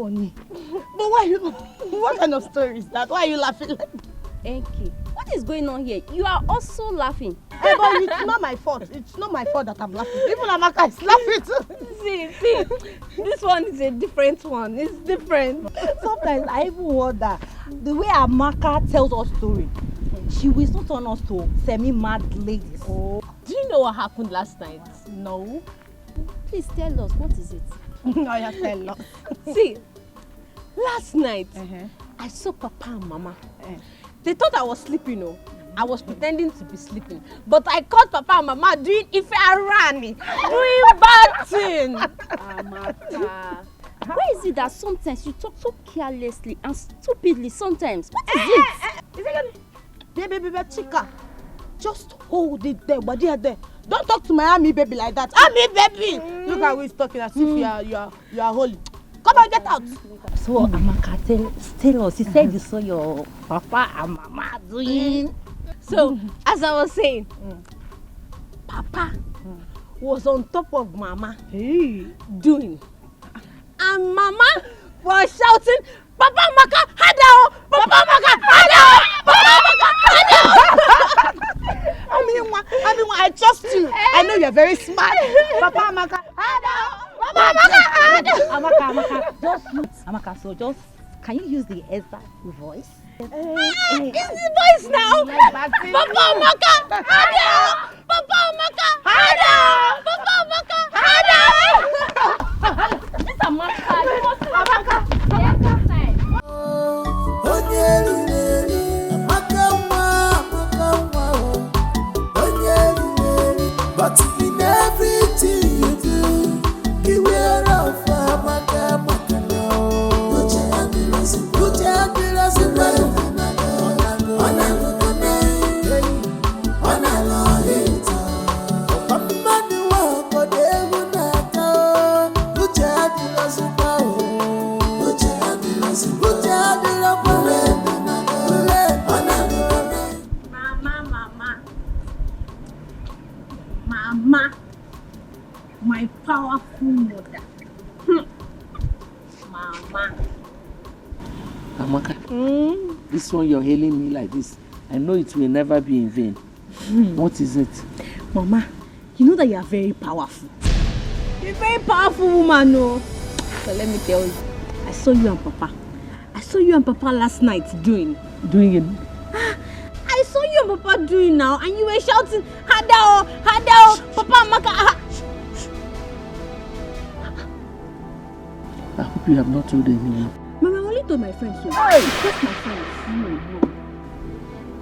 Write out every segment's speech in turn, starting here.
funny. But what kind of story is that? Why are you laughing like that? Enki, what is going on here? You are also laughing. Hey, but it's not my fault. It's not my fault that I'm laughing. Even Amaka is laughing too. See, this one is a different one. It's different. Sometimes I even wonder, the way Amaka tells us story, she will not turn us to semi-mad ladies. Oh. Do you know what happened last night? No. Please tell us, what is it? No, you tell us. See, last night, I saw Papa and Mama. They thought I was sleeping, I was pretending to be sleeping. But I caught Papa and Mama doing Ife Arani, doing bad things. Amaka. Why is it that sometimes you talk so carelessly and stupidly sometimes? What is it? Baby, chica. Just hold it there, but there. Don't talk to my army baby like that. Army baby! Look at who is talking as if you are holy. Come on, get out. So Amaka, tell us, you said you saw your Papa and Mama doing. So, as I was saying, Papa was on top of Mama doing. And Mama was shouting, Papa Amaka, Hada! Papa Amaka, Hada! Papa Amaka, Hada! I trust you. I know you're very smart. Papa Amaka, Hada! Papa Amaka, Hada! Amaka, so just, can you use the exact voice? It's the voice now! Papa Amaka, Hada! Papa Amaka, Hada! Papa Amaka, Hada! This is Amaka. But in everything you do, beware of Amaka. Mama, my powerful mother. Mama. Amaka, this one you're hailing me like this, I know it will never be in vain. What is it? Mama, you know that you are very powerful. You're a very powerful woman, no? But let me tell you, I saw you and Papa last night doing. Doing it? I saw you and Papa doing now, and you were shouting, Hadao, Hadao, Papa Amaka. I hope you have not told anyone. Mama, I only told my friends. So. Hey! Just my friends. No.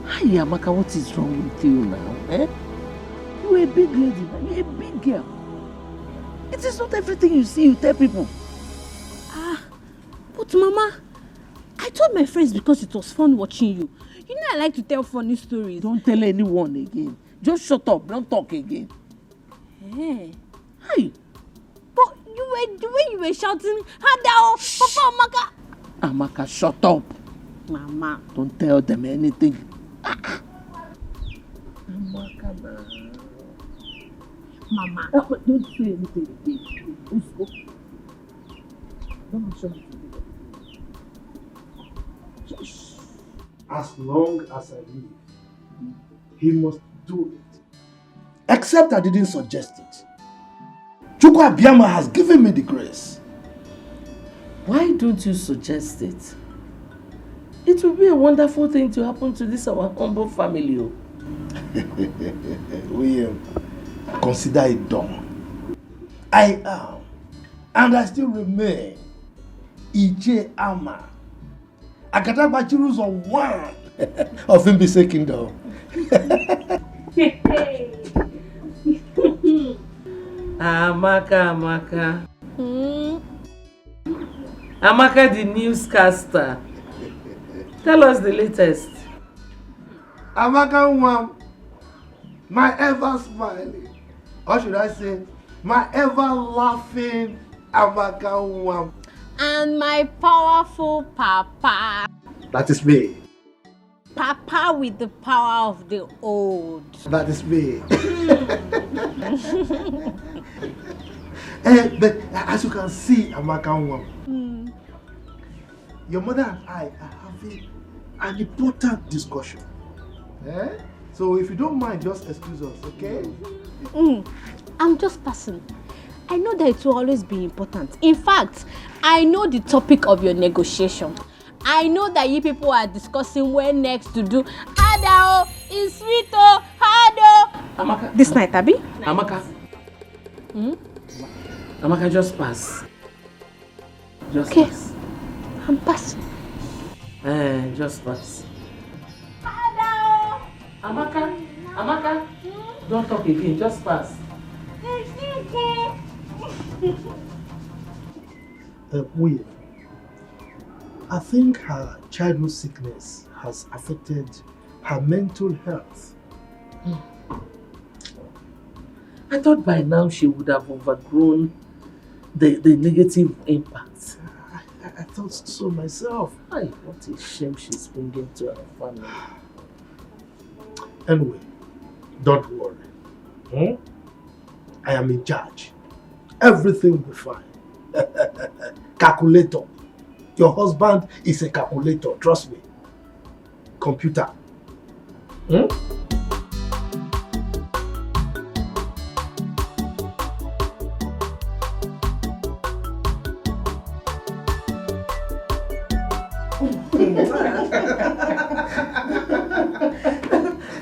Hi, Amaka, what is wrong with you now? Eh? You're a big lady now. You're a big girl. It is not everything you see you tell people. But Mama, I told my friends because it was fun watching you. You know I like to tell funny stories. Don't tell anyone again. Just shut up. Don't talk again. Hey. Hi. But the way you were shouting, Hadao, Papa Amaka. Amaka, shut up. Mama. Don't tell them anything. Amaka, Mama. Don't say anything again. Let's go. Don't show me. As long as I live, he must do it. Except I didn't suggest it. Chukwu Abiyama has given me the grace. Why don't you suggest it? It will be a wonderful thing to happen to this our humble family. William, consider it done. I am, and I still remain, Ije Ama. Akatagbachiru's on one of Mbise Kingdom. Amaka. Amaka the Newscaster. Tell us the latest. Amaka, my ever smiling, or should I say, my ever laughing Amaka. And my powerful Papa. That is me. Papa with the power of the old. That is me. But as you can see, Amaka, your mother and I are having an important discussion. Eh? So if you don't mind, just excuse us, okay? I'm just passing. I know that it will always be important. In fact, I know the topic of your negotiation. I know that you people are discussing when next to do Adao is sweet Hado. Amaka. This night, Abi? Amaka. Amaka, just pass. Just pass. I'm passing. Just pass. Adao. Amaka. Don't talk again, just pass. I think her childhood sickness has affected her mental health. I thought by now she would have overgrown the negative impact. I thought so myself. Ay, what a shame she's bringing to our family. Anyway, don't worry. I am in charge. Everything will be fine. Calculator. Your husband is a calculator, trust me. Computer.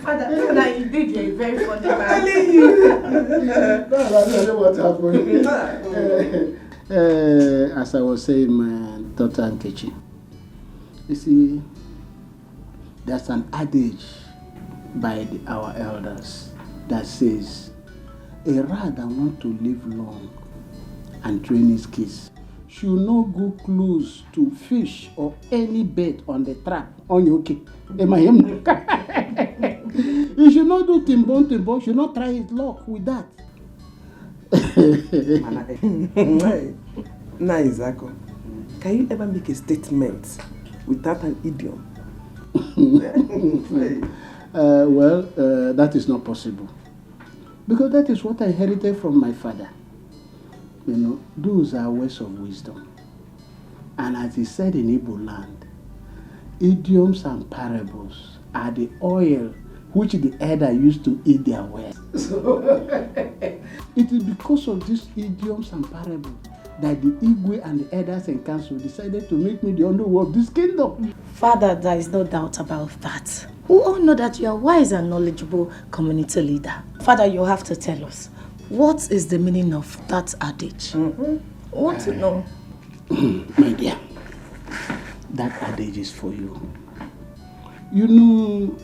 Father, indeed you're a very funny man. I don't know what happened. As I was saying, my daughter Nkechi, you see, there's an adage by our elders that says, a rat that wants to live long and train his kids should not go close to fish or any bait on the trap. On your okay? Am I him? You should not do timbon, should not try his luck with that. Now, Isako, can you ever make a statement without an idiom? That is not possible. Because that is what I inherited from my father. You know, those are words of wisdom. And as he said in Igbo land, idioms and parables are the oil which the elder used to eat their words. It is because of these idioms and parables that the Igwe and the elders and council decided to make me the underworld of this kingdom. Father, there is no doubt about that. We all know that you are wise and knowledgeable community leader. Father, you have to tell us, what is the meaning of that adage? I want to know. My dear, that adage is for you. You know,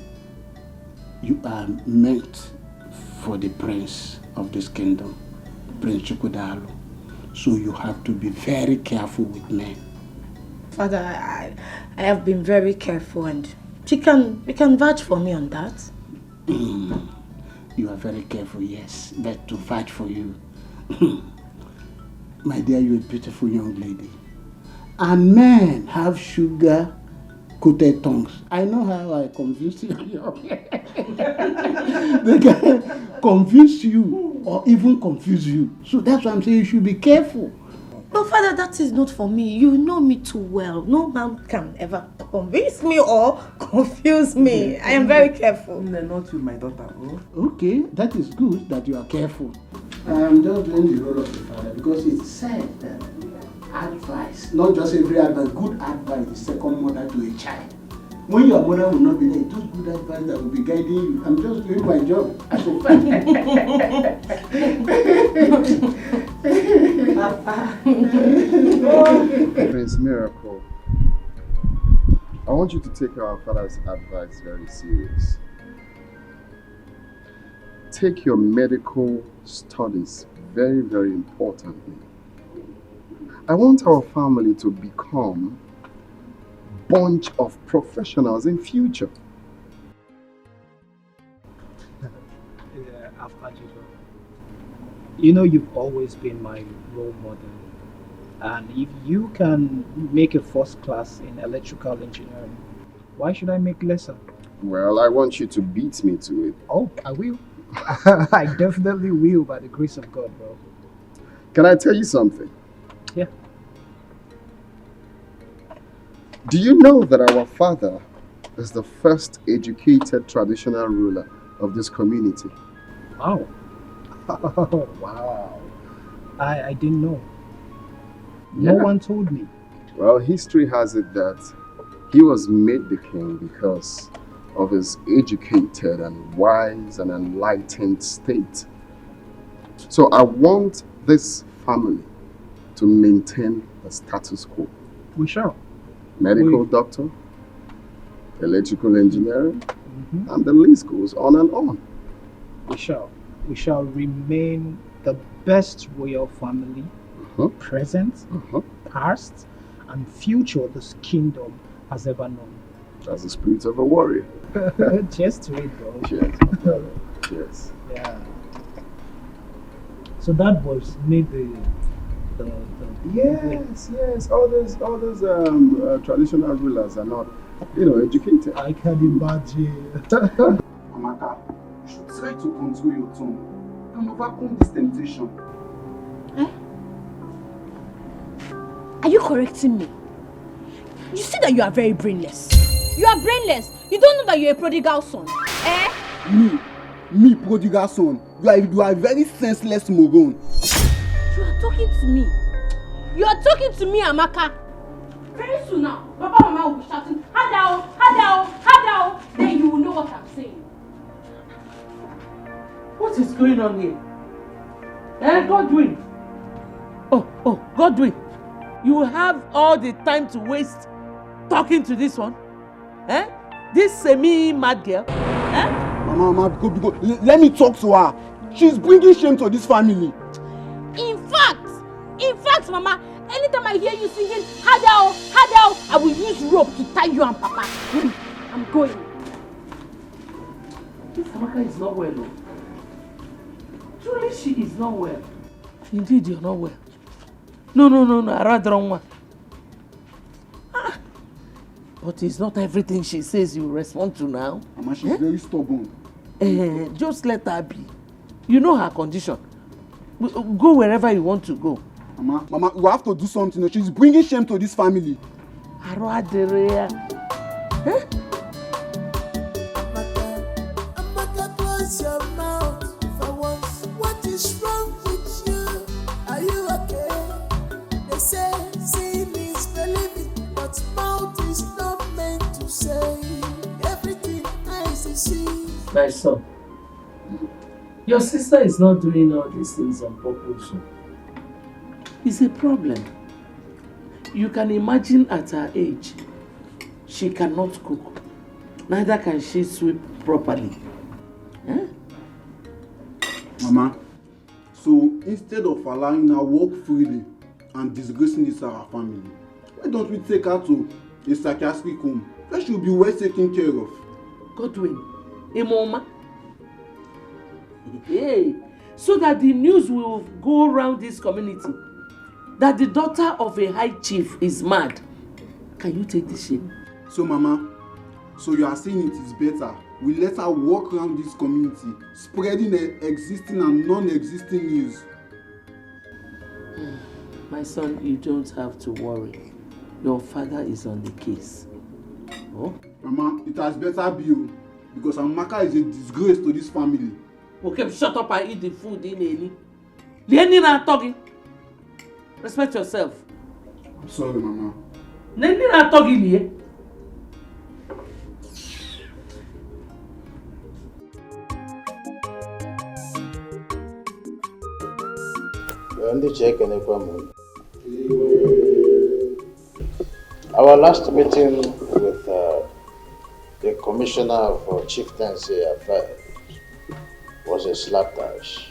you are meant for the prince of this kingdom, Prince Chukwudalu. So you have to be very careful with men. Father, I have been very careful, and you can vouch for me on that. You are very careful, yes, but to vouch for you. My dear, you're a beautiful young lady. And men have sugar-coated tongues. I know how I convince you. They can convince you or even confuse you. So that's why I'm saying you should be careful. But Father, that is not for me. You know me too well. No man can ever convince me or confuse me. I am very careful. No, not you, my daughter. Okay, that is good that you are careful. I am just doing the role of the father because it's said that advice, not just every advice, good advice is second mother to a child. When your mother will not be there, it is good advice that will be guiding you. I'm just doing my job as a father. Prince Miracle, I want you to take our father's advice very serious. Take your medical studies very, very importantly. I want our family to become a bunch of professionals in future. Yeah, I've had you. You know, you've always been my role model. And if you can make a first class in electrical engineering, why should I make lesser? Well, I want you to beat me to it. Oh, I will. I definitely will, by the grace of God, bro. Can I tell you something? Yeah. Do you know that our father is the first educated traditional ruler of this community? Wow. Wow. I didn't know. No one told me. Well, history has it that he was made the king because of his educated and wise and enlightened state. So I want this family to maintain the status quo. We shall. Medical doctor, electrical engineering, and the list goes on and on. We shall. We shall remain the best royal family, present, past, and future this kingdom has ever known. That's the spirit of a warrior. Cheers to it, bro. Cheers. Cheers. Yeah. So that was maybe yes. All those traditional rulers are not, educated. I can imagine. Amaka, you should try to control your tongue and overcome this temptation. Are you correcting me? You see that you are very brainless. You are brainless. You don't know that you're a prodigal son. Me, prodigal son. You are a very senseless moron. You are talking to me. You are talking to me, Amaka. Very soon now, Papa and Mama will be shouting, Hadao, Hadao, Hadao. Then you will know what I'm saying. What is going on here? Godwin. Oh, Godwin. You have all the time to waste talking to this one? This semi-mad girl? Mama, go. Let me talk to her. She's bringing shame to this family. In fact, Mama, anytime I hear you singing, Hadao, Hadao, I will use rope to tie you and Papa. I'm going. This Amaka is not well, though. Truly, she is not well. Indeed, you're not well. No, I rather wrong one. But it's not everything she says you respond to now. Mama, she's very stubborn. Just let her be. You know her condition. Go wherever you want to go. Mama, you have to do something. She's bringing shame to this family. Amaka, close your mouth for once. What is wrong with you? Are you okay? They say sin is believing, but mouth is not meant to say everything eyes see. My son, your sister is not doing all these things on purpose. It's a problem. You can imagine at her age, she cannot cook. Neither can she sweep properly. Mama, so instead of allowing her walk freely and disgracing this our family, why don't we take her to a psychiatric home where she'll be well taken care of? Godwin, Mama. Hey, so that the news will go around this community that the daughter of a high chief is mad. Can you take this shame? So Mama, so you are saying it is better we let her walk around this community, spreading the existing and non-existing news. My son, you don't have to worry. Your father is on the case. Oh? Mama, it has better be you, because Amaka is a disgrace to this family. Okay, shut up and eat the food, Leni. Leni na talking. Respect yourself. I'm sorry, Mama. Leni na talking here. Our last meeting with the Commissioner for Chieftaincy Affairs was a slapdash.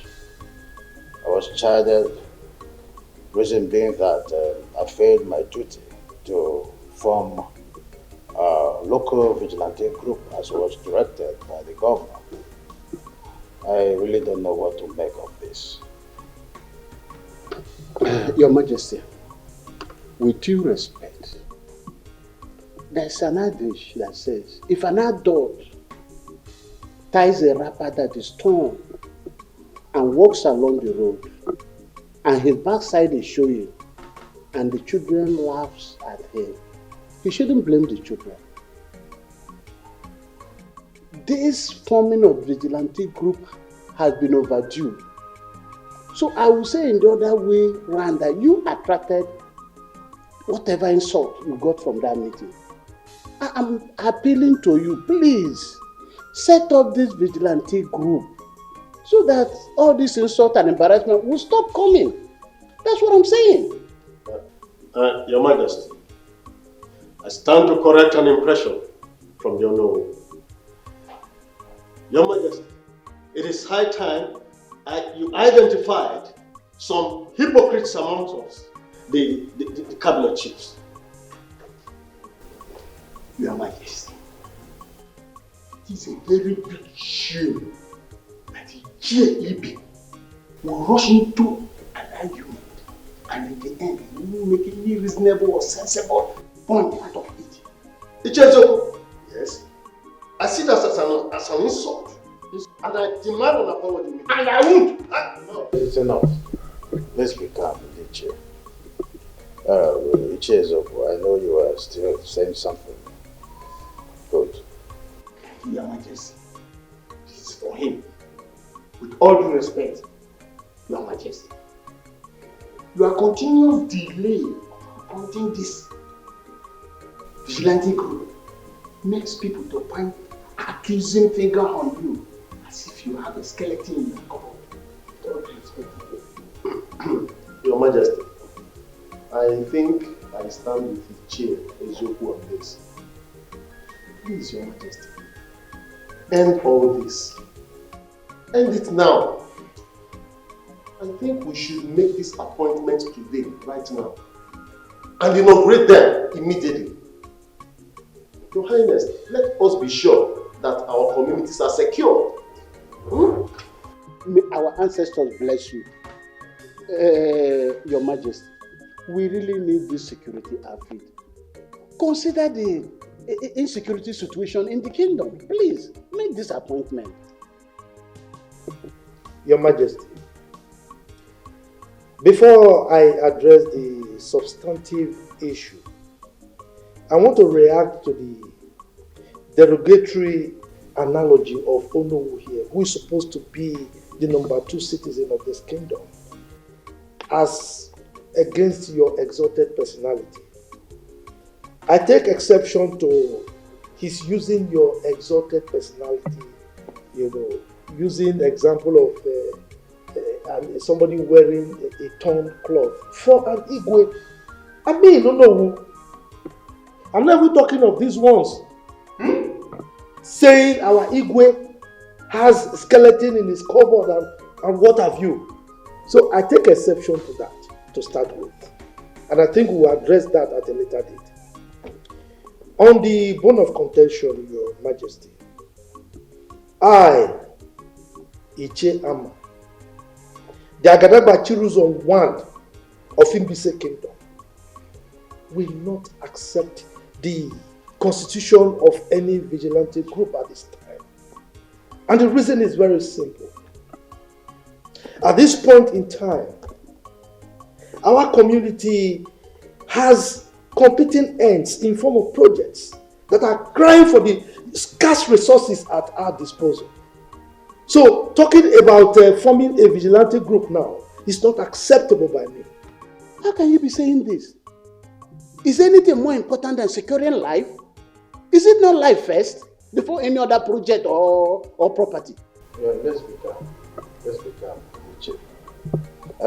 I was chided, reason being that I failed my duty to form a local vigilante group as was directed by the governor. I really don't know what to make of this. Your Majesty, with due respect, there's an adage that says, if an adult ties a wrapper that is torn and walks along the road, and his backside is showing, and the children laughs at him, he shouldn't blame the children. This forming of vigilante group has been overdue. So I will say in the other way round that you attracted whatever insult you got from that meeting. I'm appealing to you, please set up this vigilante group so that all this insult and embarrassment will stop coming. That's what I'm saying. Your Majesty, I stand to correct an impression from the unknown. Your Majesty, it is high time you identified some hypocrites amongst us, the cabinet chiefs. Your Majesty, it is a very big shame that the JEB will rush into an argument and in the end we won't make any reasonable or sensible point out of it. Ichezo, yes, I see that as an insult, and I demand an apology, and I won't. No. It's enough. Let's be calm, Iche. Ichezo, I know you are still saying something. Good. Your Majesty, this is for him. With all due respect, Your Majesty, your continuous delay appointing this vigilante group makes people to point accusing finger on you as if you have a skeleton in your cupboard. With all due respect. Your Majesty, I think I stand with the chair Ezoku on this. Please, Your Majesty, end all this. End it now. I think we should make this appointment today, right now, and inaugurate them immediately. Your Highness, let us be sure that our communities are secure. May our ancestors bless you. Your Majesty, we really need this security outfit. Consider the insecurity situation in the kingdom. Please, make this appointment. Your Majesty, before I address the substantive issue, I want to react to the derogatory analogy of Onowu here, who is supposed to be the number 2 citizen of this kingdom, as against your exalted personality. I take exception to his using your exalted personality, using the example of somebody wearing a torn cloth for an Igwe. I mean, no. I'm not even talking of these ones. Saying our Igwe has a skeleton in his cupboard and what have you. So I take exception to that to start with. And I think we will address that at a later date. On the bone of contention, Your Majesty, I, Iche Ama, the Agadagba Chiruzon 1 of Imbise Kingdom, will not accept the constitution of any vigilante group at this time. And the reason is very simple. At this point in time, our community has competing ends in form of projects that are crying for the scarce resources at our disposal. So, talking about forming a vigilante group now is not acceptable by me. How can you be saying this? Is anything more important than securing life? Is it not life first before any other project or property? Yeah, let's be calm. Let's be calm, Chief.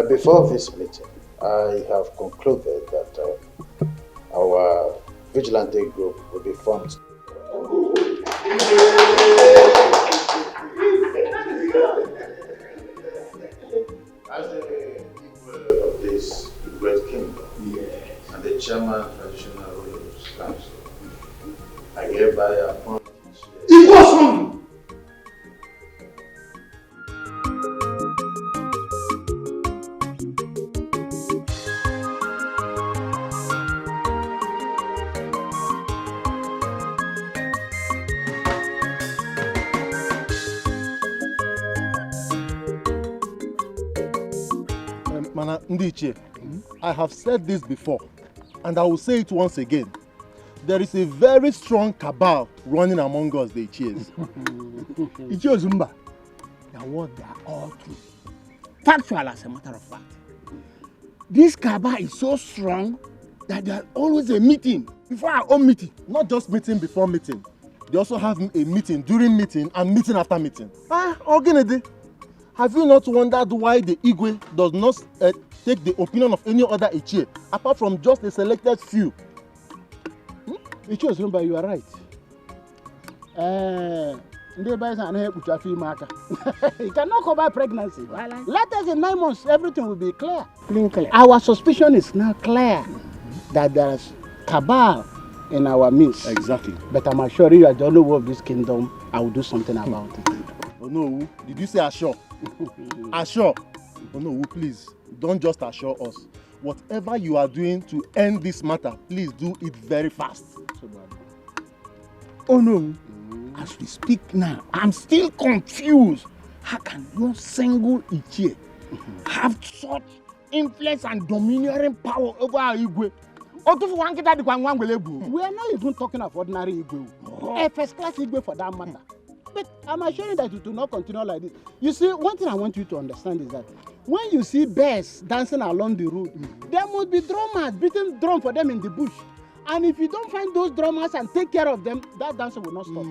Before this meeting, I have concluded that our vigilante group will be formed. As the people of this great kingdom, and the chairman of traditional rulers council, I hereby appoint Ndiche, I have said this before, and I will say it once again. there is a very strong cabal running among us, the Ichies. Ichie Ozumba, the word they are all true. Factual as a matter of fact. This cabal is so strong that there are always a meeting before our own meeting. Not just meeting before meeting. They also have a meeting during meeting and meeting after meeting. Ogenede, have you not wondered why the Igwe does not take the opinion of any other Ichie apart from just a selected few? Ichie Ozumba, you are right. You cannot cover pregnancy. Let us in 9 months, everything will be clear. Clear. Our suspicion is now clear that there is cabal in our midst. Exactly. But I'm assuring you, as the owner of this kingdom, I will do something about it. Oh no, did you say assure? Assure? Oh no, please, don't just assure us. Whatever you are doing to end this matter, please do it very fast. Oh no. As we speak now, I'm still confused. How can no single Ichie have such influence and domineering power over our Igwe? We are not even talking of ordinary Igwe. A first class Igwe for that matter. But I'm assuring that it will not continue like this. You see, one thing I want you to understand is that when you see bears dancing along the road, there must be drummers beating drum for them in the bush. And if you don't find those drummers and take care of them, that dancing will not stop.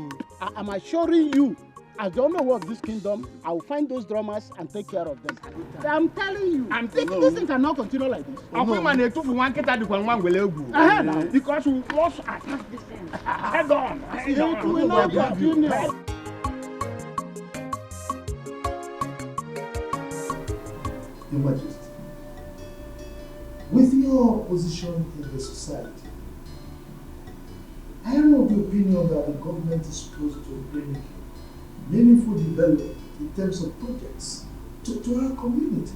I'm assuring you, as the owner of this kingdom, I will find those drummers and take care of them. I'm telling you, this thing cannot continue like this. Because we must attack this thing head on. It will not continue. Your Majesty, with your position in the society, I am of the opinion that the government is supposed to bring meaningful development in terms of projects to our community.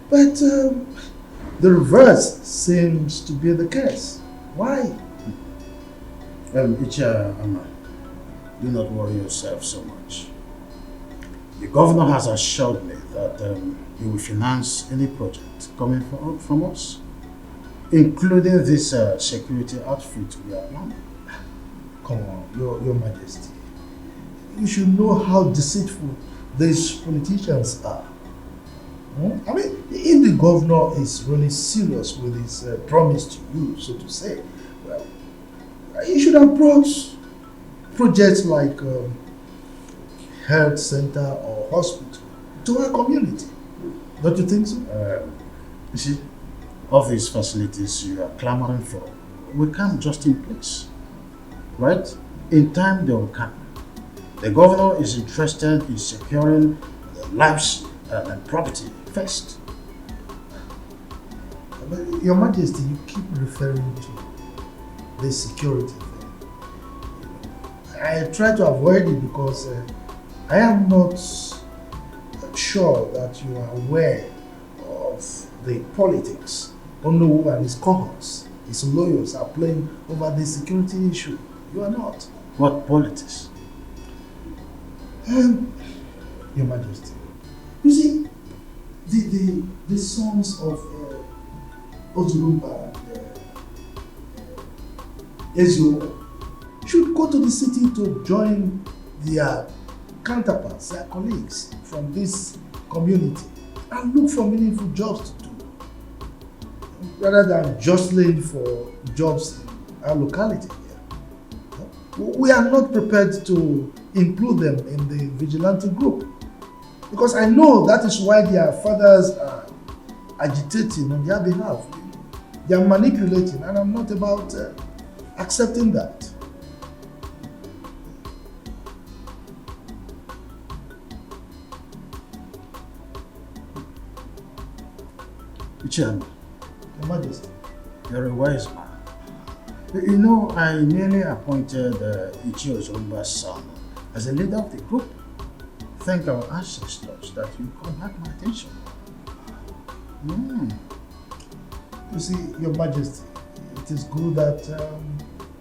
But the reverse seems to be the case. Why? Ama, do not worry yourself so much. The governor has assured me that he will finance any project coming from us, including this security outfit we are planning. Come on, Your Majesty. You should know how deceitful these politicians are. I mean, if the governor is really serious with his promise to you, so to say, well, he should have brought projects like health center or hospital to our community. Don't you think so? You see, all these facilities you are clamoring for, we can't just in place, right? In time they will come. The governor is interested in securing the lives and property first. But Your Majesty, you keep referring to this security thing. I try to avoid it because I am not sure that you are aware of the politics Onno and his cohorts, his lawyers are playing over this security issue. You are not. What politics? Your Majesty, you see, the sons of Ozurumba and Ezuronye should go to the city to join their counterparts, their colleagues from this community and look for meaningful jobs to do, rather than jostling for jobs in our locality here. We are not prepared to include them in the vigilante group because I know that is why their fathers are agitating on their behalf. They are manipulating, and I'm not about accepting that. Chairman, Your Majesty, you're a wise man. You know, I nearly appointed Ichie Ozumba's son as a leader of the group. Thank our ancestors that you called back my attention. You see, Your Majesty, it is good that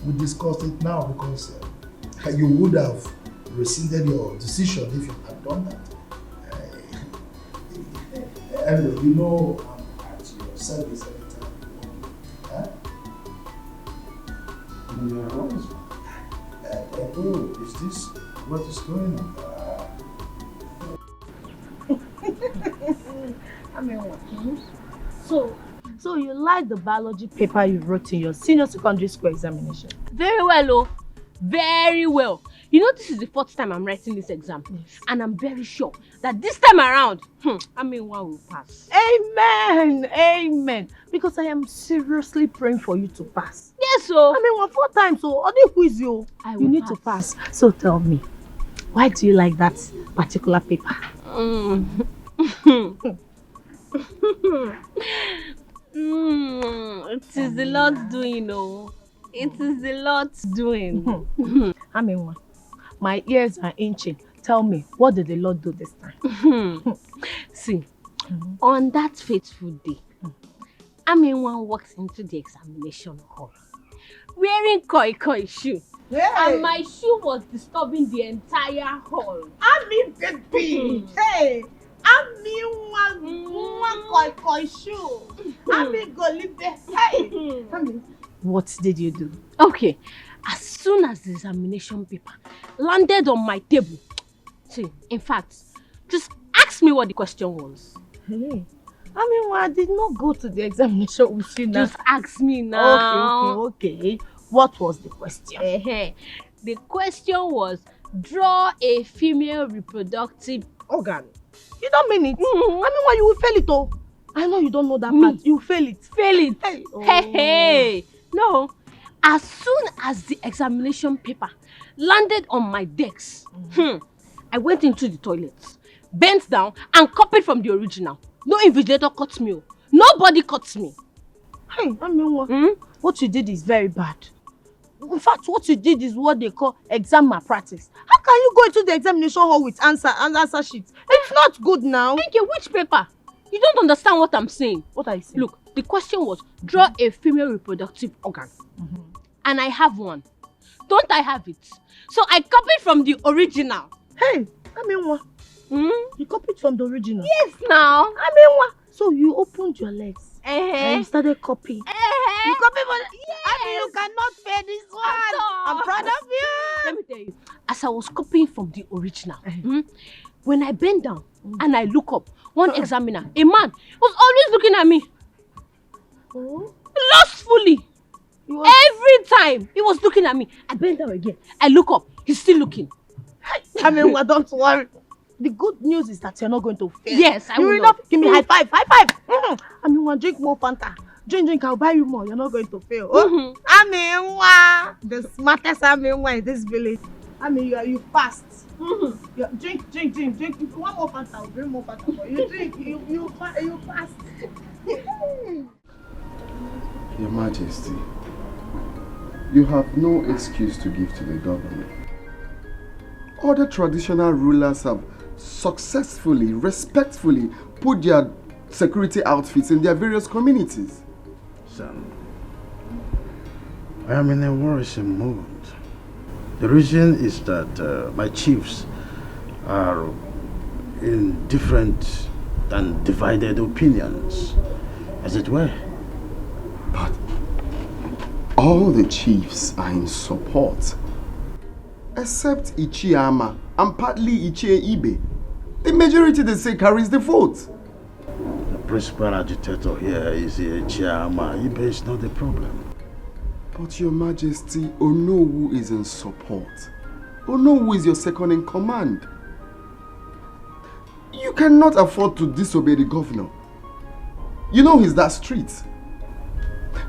we discussed it now because you would have rescinded your decision if you had done that. Anyway, you know I'm at your service anytime you want me. Oh, is this what is going on? I mean, what? So you like the biology paper you wrote in your senior secondary school examination? Very well, oh. Very well. You know, this is the fourth time I'm writing this exam. Yes. And I'm very sure that this time around, one will pass. Amen. Amen. Because I am seriously praying for you to pass. Yes, so. I mean, 4 times, so all the quiz you need to pass. So tell me, why do you like that particular paper? It is the Lord's doing, oh. It is the Lord's doing. I mean, my ears are inching. Tell me, what did the Lord do this time? See, on that fateful day, Aminwa walks into the examination hall wearing koi shoe. Hey. And my shoe was disturbing the entire hall. Ami baby! Hey! Ami one koi shoe. Ami go live there. Hey! Ami. What did you do? Okay, as soon as the examination paper landed on my table, see, in fact, just ask me what the question was. Hey, I did not go to the examination with you now. Just ask me now. Okay. What was the question? The question was, draw a female reproductive organ. You don't mean it? You will fail it, oh. I know you don't know that part. You fail it. Fail it. Hey. Hey. No. As soon as the examination paper landed on my desk, I went into the toilet, bent down, and copied from the original. No invigilator caught me. Nobody caught me. Hey, what you did is very bad. In fact, what you did is what they call exam malpractice. How can you go into the examination hall with answer sheets? It's not good now. Thank you. Which paper? You don't understand what I'm saying. What are you saying? Look, the question was, draw a female reproductive organ. And I have one. Don't I have it? So I copied from the original. Hey, you copied from the original? Yes, now. So you opened your legs and you started copying. You copied for Yes. you cannot fail this one. I'm proud of you. Let me tell you, as I was copying from the original, when I bent down and I look up, one examiner, a man, was always looking at me. Lustfully. Every time he was looking at me. I bent down again. I look up. He's still looking. Don't worry. The good news is that you're not going to fail. Yes, I will not. Give me high five. Drink more Fanta. Drink, I'll buy you more. You're not going to fail. The smartest in this village. You passed. Drink. If you want more Fanta, I'll bring more Fanta for you. Drink. You passed. Your Majesty, you have no excuse to give to the government. Other traditional rulers have successfully, respectfully put their security outfits in their various communities. Son, I am in a worrisome mood. The reason is that my chiefs are in different and divided opinions, as it were. But all the chiefs are in support, except Ichiama and partly Ichie Ibe. The majority, they say, carries the vote. The principal agitator here is Ichiama. Ibe is not the problem. But Your Majesty, Onowu is in support. Onowu is your second in command. You cannot afford to disobey the governor. You know he's that strict.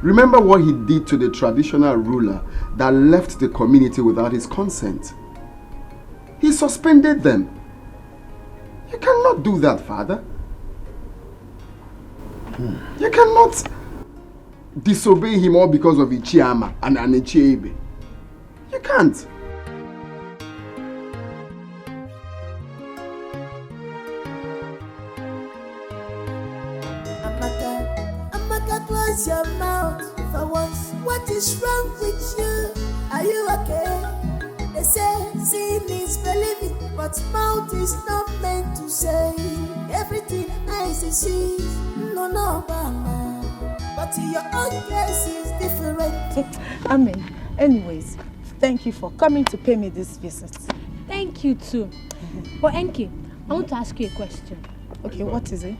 Remember what he did to the traditional ruler that left the community without his consent. He suspended them. You cannot do that, Father. You cannot disobey him all because of Ichiama and Ichiebe. You can't. Amaka, close your mouth for once. What is wrong with you? Are you okay? They say seeing is believing, but mouth is not meant to say everything eyes is see. No, Mama. But your own case is different. Anyways, thank you for coming to pay me this visit. Thank you too. But Enki, I want to ask you a question. Okay, what is it?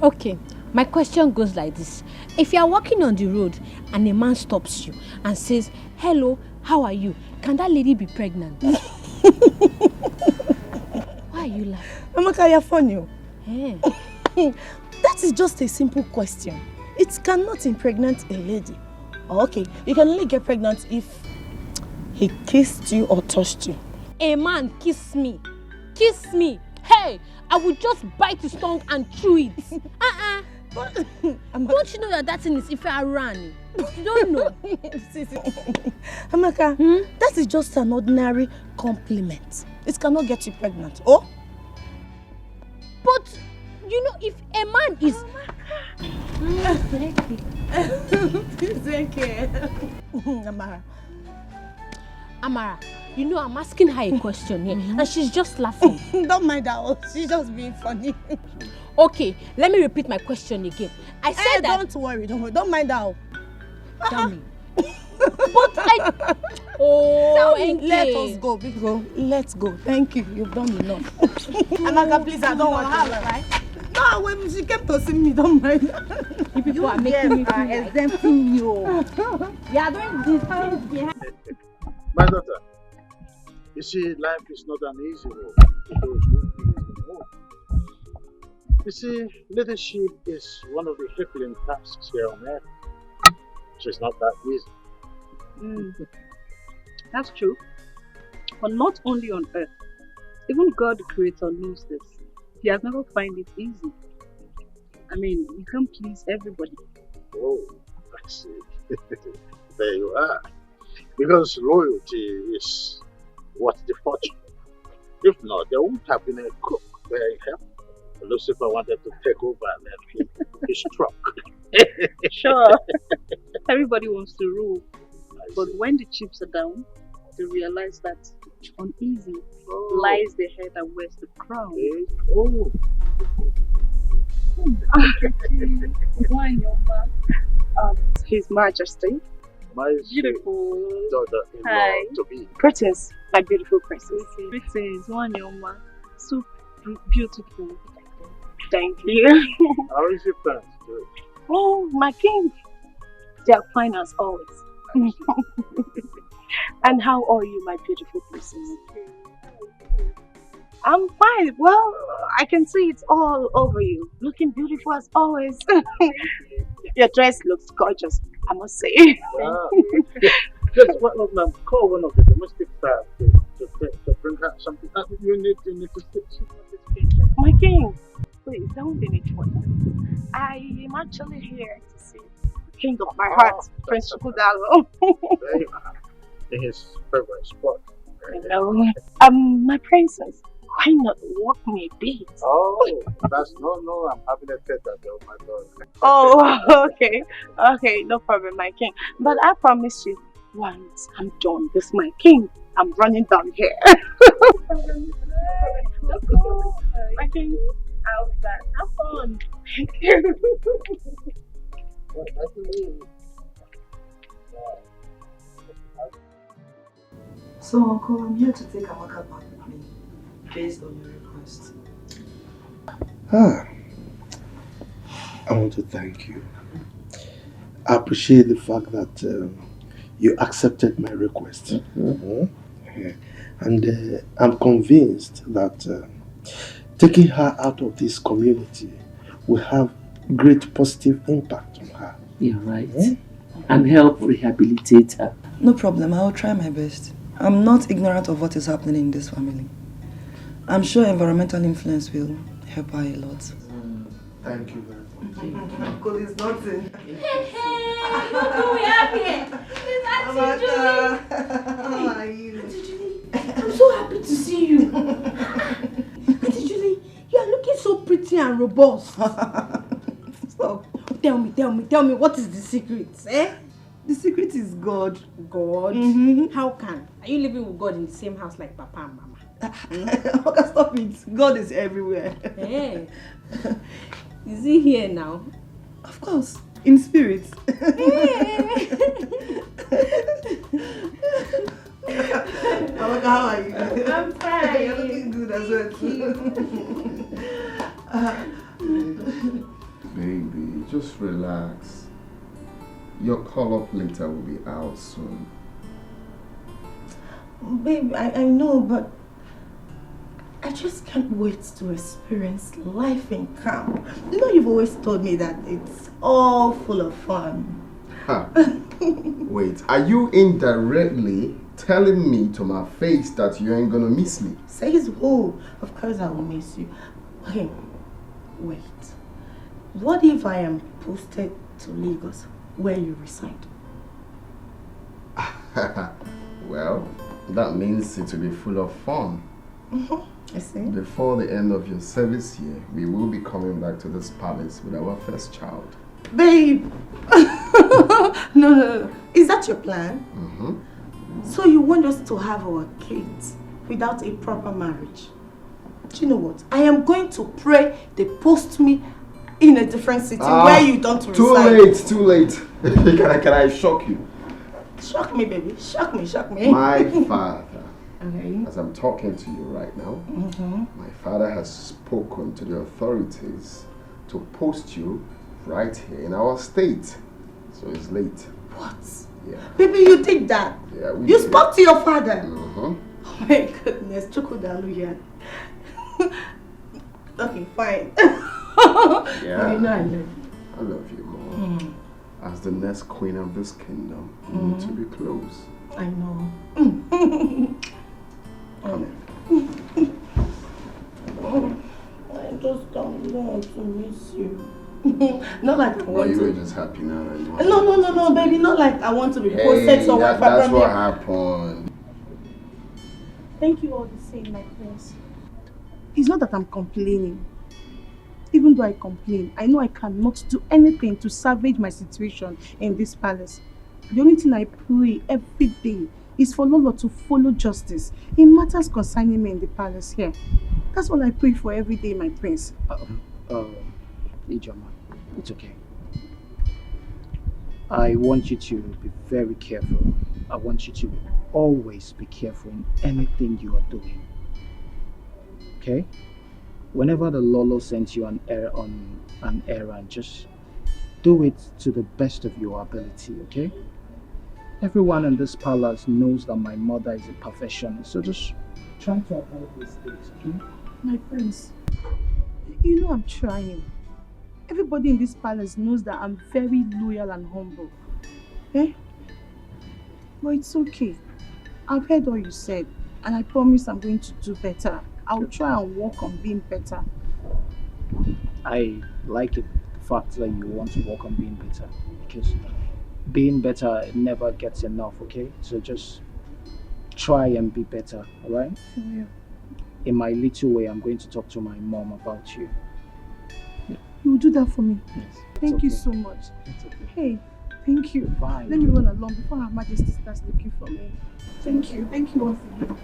Okay, my question goes like this. If you are walking on the road and a man stops you and says, "Hello, how are you?" Can that lady be pregnant? Why are you laughing? Amaka, you're funny. Hey. That is just a simple question. It cannot impregnate a lady. Okay, you can only get pregnant if he kissed you or touched you. A man kiss me. Kiss me. Hey, I would just bite his tongue and chew it. Don't you know that thing is if I ran? You don't know. Amaka, that is just an ordinary compliment. It cannot get you pregnant. Oh? But, you know, if a man is... Amara, you know, I'm asking her a question here, and she's just laughing. Don't mind her. She's just being funny. Okay, let me repeat my question again. I said that... Don't worry. Don't mind her. Tell me. But I... Oh, let us go, big girl. Let's go. Thank you. You've done enough. Amaka, please, I don't want to right? No, when she kept to see me, don't mind. You people are making me feel exempting you. You are doing this behind. My daughter, you see, life is not an easy road to those who feel the most. You see, leadership is one of the crippling tasks here on earth. So it's not that easy. That's true. But not only on earth. Even God the Creator knows this. He has never found it easy. I mean, you can't please everybody. Oh, I see. There you are. Because loyalty is what's the fortune. If not, there wouldn't have been a cook there in heaven. Lucifer wanted to take over and then he struck. Sure. Everybody wants to rule. But when the chips are down, they realize that uneasy lies the head and wears the crown. Oh. His Majesty. My beautiful daughter-in-law to be. Princess, my beautiful princess. Princess, Wanyoma. So beautiful. Thank you. How is your parents doing? Oh, my king. They are fine as always. And how are you, my beautiful princess? I'm fine. Well, I can see it's all over you. Looking beautiful as always. Your dress looks gorgeous, I must say. Just call one of the domestic staff to bring her something. You need to fix it. My king, please don't be it for that. I am actually here to see the king of my heart, Prince Chukudalo. There you are. In his favorite spot. I know. My princess, why not walk me a bit? Oh, that's no, I'm having a tete oh my God. Oh, okay, no problem, my king. But I promise you, once I'm done with my king, I'm running down here. Let's go. My king, I'll be back. Have fun. Thank you. So, Uncle, I'm here to take Amaka back with me, based on your request. I want to thank you. I appreciate the fact that you accepted my request. And I'm convinced that taking her out of this community will have great positive impact on her. You're right. And help rehabilitate her. No problem, I will try my best. I'm not ignorant of what is happening in this family. I'm sure environmental influence will help her a lot. Thank you very much. Uncle is nothing. Hey, look who we have here. It's Auntie Julie. How are you? Auntie Julie, I'm so happy to see you. Auntie Julie, you are looking so pretty and robust. Stop. Tell me, what is the secret? The secret is God. God? How can? Are you living with God in the same house like Papa and Mama? Okay, stop it. God is everywhere. Hey. Is he here now? Of course. In spirit. Amaka, how are you? I'm fine. You're looking good as well. Baby, just relax. Your call-up later will be out soon. Babe, I know, but I just can't wait to experience life in camp. You know, you've always told me that it's all full of fun. Ha. Wait, are you indirectly telling me to my face that you ain't gonna miss me? Says who? Of course I will miss you. Okay, wait. What if I am posted to Lagos, where you reside? Well, that means it will be full of fun. I see. Before the end of your service year, we will be coming back to this palace with our first child. Babe! No. Is that your plan? So you want us to have our kids without a proper marriage? Do you know what? I am going to pray they post me in a different city where you don't reside. Too late. Can I shock you? Shock me, baby. Shock me. My father, Okay. as I'm talking to you right now, my father has spoken to the authorities to post you right here in our state. So it's late. What? Yeah. Baby, you did that? Yeah, we You did. spoke to your father? Uh-huh. Oh my goodness, Chukudaluya. Okay, fine. Yeah. You know I love you. I love you more. As the next queen of this kingdom, you need to be close. I know. I just don't want to miss you. Not like I want You to. were just happy now. No, baby. Not like I want to be posted somewhere. That's what happened. Thank you all the same, my prince. It's not that I'm complaining. Even though I complain, I know I cannot do anything to salvage my situation in this palace. The only thing I pray every day is for Lolo to follow justice in matters concerning me in the palace here. That's all I pray for every day, my prince. Ijoma, it's okay. I want you to be very careful. I want you to always be careful in anything you are doing. Okay? Whenever the Lolo sends you on an errand, just do it to the best of your ability, okay? Everyone in this palace knows that my mother is a perfectionist, so just try to avoid mistakes, okay? My prince, you know I'm trying. Everybody in this palace knows that I'm very loyal and humble. Eh? But it's okay. I've heard all you said, and I promise I'm going to do better. I'll try and work on being better. I like it, the fact that you want to work on being better, because being better never gets enough, okay? So just try and be better, alright? Yeah. In my little way, I'm going to talk to my mom about you. You will do that for me? Yes. Thank you so much. Okay. Hey, thank you. Fine. Let me run along before Her Majesty starts looking for me. Thank you. Thank you once again.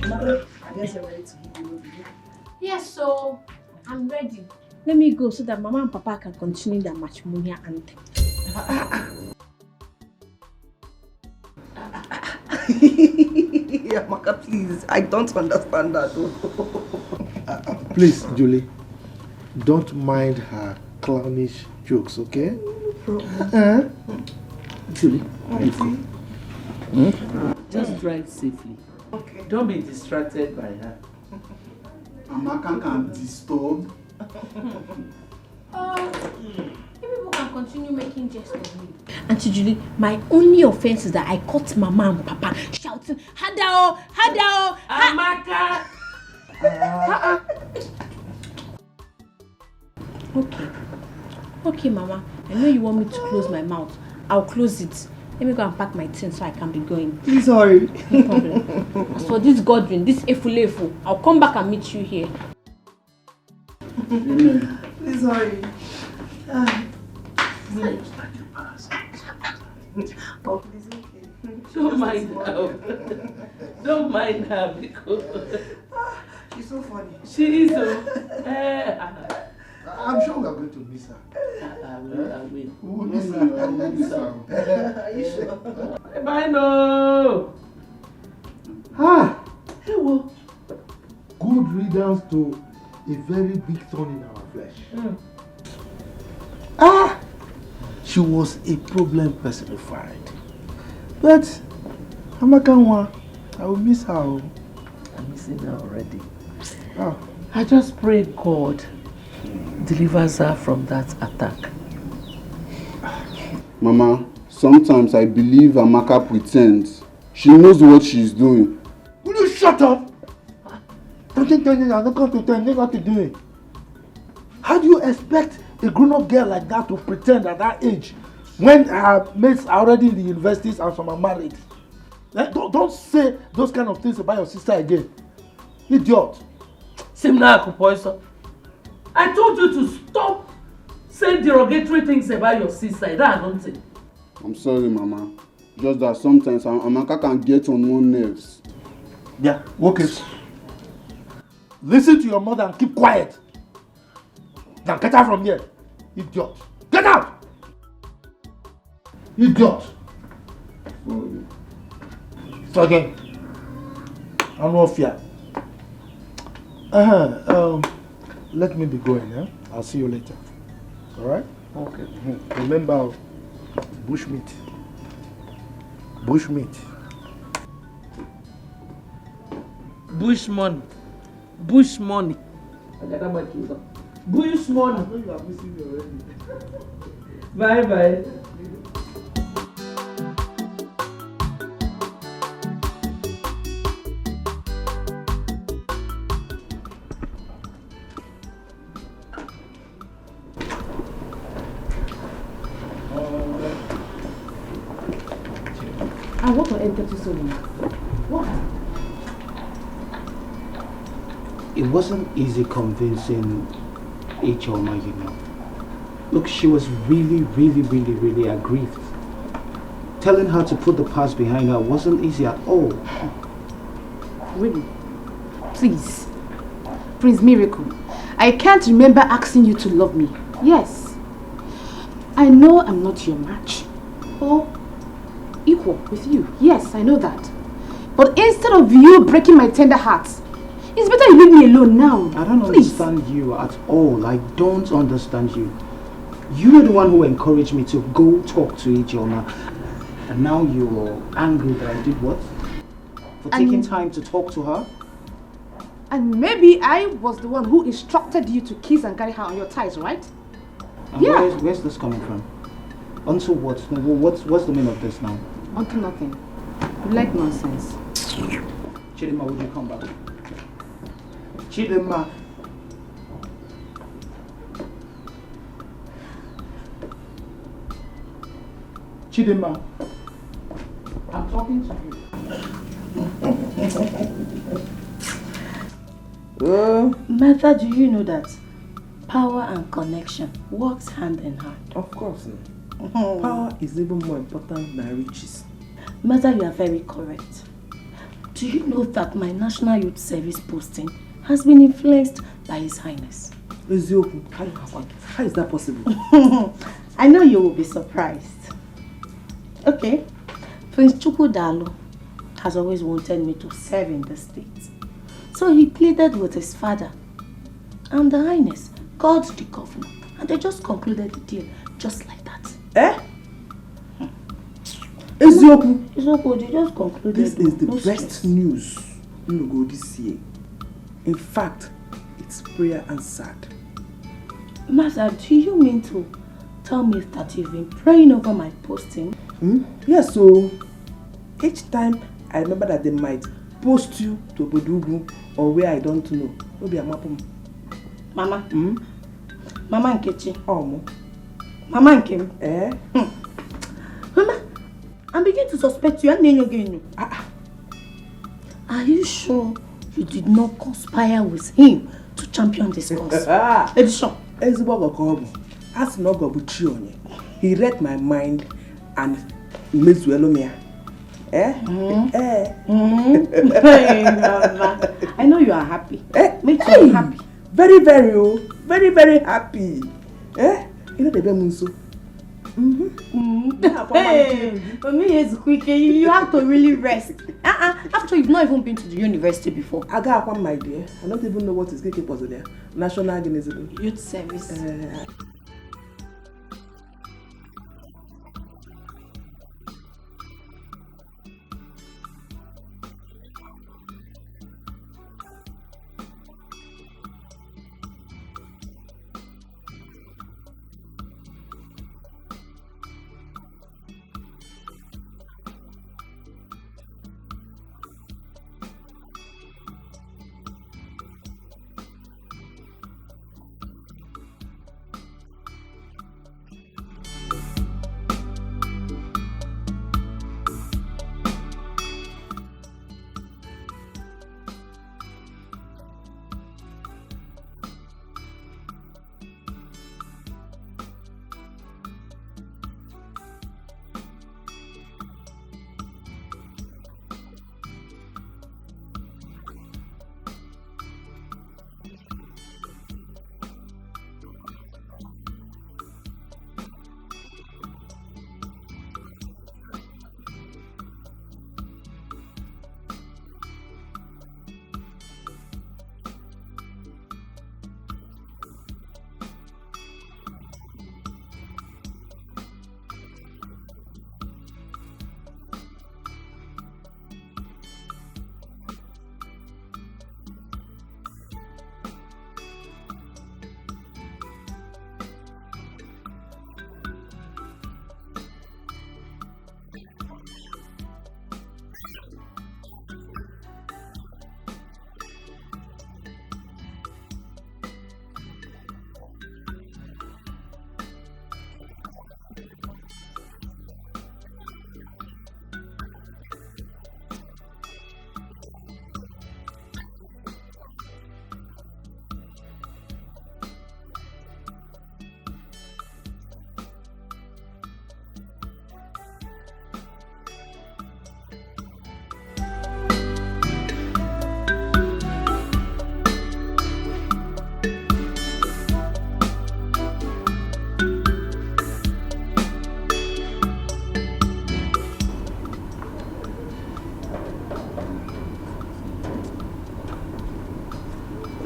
Mother, I guess you're ready to give me a Yes, so I'm ready. Let me go so that Mama and Papa can continue their matrimonial anthem. Amaka, please. I don't understand that. Please, Julie, don't mind her clownish jokes, okay? Julie, just drive safely. Okay. Don't be distracted by her. Amaka can disturb. People can continue making jests of me. Auntie Julie, my only offense is that I caught Mama and Papa shouting, Hadao, Hadao, Amaka! Okay, Mama. I know you want me to close my mouth. I'll close it. Let me go and pack my things so I can be going. Please hurry. No problem. As for this Godwin, this Efulefu, I'll come back and meet you here. Please hurry. Oh, please, okay. Don't mind her. Don't mind her because so funny. She is. I'm sure we are going to miss her. I will. We will miss her. Are you sure? Bye, no. Hey, well, good riddance to a very big thorn in our flesh. She was a problem personified. But Amaka, I will miss her. I'm missing her already. Oh. I just pray God delivers her from that attack. Mama, sometimes I believe Amaka pretends. She knows what she's doing. Will you shut up? Don't you tell me I'm not going to tell you what to do? How do you expect a grown-up girl like that to pretend at that age when her mates are already in the universities and some are married? Don't say those kind of things about your sister again. Idiot. I told you to stop saying derogatory things about your sister. Don't think. I'm sorry, Mama. Just that sometimes Amaka can get on one's nerves. Yeah, okay. Listen to your mother and keep quiet. Now get out from here. Idiot. Get out! Idiot. So again. I'm not fear. Let me be going, yeah? I'll see you later. Alright? Okay. Remember, bushmeat. Bushmeat. Bush money. Bush money. Bush money. I know you are missing me already. Bye. I want to enter to someone. What? It wasn't easy convincing Ijeoma, you know. Look, she was really aggrieved. Telling her to put the past behind her wasn't easy at all. Really? Please. Prince Miracle, I can't remember asking you to love me. Yes. I know I'm not your match. Or equal with you. Yes, I know that. But instead of you breaking my tender heart, it's better you leave me alone now. I don't understand you at all. I don't understand you. You were the one who encouraged me to go talk to Ijeoma. And now you're angry that I did what? For taking time to talk to her? And maybe I was the one who instructed you to kiss and carry her on your thighs, right? And yeah. Where's this coming from? Unto what? What's the meaning of this now? Unto nothing. You like nonsense. Chidima, would you come back? Chidima. Chidima. I'm talking to you. Martha, do you know that power and connection works hand in hand? Of course. Power is even more important than riches. Martha, you are very correct. Do you know that my National Youth Service posting has been influenced by His Highness? Ezuronye, how is that possible? I know you will be surprised. Okay, Prince Chukwudalu has always wanted me to serve in the state. So he pleaded with his father, and the Highness called the governor, and they just concluded the deal just like that. Eh? Ezuronye, they just concluded. This is the best news in the go this year. In fact, it's prayer answered. Master, do you mean to tell me that you've been praying over my posting? Yes, so each time I remember that they might post you to Bodugu or where I don't know. Maybe I'm up. Mama. Mama Nkechi. Oh, Mama Nkem. Eh? Mama, I'm beginning to suspect you and then again. Are you sure you did not conspire with him to champion this cause? Edition. He read my mind and Mizuelomia. Eh? Hey, Mama. I know you are happy. Me too, I'm happy. Very, very, very, very happy. Eh? You know the Bemunso. Hey, for me it's quick. You have to really rest. After you've not even been to the university before. I got one, my dear. I don't even know what is getting there. National Organization. Youth Service.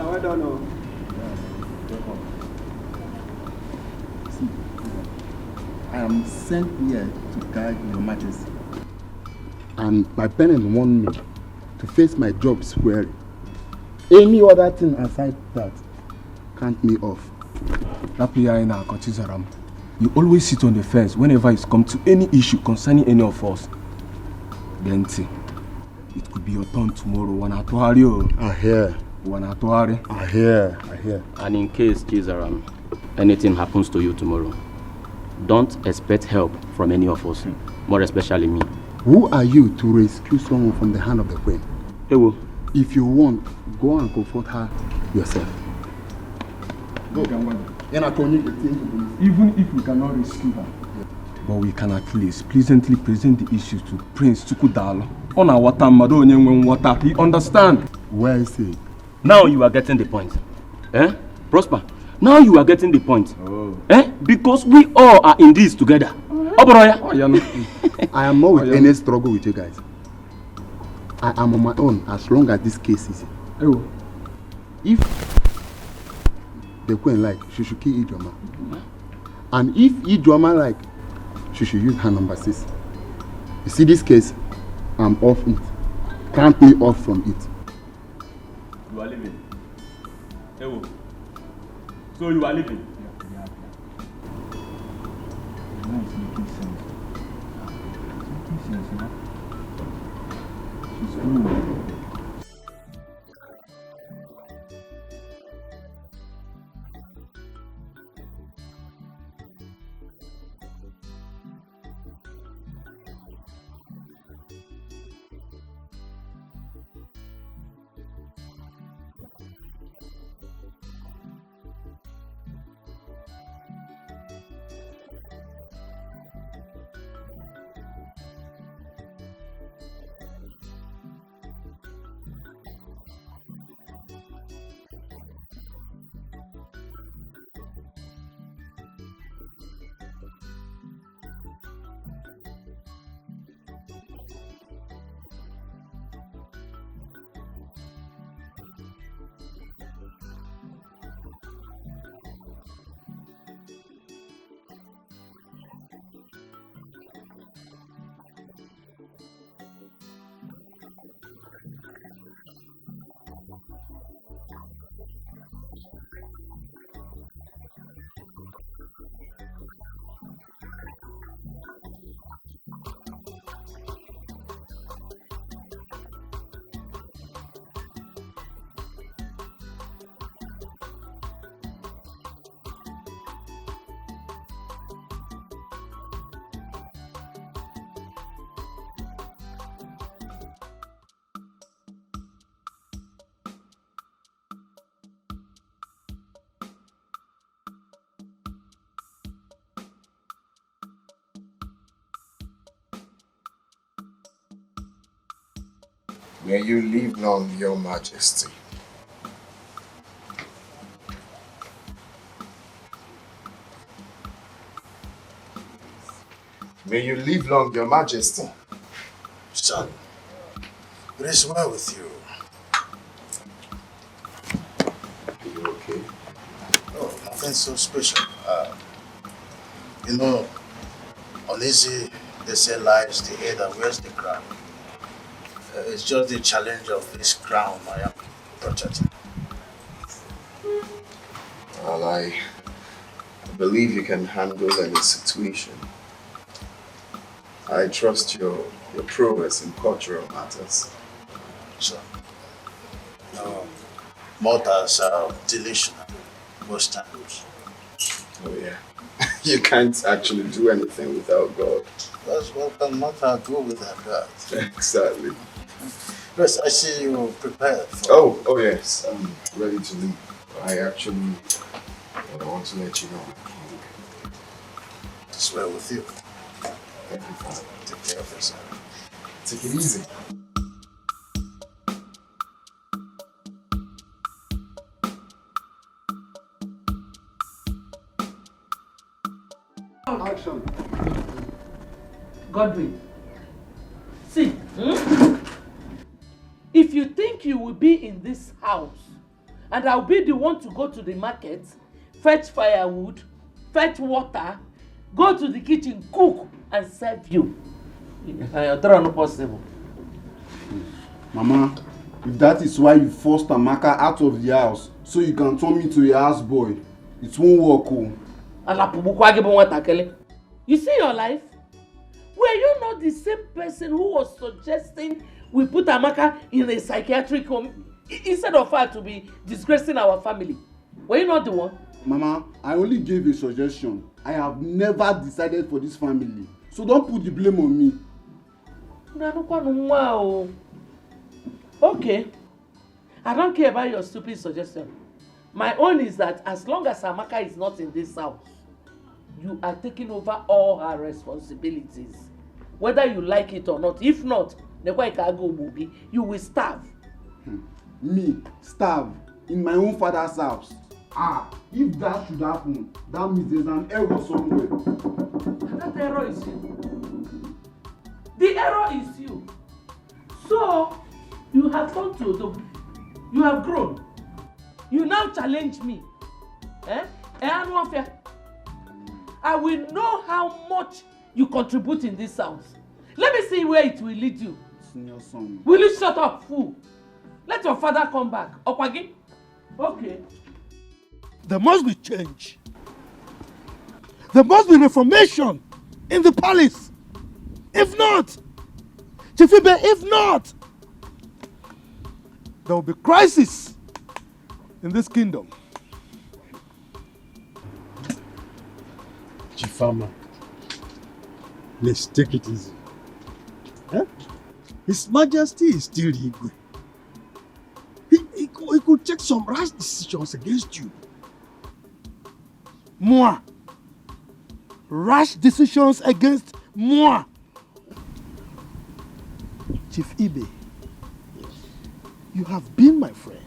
I don't know. See, I am sent here to guide Your Majesty. And my parents want me to face my job squarely. Any other thing aside that count me off. You always sit on the fence whenever it's come to any issue concerning any of us. Benti, it could be your turn tomorrow. I hear. I hear. And in case, Chizzy, anything happens to you tomorrow, don't expect help from any of us, more especially me. Who are you to rescue someone from the hand of the queen? Ewo. If you want, go and comfort her yourself. Go. Even if we cannot rescue her, but we can at least pleasantly present the issues to Prince Chukudalo. On our water, he understand. Well said. Now you are getting the point. Prosper. Now you are getting the point. Because we all are in this together. I am not with any struggle with you guys. I am on my own as long as this case is. If the queen like, she should kill Ijoma. And if Ijoma like, she should use her number 6. You see this case, I'm off it. Count me off from it. You are leaving. Ewo. So you are leaving. May you live long, Your Majesty. May you live long, Your Majesty. Son, it is well with you. Are you okay? Oh, nothing so special. Uneasy, they say lies the head and wears the crown. It's just the challenge of this crown I am protecting. Well, I believe you can handle any situation. I trust your prowess in cultural matters. So, mortals are delusional most times. Oh yeah. You can't actually do anything without God. That's what can mortal do without God. Exactly. Yes, I see you prepared for... Oh yes, I'm ready to leave. I actually want to let you know. It's well with you. Thank you, Father. Take care of yourself. Take it easy. Action. Godwin, see, if you think you will be in this house and I'll be the one to go to the market, fetch firewood, fetch water, go to the kitchen, cook and serve you, that's not possible. Mama, if that is why you forced Amaka out of the house so you can turn me to a houseboy, it won't work. You see your life? Were you not the same person who was suggesting we put Amaka in a psychiatric home instead of her to be disgracing our family? Were you not the one? Mama, I only gave a suggestion. I have never decided for this family. So don't put the blame on me. Okay. I don't care about your stupid suggestion. My own is that as long as Amaka is not in this house, you are taking over all her responsibilities. Whether you like it or not. If not, you will starve. Me, starve in my own father's house. If that should happen, that means there's an error somewhere. That error is you. The error is you. So, you have gone to Odo. You have grown. You now challenge me. I will know how much you contribute in this house. Let me see where it will lead you. Senior son. Will you shut up, fool? Let your father come back. Okwagi? Okay. There must be change. There must be reformation in the palace. If not, Chifibe, if not, there will be crisis in this kingdom. Chifama, let's take it easy. Huh? His Majesty is still Igwe. He could take some rash decisions against you. Moi. Rash decisions against moi. Chief Ibe, you have been my friend,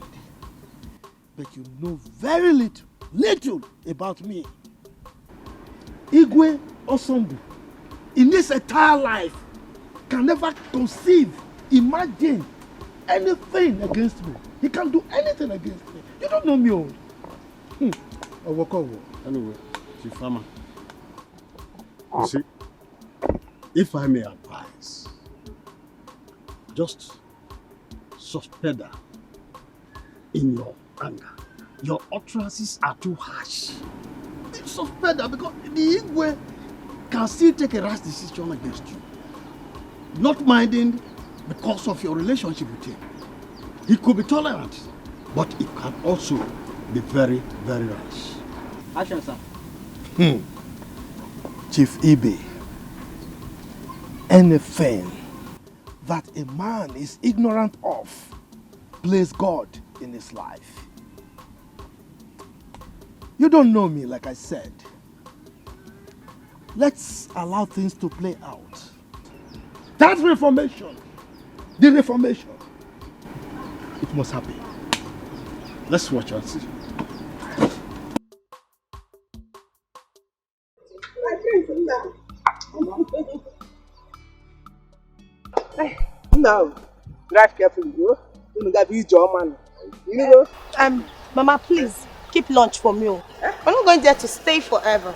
but you know very little about me. Igwe Osombu, in this entire life, can never conceive, imagine anything against me. He can't do anything against me. You don't know me all. Anyway, Chief Farmer, you see, if I may advise, just suspend her in your anger. Your utterances are too harsh. Suspend her because the Igwe can still take a rash decision against you. Not minding because of your relationship with him. He could be tolerant, but it can also be very, very rash. Action, sir. Chief Ibe, anything that a man is ignorant of, plays God in his life. You don't know me, like I said. Let's allow things to play out. That reformation, the reformation, it must happen. Let's watch and see. Now, drive carefully, bro. You got to be your man. You know? Mama, please keep lunch for me. We're not going there to stay forever.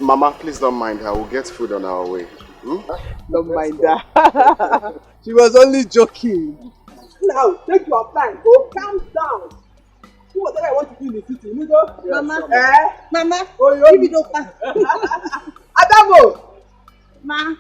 Mama, please don't mind her. We'll get food on our way. Don't mind that. She was only joking. Now, take your time. Go calm down. Do whatever I want to do in the city. You know? Mama. Mama. Oh, give it over. Adamo. Ma.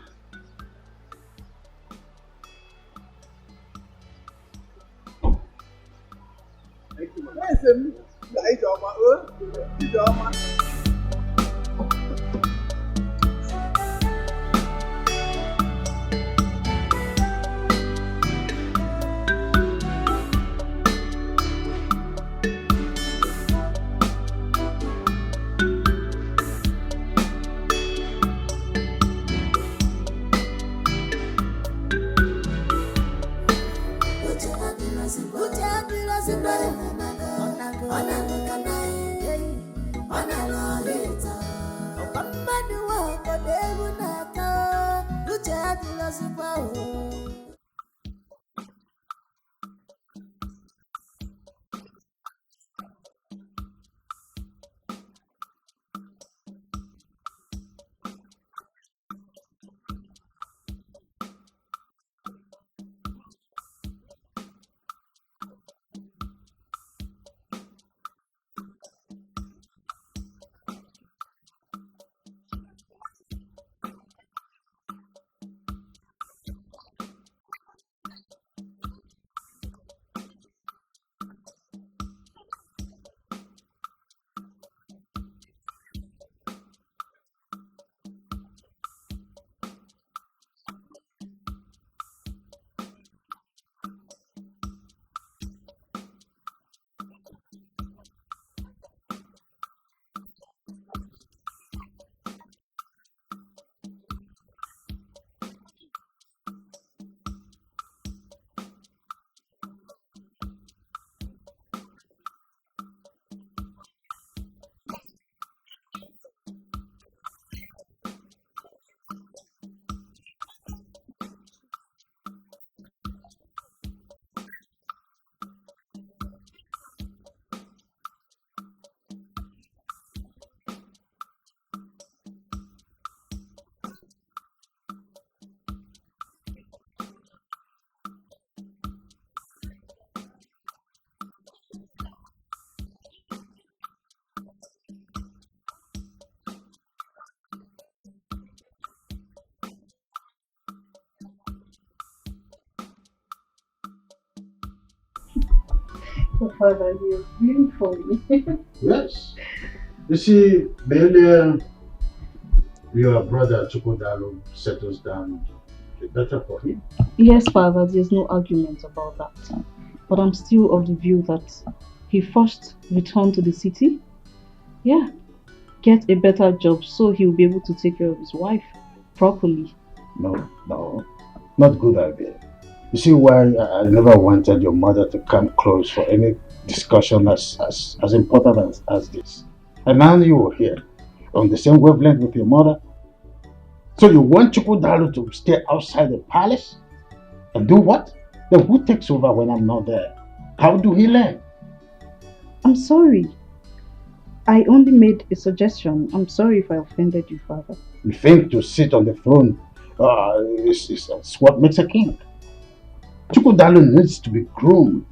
Oh, Father, you're really funny. Yes. You see, the earlier your brother Chukwudalo settles down, the better for him. Yes, Father, there's no argument about that. But I'm still of the view that he first returned to the city. Yeah. Get a better job so he'll be able to take care of his wife properly. No, not good idea. You see why I never wanted your mother to come close for any discussion as important as this. And now you are here, on the same wavelength with your mother. So you want Chukwudalo to stay outside the palace? And do what? Then who takes over when I'm not there? How do he learn? I'm sorry. I only made a suggestion. I'm sorry if I offended you, Father. You think to sit on the throne is what makes a king? Chukwudalo needs to be groomed.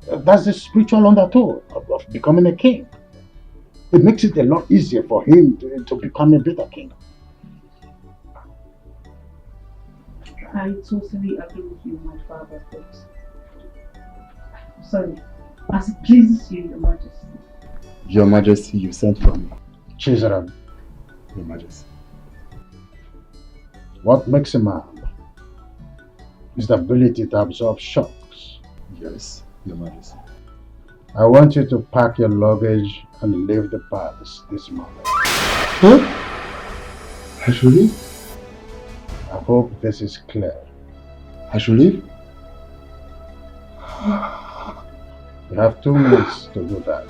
That's the spiritual undertow of becoming a king. It makes it a lot easier for him to become a better king. I totally agree with you, my father, but sorry, as it pleases you, Your Majesty. Your Majesty, you sent for me. Chizzy, Your Majesty. What makes a man is the ability to absorb shocks. Yes, Your Majesty. I want you to pack your luggage and leave the palace this morning. Huh? I should leave? I hope this is clear. I should leave? You have 2 minutes to do that.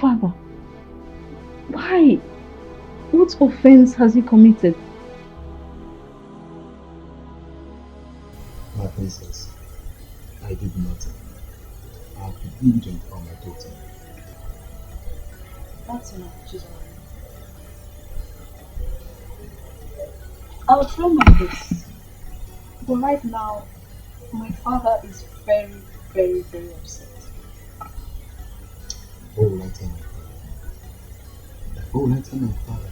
Father, why? What offense has he committed? My princess, I did nothing. I have been diligent for my daughter. That's enough, Chizzy. I'll try my best. But right now, my father is very, very, very upset. What will I tell my father? What will I tell my father?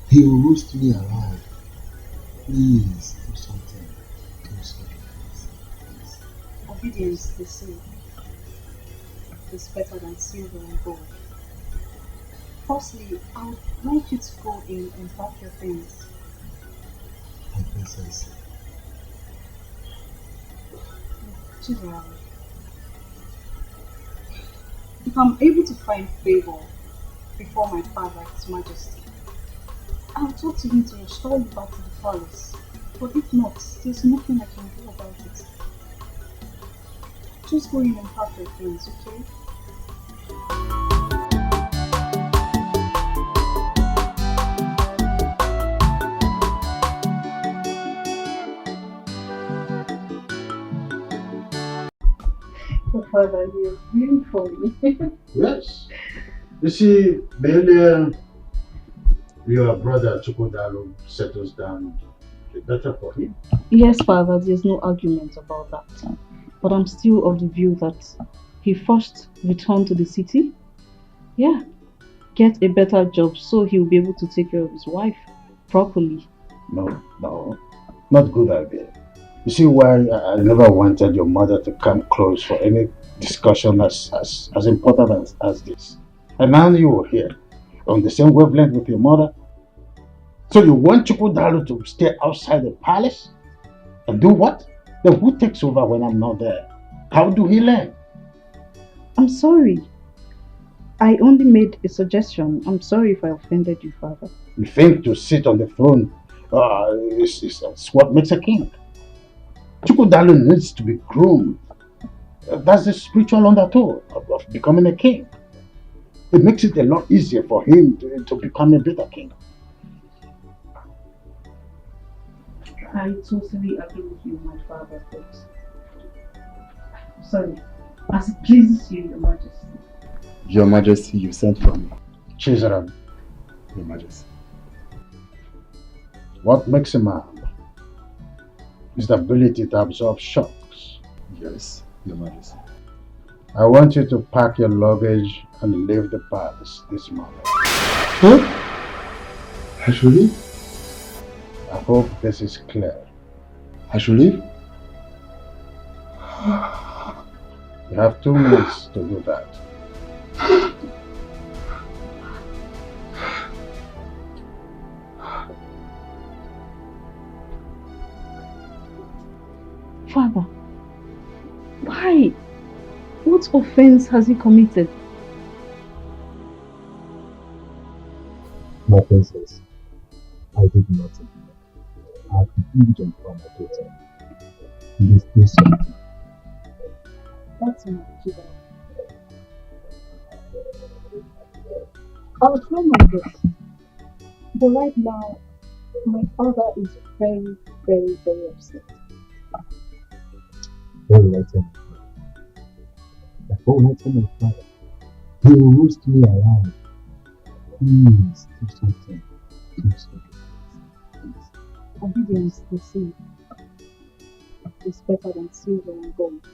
He will roast me alive. Please, do something. Do something. Please. Obedience, they say, is better than silver and gold. Firstly, I would like you to go in and pack your things. My princess. Chizzy, if I'm able to find favor before my father, His Majesty, I'll talk to him to restore you back to the palace. But if not, there's nothing I can do about it. Just go in and pack your things, okay? Oh, Father, you're really funny. Yes. You see, the earlier your brother Chukwudalo settles down, the better for him. Yes, Father, there's no argument about that. But I'm still of the view that he first returned to the city. Yeah. Get a better job so he'll be able to take care of his wife properly. No, not good idea. You see why I never wanted your mother to come close for any discussion as important as this. And now you are here, on the same wavelength with your mother. So you want Chukwudalo to stay outside the palace? And do what? Then who takes over when I'm not there? How do he learn? I'm sorry. I only made a suggestion. I'm sorry if I offended you, Father. You think to sit on the throne is what makes a king. Chukwudalo needs to be groomed. That's the spiritual undertow of becoming a king. It makes it a lot easier for him to become a better king. I totally agree with you, my father, but sorry, as it pleases you, Your Majesty. Your Majesty, you sent for me. Chizzy, Your Majesty. What makes a man is the ability to absorb shocks. Yes, Your Majesty. I want you to pack your luggage and leave the palace this morning. Huh? I should leave? I hope this is clear. I should leave? You have 2 minutes to do that. Father, why? What offense has he committed? My princess, I did nothing. I have been diligent for my daughter. Please do something. That's enough, Chizzy. I'll try my best. But right now, my father is very, very, very upset. What will I tell my father? What will I tell my father? He will roast me alive. Please do something. Do something. Please. Obedience, they say, is better than silver and gold.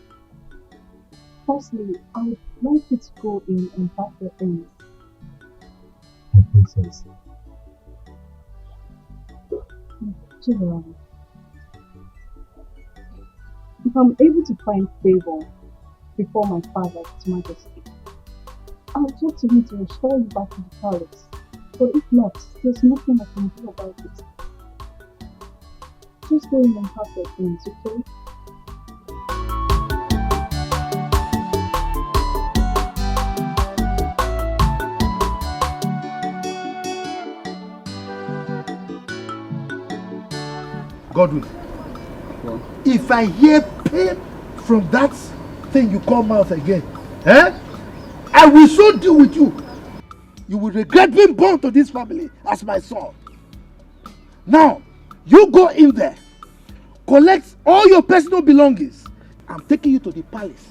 Firstly, I would like you to go in and pack your things. My princess. Chizzy, if I'm able to find favor before my father, His Majesty, I'll talk to him to restore you back to the palace. But if not, there's nothing I can do about it. Just go in and pack your things, okay? Godwin, if I hear pain from that thing you call mouth again, I will so deal with you. You will regret being born to this family as my son. Now, you go in there, collect all your personal belongings. I'm taking you to the palace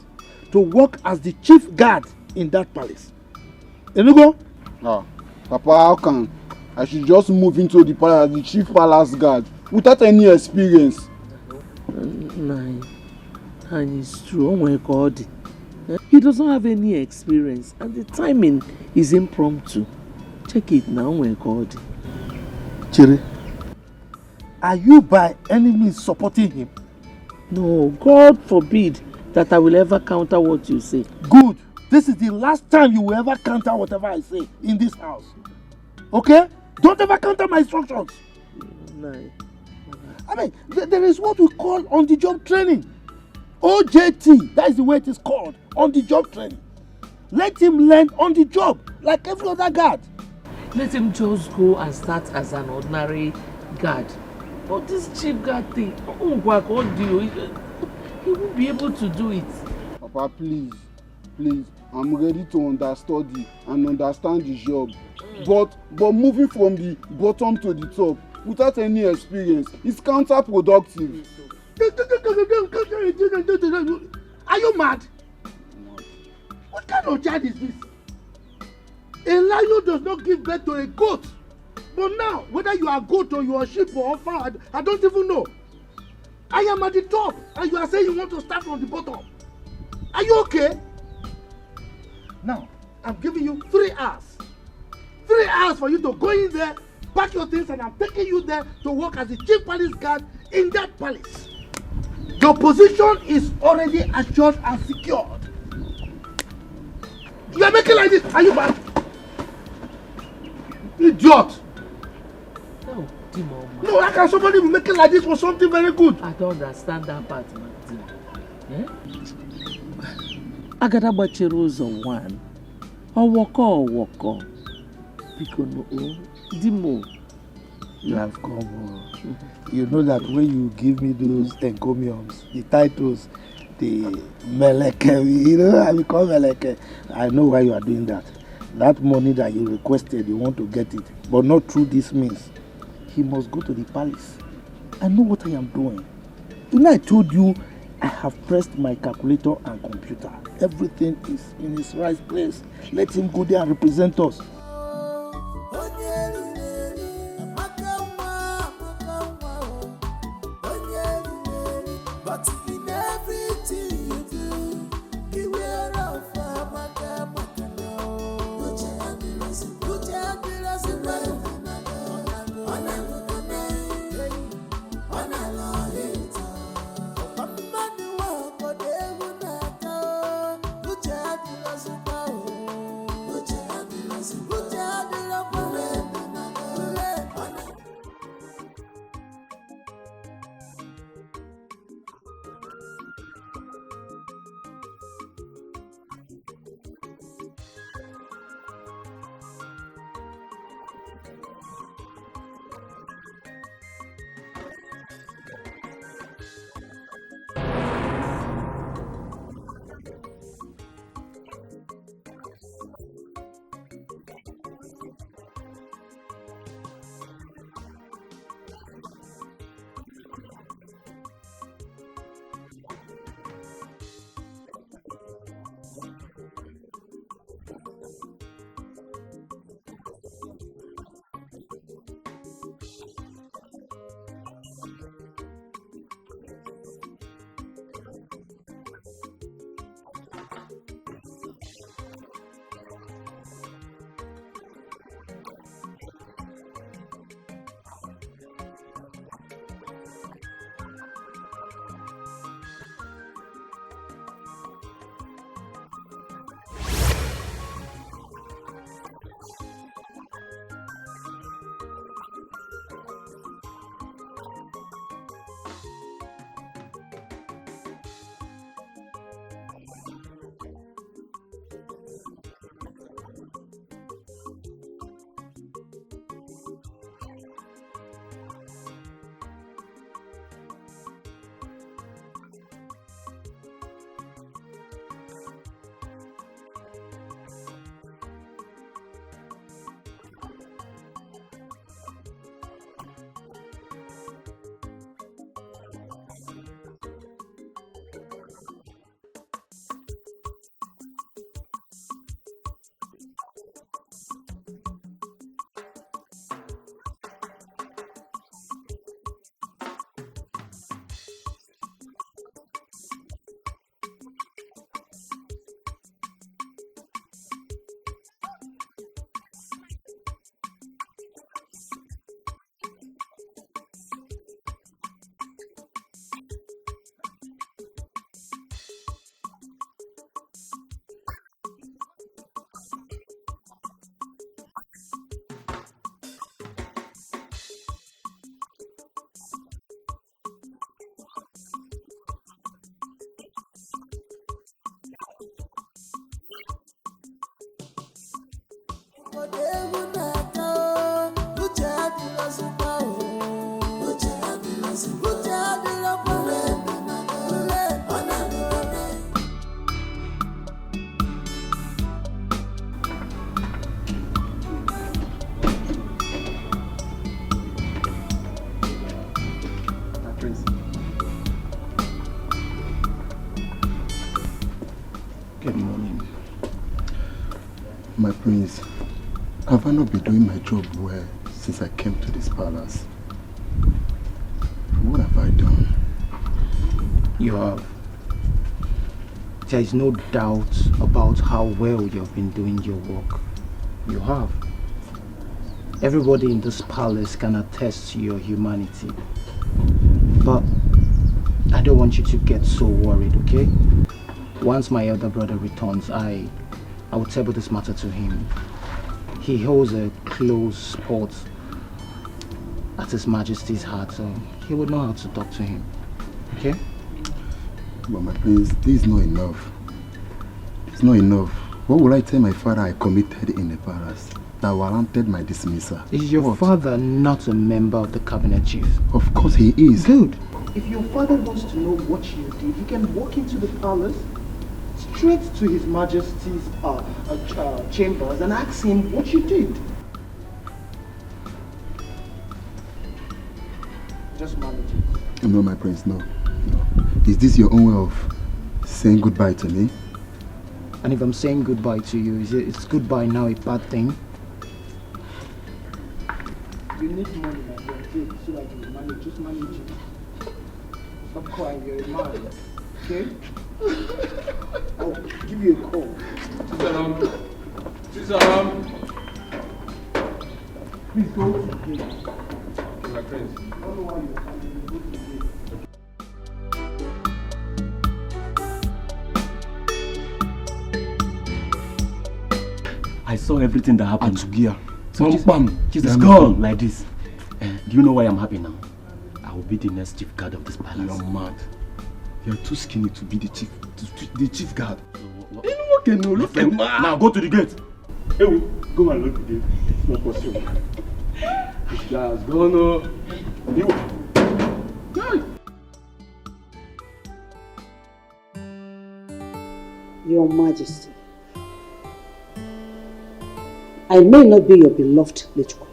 to work as the chief guard in that palace. Enugo? Papa, how can I should just move into the palace as the chief palace guard without any experience? And it's true. Oh my God. He doesn't have any experience and the timing is impromptu. Check it now, oh my God. Chere, are you by any means supporting him? No, God forbid that I will ever counter what you say. Good. This is the last time you will ever counter whatever I say in this house. Okay? Don't ever counter my instructions. No. I mean, there is what we call on-the-job training. OJT, that is the way it is called, on-the-job training. Let him learn on the job, like every other guard. Let him just go and start as an ordinary guard. But this chief guard thing, he won't be able to do it. Papa, please, I'm ready to understudy and understand the job. But moving from the bottom to the top without any experience is counterproductive. Are you mad? What kind of child is this? A lion does not give birth to a goat. But now, whether you are a goat or you are a sheep or a fowl, I don't even know. I am at the top and you are saying you want to start from the bottom. Are you okay? Now, I'm giving you 3 hours. 3 hours for you to go in there, pack your things, and I'm taking you there to work as the chief palace guard in that palace. Your position is already assured and secured. You are making like this. Are you mad? Idiot! No, Timo. No, how can somebody be making like this for something very good? I don't understand that part, man. Agada gbachiri ụzọ 1. Ọwọkọ. Biko no, Dimo. You have come. You know that when you give me those encomiums, the titles, the Meleke, you know, I become Meleke. I know why you are doing that. That money that you requested, you want to get it, but not through this means. He must go to the palace. I know what I am doing. You know, I told you I have pressed my calculator and computer. Everything is in its right place. Let him go there and represent us. Uche Good morning. My prince, have I not been doing my job well since I came to this palace? What have I done? You have. There is no doubt about how well you have been doing your work. You have. Everybody in this palace can attest to your humanity. But I don't want you to get so worried, okay? Once my elder brother returns, I will table this matter to him. He holds a close spot at His Majesty's heart, so he would know how to talk to him. Okay? But my prince, this is not enough. It's not enough. What will I tell my father I committed in the palace that warranted my dismissal? Is your father not a member of the cabinet chief? Of course he is. Good. If your father wants to know what you did, he can walk into the palace, straight to His Majesty's chambers and ask him what you did. Just manage it. No, my prince, no. Is this your own way of saying goodbye to me? And if I'm saying goodbye to you, is goodbye now a bad thing? You need money, my friend, so that you manage. Just manage it. Stop crying, you're a man. Okay? I'll give you a call. Chizaram. Please go to the gate. My friends. I don't know why you're coming. Go to the gate. I saw everything that happened. Atugia. It's gone like this. Do you know why I'm happy now? I will be the next chief guard of this palace. You're mad. You're too skinny to be the chief guard. You know, look at man. Now go to the gate. Hey, go and look at the gate. It's not possible. This guy has gone. Your Majesty, I may not be your beloved late wife,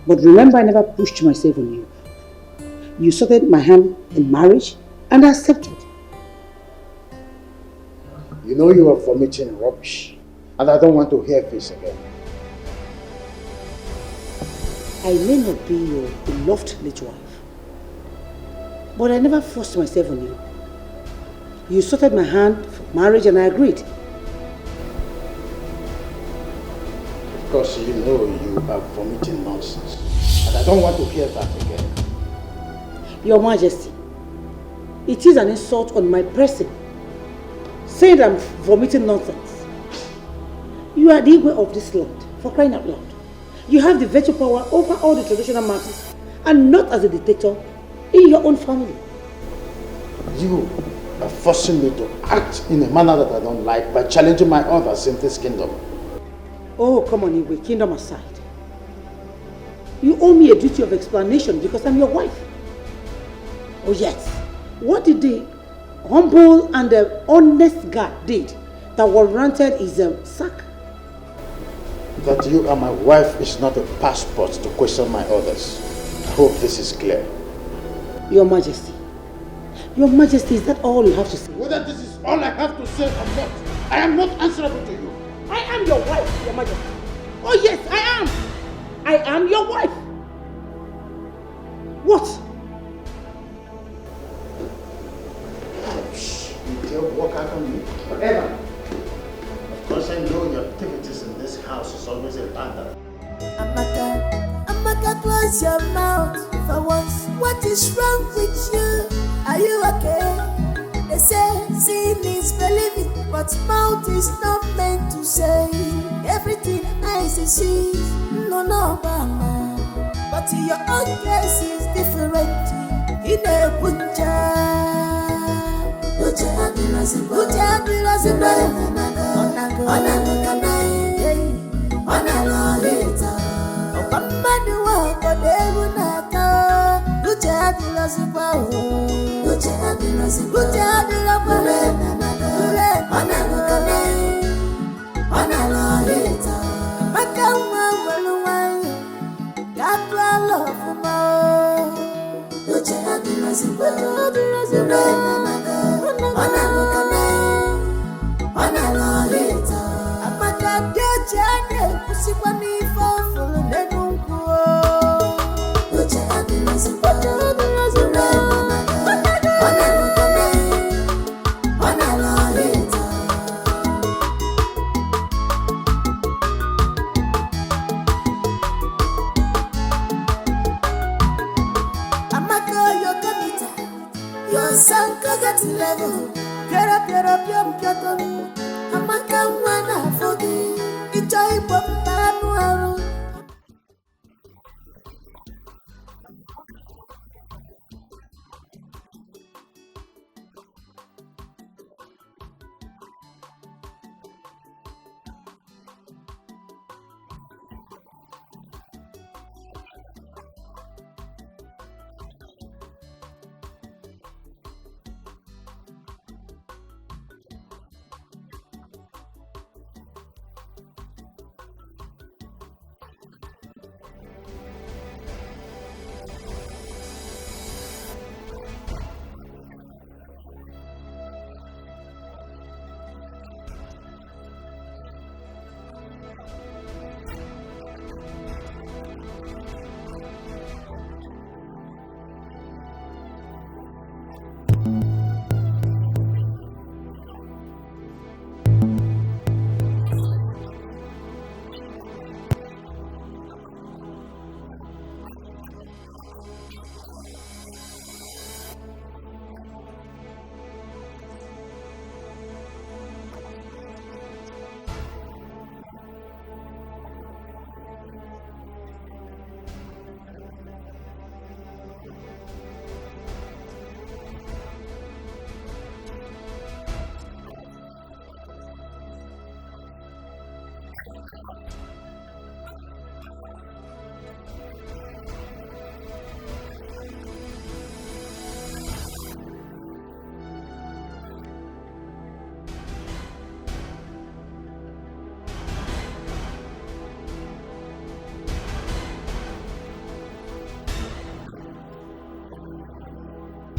but remember I never pushed myself on you. You sought my hand in marriage and I accepted. You know you are vomiting rubbish, and I don't want to hear this again. I may not be your beloved late wife, but I never forced myself on you. You sought my hand for marriage and I agreed. Because you know you are vomiting nonsense, and I don't want to hear that again. Your Majesty, it is an insult on my person, saying I'm vomiting nonsense. You are the Igwe of this land, for crying out loud. You have the veto power over all the traditional matters, and not as a dictator in your own family. You are forcing me to act in a manner that I don't like by challenging my others in this kingdom. Oh, come on, Igwe, kingdom aside. You owe me a duty of explanation because I'm your wife. Oh yes, what did the humble and the honest guy did that warranted his sack? That you are my wife is not a passport to question my orders. I hope this is clear. Your Majesty, is that all you have to say? Whether this is all I have to say or not, I am not answerable to you. I am your wife, Your Majesty. Oh yes, I am. I am your wife. What? You dare walk out on me forever. Of course I know your activities in this house is always a bother. Amaka, close your mouth for once. What is wrong with you? Are you okay? They say seeing is believing, but mouth is not meant to say everything eyes see. No, mama. But your own case is different. In a punja,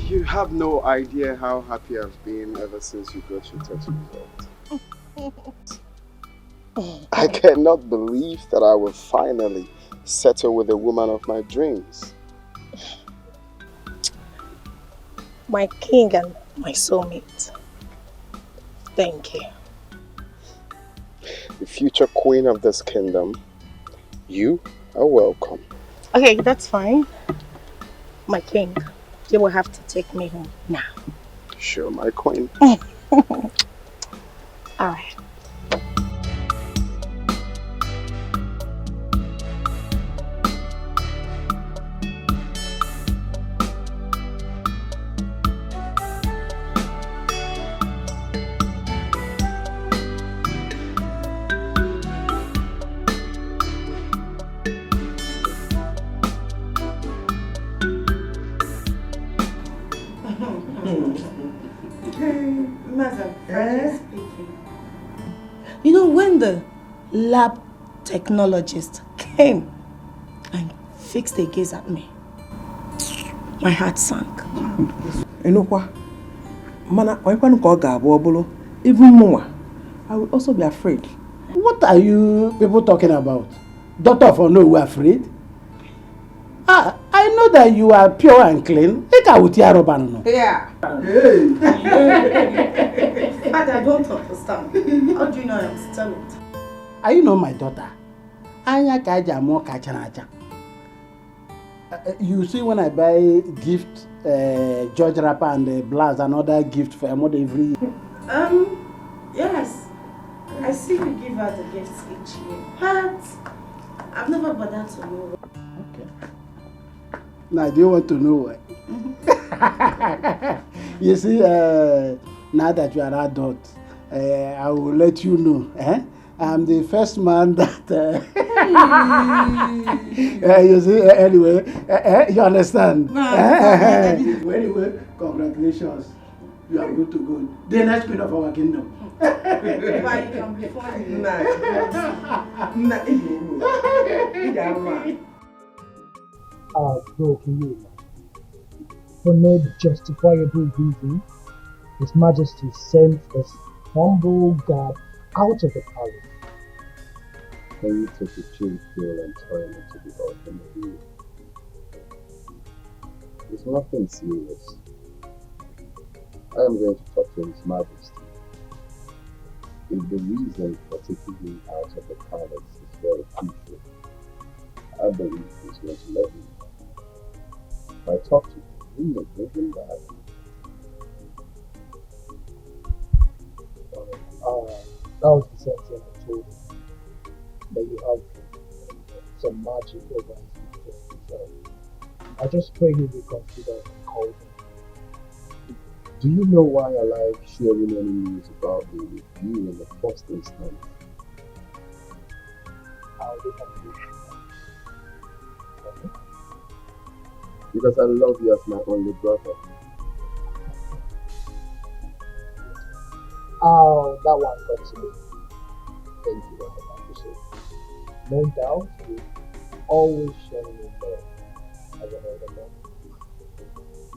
You have no idea how happy I've been ever since you got your test result. I cannot believe that I will finally settle with the woman of my dreams. My king and my soulmate. Thank you. The future queen of this kingdom, you are welcome. Okay, that's fine. My king, you will have to take me home now. Sure, my queen. All right. You know, when the lab technologist came and fixed the gaze at me, my heart sank. You know what? Even more, I will also be afraid. What are you people talking about? Doctor for no, we're afraid? I know that you are pure and clean. Yeah. Hey. I don't understand. How do you know I'm still it? Are you not my daughter? You see, when I buy gift, George wrapper and blouse and other gift for a mother every year. Yes. I see you give her the gifts each year, but I've never bothered to know. Okay. Now, do you want to know why? You see, now that you are adult, I will let you know. I'm the first man that... you see, anyway, you understand? Anyway, congratulations. you are good to go. The next queen of our kingdom. But you can be funny. Bro, can you imagine? For no justifiable reason, His Majesty sent this humble guard out of the palace. Can you take a chill pill and turn it to the ultimate view? It's nothing serious. I am going to talk to His Majesty. If the reason for taking him out of the palace is very crucial, I believe he's going to let me know. If I talk to him, he may bring him back. That was the same thing I told him. That you have some magic over his majesty. So I just pray he will consider and call him. Do you know why I like sharing any news about me with you in the first instance? How did I do that? Because I love you as my only brother. Oh, that one got to me. Thank you, I appreciate it. No doubt, you always show me love as an elder brother.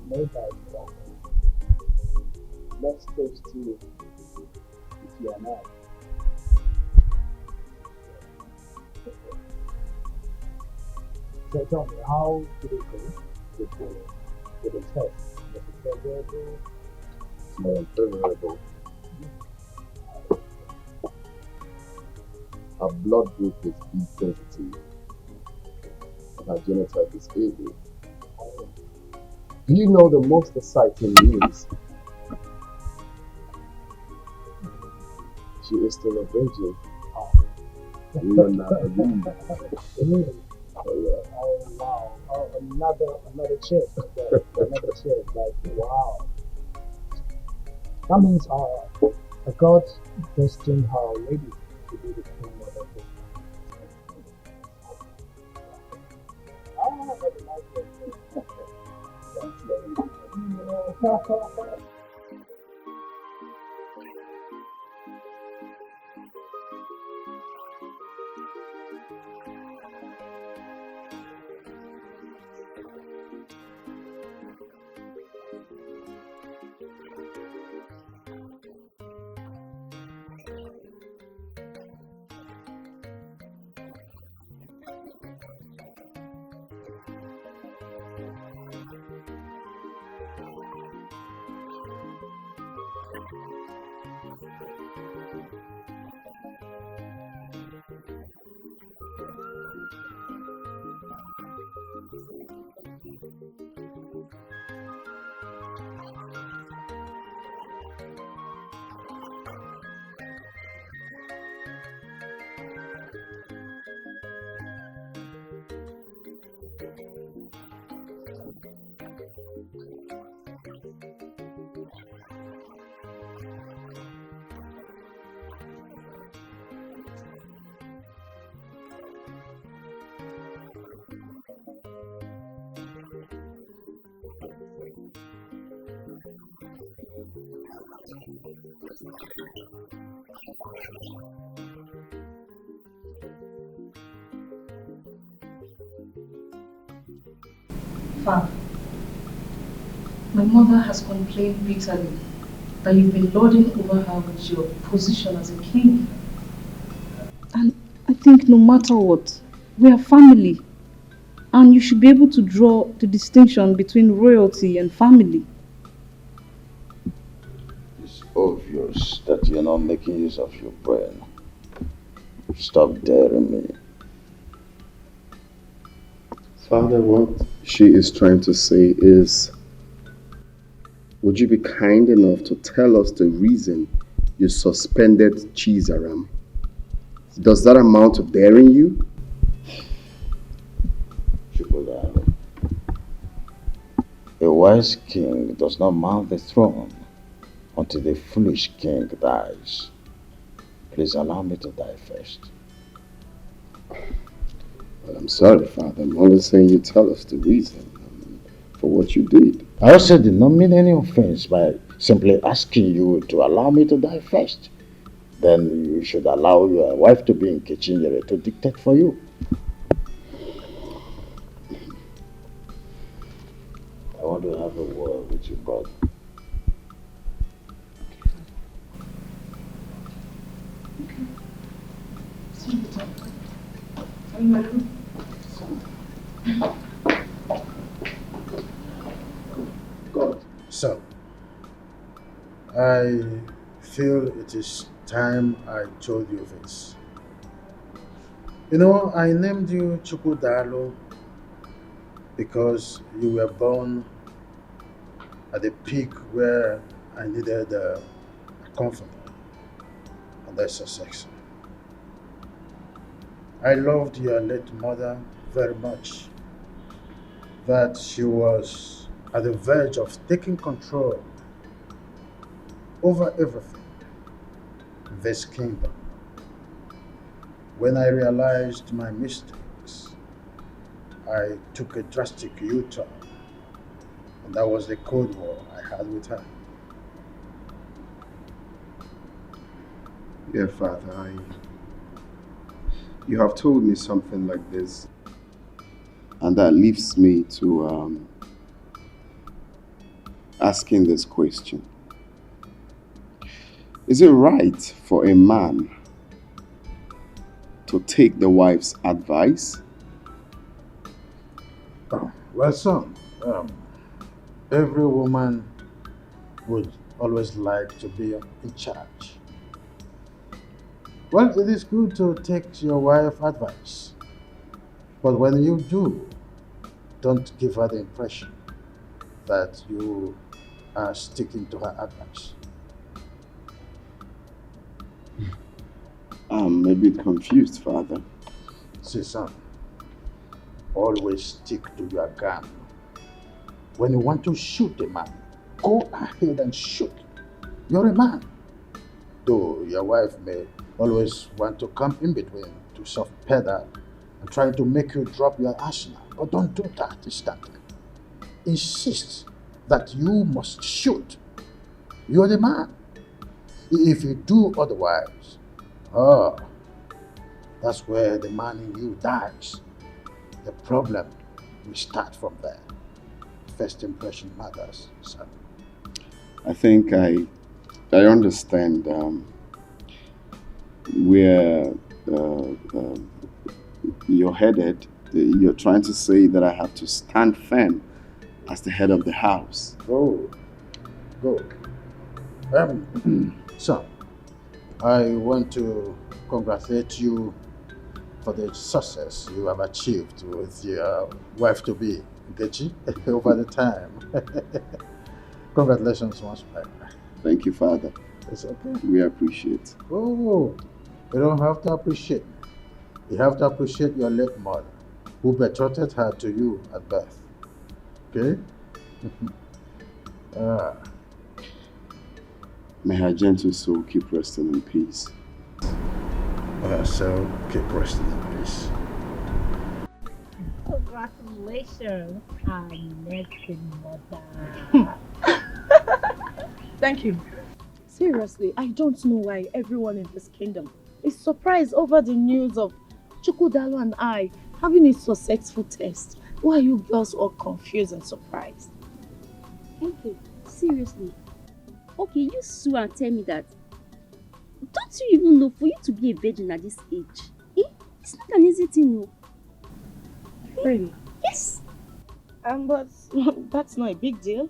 No doubt about that. Let's toast to if you are not. So tell me, how did it go with the test? Was it favorable? It's more unfavorable. Her blood group is B positive, and her genotype is AB. Do you know the most exciting news? She is still a virgin. You will not believe. Really? Oh yeah. Oh wow. Oh, another chick. Another chick. Like wow. That means God destined her already to be the queen of the kingdom. Very nice. Father, my mother has complained bitterly that you've been lording over her with your position as a king. And I think no matter what, we are family. And you should be able to draw the distinction between royalty and family. It's obvious that you're not making use of your brain. Stop daring me. Father, what she is trying to say is, would you be kind enough to tell us the reason you suspended Chizzy? Does that amount to daring you? A wise king does not mount the throne until the foolish king dies. Please allow me to die first. Well, I'm sorry, Father. I'm only saying you tell us the reason for what you did. I also did not mean any offense by simply asking you to allow me to die first. Then you should allow your wife to be in Kichinyere to dictate for you. I want to have a word with you, brother. God. So, I feel it is time I told you this. You know, I named you Chukudalo because you were born at the peak where I needed a comforter, and that's Sussex. I loved your late mother very much, that she was at the verge of taking control over everything in this kingdom. When I realized my mistakes, I took a drastic U-turn, and that was the Cold War I had with her. Yeah, Father, you have told me something like this, and that leaves me to asking this question. Is it right for a man to take the wife's advice? Well, son, every woman would always like to be in charge. Well, it is good to take your wife's advice, but when you do, don't give her the impression that you are sticking to her advice. I'm a bit confused, Father. See, son, always stick to your gun. When you want to shoot a man, go ahead and shoot. You're a man. Though your wife may always want to come in between to soft pedal and try to make you drop your arsenal, but don't do that instantly. Insist that you must shoot. You're the man. If you do otherwise, that's where the man in you dies. The problem will start from there. First impression matters, son. I think I understand where you're headed. You're trying to say that I have to stand firm as the head of the house. Go. Son, I want to congratulate you for the success you have achieved with your wife-to-be, Edochie, over the time. Congratulations once more. Thank you, Father. It's okay. We appreciate. Oh, you don't have to appreciate me. You have to appreciate your late mother, who betrothed her to you at birth. Okay? May her gentle soul keep resting in peace. So keep resting in peace. Congratulations, our next mother. Thank you. Seriously, I don't know why everyone in this kingdom is surprised over the news of Chukudalo and I having a successful test. Why are you girls all confused and surprised? Okay, seriously. Okay, you sue and tell me that. Don't you even know for you to be a virgin at this age? It's not an easy thing, no. Really? Yes. But that's not a big deal.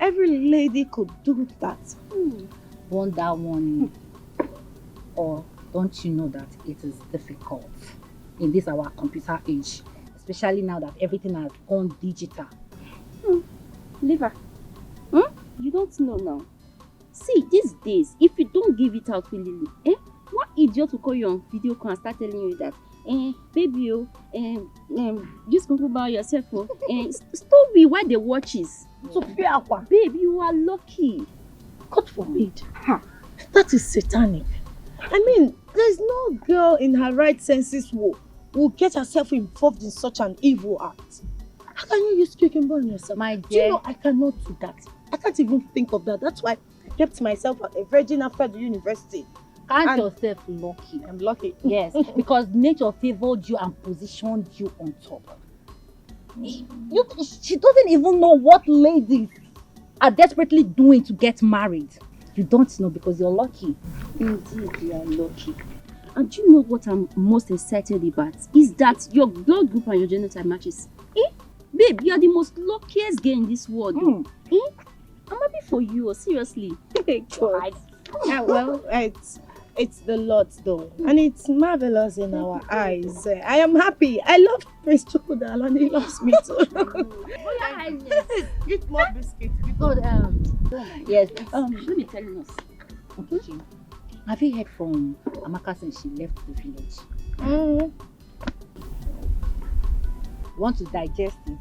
Every lady could do that. Wonder one. Or don't you know that it is difficult in this our computer age, especially now that everything has gone digital? Liver. You don't know now. See, these days, if you don't give it out willingly, one idiot will call you on video call and start telling you that, baby, just go about yourself, stop me while they watches. So, babe, you are lucky. God forbid. That is satanic. I mean, there's no girl in her right senses will get herself involved in such an evil act. How can you use quick and burn yourself? My Do dear. you know I cannot do that? I can't even think of that. That's why I kept myself a virgin after the university. Count yourself lucky. I'm lucky. Yes, because nature favored you and positioned you on top. She doesn't even know what ladies are desperately doing to get married. You don't know because you're lucky. Indeed, you are lucky. And do you know what I'm most excited about? Is that your blood group and your genotype matches. Babe, you are the most luckiest girl in this world. I'm happy for you, seriously. God. Yeah, well, it's the Lord though. And it's marvelous in our eyes. I am happy. I love Prince Chukudal and he loves me too. Get more biscuits. Yes. She'll be telling us. Okay. Have you heard from Amaka since she left the village? Want to digest it?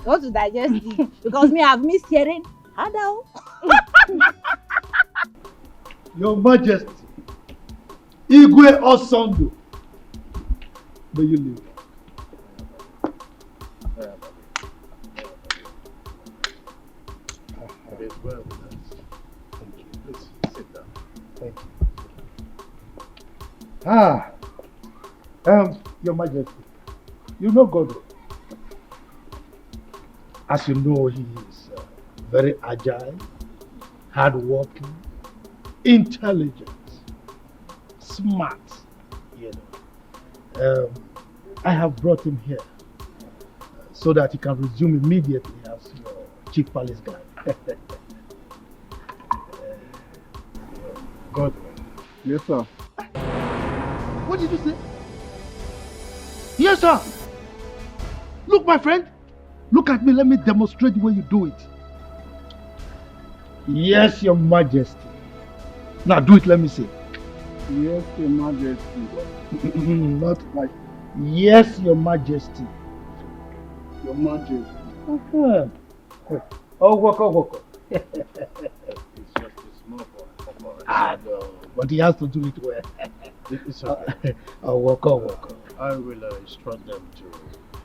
Want to digest it? Because me, I've missed hearing. Hello. Your Majesty, Igwe Osondo, may you live. It is well with us. Thank you. Please sit down. Thank you. Your Majesty, you know God. As you know, he is very agile, hardworking, intelligent, smart. You know, I have brought him here so that he can resume immediately as your chief palace guard. Godwin. Yes, sir. What did you say? Yes, sir. Look, my friend. Look at me. Let me demonstrate the way you do it. Yes, Your Majesty. Now do it. Let me see. Yes, Your Majesty. Not like. Yes, Your Majesty. Your Majesty. Oh, walk. It's just a small boy. I know, but he has to do it well. It's okay. Oh, walk. I will instruct them to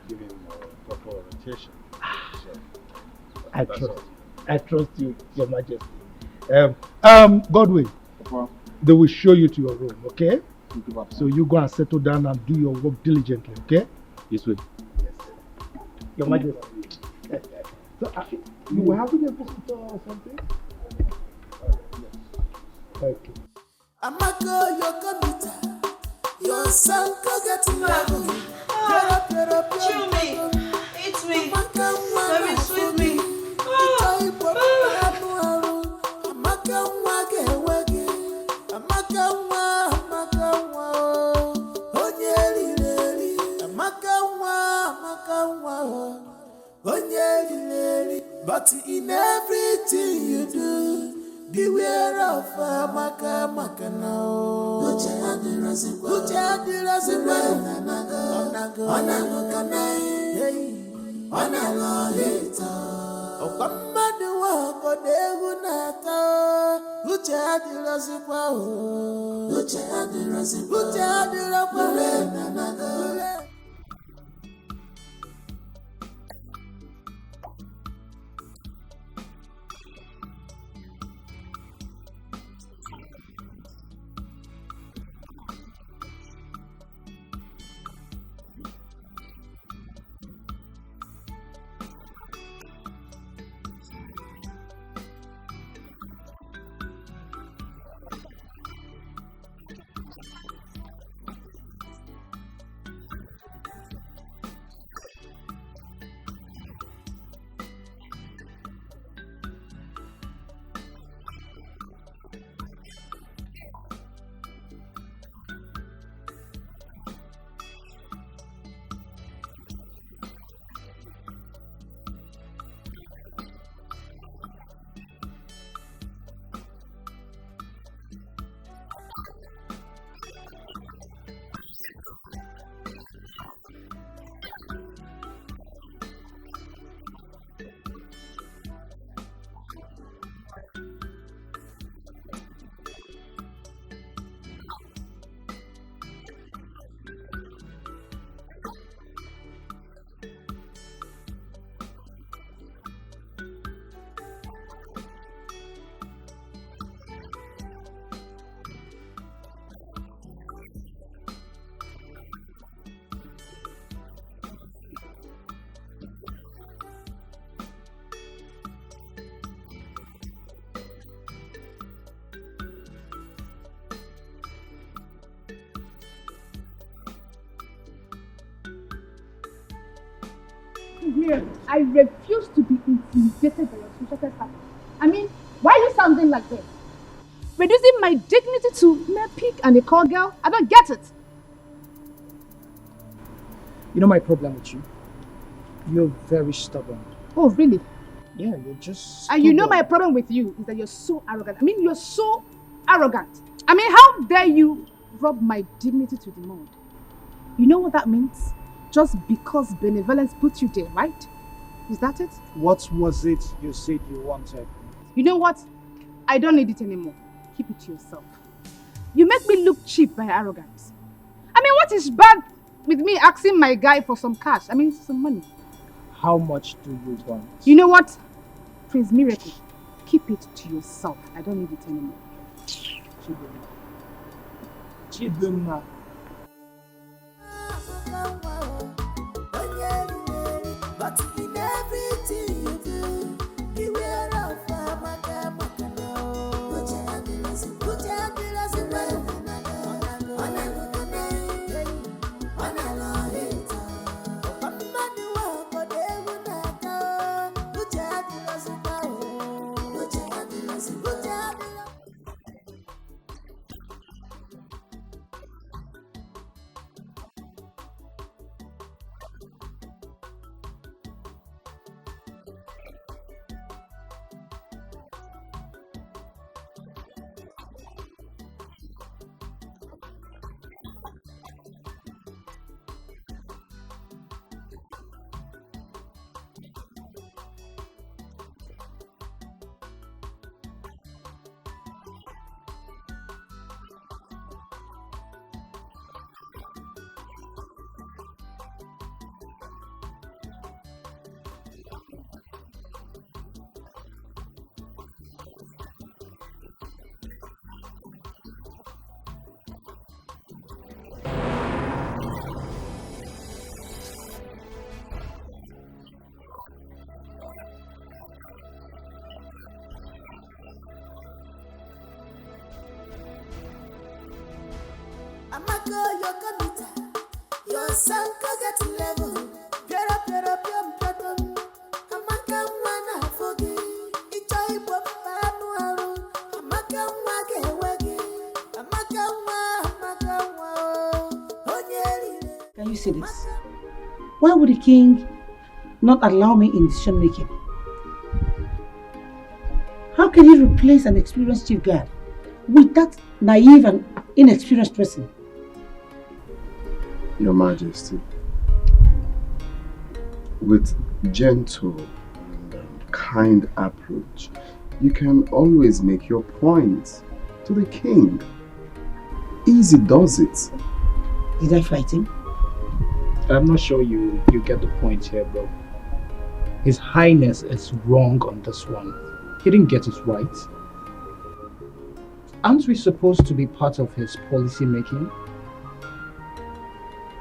give him proper orientation. So, I trust you, Your Majesty. Godwin, they will show you to your room, okay? So you go and settle down and do your work diligently, okay? This way. Yes. Your Majesty. So, you were having a visitor or something? Yes. Okay. Amaka, your computer, your son go get married. Chew me, eat me, very sweet me. But in everything you do, beware of Amaka now. Uche adirasi onago kanai, onago hita. Okwamadu wako devu nata. Uche adirasi kwa o. Uche adirasi kwa. Miracle, I refuse to be intimidated by your social status. I mean, why are you sounding like this? Reducing my dignity to mere pig and a call girl? I don't get it. You know my problem with you? You're very stubborn. Oh, really? Yeah, you're just And you know my problem with you is that you're so arrogant. I mean, you're so arrogant. I mean, how dare you rub my dignity to the mud? You know what that means? Just because benevolence put you there, right? Is that it? What was it you said you wanted? You know what? I don't need it anymore. Keep it to yourself. You make me look cheap by arrogance. I mean, what is bad with me asking my guy for some cash? I mean, some money. How much do you want? You know what? Prince Miracle, keep it to yourself. I don't need it anymore. Chidunma. But in everything you do, beware of Amaka. Put your hands in Amaka, your computer, your son get level. Piera, pium, Amaka, wana fogi. Ichoi pop, panuaru. Amaka, wage. Amaka, Onyeri. Can you see this? Why would the king not allow me in decision making? How can he replace an experienced chief guard with that naive and inexperienced person? Your Majesty, with gentle and kind approach, you can always make your point to the king. Easy does it. Did I frighten? I'm not sure you get the point here, bro. His Highness is wrong on this one. He didn't get it right. Aren't we supposed to be part of his policy making?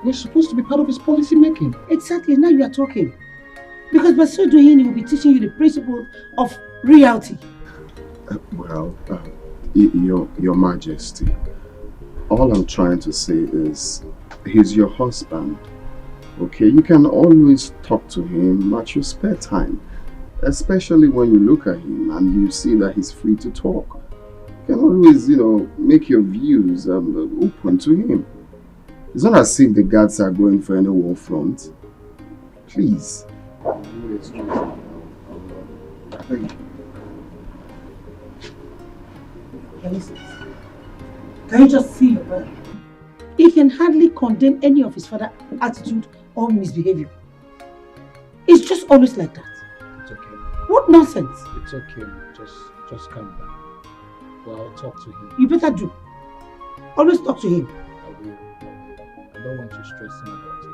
We're supposed to be part of his policy making. Exactly, now you are talking. Because by so doing, he will be teaching you the principle of reality. Your Majesty, all I'm trying to say is, he's your husband. Okay, you can always talk to him at your spare time. Especially when you look at him and you see that he's free to talk. You can always, make your views open to him. It's not as if the guards are going for any war front. Please. Thank you. Can you just see your brother? He can hardly condemn any of his father's attitude or misbehavior. It's just always like that. It's okay. What nonsense? It's okay. Just calm down. Well, I'll talk to him. You better do. Always talk to him. I will. I don't want you stressing about it.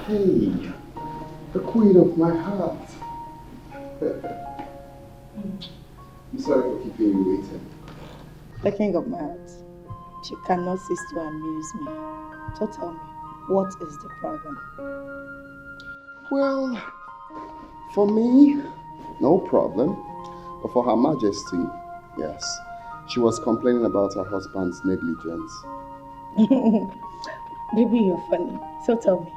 Hey, the queen of my heart. I'm sorry for keeping you waiting. The king of my heart, you cannot cease to amuse me. So tell me, what is the problem? Well, for me, no problem. But for Her Majesty, Yes. She was complaining about her husband's negligence. Baby, you're funny. So tell me,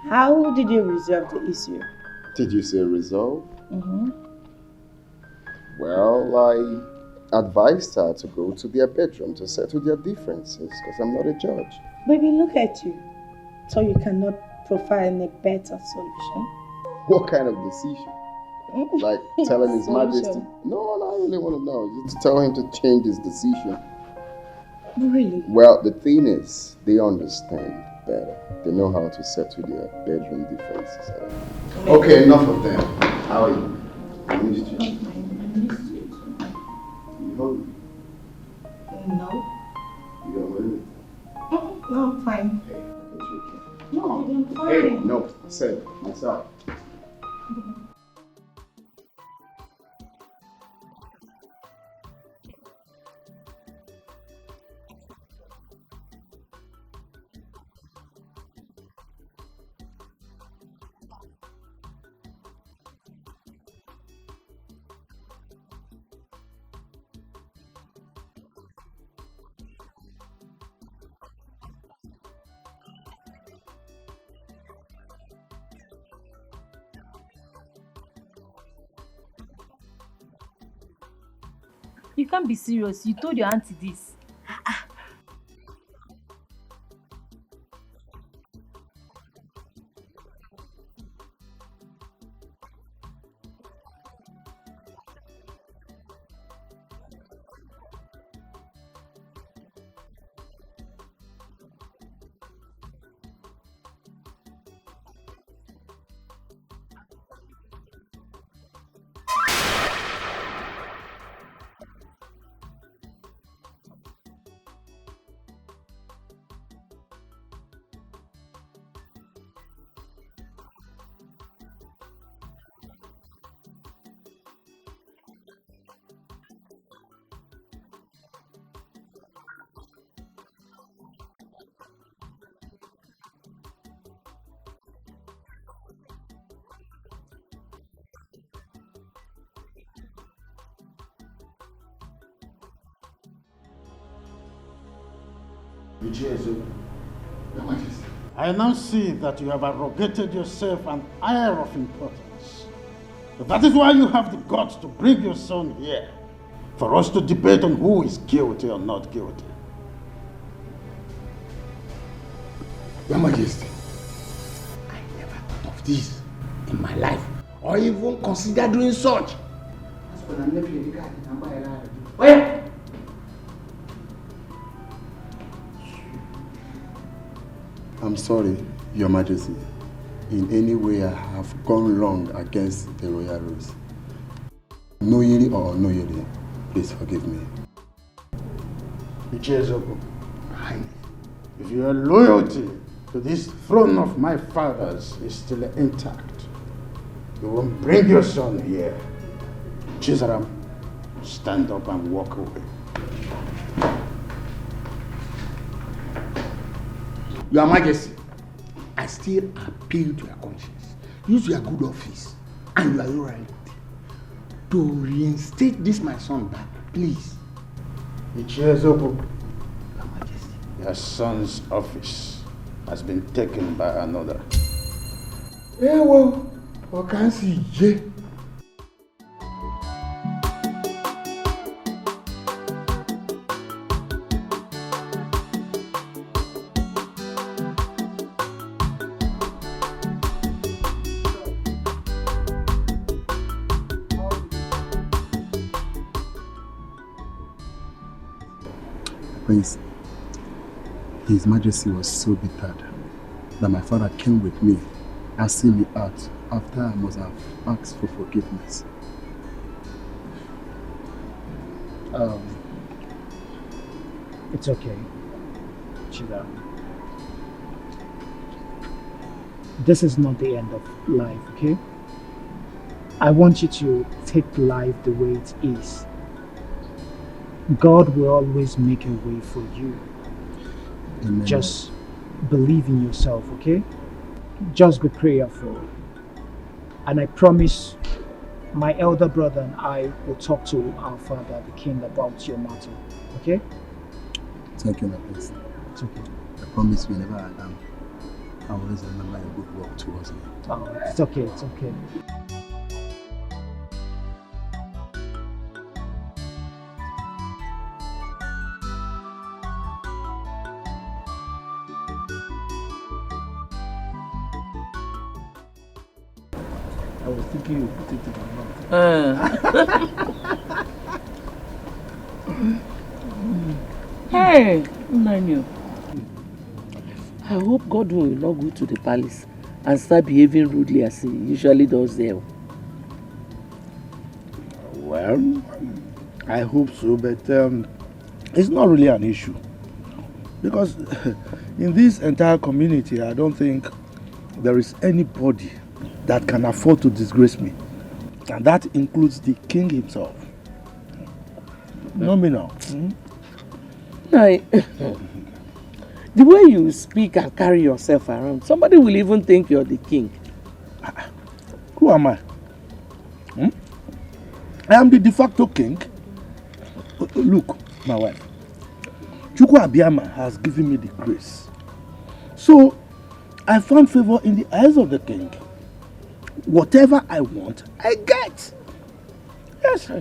how did you resolve the issue? Did you say resolve? Mm-hmm. Well, I advised her to go to their bedroom to settle their differences because I'm not a judge. Baby, look at you. So you cannot provide a better solution? What kind of decision? Like telling His Majesty? No, I really want to know. Just to tell him to change his decision. Really? Well, the thing is, they understand better. They know how to settle their bedroom differences. Okay, enough of them. How are you? I missed you. You hungry? No. You don't want anything? No, I'm fine. Hey, I can take care. No, I'm fine. Hey, no, I said myself. You can't be serious. You told your auntie this. I now see that you have arrogated yourself an air of importance. But that is why you have the guts to bring your son here, for us to debate on who is guilty or not guilty. Your Majesty, I never thought of this in my life, or even considered doing such. Where? I'm sorry, Your Majesty. In any way I have gone wrong against the royal rules. Knowingly or unknowingly, please forgive me. Ichezoko, if your loyalty to this throne of my fathers is still intact, you won't bring your son here. Chizaram, stand up and walk away. Your Majesty, I still appeal to your conscience. Use your good office and your loyalty to reinstate this my son back, please. Ichezoko, Your Majesty, your son's office has been taken by another. Yeah, well, what can I see? Prince, His Majesty was so bitter that my father came with me asking me out after I must have asked for forgiveness. It's okay, Chida. This is not the end of life, okay? I want you to take life the way it is. God will always make a way for you. Amen. Just believe in yourself, okay? Just be prayerful. And I promise my elder brother and I will talk to our father, the king, about your matter. Okay? Thank you, my prince. It's okay. I promise whenever I am, I will always remember your good work towards me. Oh, it's okay, it's okay. I was thinking you put it in my mouth. Hey, Daniel. I hope God will not go to the palace and start behaving rudely as he usually does there. Well, I hope so, but it's not really an issue. Because in this entire community, I don't think there is anybody that can afford to disgrace me. And that includes the king himself. No, me now. The way you speak and carry yourself around, somebody will even think you're the king. Who am I? I am the de facto king. Look, my wife. Chukwu Abiyama has given me the grace. So, I found favor in the eyes of the king. Whatever I want, I get. Yes.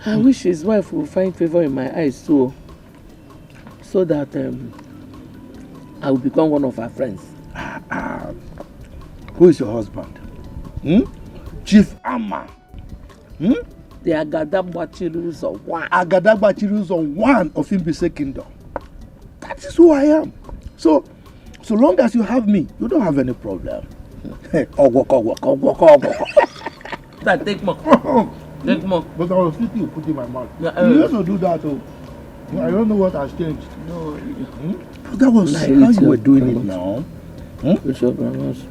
I wish his wife will find favor in my eyes too, so that I will become one of her friends. Who is your husband? Chief Amma. The Agadagba one. Agadagba one of Imbise Kingdom. That is who I am. So long as you have me, you don't have any problem. Take more. Take more. But I was thinking you put in my mouth. You used to do that, oh. I don't know what has changed. No. But that was how you were doing it now. It's your grandma's.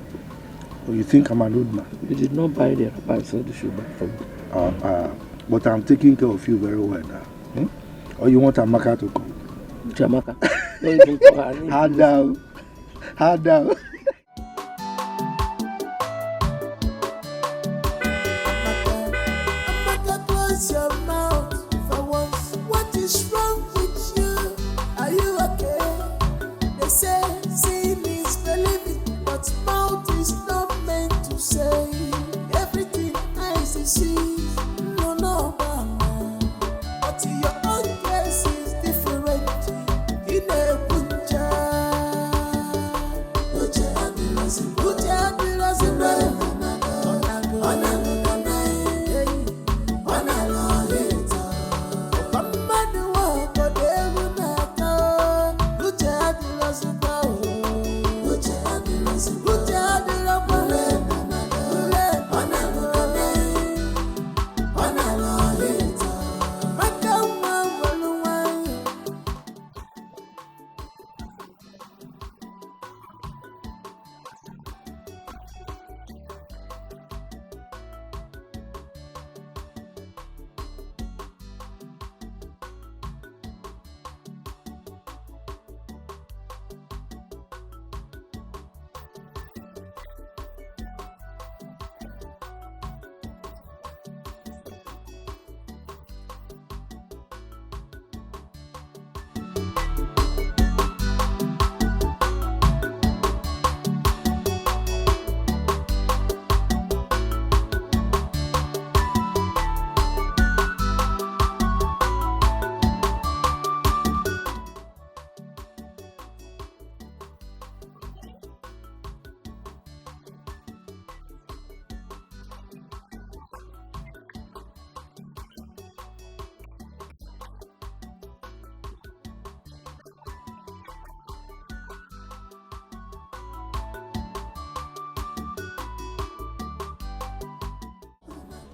Oh, you think I'm an old man? You did not buy the wrapper, so the shoe back from me. But I'm taking care of you very well now. Or you want Amaka to come? Jamaka. Don't even call her name. Hard down. Hard down. Close your mouth for once. What is wrong with you? Are you okay? They say seeing is believing, but mouth is not meant to say. Everything eyes is see. No, mama. But your own case is different. In a punja.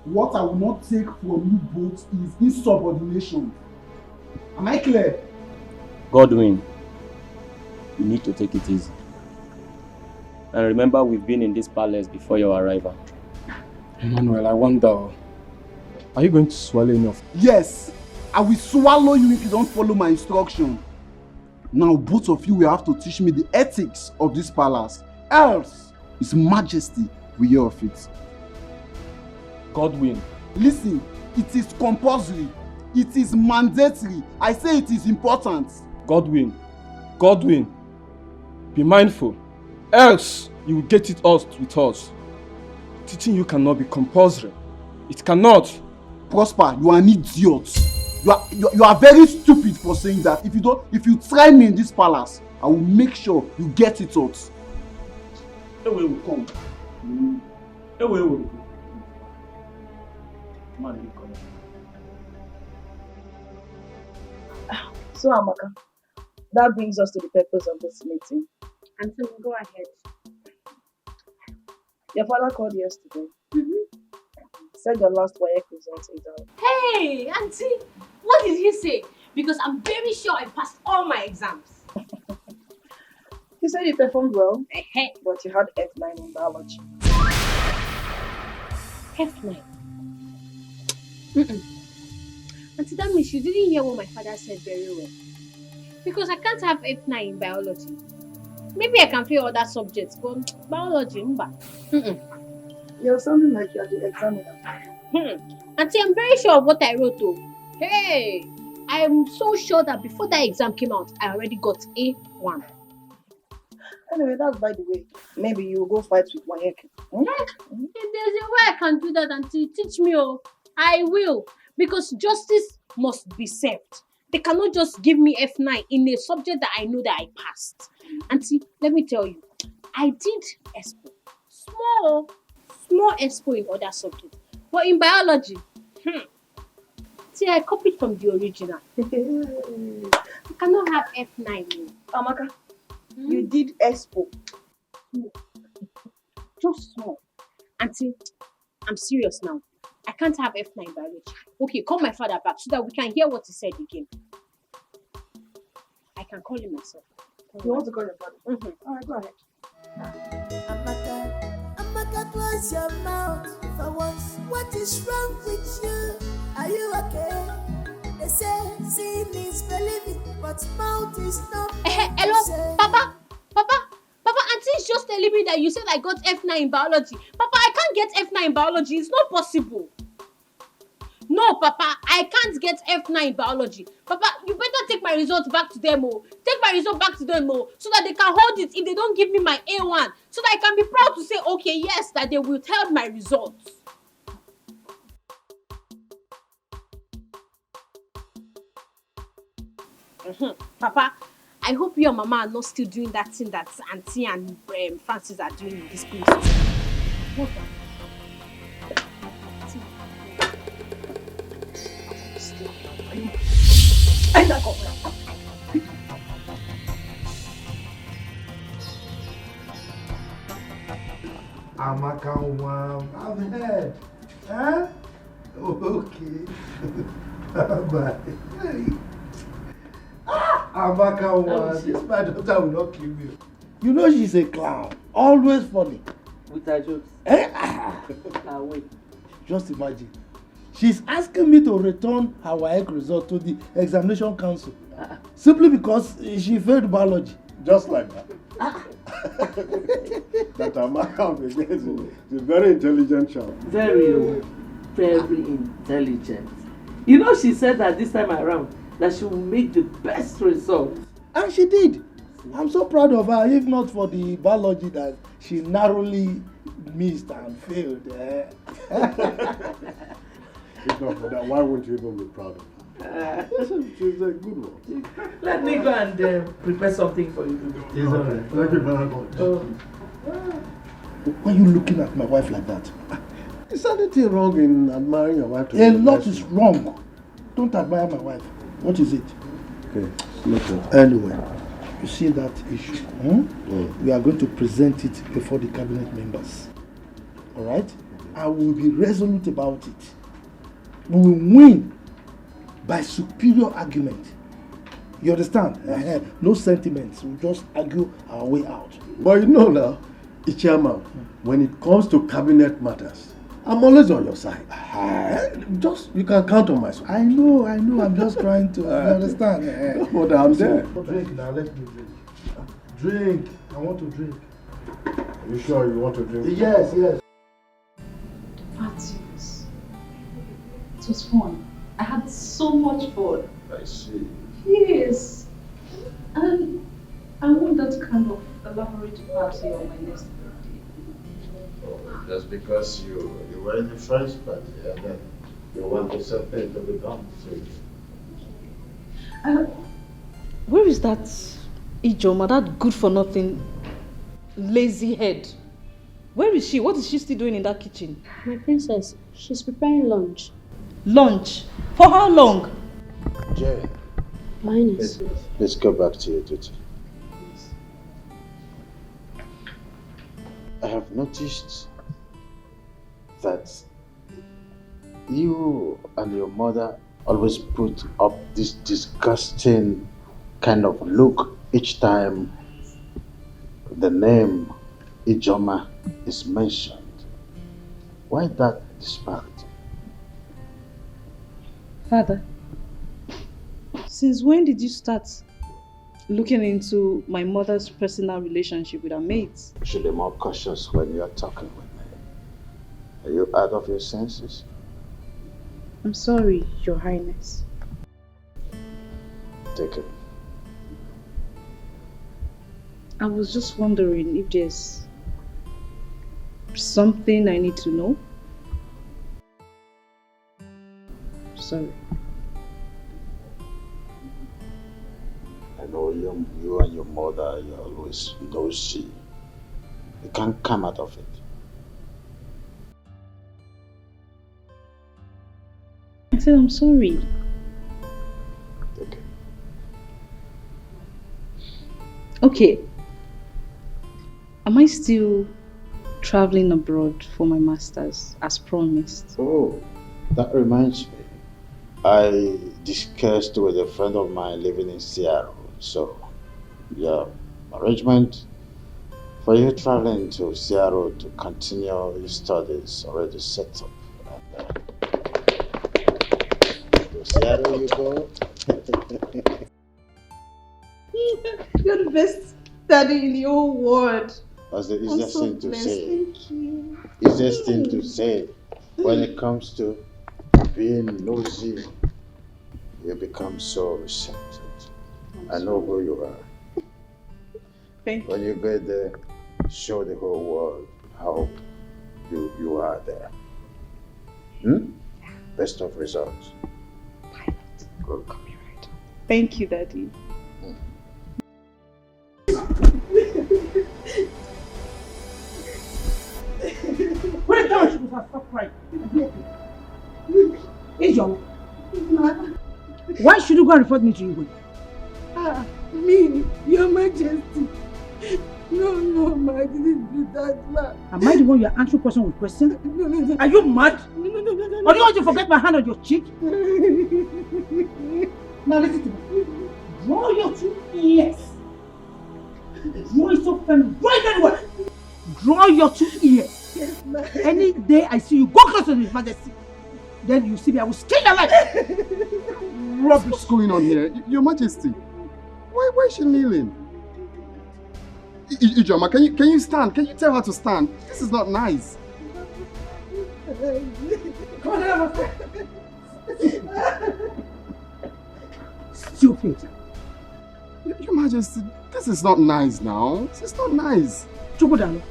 What I will not take from you both is insubordination. Am I clear? Godwin, you need to take it easy. And remember, we've been in this palace before your arrival. Emmanuel, I wonder, are you going to swallow enough? Yes, I will swallow you if you don't follow my instruction. Now both of you will have to teach me the ethics of this palace. Else, His Majesty will hear of it. Godwin. Listen, it is compulsory. It is mandatory. I say it is important. Godwin, be mindful. Else, you will get it us with us. Teaching you cannot be compulsory. It cannot. Prosper, you are an idiot. You are very stupid for saying that. If you try me in this palace, I will make sure you get it out. Away will come. Away will go. Man, you come. So, Amaka, that brings us to the purpose of this meeting. And so go ahead. Your father called yesterday. Said your last WAEC result is out. Hey, Auntie, what did he say? Because I'm very sure I passed all my exams. He said you performed well, but you had F9 in biology. F9? Auntie, that means you didn't hear what my father said very well. Because I can't have F9 in biology. Maybe I can fail other subjects, but biology, You're sounding like you're the examiner. Auntie, I'm very sure of what I wrote though. Hey, I am so sure that before that exam came out, I already got A1. Anyway, that's by the way. Maybe you'll go fight with WAEC. If there's a way I can do that, Auntie, teach me. I will. Because justice must be served. They cannot just give me F9 in a subject that I know that I passed. Auntie, let me tell you, I did expo. Small expo in other subjects. But in biology, see, I copied from the original. I cannot have F9. Amaka, you did expo. Just small. Auntie, I'm serious now. I can't have F9 biology. Okay, call my father back so that we can hear what he said again. I can call him myself. You want to call your father? Alright, go ahead. Amaka, close your mouth for once. What is wrong with you? Are you okay? They say seeing is believing, but mouth is not. Hello, Papa, Auntie is just telling me that you said I got F9 in biology. Papa, I can't get F9 in biology. It's not possible. No, Papa, I can't get F9 in biology. Papa, you better take my results back to them, Take my result back to them, so that they can hold it if they don't give me my A1. So that I can be proud to say, okay, yes, that they will tell my results. Papa, I hope you and Mama are not still doing that thing that Auntie and Francis are doing in this place. What? Amaka, I've heard. Huh? Okay. Bye. Amaka, this my daughter will not kill you. You know she's a clown. Always funny. With her jokes. Wait. Just imagine. She's asking me to return her WAEC result to the examination council. Simply because she failed biology. Just like that. That Amaka is a very intelligent child. Very intelligent. You know, she said that this time around that she will make the best result. And she did. I'm so proud of her, if not for the biology that she narrowly missed and failed. If not for that, why wouldn't you even be proud of her? She's a good one. Let me go and prepare something for you to do. It's all right. Thank you very much. Why are you looking at my wife like that? Is there anything wrong in admiring your wife? A lot is wrong. Don't admire my wife. What is it? Okay, look at Anyway, you see that issue? We are going to present it before the cabinet members. Alright? I will be resolute about it. We will win by superior argument. You understand? No sentiments. We'll just argue our way out. But you know now, Ichiama, when it comes to cabinet matters, I'm always on your side. You can count on my support. I know. I'm just trying to understand. But I'm there. Drink now, let me drink. Drink. I want to drink. Are you sure you want to drink? Yes. Francis, It was fun. I had so much fun. I see. Yes. And I want that kind of elaborate party on my next birthday. Just because you were in the first party and then you want the same thing to be done to you. Where is that Ijoma, that good for nothing, lazy head? Where is she? What is she still doing in that kitchen? My princess, she's preparing lunch. Lunch? For how long? Jane. Highness. Let's go back to your duty. I have noticed that you and your mother always put up this disgusting kind of look each time the name Ijoma is mentioned. Why that disparity? Father, since when did you start looking into my mother's personal relationship with her mates? You should be more cautious when you are talking with me. Are you out of your senses? I'm sorry, Your Highness. Take it. I was just wondering if there's something I need to know. Sorry. I know you and your mother, you're always nosy. You can't come out of it. I said I'm sorry. Okay. Am I still traveling abroad for my master's as promised? Oh, that reminds me. I discussed with a friend of mine living in Seattle. So, yeah, arrangement for you traveling to Seattle to continue your studies already set up. And, to Seattle you go. You're the best daddy in the whole world. That's the I'm easiest so thing to blessed. say. Thank you. Easiest thing to say when it comes to being nosy. You become so receptive. I know who you are. Thank when you get there, show the whole world how you are there. Best of results. Good. Thank you, Daddy. When down she must stop crying. Angel, why should you go and report me to you? Me, Your Majesty. No, I didn't do that, ma. Am I the one you are answering question with question? No. Are you mad? No. Or do you want to forget my hand on your cheek? Now listen to me. Draw your 2 ears. Draw it so firm. Draw it very well. Draw your 2 ears. Yes, ma. Any day I see you go close to His Majesty, then you see me, I will skin your life. What's going on here? Your Majesty, why is she kneeling? Ijoma, can you stand? Can you tell her to stand? This is not nice. Come on, stupid. Your Majesty, this is not nice now. This is not nice. Chukwudalo,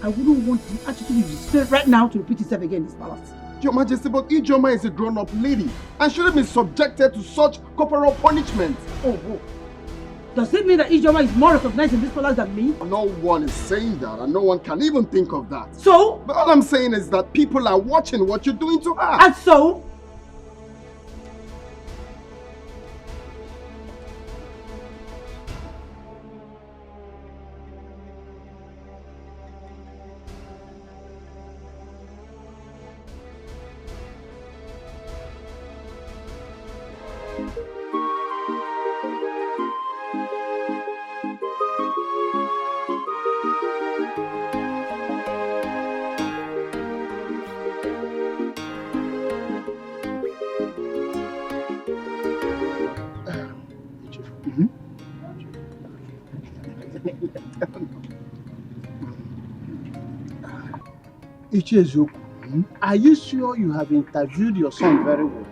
I wouldn't want the attitude you display right now to repeat itself again in this palace. Your Majesty, but Ijoma is a grown-up lady and shouldn't be subjected to such corporal punishment. Oh. Does it mean that Ijoma is more recognized in this palace than me? No one is saying that, and no one can even think of that. So? But all I'm saying is that people are watching what you're doing to her. And so? Ichi eziokwu Are you sure you have interviewed your son very well?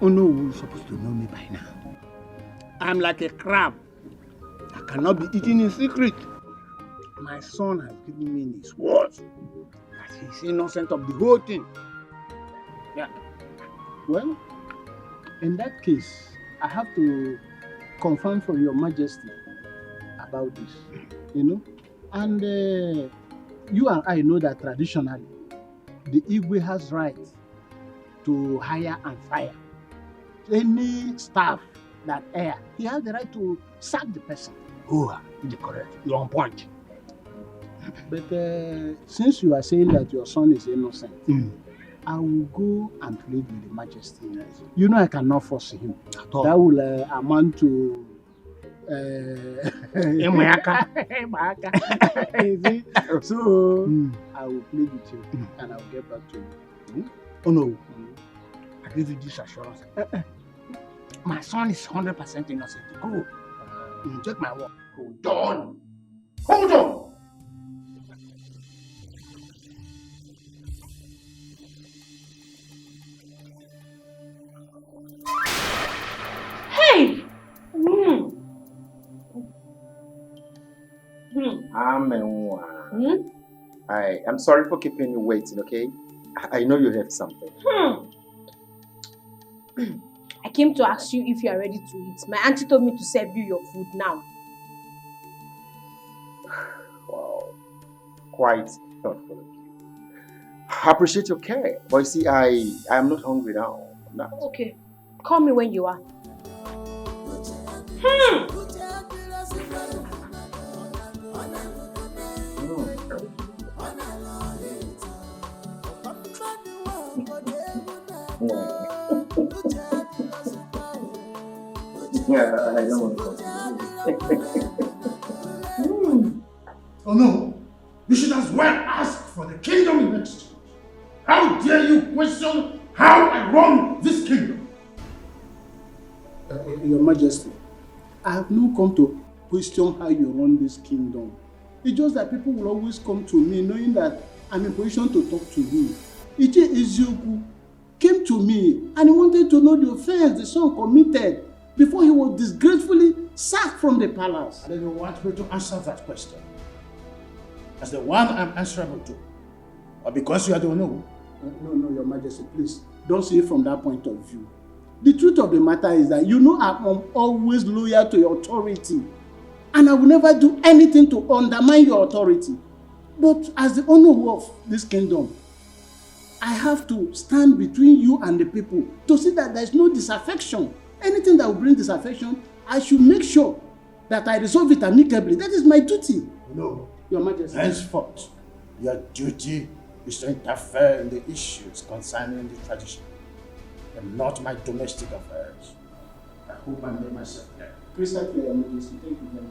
Ono is supposed to know me by now. I'm like a crab. I cannot be eaten in secret. My son has given me his word that he's innocent of the whole thing. Yeah. Well, in that case, I have to confirm from Your Majesty about this, you know. And you and I know that traditionally, the Igwe has right to hire and fire any staff that err. He has the right to sack the person. Oh, you're correct. You're on point. But since you are saying that your son is innocent, I will go and plead with the Majesty. You know I cannot force him. That will amount to Emaka. So I will plead with you and I will get back to you. Oh no. I give you this assurance. My son is 100% innocent. Go. Check my work. Hold on. Hold on. Hey! I'm sorry for keeping you waiting, okay? I know you have something. I came to ask you if you are ready to eat. My auntie told me to serve you your food now. Wow. Quite thoughtful of you. I appreciate your care. But you see, I am not hungry now. I'm not. Okay. Call me when you are. Yeah, I don't want to. Oh no, you should as well ask for the kingdom in exchange. How dare you question how I run this kingdom? Your Majesty, I have not come to question how you run this kingdom. It's just that people will always come to me knowing that I'm in position to talk to you. Ezuronye came to me and he wanted to know the offense the son committed before he was disgracefully sacked from the palace. And then you want me to answer that question as the one I'm answerable to, or because you are the one who? No, Your Majesty, please don't see it from that point of view. The truth of the matter is that you know I'm always loyal to your authority, and I will never do anything to undermine your authority. But as the owner of this kingdom, I have to stand between you and the people to see that there is no disaffection. Anything that will bring disaffection, I should make sure that I resolve it amicably. That is my duty. No. Your Majesty. Henceforth, your duty is to interfere in the issues concerning the tradition and not my domestic affairs. I hope I made myself clear. Crystal clear, Your Majesty. Thank you very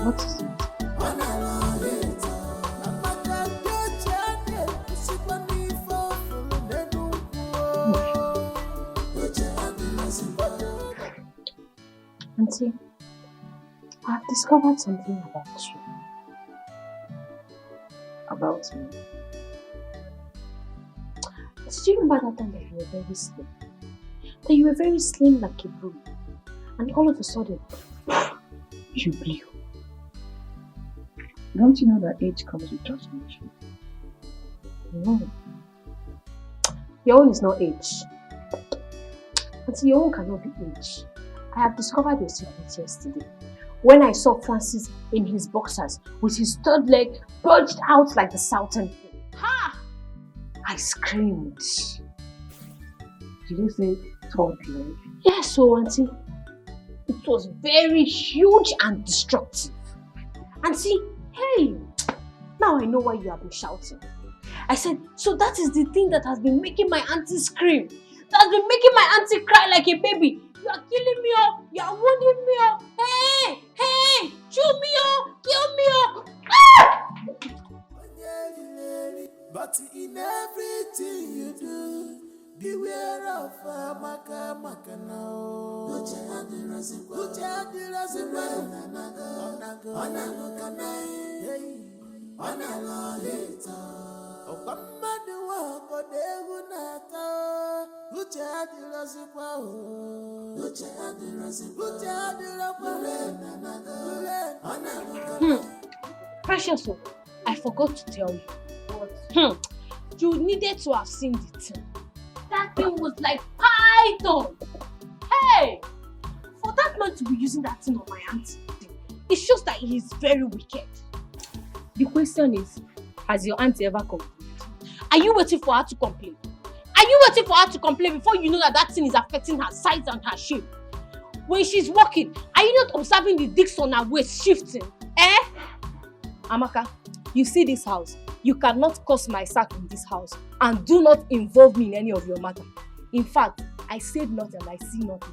What is it? Auntie, I have discovered something about you. About me? Did you remember that time that you were very slim? That you were very slim like a broom. And all of a sudden, you blew. Don't you know that age comes with transformation? No. Your own is not age. Auntie, your own cannot be age. I have discovered your secret yesterday. When I saw Francis in his boxers with his third leg bulged out like the Southern King. Ha! I screamed. Did you say third leg? Yes, so auntie. It was very huge and destructive. Auntie, hey, now I know why you have been shouting. I said, so that is the thing that has been making my auntie scream. That has been making my auntie cry like a baby. You are killing me, oh. You are wounding me, oh. Hey, hey, shoot me, oh. Kill me, oh. Ah! But in everything you do, beware of Amaka now. Precious, I forgot to tell you. You needed to have seen the thing. That thing was like python. Hey! For that man to be using that thing on my auntie, it shows that he is very wicked. The question is, has your auntie ever complained? Are you waiting for her to complain? Are you waiting for her to complain before you know that that thing is affecting her size and her shape? When she's walking, are you not observing the discs on her waist shifting? Eh? Amaka, you see this house. You cannot cause my sack in this house and do not involve me in any of your matter. In fact, I said nothing and I see nothing.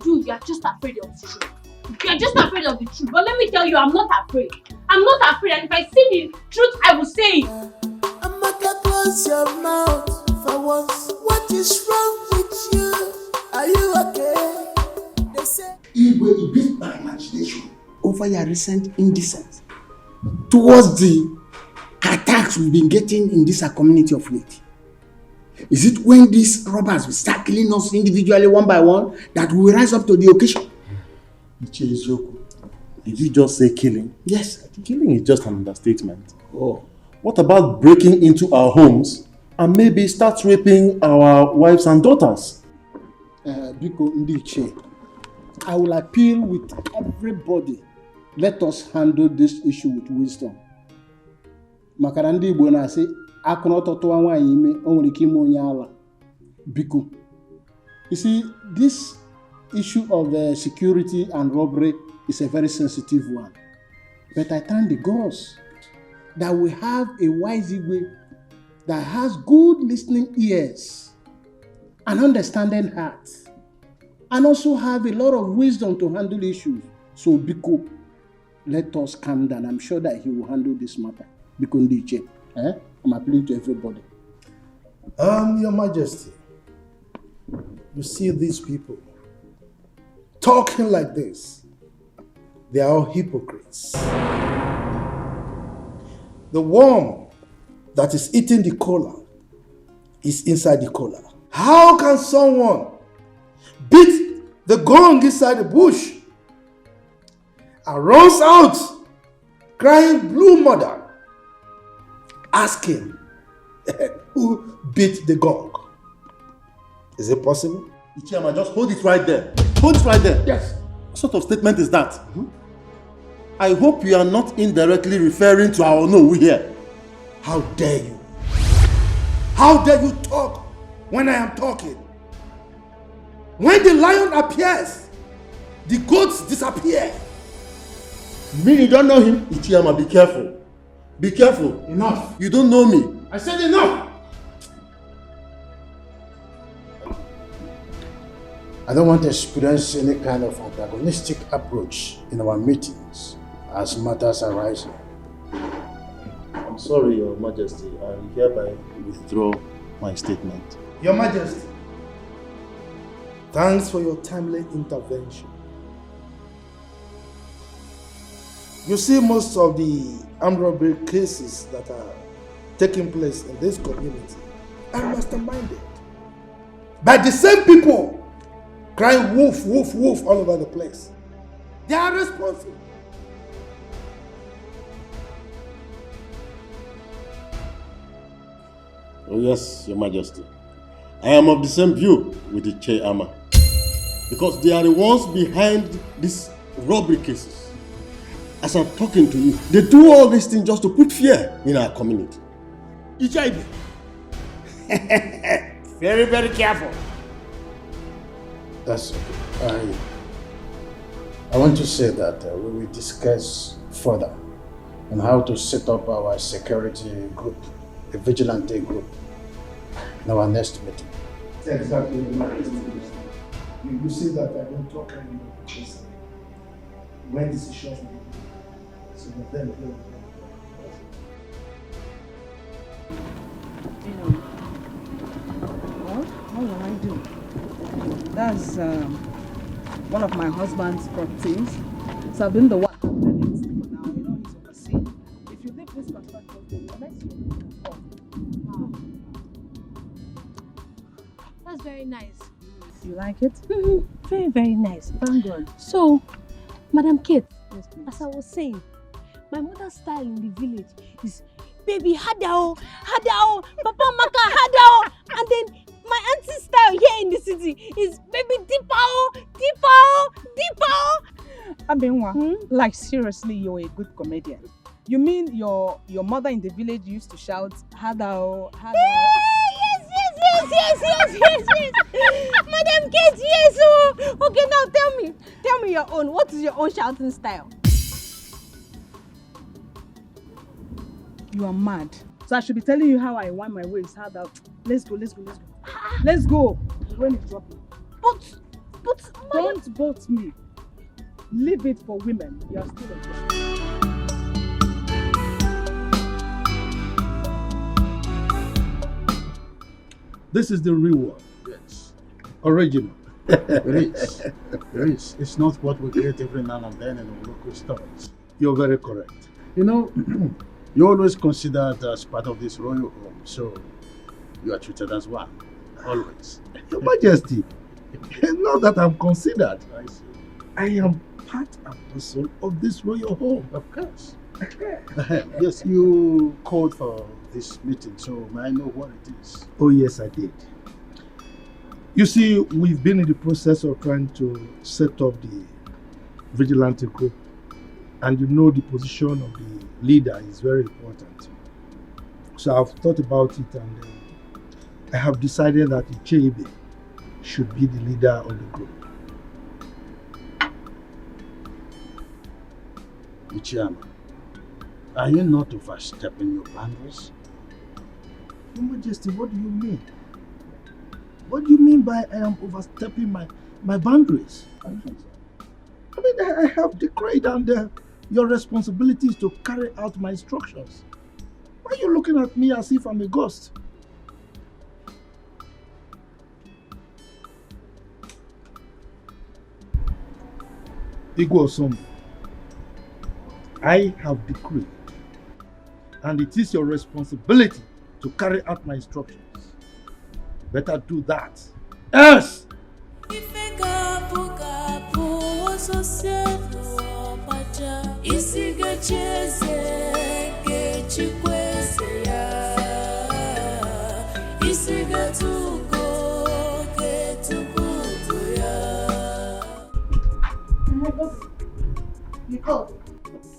You are just afraid of the truth. You are just afraid of the truth. But let me tell you, I'm not afraid. I'm not afraid, and if I see the truth, I will say it. Amaka, close your mouth for once. What is wrong with you? Are you okay? They say Igwe beat my imagination over your recent indecence towards the attacks we've been getting in this community of late. Is it when these robbers will start killing us individually one by one that we will rise up to the occasion? Did you just say killing? Yes. Killing is just an understatement. Oh. What about breaking into our homes and maybe start raping our wives and daughters? Biko Ndiche, I will appeal with everybody. Let us handle this issue with wisdom. Makarandi Igbo na-asị akụnọtọtụwa nwaanyị ime o nwere ike ime onye ala. Biko. You see, this issue of security and robbery is a very sensitive one. But I thank the gods that we have a wise Igwe that has good listening ears and understanding heart, and also have a lot of wisdom to handle issues. So Biko, let us calm down. I'm sure that he will handle this matter. Biko Ndiche, I'm appealing to everybody. Your Majesty, you see these people talking like this. They are all hypocrites. The worm that is eating the cola is inside the cola. How can someone beat the gong inside the bush and runs out crying blue mother, asking who beat the gong? Is it possible? Ichiyama, just hold it right there. Hold it right there. Yes. What sort of statement is that? I hope you are not indirectly referring to our Onowu here. How dare you? How dare you talk when I am talking? When the lion appears, the goats disappear. You mean you don't know him? Ichiyama, be careful. Be careful. Enough. You don't know me. I said enough. I don't want to experience any kind of antagonistic approach in our meetings as matters arise. I'm sorry, Your Majesty. I hereby withdraw my statement. Your Majesty, thanks for your timely intervention. You see, most of the armed robbery cases that are taking place in this community are masterminded by the same people crying wolf, wolf, wolf all over the place. They are responsible. Oh yes, Your Majesty. I am of the same view with the Cheyama. Because they are the ones behind these robbery cases. As I'm talking to you, they do all these things just to put fear in our community. Ichaibe, Very, very careful. That's okay. I want to say that we will discuss further on how to set up our security group, a vigilante group, in our next meeting. Exactly. You see that I don't talk anymore because when decisions will be made. So then Well, what will I do? That's one of my husband's properties. So I've been the one handling it for now. He's overseeing. If you leave this contract, the next one. That's very nice. You like it? Very, very nice. Thank God. So, Madam Kate, as I was saying, my mother's style in the village is baby hadao, hadao, Papa Maka hadao, and then my auntie's style here in the city is baby dipao, dipao, dipao. Abenwa, like seriously, you're a good comedian. You mean your mother in the village used to shout hadao, hadao? Yes. Madam Kate, yes. Oh. Okay, now tell me your own. What is your own shouting style? You are mad. So I should be telling you how I wind my waist. How that? Let's go. Let's go. The rain is dropping. But don't boat me. Leave it for women. You are still a girl. This is the real one. Yes. Original. It is. It's not what we get every now and then in the local stores. You're very correct. You know, you're always considered as part of this royal home, so you are treated as one. Always. Your Majesty, not that I'm considered. I am part and parcel of this royal home. Of course. Yes, you called for this meeting, so may I know what it is? Oh yes, I did. You see, we've been in the process of trying to set up the vigilante group, and you know the position of the leader is very important. So I've thought about it, and I have decided that Ichebe should be the leader of the group. Ichiyama, are you not overstepping your boundaries? Your Majesty, what do you mean? What do you mean by I am overstepping my boundaries? I mean, I have decreed, and your responsibility is to carry out my instructions. Why are you looking at me as if I'm a ghost? Igwe, I have decreed, and it is your responsibility to carry out my instructions. Better do that. Else!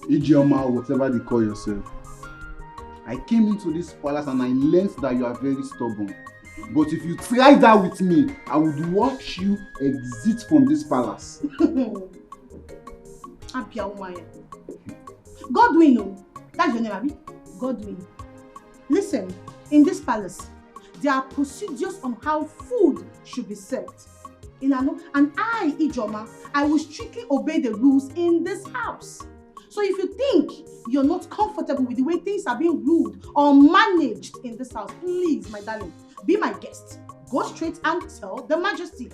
Ijeoma, whatever they call yourself. I came into this palace and I learned that you are very stubborn. But if you try that with me, I would watch you exit from this palace. Godwin, no. That's your name, Abi? Godwin. Listen, in this palace, there are procedures on how food should be served. And I, Ijeoma, I will strictly obey the rules in this house. So if you think you're not comfortable with the way things are being ruled or managed in this house, please, my darling, be my guest. Go straight and tell the Majesty.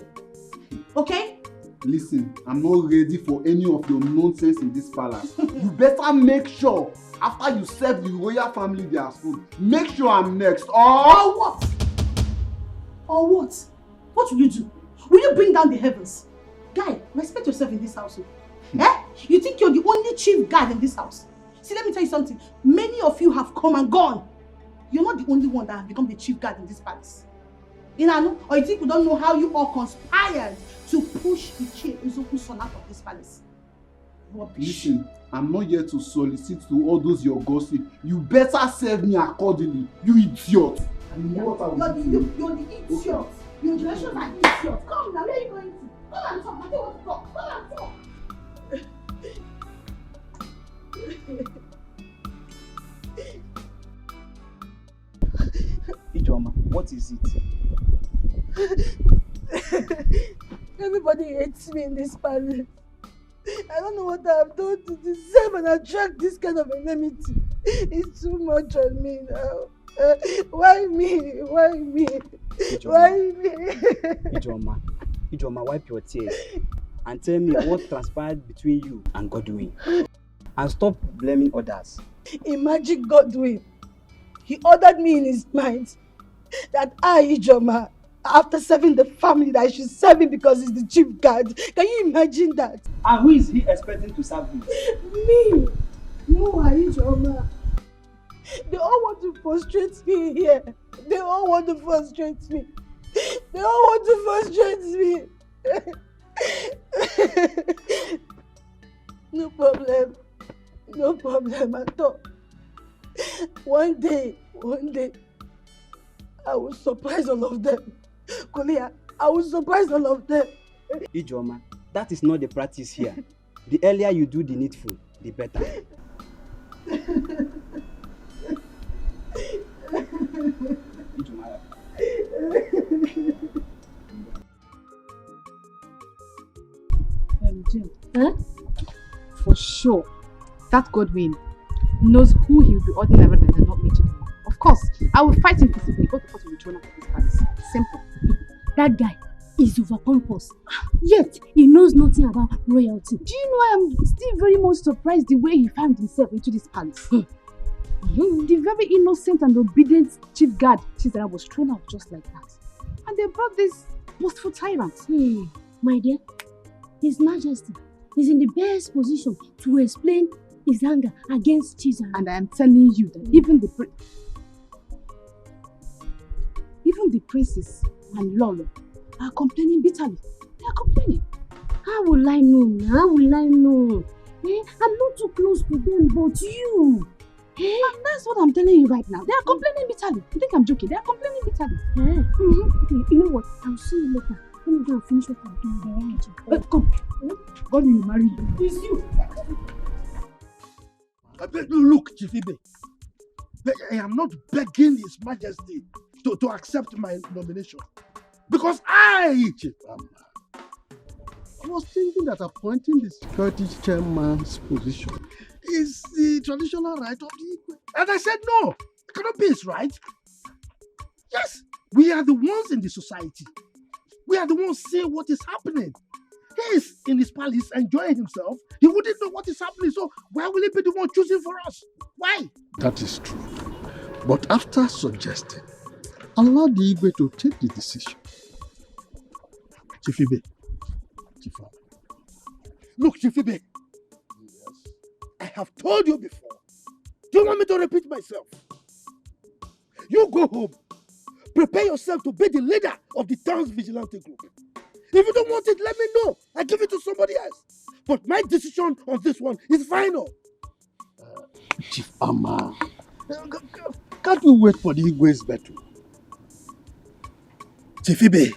Okay? Listen, I'm not ready for any of your nonsense in this palace. You better make sure, after you serve the royal family their food, make sure I'm next. Or what? Or what? What will you do? Will you bring down the heavens? Guy, respect yourself in this household. Eh? You think you're the only chief guard in this house? See, let me tell you something. Many of you have come and gone. You're not the only one that have become the chief guard in this palace. Or you think we don't know how you all conspired to push Ezoku's son out of this palace? Rubbish. Listen, I'm not here to solicit to all those your gossip. You better serve me accordingly, you idiot. You're the idiot. Your generation are idiots. Come now, where are you going to? Come and talk. I don't want to talk. Come and talk. Ijoma, what is it? Everybody hates me in this palace. I don't know what I've done to deserve and attract this kind of enmity. It's too much on me now. Why me? Why me? Ijoma. Why me? Ijoma, wipe your tears and tell me what transpired between you and Godwin. And stop blaming others. Imagine Godwin. He ordered me in his mind that I, Ijoma, after serving the family, that I should serve him because he's the chief guard. Can you imagine that? And who is he expecting to serve him? Me. No, Ijoma. They all want to frustrate me here. They all want to frustrate me. They all want to frustrate me. No problem. No problem at all. One day, I will surprise all of them. Kolia, I will surprise all of them. Ijoma, that is not the practice here. The earlier you do the needful, the better. Jane, for sure, that Godwin knows who he will be ordering everything and not mentioning him. Of course, I will fight him physically. Both of us will be thrown out of this palace. Simple. That guy is overpompous. Yet, he knows nothing about royalty. Do you know I am still very much surprised the way he found himself into this palace? The very innocent and obedient chief guard, Chizzy, was thrown out just like that. And they brought this boastful tyrant. My dear, His Majesty is in the best position to explain his anger against Chizzy. And I am telling you that even the princes and Lolo are complaining bitterly. They are complaining. How will I know? How will I know? I'm not too close to them, but you. And that's what I'm telling you right now. They are complaining bitterly. You think I'm joking? They are complaining bitterly. Okay, you know what? I'll see you later. Let me go and finish what I'm doing. Let's come. God will marry you. It's you. Look, Chifibe, I am not begging His Majesty to accept my nomination. Because I was thinking that appointing the security chairman's position is the traditional right of the Igwe. And I said no, it cannot be his right. Yes, we are the ones in the society. We are the ones seeing what is happening. He is in his palace enjoying himself. He wouldn't know what is happening, so why will he be the one choosing for us? Why? That is true. But after suggesting, allow the Igwe to take the decision. Chifibe. Look, Chifibe. Yes. I have told you before. Do you want me to repeat myself? You go home. Prepare yourself to be the leader of the town's vigilante group. If you don't want it, let me know. I give it to somebody else. But my decision on this one is final. Chief Ama, can't we wait for the Igwe's battle? Chifibe,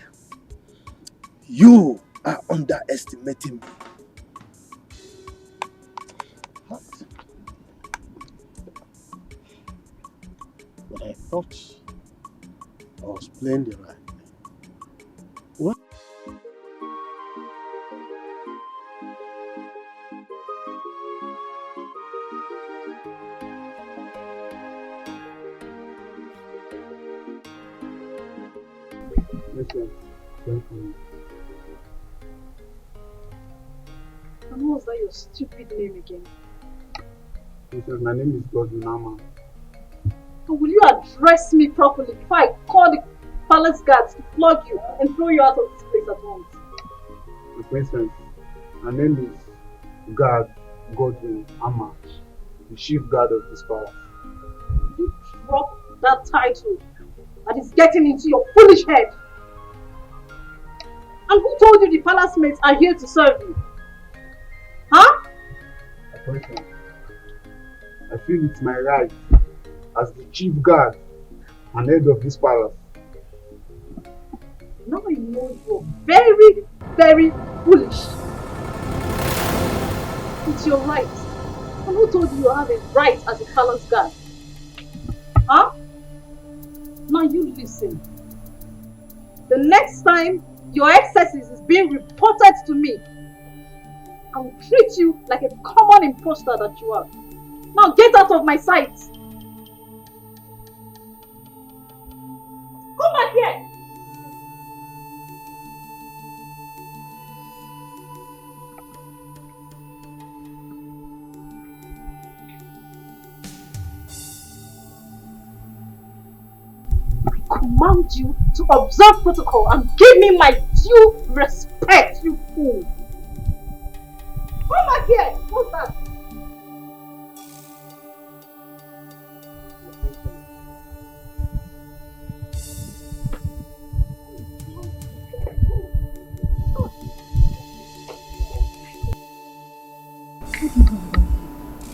you are underestimating me. But I thought I was playing the right way. What? And what was that your stupid name again? My name is Godwin. So will you address me properly before I call the palace guards to flog you and throw you out of this place at once? My princess, my name is Godwin Ama, the chief guard of this palace. You drop that title that is getting into your foolish head. And who told you the palace mates are here to serve you? Huh? My princess, I feel it's my right as the chief guard an head of this palace. Now you know you're very, very foolish. It's your right. And who told you have a right as a palace guard? Huh? Now you listen. The next time your excesses is being reported to me, I will treat you like a common imposter that you are. Now get out of my sight. Come back here. I command you to observe protocol and give me my due respect, you fool. Come back here. What's that?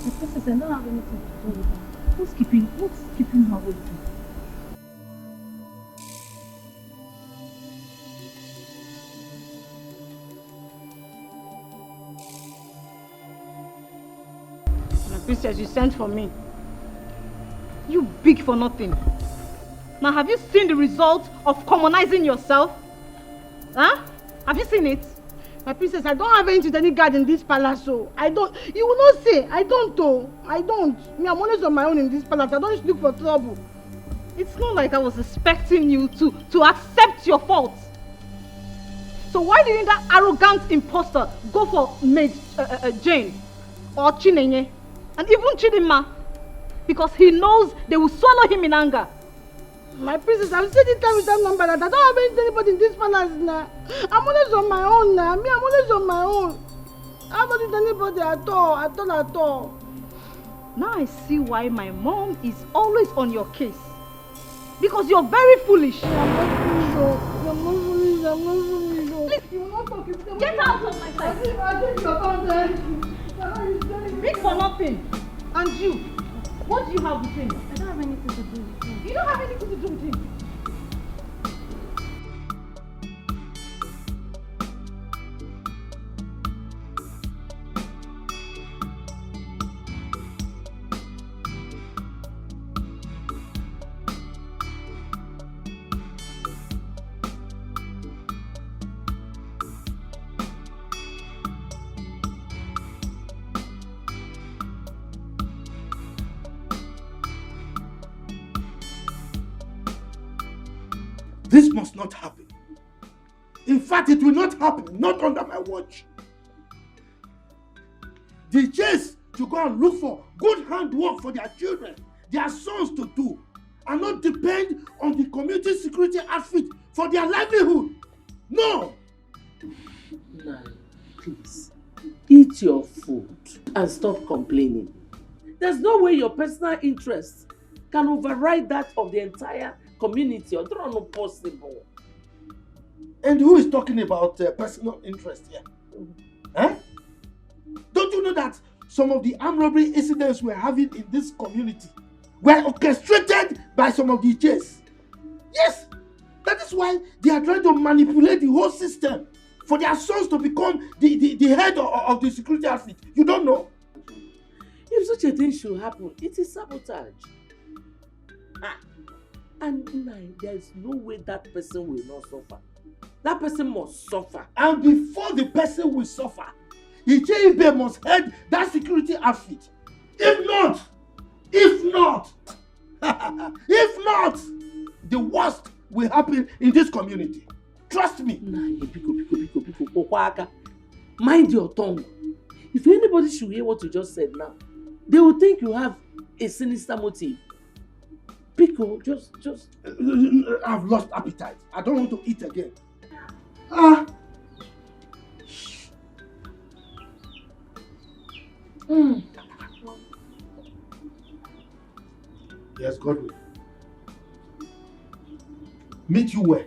The princess, I don't have anything to do with her. What's keeping her waiting? My princess, you sent for me. You big for nothing. Now have you seen the result of commonizing yourself? Huh? Have you seen it? My princess, I don't have anything to any guard in this palace, so I don't. You will not say, I don't though. I don't. Me, I'm always on my own in this palace. I don't look for trouble. It's not like I was expecting you to accept your faults. So why didn't that arrogant imposter go for maid Jane or Chinenye and even Chidinma? Because he knows they will swallow him in anger. My princess, I've said it time with that number that I don't have anybody in this palace now. I'm always on my own now. Me, I'm always on my own. I don't with anybody at all. Now I see why my mom is always on your case. Because you're very foolish. I'm not foolish. Please, you will not talk. Get out of my sight. Big for nothing. And you, what do you have with him? I don't have anything to do with him. You don't have anything to do with him. This must not happen. In fact, it will not happen, not under my watch. The chase to go and look for good handwork for their children, their sons to do, and not depend on the community security outfit for their livelihood. No! Nah, please, eat your food and stop complaining. There's no way your personal interests can override that of the entire community. Or they're not possible. And who is talking about personal interest here? Eh? Don't you know that some of the armed robbery incidents we're having in this community were orchestrated by some of the J's? Yes! That is why they are trying to manipulate the whole system for their sons to become the head of the security outfit. You don't know? If such a thing should happen, it is sabotage. And there is no way that person will not suffer. That person must suffer. And before the person will suffer, Icheibe must head that security outfit. If not, the worst will happen in this community. Trust me. Mind your tongue. If anybody should hear what you just said now, they will think you have a sinister motive. Pico, just... I've lost appetite. I don't want to eat again. Yes, Godwin. Meet you where?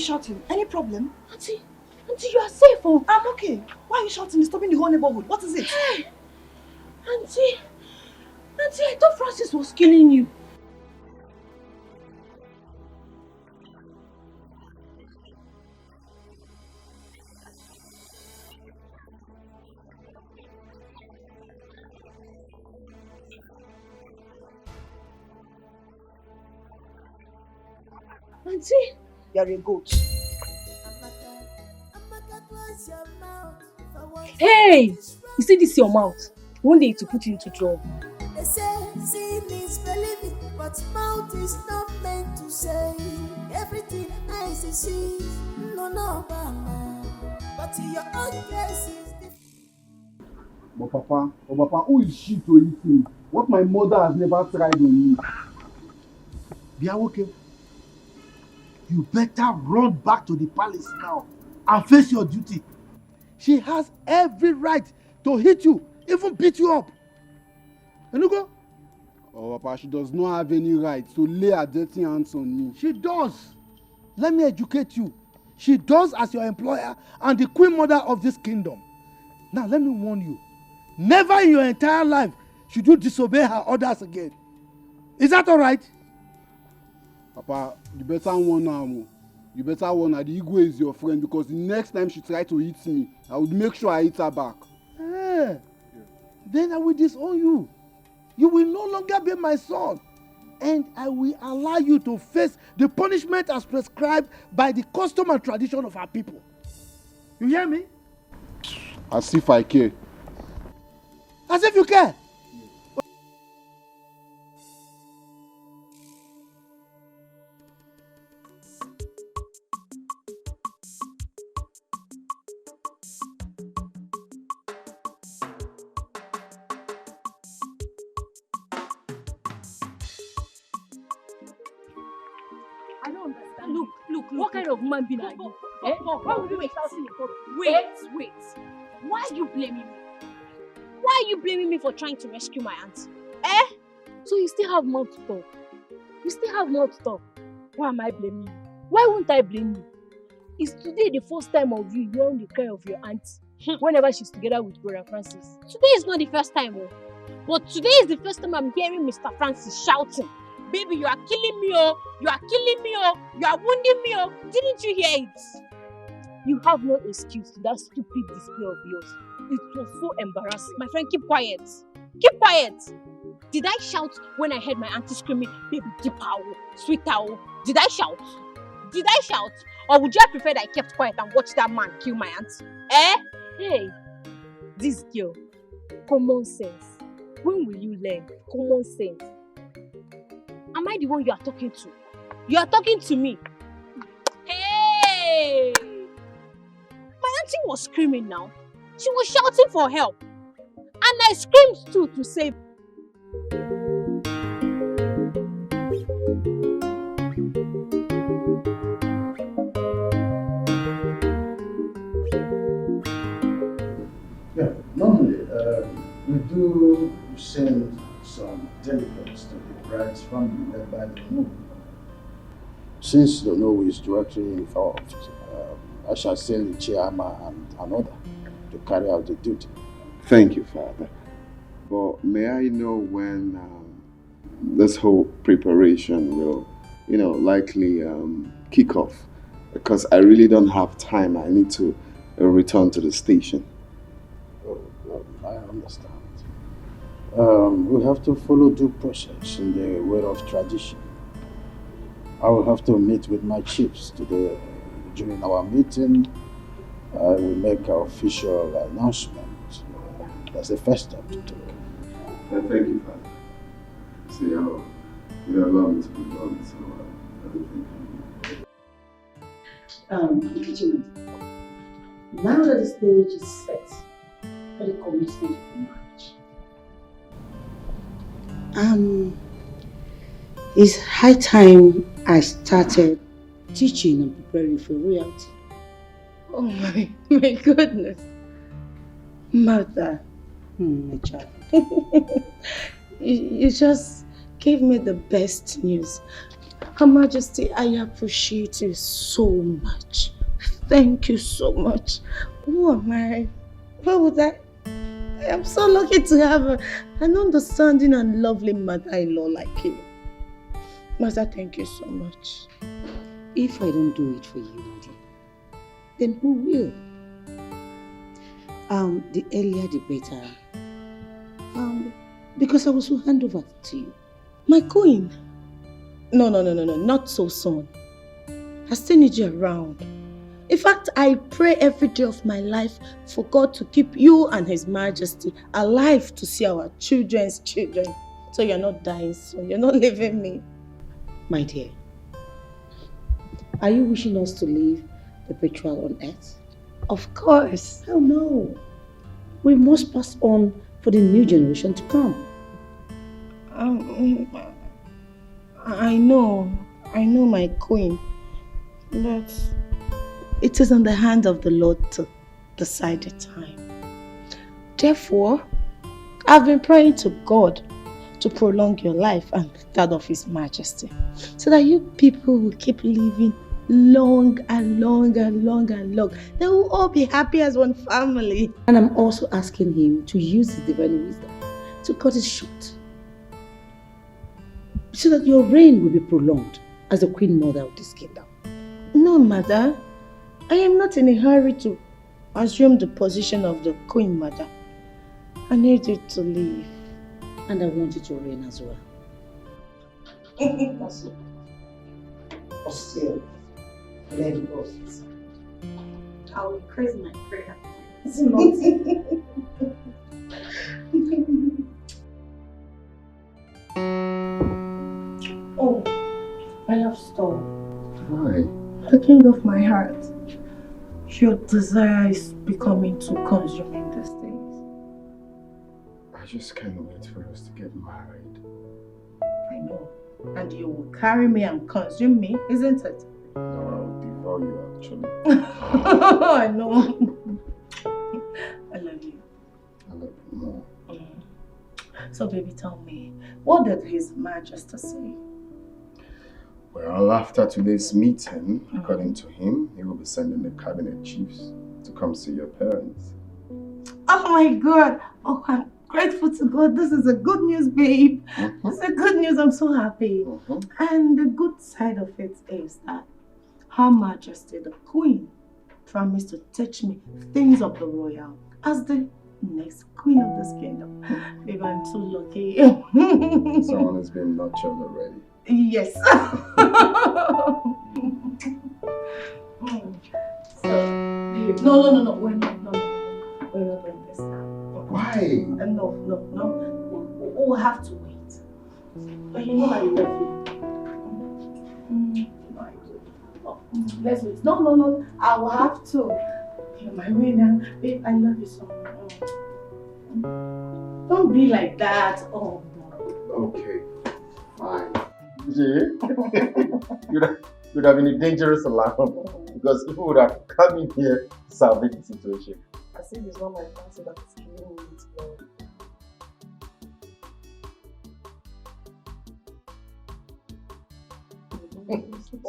shouting? Any problem? Auntie, you are safe, oh. I'm okay. Why are you shouting, disturbing the whole neighborhood? What is it? Hey, Auntie, I thought Francis was killing you. Auntie, you're a goat. Hey! You see this your mouth? One day to put you into trouble. They say seeing is believing, but mouth is not meant to say everything I see. No, mama. But your own case is different. But Papa, who is she to eat me? What my mother has never tried on me. Biawoke, you better run back to the palace now and face your duty. She has every right to hit you, even beat you up. Enugo? Oh, Papa, she does not have any right to lay her dirty hands on me. She does. Let me educate you. She does as your employer and the queen mother of this kingdom. Now, let me warn you. Never in your entire life should you disobey her orders again. Is that all right? Papa, you better warn her. You better warn her. The Igwe is your friend because the next time she tries to hit me, I would make sure I hit her back. Yeah. Then I will disown you. You will no longer be my son. And I will allow you to face the punishment as prescribed by the custom and tradition of our people. You hear me? As if I care. As if you care. I don't understand. Look, what kind of man being are you? Why would you be shouting in public? Wait. Why are you blaming me? Why are you blaming me for trying to rescue my auntie? So you still have mouth to talk? Why am I blaming you? Why won't I blame you? Is today the first time of you hearing the cry of your auntie whenever she's together with Brother Francis? Today is not the first time, but today is the first time I'm hearing Mr. Francis shouting, "Baby, you are killing me, oh! You are killing me, oh! You are wounding me, oh!" Didn't you hear it? You have no excuse to that stupid display of yours. It was so embarrassing. My friend, keep quiet. Keep quiet. Did I shout when I heard my auntie screaming, "Baby, deep owl, sweet owl"? Did I shout? Or would you have preferred I kept quiet and watched that man kill my auntie? Hey, this girl, common sense. When will you learn common sense? Am I the one you are talking to? You are talking to me. Hey! My auntie was screaming now. She was shouting for help. And I screamed too to save. Yeah, normally we do send some delegates to the bride's family led by the Nobu. Since the Nobu is directly involved, I shall send the chairman and another to carry out the duty. Thank you, Father. But may I know when this whole preparation will, likely kick off? Because I really don't have time. I need to return to the station. I understand. We have to follow due process in the way of tradition. I will have to meet with my chiefs today. During our meeting, I will make an official announcement. That's the first step to take. Thank you, Father. See how you allow me to be done, so Regina, now that the stage is set for the commitment of marriage, it's high time I started teaching and preparing for royalty. Oh my goodness. Mother, my child, you just gave me the best news. Her Majesty, I appreciate you so much. Thank you so much. Who am I? What would I am so lucky to have an understanding and lovely mother-in-law like you. Master, thank you so much. If I don't do it for you, Nadia, then who will? The earlier the better. Because I was to hand over to you. My queen? No, not so soon. I still need you around. In fact, I pray every day of my life for God to keep you and His Majesty alive to see our children's children. So you're not dying soon. You're not leaving me. My dear, are you wishing us to live perpetual on earth? Of course. Hell no. We must pass on for the new generation to come. I know my queen. But it is in the hand of the Lord to decide the time. Therefore, I've been praying to God to prolong your life and that of His Majesty, so that you people will keep living long and long and long and long. They will all be happy as one family. And I'm also asking Him to use His divine wisdom to cut it short, so that your reign will be prolonged as the Queen Mother of this kingdom. No, Mother. I am not in a hurry to assume the position of the Queen Mother. I need you to leave. And I want you to reign as well. But still, let it go. I will increase my prayer. It's not. Oh, I have stalled. Why? The king of my heart. Your desire is becoming too consuming these days. I just can't wait for us to get married. I know. And you will carry me and consume me, isn't it? No, I'll devour you actually. I know. I love you. I love you more. So baby, tell me, what did His Majesty say? Well, after today's meeting, according to him, he will be sending the cabinet chiefs to come see your parents. Oh my God! Oh, I'm grateful to God. This is a good news, babe. This is a good news. I'm so happy. And the good side of it is that Her Majesty, the Queen, promised to teach me things of the royal as the next queen of this kingdom. Babe, I'm so lucky. Someone has been nurtured already. Yes. So, babe, no. We're not doing this now. Why? No. We'll have to wait. But you know I love you. Let's wait. No. I will have to. You're my winner. Babe, I love you so much. Don't be like that. Oh, no. Okay, fine. You'd have been a dangerous alarm because people would have come in here to salvage the situation. I think it's not my fancy that is killing me with love. Stop.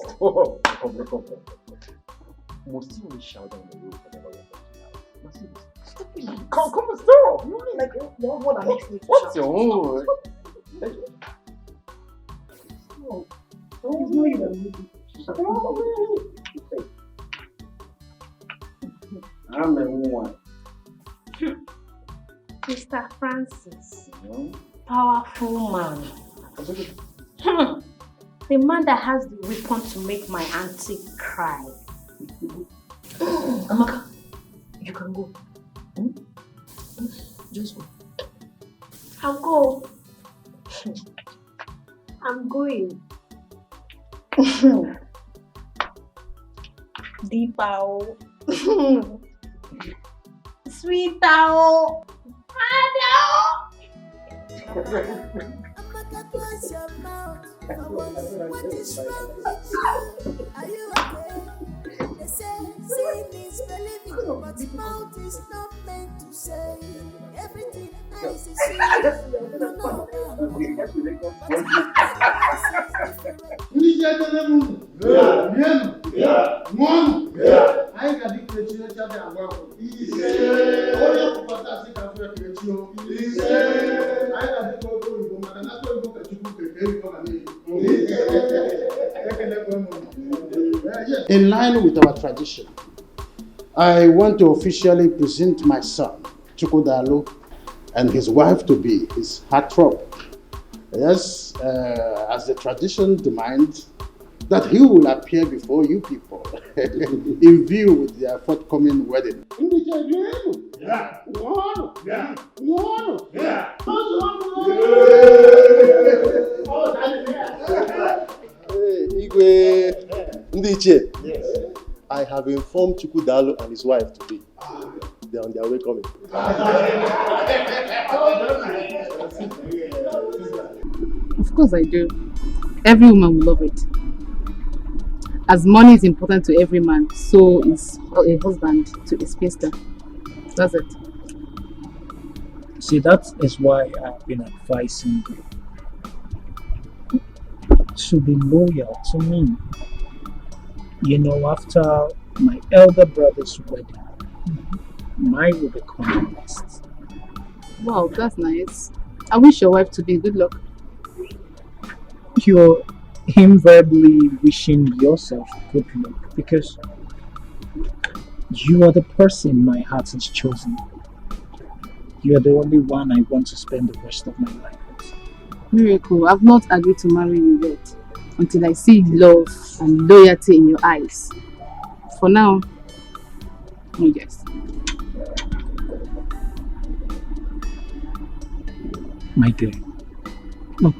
Most you will shout down the road whenever you're talking out. Stop it. Come on, stop. You only like your one that makes me to what's your own? It's not even moving. I'm a woman. Mr. Francis, powerful man. The man that has the weapon to make my auntie cry. Amaka, you can go. Just go. I'll go. I'm going. Deepa. Sweet Tao. Amaka, close your mouth. What is wrong with you? Are you okay? They say seeing is believing, but mouth is not meant to say everything nice is sweet. No. In line with our tradition, I want to officially present my son, Chukwudalo, and his wife-to-be, his heartthrob. Yes, as the tradition demands, that he will appear before you people in view with their forthcoming wedding. Yeah. Yeah. Yeah. Igwe Ndiche, I have informed Chukwudalo and his wife today. They are on their way coming. Of course I do. Every woman will love it. As money is important to every man, so is a husband to a spinster. That's it. See, that is why I've been advising you to be loyal to me. You know, after my elder brother's wedding, mine will become next. Wow, that's nice. I wish your wife to be good luck. You're invariably wishing yourself good luck because you are the person my heart has chosen. You are the only one I want to spend the rest of my life with. Miracle, I've not agreed to marry you yet until I see love and loyalty in your eyes. For now, yes. My dear, look,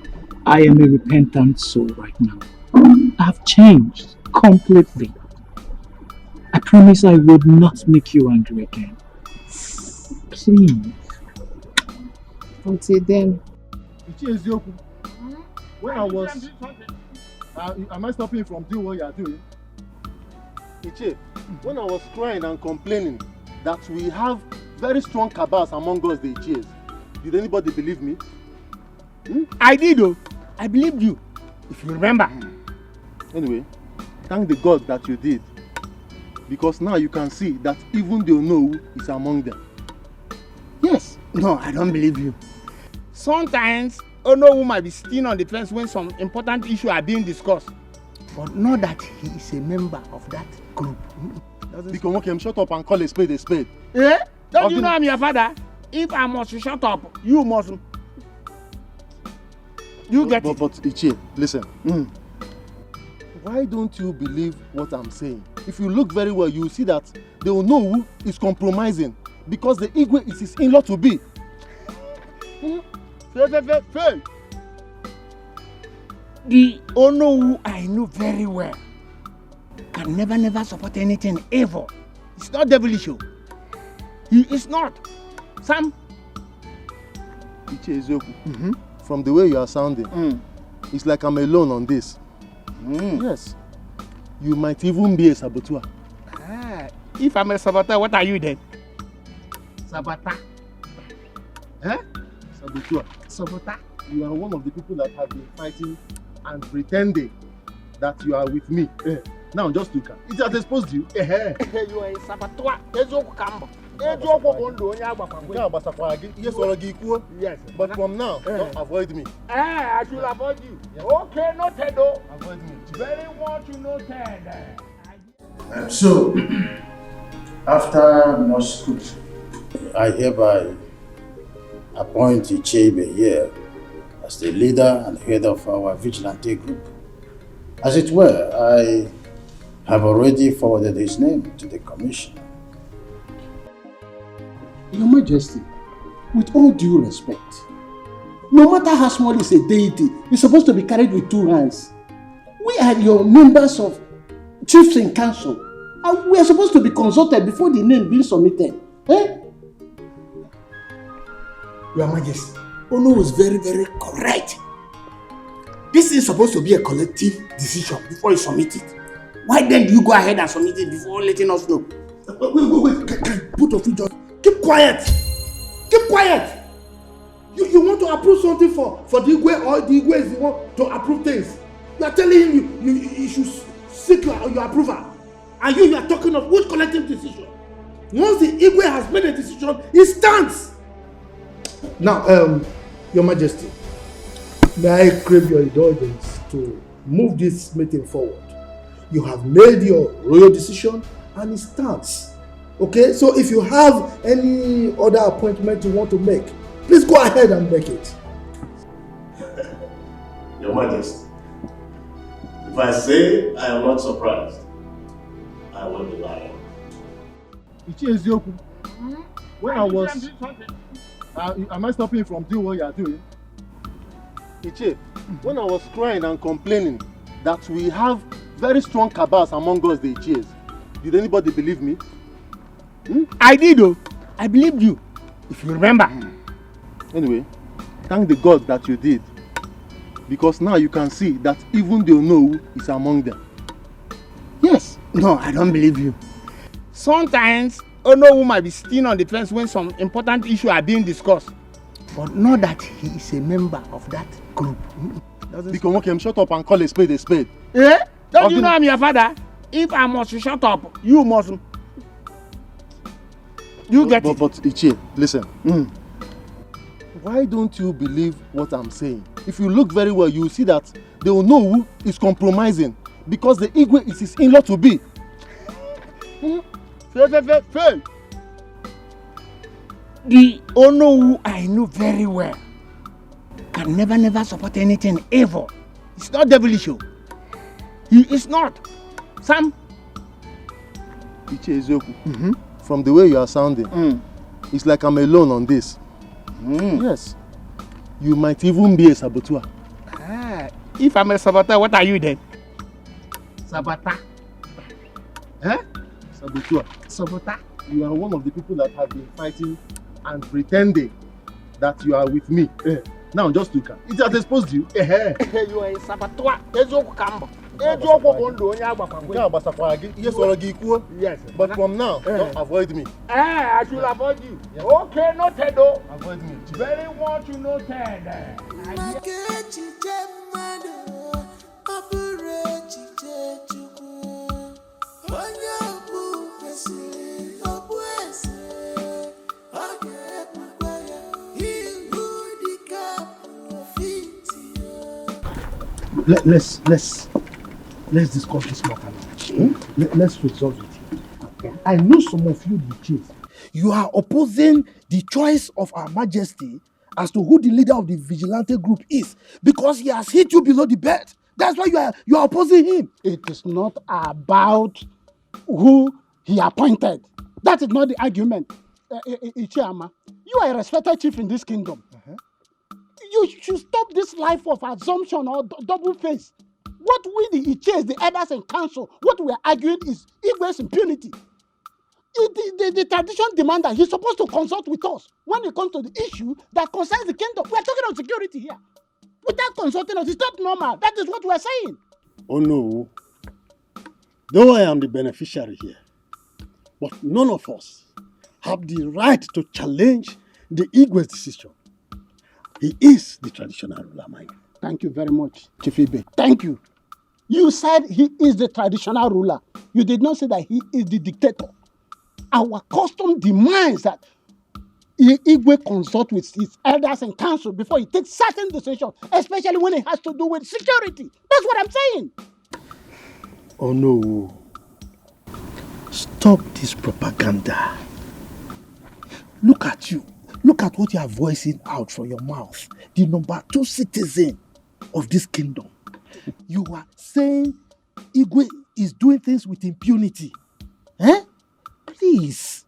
I am a repentant soul right now. I've changed completely. I promise I would not make you angry again. Please. Until then. When I was... am I stopping you from doing what you are doing? Iche, when I was crying and complaining that we have very strong cabals among us, the Iches, did anybody believe me? I did though. I believed you, if you remember. Anyway, thank the God that you did. Because now you can see that even the Onowu is among them. Yes. No, I don't believe you. Sometimes Onowu might be sitting on the fence when some important issues are being discussed. But know that he is a member of that group. Because okay, shut up and call a spade a spade. Eh? Don't you know I'm your father? If I must shut up, you mustn't. You get it. But Ichie, listen. Why don't you believe what I'm saying? If you look very well, you see that the Onowu is compromising because the Igwe is his in-law to be. Fail. The Onowu I know very well can never support anything ever. It's not devilish. He is not. Sam. Ichie Ezoku. From the way you are sounding, it's like I'm alone on this. Yes. You might even be a saboteur. If I'm a saboteur, what are you then? Saboteur. Eh? Saboteur. Saboteur. You are one of the people that have been fighting and pretending that you are with me. Now just look at it. It has exposed you. You are a saboteur. Yes, but from now, don't avoid me. I should avoid you. Yes. Okay, noted though. Avoid me. Very much noted. So, after much scrutiny, I hereby appoint Ichebe here as the leader and head of our vigilante group. As it were, I have already forwarded his name to the commission. Your Majesty, with all due respect, no matter how small is a deity, it's supposed to be carried with two hands. We are your members of chiefs in council, and we are supposed to be consulted before the name being submitted. Eh? Your Majesty, Ono was very correct. This is supposed to be a collective decision before you submit it. Why then do you go ahead and submit it before letting us know? Wait. Put of you just keep quiet. Keep quiet. You want to approve something for the Igwe, or the Igwe is the one to approve things. You are telling him you should seek your approval. And you are talking of which collective decision? Once the Igwe has made a decision, it stands. Now, Your Majesty, may I crave your indulgence to move this meeting forward. You have made your royal decision and it stands. Okay, so if you have any other appointment you want to make, please go ahead and make it. Your Majesty, if I say I am not surprised, I will be lying. When I was... am I stopping you from doing what you are doing? Ichie, when I was crying and complaining that we have very strong cabals among us, the Ichies, did anybody believe me? I did, though. I believed you, if you remember. Anyway, thank the God that you did. Because now you can see that even the Onowu is among them. Yes. No, I don't believe you. Sometimes, Onowu might be sitting on the fence when some important issues are being discussed. But not that he is a member of that group. Because okay, shut up and call a spade a spade. Eh? Don't you know I'm your father? If I must shut up, you mustn't. You get it. But Ichie, listen. Why don't you believe what I'm saying? If you look very well, you will see that the Onowu is compromising because the Igwe is his in-law to be. Fail. The Onowu I know very well can never support anything evil. It's not devilish. He is not. Sam. Ichie Ezoku, from the way you are sounding, it's like I'm alone on this. Yes. You might even be a saboteur. If I'm a saboteur, what are you then? Saboteur. Saboteur. Saboteur. You are one of the people that have been fighting and pretending that you are with me. Now just look at it. Has exposed you. You are a saboteur. Yes, but from now, don't avoid me. I should avoid you. Yes. Okay, noted though. Avoid me. Very much noted. Let's discuss this matter now. Let's resolve it. Okay. I know some of you, the chief. You are opposing the choice of Her Majesty as to who the leader of the vigilante group is because he has hit you below the belt. That's why you are opposing him. It is not about who he appointed. That is not the argument. Ichiama, you are a respected chief in this kingdom. You should stop this life of assumption or double face. What we the Ichies, the elders and council, what we are arguing is Igwe's impunity. The tradition demands that he's supposed to consult with us when it comes to the issue that concerns the kingdom. We are talking about security here. Without consulting us, it's not normal. That is what we are saying. Oh no. Though I am the beneficiary here, but none of us have the right to challenge the Igwe's decision. He is the traditional ruler, mind. Thank you very much, Chief Ibe. Thank you. You said he is the traditional ruler. You did not say that he is the dictator. Our custom demands that Igwe consult with his elders and council before he takes certain decisions, especially when it has to do with security. That's what I'm saying. Oh no. Stop this propaganda. Look at you. Look at what you are voicing out from your mouth. The number 2 citizen of this kingdom. You are saying Igwe is doing things with impunity. Please,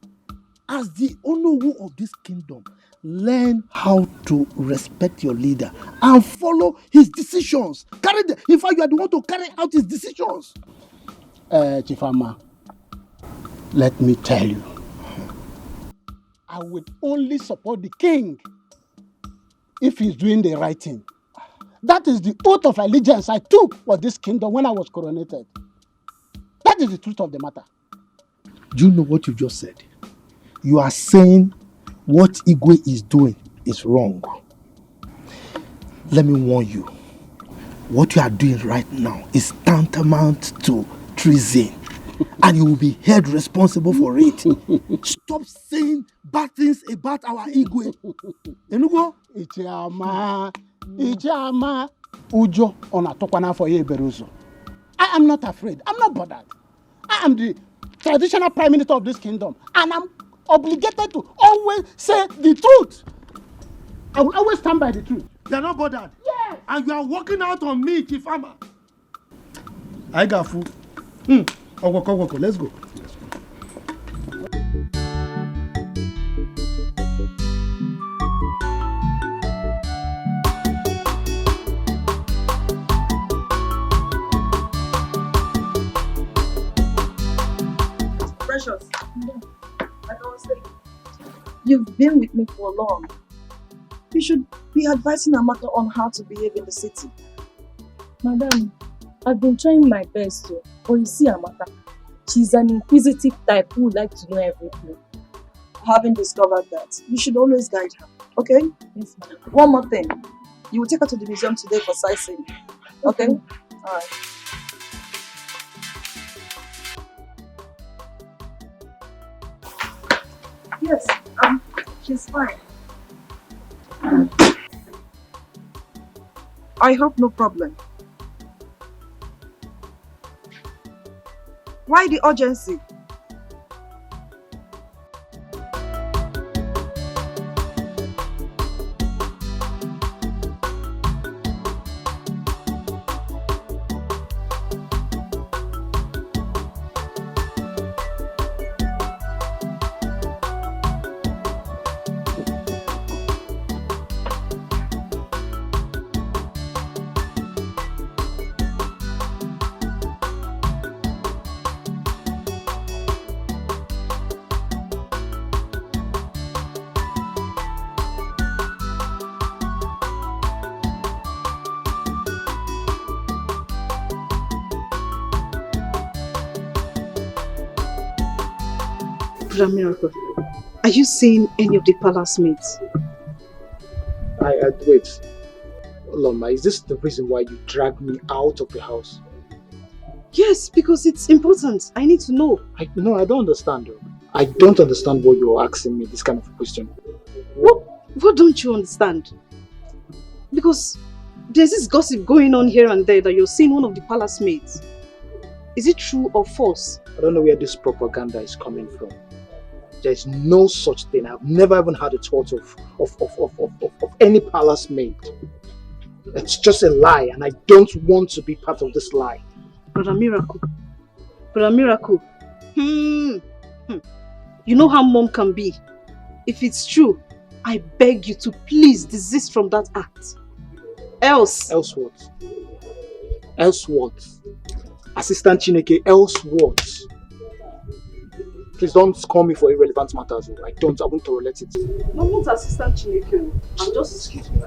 as the Onowu of this kingdom, learn how to respect your leader and follow his decisions. In fact, you are the one to carry out his decisions. Chief Ama, let me tell you, I would only support the king if he's doing the right thing. That is the oath of allegiance I took for this kingdom when I was coronated. That is the truth of the matter. Do you know what you just said? You are saying what Igwe is doing is wrong. Let me warn you. what you are doing right now is tantamount to treason. And you will be held responsible for it. Stop saying bad things about our Igwe. Enugo? Ichama. Ujo on a tokwana for Yeberuzo. I am not afraid. I'm not bothered. I am the traditional prime minister of this kingdom. And I'm obligated to always say the truth. I will always stand by the truth. You're not bothered? Yes. And you are walking out on me, Chifama. I got food. Oko, let's go. Precious, like I was saying, you've been with me for long. You should be advising Amaka on how to behave in the city. Madam, I've been trying my best to, but you see Amaka, she's an inquisitive type who would like to know everything. Having discovered that, you should always guide her, okay? Yes, ma'am. One more thing, you will take her to the museum today for sightseeing, okay? Alright. Yes, she's fine. I hope no problem. Why the urgency? Miracle, are you seeing any of the palace mates? Wait. Loma, is this the reason why you dragged me out of the house? Yes, because it's important. I need to know. No, I don't understand. I don't understand why you're asking me this kind of a question. What don't you understand? Because there's this gossip going on here and there that you're seeing one of the palace mates. Is it true or false? I don't know where this propaganda is coming from. There is no such thing. I've never even had a thought of any palace maid. It's just a lie, and I don't want to be part of this lie. Brother Miracle. You know how mom can be. If it's true, I beg you to please desist from that act. Else what? Else what? Assistant Chineke, else what? Please don't call me for irrelevant matters. I won't tolerate it. No, I'm not Assistant Chineke. I'm just... Excuse me.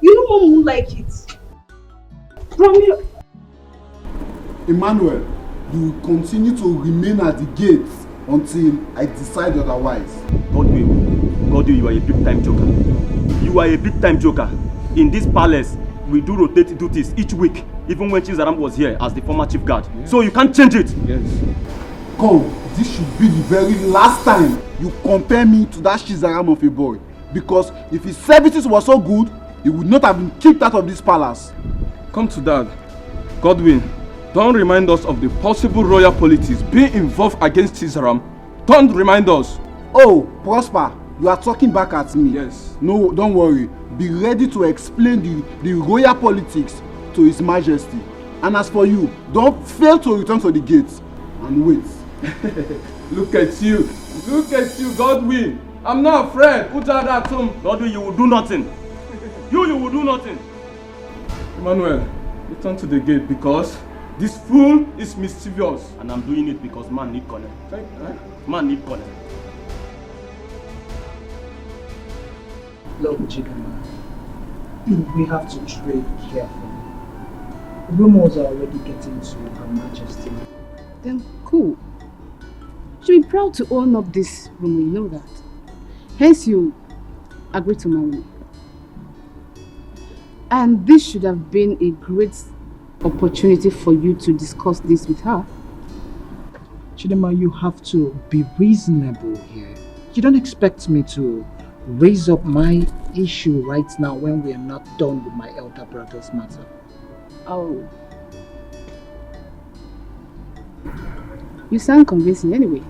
You know mom won't like it. Emmanuel, you will continue to remain at the gate until I decide otherwise. God, you are a big-time joker. You are a big-time joker. In this palace, we do rotate duties each week, even when Chizaram was here as the former chief guard. Yes. So you can't change it. Yes. Come, this should be the very last time you compare me to that Chizaram of a boy. Because if his services were so good, he would not have been kicked out of this palace. Come to that. Godwin, don't remind us of the possible royal politics being involved against Chizaram. Don't remind us. Oh, Prosper, you are talking back at me. Yes. No, don't worry. Be ready to explain the royal politics to His Majesty. And as for you, don't fail to return to the gates and wait. Look at you, Godwin. I'm not afraid. Put that at home. Godwin, you will do nothing. You will do nothing. Emmanuel, return to the gate because this fool is mischievous. And I'm doing it because man need connect. Man need connect. Look, Chidama, we have to trade carefully. Rumors are already getting to Her Majesty. Then cool. She'll be proud to own up this rumor, you know that. Hence you agree to marry me. And this should have been a great opportunity for you to discuss this with her. Chidema, you have to be reasonable here. You don't expect me to raise up my issue right now when we are not done with my elder brother's matter. Oh. You sound convincing anyway.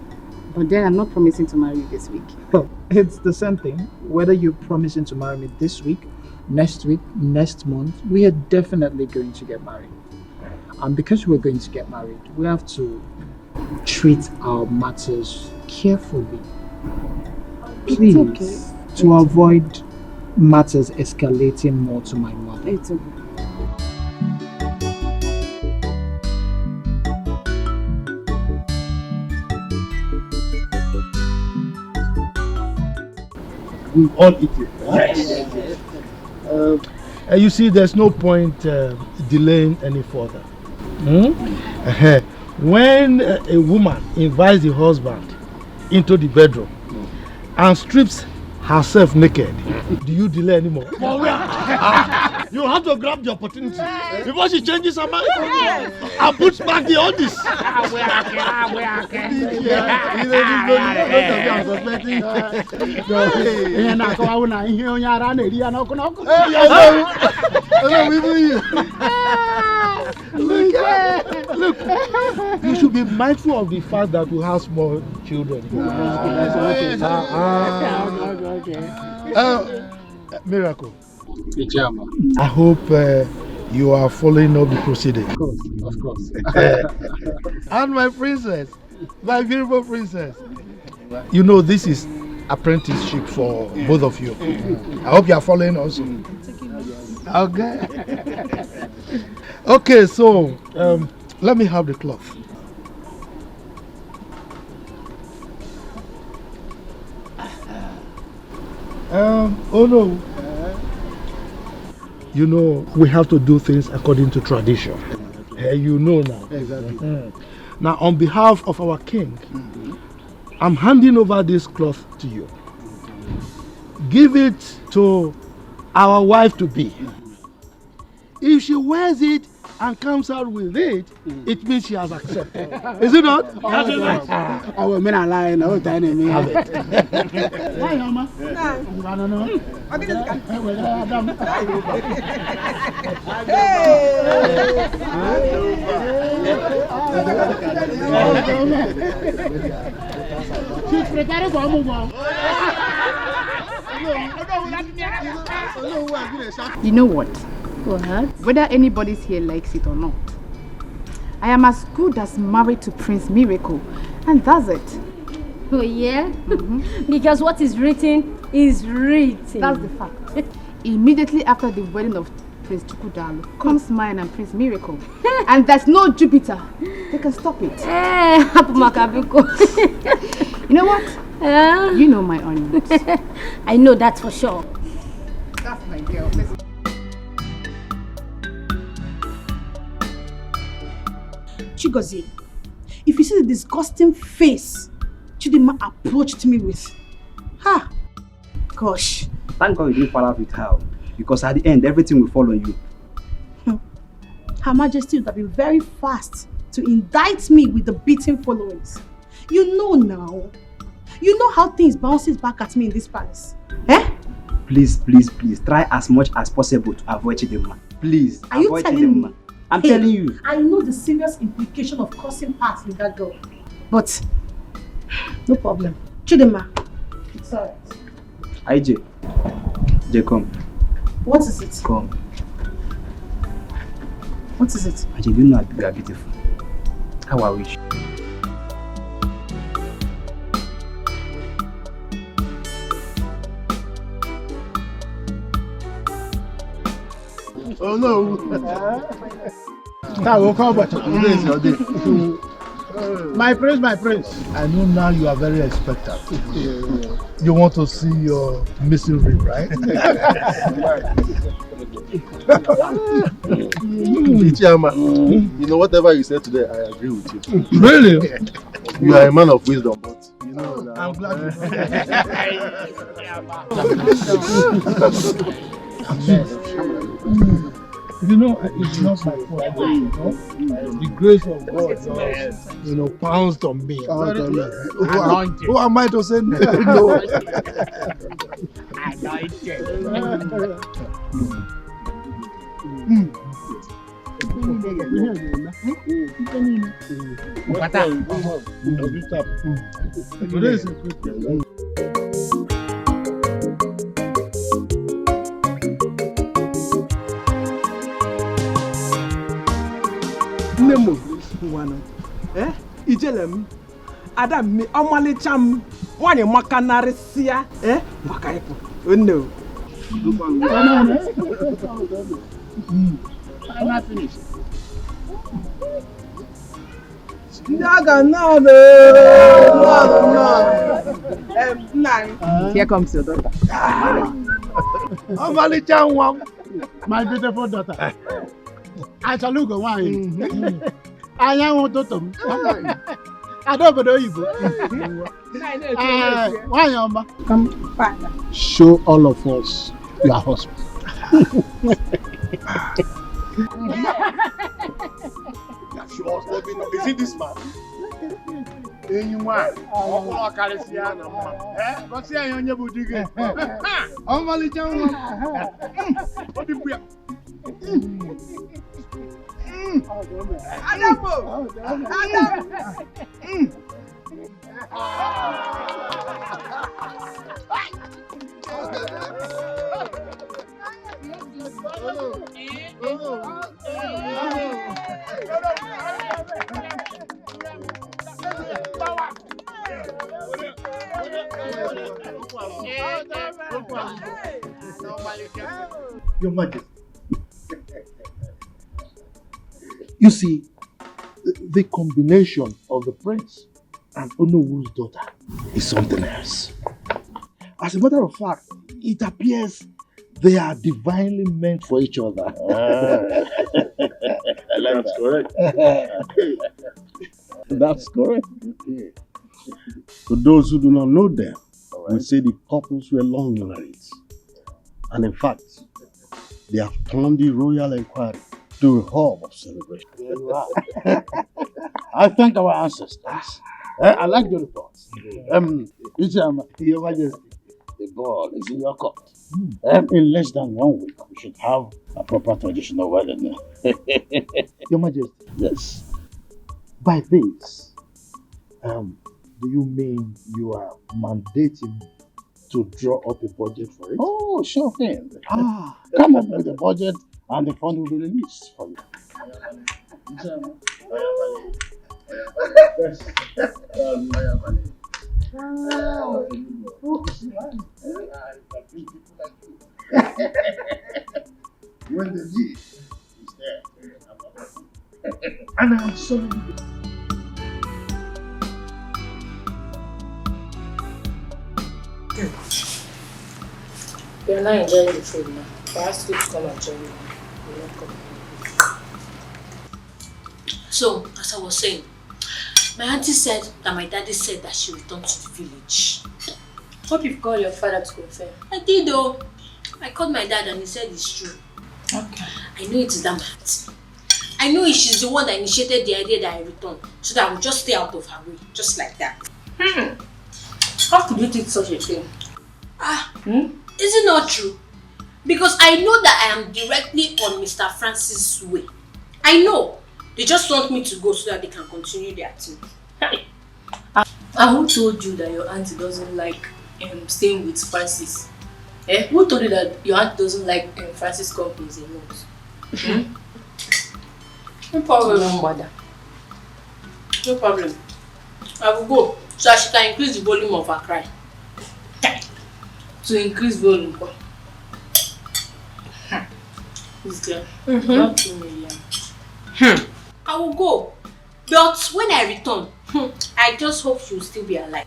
But then I'm not promising to marry you this week. Well, it's the same thing. Whether you're promising to marry me this week, next month, we are definitely going to get married. And because we're going to get married, we have to treat our matters carefully. Please, okay. To avoid matters escalating more to my mother. It's okay. We all eat it. Yes. You see, there's no point delaying any further. When a woman invites the husband into the bedroom and strips herself naked, do you delay anymore? You have to grab the opportunity before she changes her mind and puts back the oldies. Look, you should be mindful of the fact that we have small children. Miracle. I hope you are following up the proceeding. Of course. And my princess, my beautiful princess. You know this is apprenticeship for both of you. I hope you are following also. Okay. Okay, so let me have the cloth. Oh no. You know, we have to do things according to tradition. You know now. Exactly. Now, on behalf of our king, I'm handing over this cloth to you. Give it to our wife to be. If she wears it and comes out with it, it means she has accepted. Is it not? I will mean a lie. No, have it. Hi, Mama. She's preparing for a move on. You know what? What? Whether anybody here likes it or not, I am as good as married to Prince Miracle, and that's it. Oh yeah? Because what is written is written. That's the fact. Immediately after the wedding of Prince Chukudalo comes mine and Prince Miracle. And there's no Jupiter. They can stop it. You know what? You know my onions. I know that for sure. That's my girl. Listen. Chigozie, if you see the disgusting face Chidima approached me with, gosh. Thank God you didn't fall out with her, because at the end, everything will fall on you. Her Majesty would have been very fast to indict me with the beating followings. You know now. You know how things bounces back at me in this palace. Please, please, please, try as much as possible to avoid Chidima. Please, Are you avoid telling Chidima. me? I'm telling you. I know the serious implication of causing parts with that girl. But, no problem. Chidima, it's alright. IJ, come. What is it? Come. What is it? IJ, you know you are beautiful. How I wish. Oh no! That will come back. Today is your day. My prince, my prince. I know now you are very expectant. You want to see your missing rib, right? Ichiyama, you know, whatever you said today, I agree with you. Really? You are a man of wisdom, but you know that. I'm glad you You know, it's not my fault. The grace of God just, pounced on me. Who am I to say no? Anointed. Nemo, Ijelem, Adam, Omalicham, one Macanarisia, Macaipo. Oh no. I'm not finished. Naga, no. Here comes your daughter. Omalicham, my beautiful daughter. I shall look away. I am Totem. I don't know you. Why am I? Come, father. Show all of us your husband. Is it this man? What Your Majesty. You see, the combination of the prince and Onowu's daughter is something else. As a matter of fact, it appears they are divinely meant for each other. That's correct. That's correct. Okay. For those who do not know them, we say the couples were long marrieds. And in fact, they have turned the royal inquiry to a hub of celebration. I thank our ancestors. I like the reports. Your Majesty, the ball is in your court. In less than 1 week, we should have a proper traditional wedding. Your Majesty. Yes. By this, do you mean you are mandating to draw up a budget for it? Oh, sure thing. Come up with a budget and the fund will be released for you. When the need is there, and I'm sorry. You're not enjoying the food now. I asked you to come and join me. You're not coming. So, as I was saying, my auntie said that my daddy said that she returned to the village. Hope you've called your father to confirm. I did though. I called my dad and he said it's true. Okay. I know it is that my auntie. I know she's the one that initiated the idea that I returned, so that I would just stay out of her way, just like that. How could you think such a thing? Is it not true? Because I know that I am directly on Mr. Francis' way. I know. They just want me to go so that they can continue their team. And who told you that your auntie doesn't like staying with Francis? Who told you that your aunt doesn't like Francis companies a lot? No problem. No bother. No problem. I will go so that she can increase the volume of her cry. To increase volume. This girl. Not 2 million. I will go. But when I return, I just hope she will still be alive.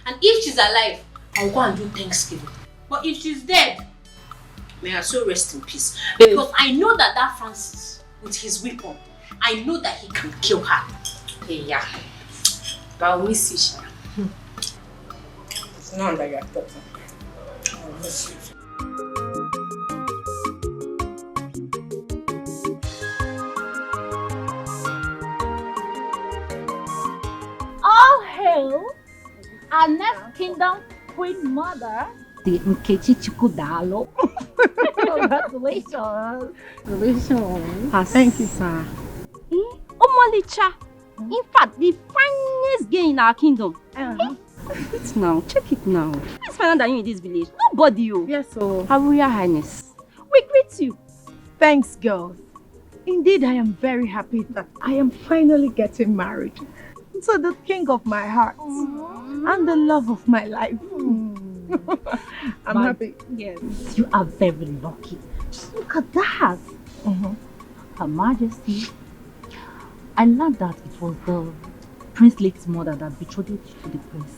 And if she's alive, I will go and do Thanksgiving. But if she's dead, may her soul rest in peace. Because I know that Francis, with his weapon, I know that he can kill her. Yeah. But I'll miss you, Shana. It's not that you're talking. I'll miss you. our next kingdom queen mother, the Nkechi Chukudalo. Congratulations. Congratulations. Thank you, sir. Omalicha. In fact, the finest girl in our kingdom. It's now. Check it now. Who's finer than you in this village? Nobody, you. Yes, sir. Her Royal Highness. We greet you. Thanks, girls. Indeed, I am very happy that I am finally getting married to the king of my heart and the love of my life. I'm happy. Yes. You are very lucky. Just look at that. Her Majesty. I learned that it was the Prince Lake's mother that betrothed you to the prince.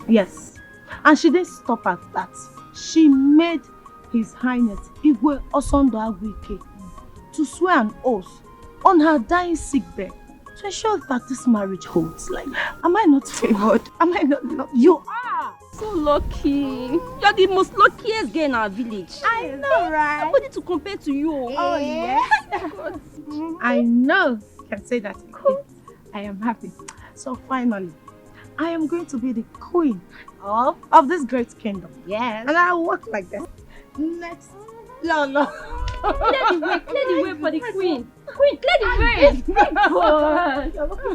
Yes. And she didn't stop at that. She made His Highness Igwe Osondo Agwike to swear an oath on her dying sickbed to ensure that this marriage holds. Like, am I not favored? Am I not lucky? You are so lucky. You're the most luckiest girl in our village. I know, right? Nobody to compare to you. Oh, yes. I know. You can say that again. I am happy. So finally, I am going to be the queen of this great kingdom. Yes. And I'll walk like that. Next. No. Clear the way for the queen. Queen, clear the way. Good.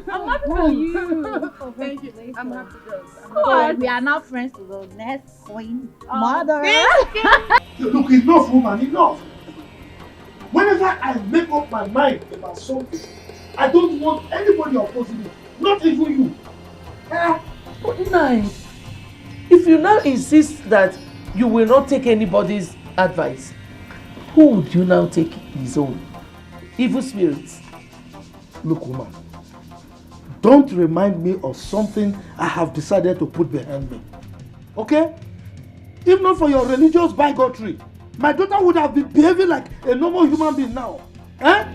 I'm happy for you. Thank you. I'm happy, girls. God. We are now friends to the next queen mother. Look, enough, woman, enough. Whenever I make up my mind about something, I don't want anybody opposing me, not even you. But nice. If you now insist that you will not take anybody's advice, who would you now take his own? Evil spirits. Look, woman, don't remind me of something I have decided to put behind me. Okay? If not for your religious bigotry, my daughter would have been behaving like a normal human being now. Eh?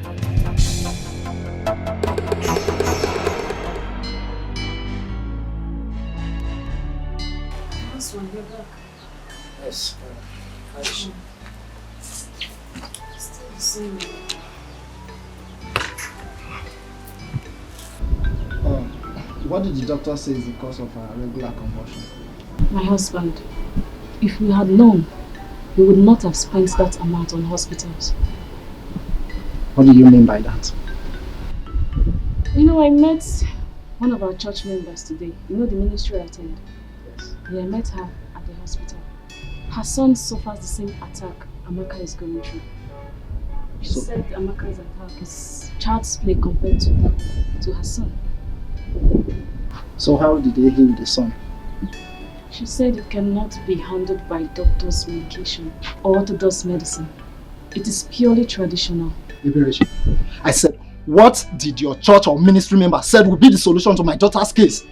Yes. Still the same. What did the doctor say is the cause of her regular convulsion? My husband, if we had known, we would not have spent that amount on hospitals. What do you mean by that? You know, I met one of our church members today. You know the ministry I attend? Yes. Yeah, I met her at the hospital. Her son suffers the same attack Amaka is going through. She said Amaka's attack is child's play compared to her son. So how did they heal the son? She said it cannot be handled by doctor's medication or orthodox medicine. It is purely traditional. I said, what did your church or ministry member said would be the solution to my daughter's case?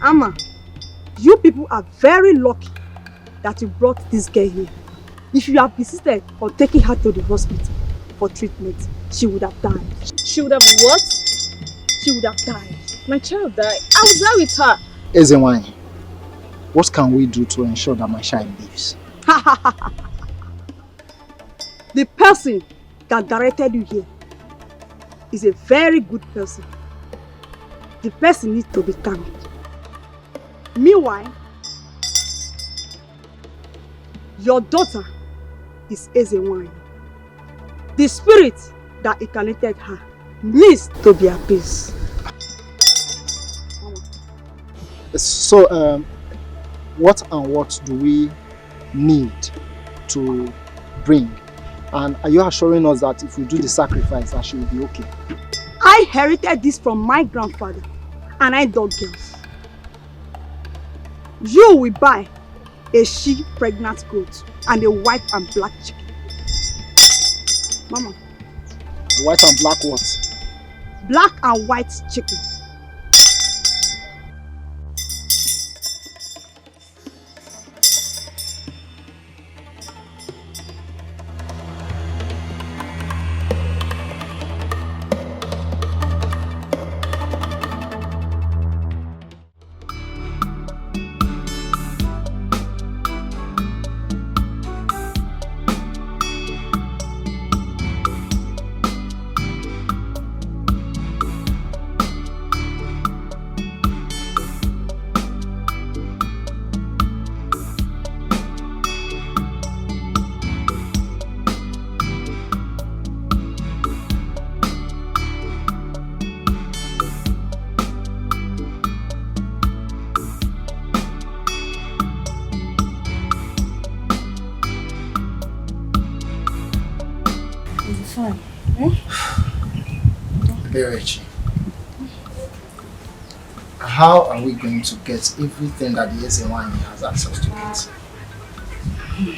Amma, you people are very lucky that you brought this girl here. If you have persisted on taking her to the hospital for treatment, she would have died. She would have what? She would have died. My child died. I was there with her. Ezuronye, what can we do to ensure that my child lives? The person that directed you here is a very good person. The person needs to be thanked. Meanwhile, your daughter is Ezuronye. The spirit that incarnated her needs to be appeased. So, what and what do we need to bring? And are you assuring us that if we do the sacrifice, that she will be okay? I inherited this from my grandfather, and I dog girls. You will buy a she pregnant goat and a white and black chicken. Mama. White and black what? Black and white chicken. Edochie, how are we going to get everything that the Ezuronye has access to it?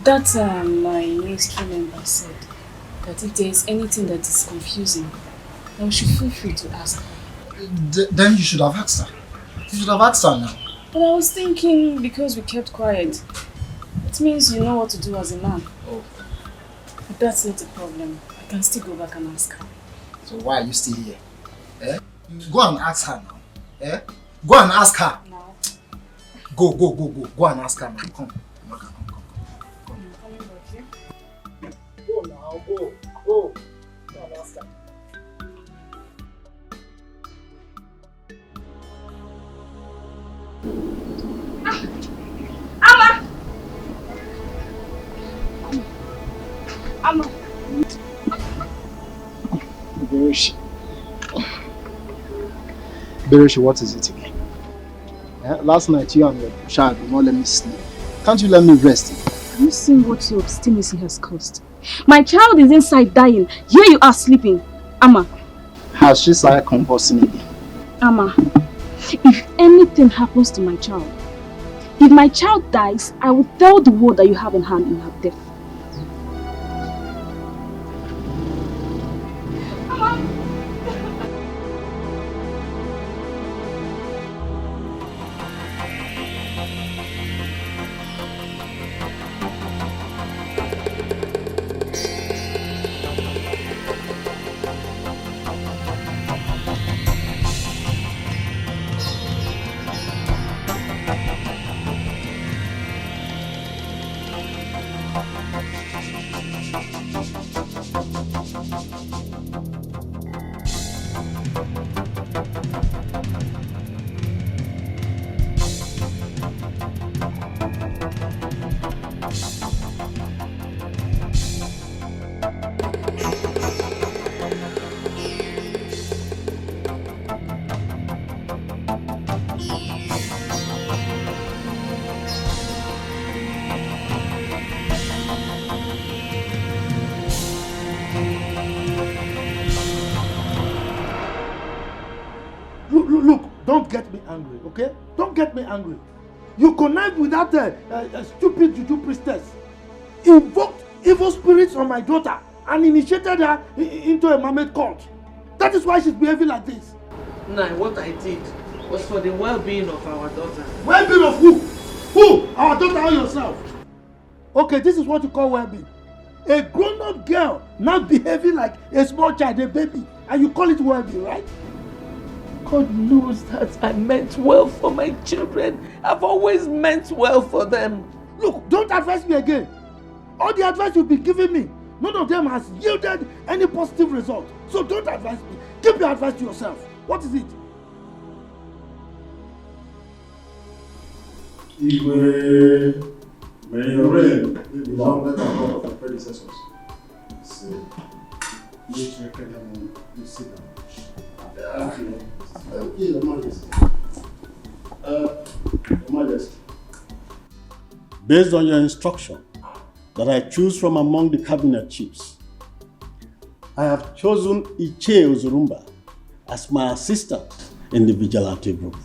That my ministry member said that if there is anything that is confusing, then we should feel free to ask her. Then you should have asked her. You should have asked her now. But I was thinking because we kept quiet, it means you know what to do as a man. Oh. But that's not a problem. I can still go back and ask her. So why are you still here? Eh? Go and ask her now. Eh? Go and ask her. Now. Go. Go and ask her now. Come. Go now, go. Go and ask her. Amma! Edochie, what is it again? Last night you and your child did not let me sleep. Can't you let me rest? Have you seen what your obstinacy has caused? My child is inside dying. Here you are sleeping. Amma. Has she started convulsing again? Amma, if anything happens to my child, if my child dies, I will tell the world that you have a hand in her death. Look, don't get me angry, okay? Don't get me angry. You connived with that stupid juju priestess, invoked evil spirits on my daughter, and initiated her into a mermaid cult. That is why she's behaving like this. Nah, what I did was for the well-being of our daughter. Well-being of who? Who? Our daughter or yourself? Okay, this is what you call well-being. A grown-up girl now behaving like a small child, a baby, and you call it well-being, right? God knows that I meant well for my children. I've always meant well for them. Look, don't advise me again. All the advice you've been giving me, none of them has yielded any positive result. So don't advise me. Keep your advice to yourself. What is it? Igwe, may your reign be longer than that of your predecessors. You sit down. Okay, Your Majesty. Your Majesty. Based on your instruction that I choose from among the cabinet chiefs, I have chosen Iche Ozurumba as my assistant in the vigilante group.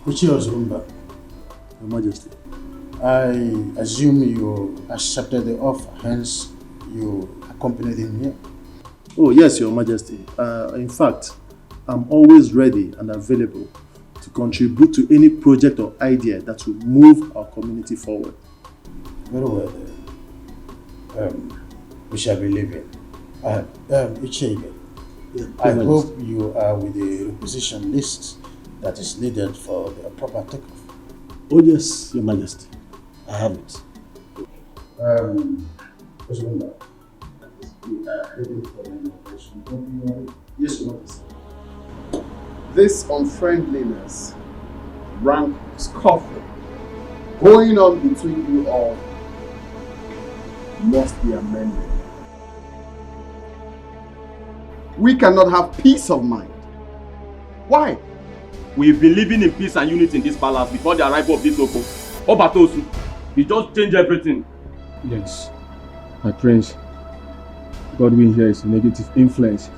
Iche Ozurumba, Your Majesty, I assume you accepted the offer, hence you accompanied him here. Oh yes, Your Majesty. In fact, I'm always ready and available to contribute to any project or idea that will move our community forward. Very well. We shall be leaving. Ichebe, I hope you are with the requisition list that is needed for the proper takeoff. Oh yes, Your Majesty. I have it. Yes, Your Majesty. This unfriendliness, rank scuffle going on between you all must be amended. We cannot have peace of mind. Why? We've been living in peace and unity in this palace before the arrival of this Oko. Obatosu, he just changed everything. Yes, my prince. Godwin here is a negative influence.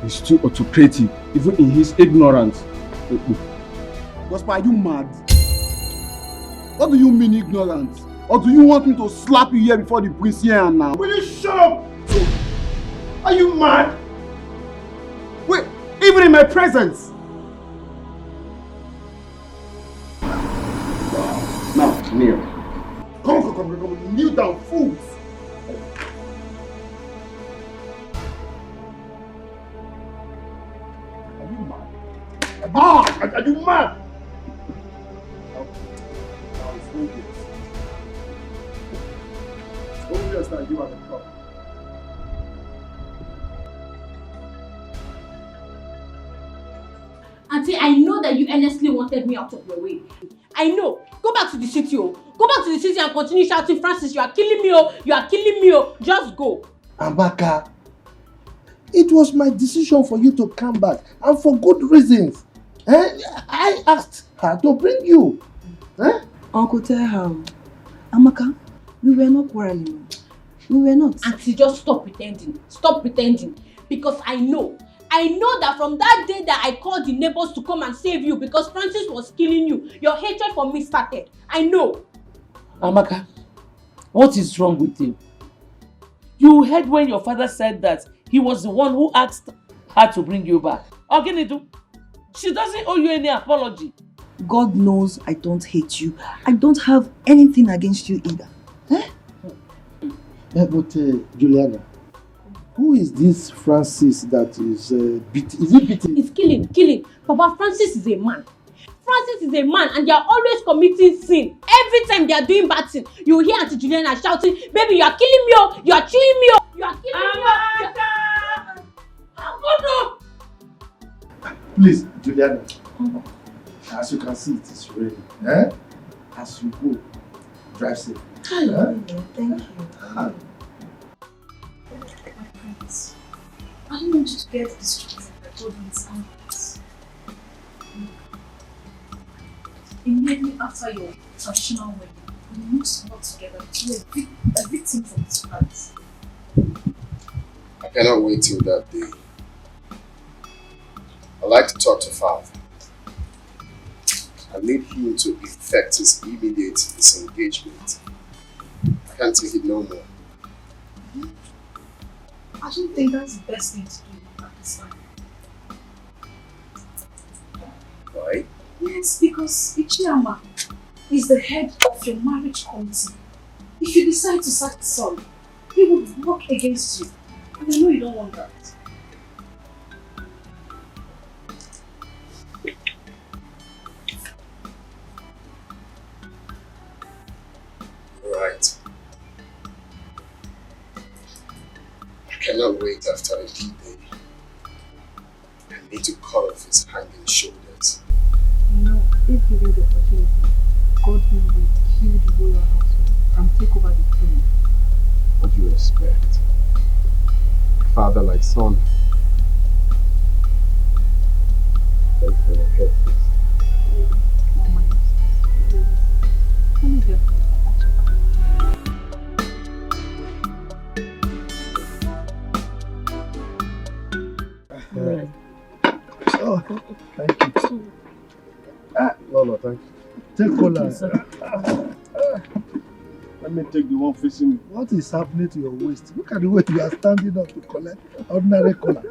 He's too autocratic, even in his ignorance. Gospel, are you mad? What do you mean ignorant? Or do you want me to slap you here before the priest here and now? Will you shut up? Are you mad? Wait, even in my presence? Now, kneel. Come. Kneel down, fools. Are you mad? Are you mad? Now it's obvious that you are the problem. Auntie, I know that you earnestly wanted me out of your way. I know. Go back to the city, oh. Go back to the city and continue shouting, Francis, you are killing me, oh. You are killing me, oh. Just go. Amaka, it was my decision for you to come back, and for good reasons. I asked her to bring you. Uncle, tell her. Amaka, we were not quarreling. We were not. Auntie, just stop pretending. Stop pretending. Because I know that from that day that I called the neighbors to come and save you because Francis was killing you, your hatred for me started. I know. Amaka, what is wrong with you? You heard when your father said that he was the one who asked her to bring you back. Oginidu, she doesn't owe you any apology. God knows I don't hate you. I don't have anything against you either. But Juliana, who is this Francis that is beating? Is he beating? It's killing. Papa, Francis is a man. Francis is a man and they are always committing sin. Every time they are doing bad thing, you hear Auntie Juliana shouting, baby, you are killing me, oh, you are chewing me, oh, you are killing me, oh. Please, Juliana. As you can see, it is raining. As you go, drive safe. Thank you. I don't want you to get distracted by all these angles. Immediately after your traditional wedding, we moved to work together to be a victim for this price. I cannot wait till that day. I'd like to talk to Father. I need him to effect his immediate disengagement. I can't take it no more. I don't think that's the best thing to do at this time. Why? Yes, because Ichiyama is the head of your marriage committee. If you decide to sack son, he would work against you. And I know you don't want that. Right. I cannot wait after a D-Day. I need to cut off his hanging shoulders. You know, if given the opportunity, God will kill the royal household and take over the throne. What do you expect? Father like son. Thanks for your help. Oh, thank you. No, thank you. Take cola. Let me take the one facing me. What is happening to your waist? Look at the way you are standing up to collect ordinary cola.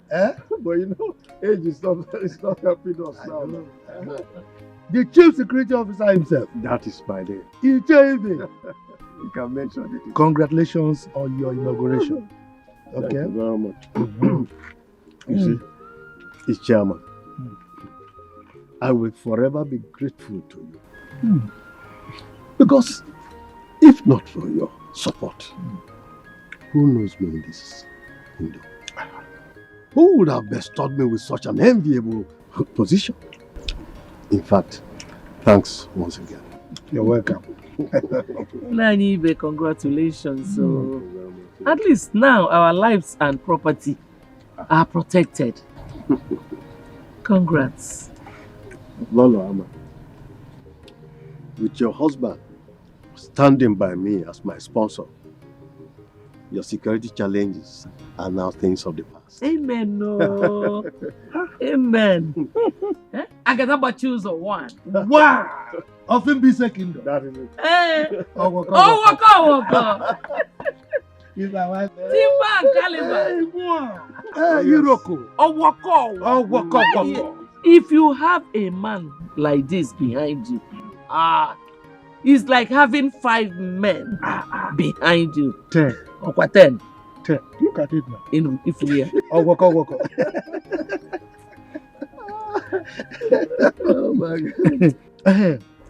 But you know, age is not helping us now. The chief security officer himself. That is my name. He changed it. You can mention it. Congratulations on your inauguration. Okay. Thank you very much. You see, it's chairman. I will forever be grateful to you. Because if not for your support, who knows me in this kingdom? Who would have bestowed me with such an enviable position? In fact, thanks once again. You're welcome. Nanibe, congratulations. So, at least now our lives and property are protected. Congrats. Lolo Ama, with your husband standing by me as my sponsor, Your security challenges are now things of the past. Amen. No. Amen. I got about choose a one. Wow! Of him be second. That is it. Hey. Oh, waka. Waka. He's my wife. Timber and Caliber. Hey, Iroko. Waka. If you have a man like this behind you, it's like having 5 men behind you. 10. Or 10. 10. Look at it now. In if we are. Oh, waka. Oh my God.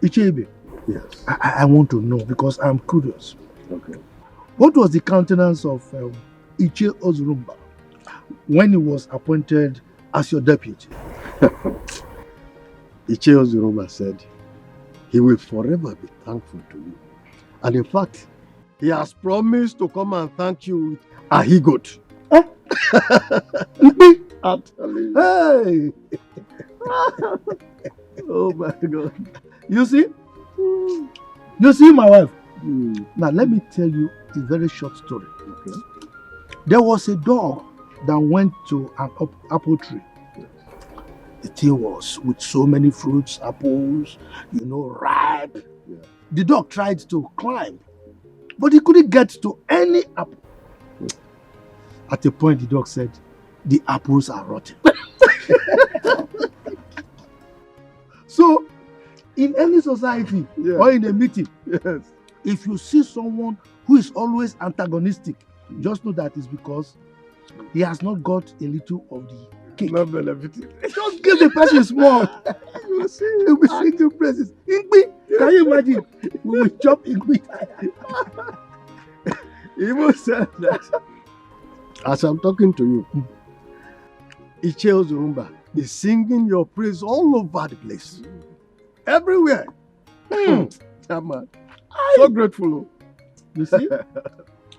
Ichebe. Yes. I want to know because I'm curious. Okay. What was the countenance of Iche Ozurumba when he was appointed as your deputy? Iche Ozurumba said he will forever be thankful to you. And in fact, he has promised to come and thank you with a he-goat. I'm telling you. Hey! Oh my God. You see? You see my wife? Now let me tell you a very short story. Okay. There was a dog that went to an apple tree. The thing was with so many fruits, apples, ripe. Yeah. The dog tried to climb, but he couldn't get to any apple. At a point, the dog said, "The apples are rotten." So, in any society or in a meeting, if you see someone who is always antagonistic, just know that it's because he has not got a little of the cake. Not benefiting. Just give the person small. You will see, he'll be singing praises. Ingbi, can you imagine? We will chop Ingbi. He even said that as I'm talking to you, Iche Ozurumba is singing your praise all over the place. Everywhere. Man. So grateful. You see?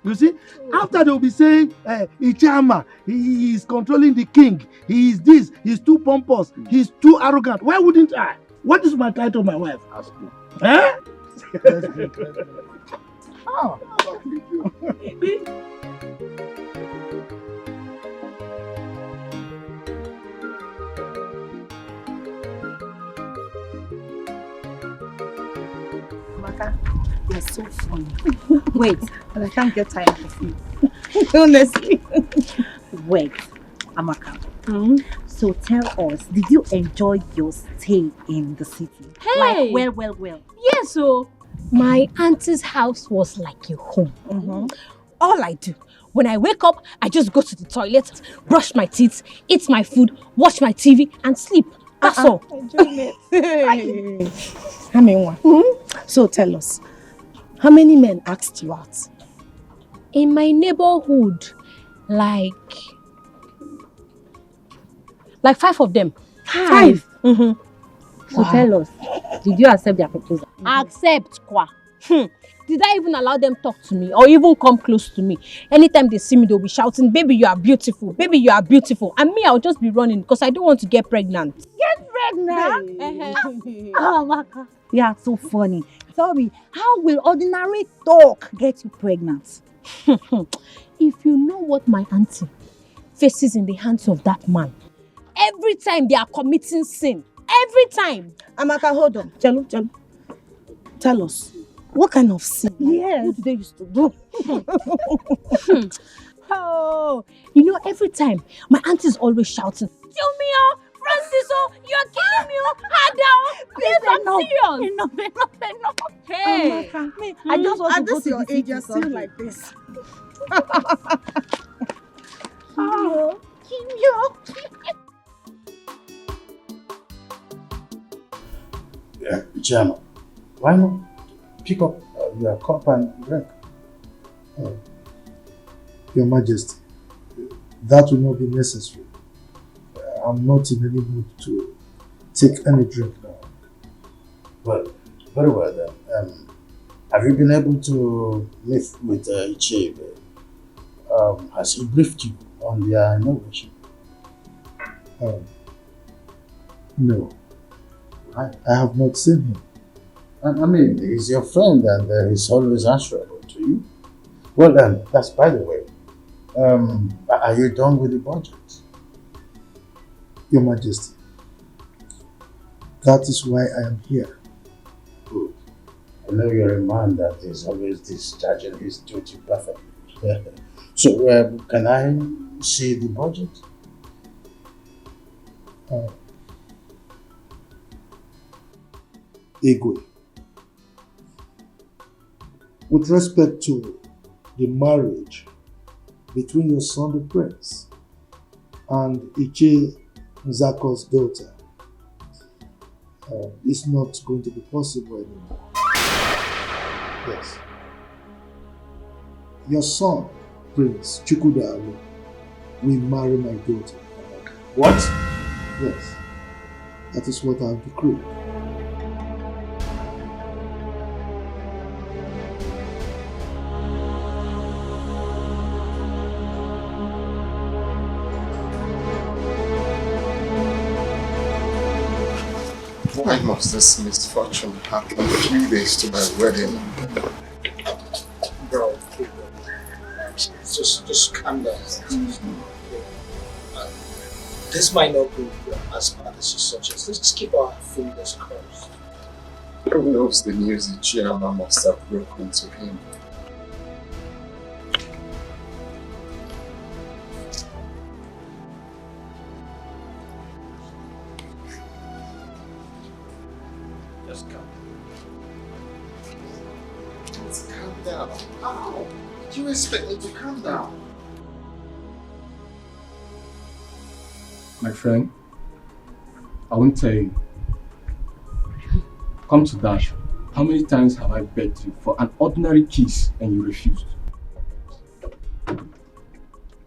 You see? After they'll be saying, Ichama, he is controlling the king. He is this. He's too pompous. He's too arrogant. Why wouldn't I? What is my title, my wife? Ask me. Eh? Oh. Amaka, you're so funny. Wait, but I can't get tired of you. Honestly. Wait, Amaka. So tell us, did you enjoy your stay in the city? Hey! Like, well. Yes, so my auntie's house was like a home. All I do, when I wake up, I just go to the toilet, brush my teeth, eat my food, watch my TV, and sleep. That's all. Enjoyment. So tell us, how many men asked you out? In my neighborhood, like 5 of them. 5? So tell us, did you accept their proposal? Accept, kwa. Did I even allow them talk to me or even come close to me? Anytime they see me, they'll be shouting, "Baby, you are beautiful. Baby, you are beautiful." And me, I'll just be running because I don't want to get pregnant. Get pregnant? Oh, Amaka. Yeah, so funny. Tell me, how will ordinary talk get you pregnant? If you know what my auntie faces in the hands of that man, every time they are committing sin, every time. Amaka, hold on. Chalo. Tell us, what kind of sin? Yes. What did they used to do? Oh, every time my auntie is always shouting, "Silmio, Francis, you're killing me, Ada." Please, I'm serious. Enough. Hey, Amaka, I just want to at go this to your the city age, you're still someday. like this. Chairman, why not pick up your cup and drink? Your Majesty, that will not be necessary. I'm not in any mood to take any drink now. Well, very well then. Have you been able to meet with Iche? Has he briefed you on their inauguration? No. I have not seen him. I mean, he's your friend and he's always answerable to you. Well then, that's by the way. Are you done with the budget? Your Majesty, that is why I am here. Good. I know you're a man that is always discharging his duty perfectly. So, can I see the budget? Igwe, with respect to the marriage between your son the prince and Iche Nzako's daughter, it's not going to be possible anymore. Yes. Your son, Prince Chukwudalu, will marry my daughter. What? Yes. That is what I have decreed. Why must this misfortune happen 3 days to my wedding? Bro, just calm down. This might not go as bad as you suggest. Let's just keep our fingers crossed. Who knows the news Ichiyama must have broken to him? Just calm down. Let's calm down. How? Do you expect me to calm down? My friend, I won't tell you. Come to that. How many times have I begged you for an ordinary kiss and you refused?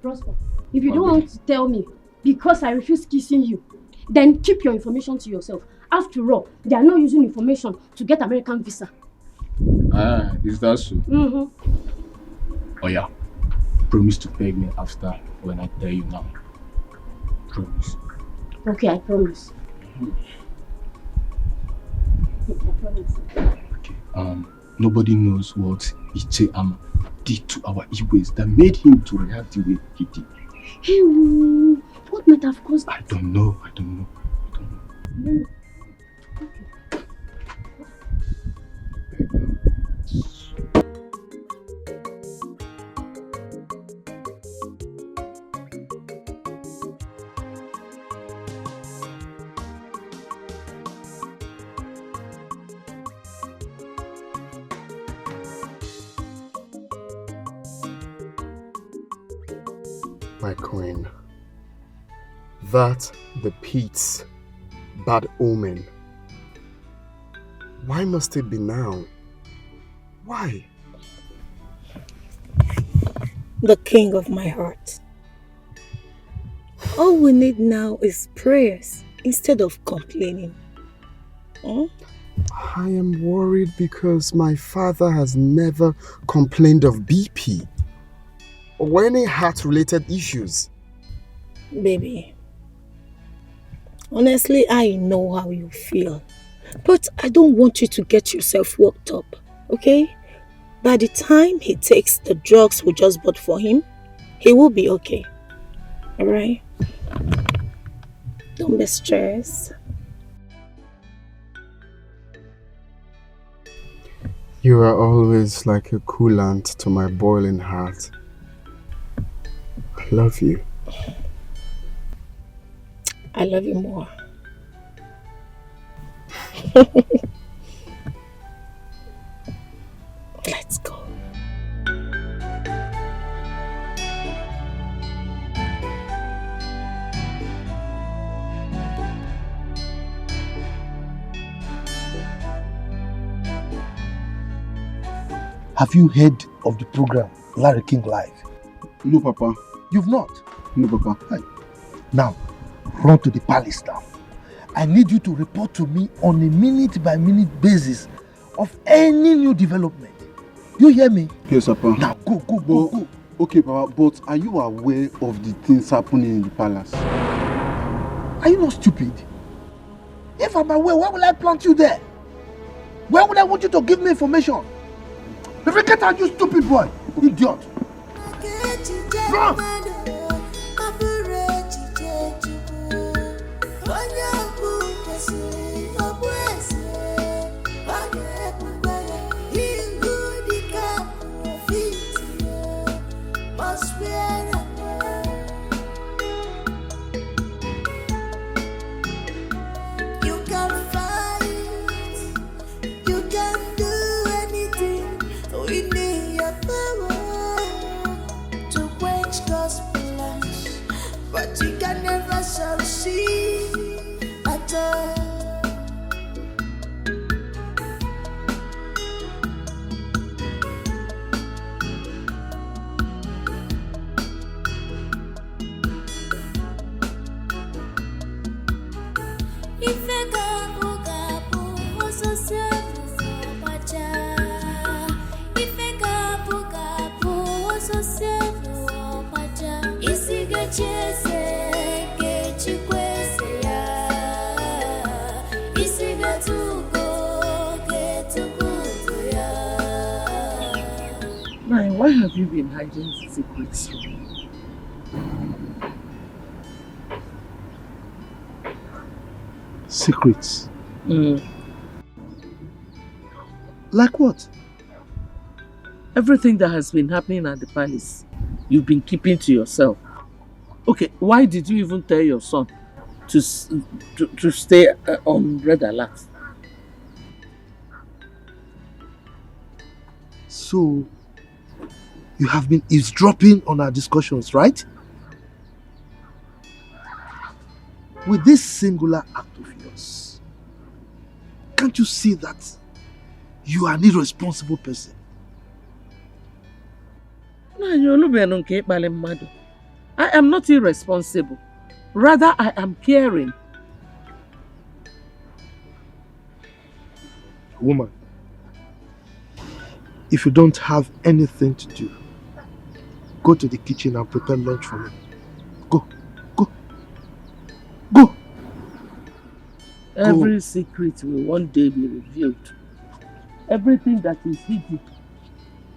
Prosper, if you don't want to tell me because I refuse kissing you, then keep your information to yourself. After all, they are not using information to get American visa. Ah, is that so? Mm-hmm. Oh yeah. Promise to beg me after when I tell you now. Promise. Okay, I promise. I promise. Okay. Nobody knows what Ichiyama did to our Igwes that made him to react the way he did. Hey, what might have caused I don't know. No. My queen, that the Pete's bad omen. Why must it be now? Why? The king of my heart. All we need now is prayers instead of complaining. I am worried because my father has never complained of BP or any heart-related issues. Baby, honestly, I know how you feel. But I don't want you to get yourself worked up, okay? By the time he takes the drugs we just bought for him, he will be okay. Alright? Don't be stressed. You are always like a coolant to my boiling heart. I love you. I love you more. Let's go. Have you heard of the program Larry King Live? No, Papa. You've not? No, Papa. Hey. Now, run to the palace now. I need you to report to me on a minute-by-minute basis of any new development. You hear me? Yes, Papa. Now, go. Okay, Papa, but are you aware of the things happening in the palace? Are you not stupid? If I'm aware, why will I plant you there? Why would I want you to give me information? Get out, you stupid boy! Idiot! Run! But you can never succeed at all. Why have you been hiding secrets from me? Secrets? Like what? Everything that has been happening at the palace, you've been keeping to yourself. Okay, why did you even tell your son to stay on red alert? So, you have been eavesdropping on our discussions, right? With this singular act of yours, can't you see that you are an irresponsible person? I am not irresponsible. Rather, I am caring. Woman, if you don't have anything to do, go to the kitchen and prepare lunch for me. Go. Every secret will one day be revealed. Everything that is hidden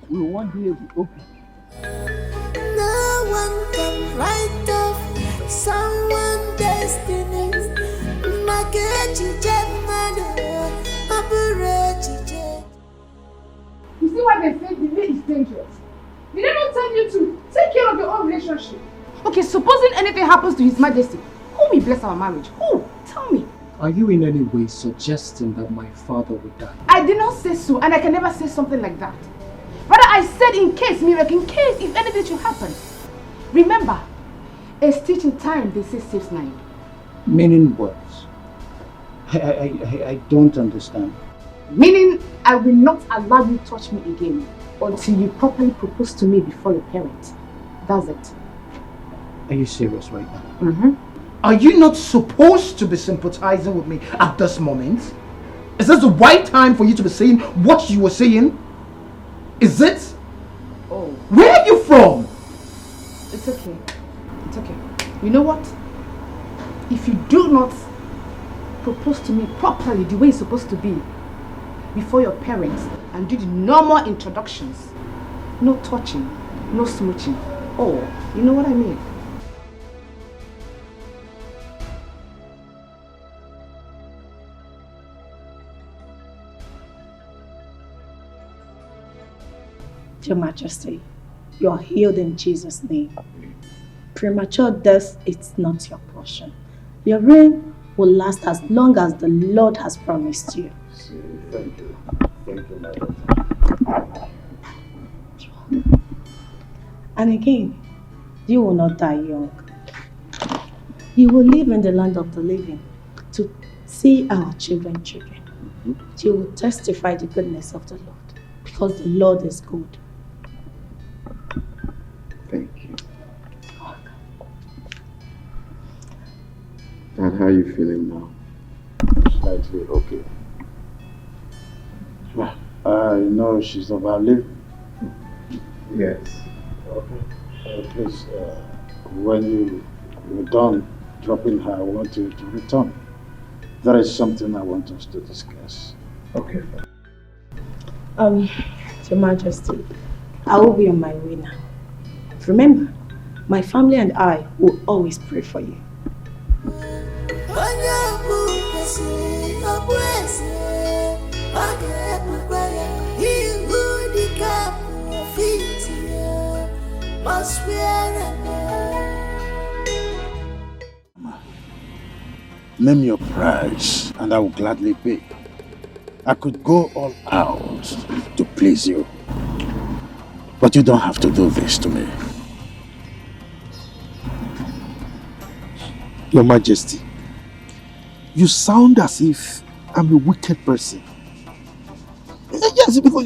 will one day be open. No one can write off someone's destiny. You see why they say delay is dangerous? Did they not tell you to take care of your own relationship? Okay, supposing anything happens to His Majesty, who will bless our marriage? Who? Tell me. Are you in any way suggesting that my father would die? I did not say so, and I can never say something like that. Rather, I said in case, miracle, in case if anything should happen. Remember, a stitch in time, they say, saves 9. Meaning what? I don't understand. Meaning, I will not allow you to touch me again until you properly propose to me before your parents. That's it. Are you serious right now? Mm-hmm. Are you not supposed to be sympathizing with me at this moment? Is this the right time for you to be saying what you were saying? Is it? Oh. Where are you from? It's okay. It's okay. You know what? If you do not propose to me properly the way it's supposed to be before your parents and do the normal introductions, no touching, no smooching. Oh, you know what I mean? Your Majesty, you are healed in Jesus' name. Premature death is not your portion. Your reign will last as long as the Lord has promised you. Thank you. Thank you, Madam. And again, you will not die young. You will live in the land of the living to see our children. You will testify the goodness of the Lord because the Lord is good. Thank you. Dad, how are you feeling now? Slightly okay. You know she's overlived. Yes. Okay. Please, when you're done dropping her, I want you to return. There is something I want us to discuss. Okay. Your Majesty, I will be on my way now. Remember, my family and I will always pray for you. Name your price, and I will gladly pay. I could go all out to please you, but you don't have to do this to me. Your Majesty, you sound as if I'm a wicked person. Yes, because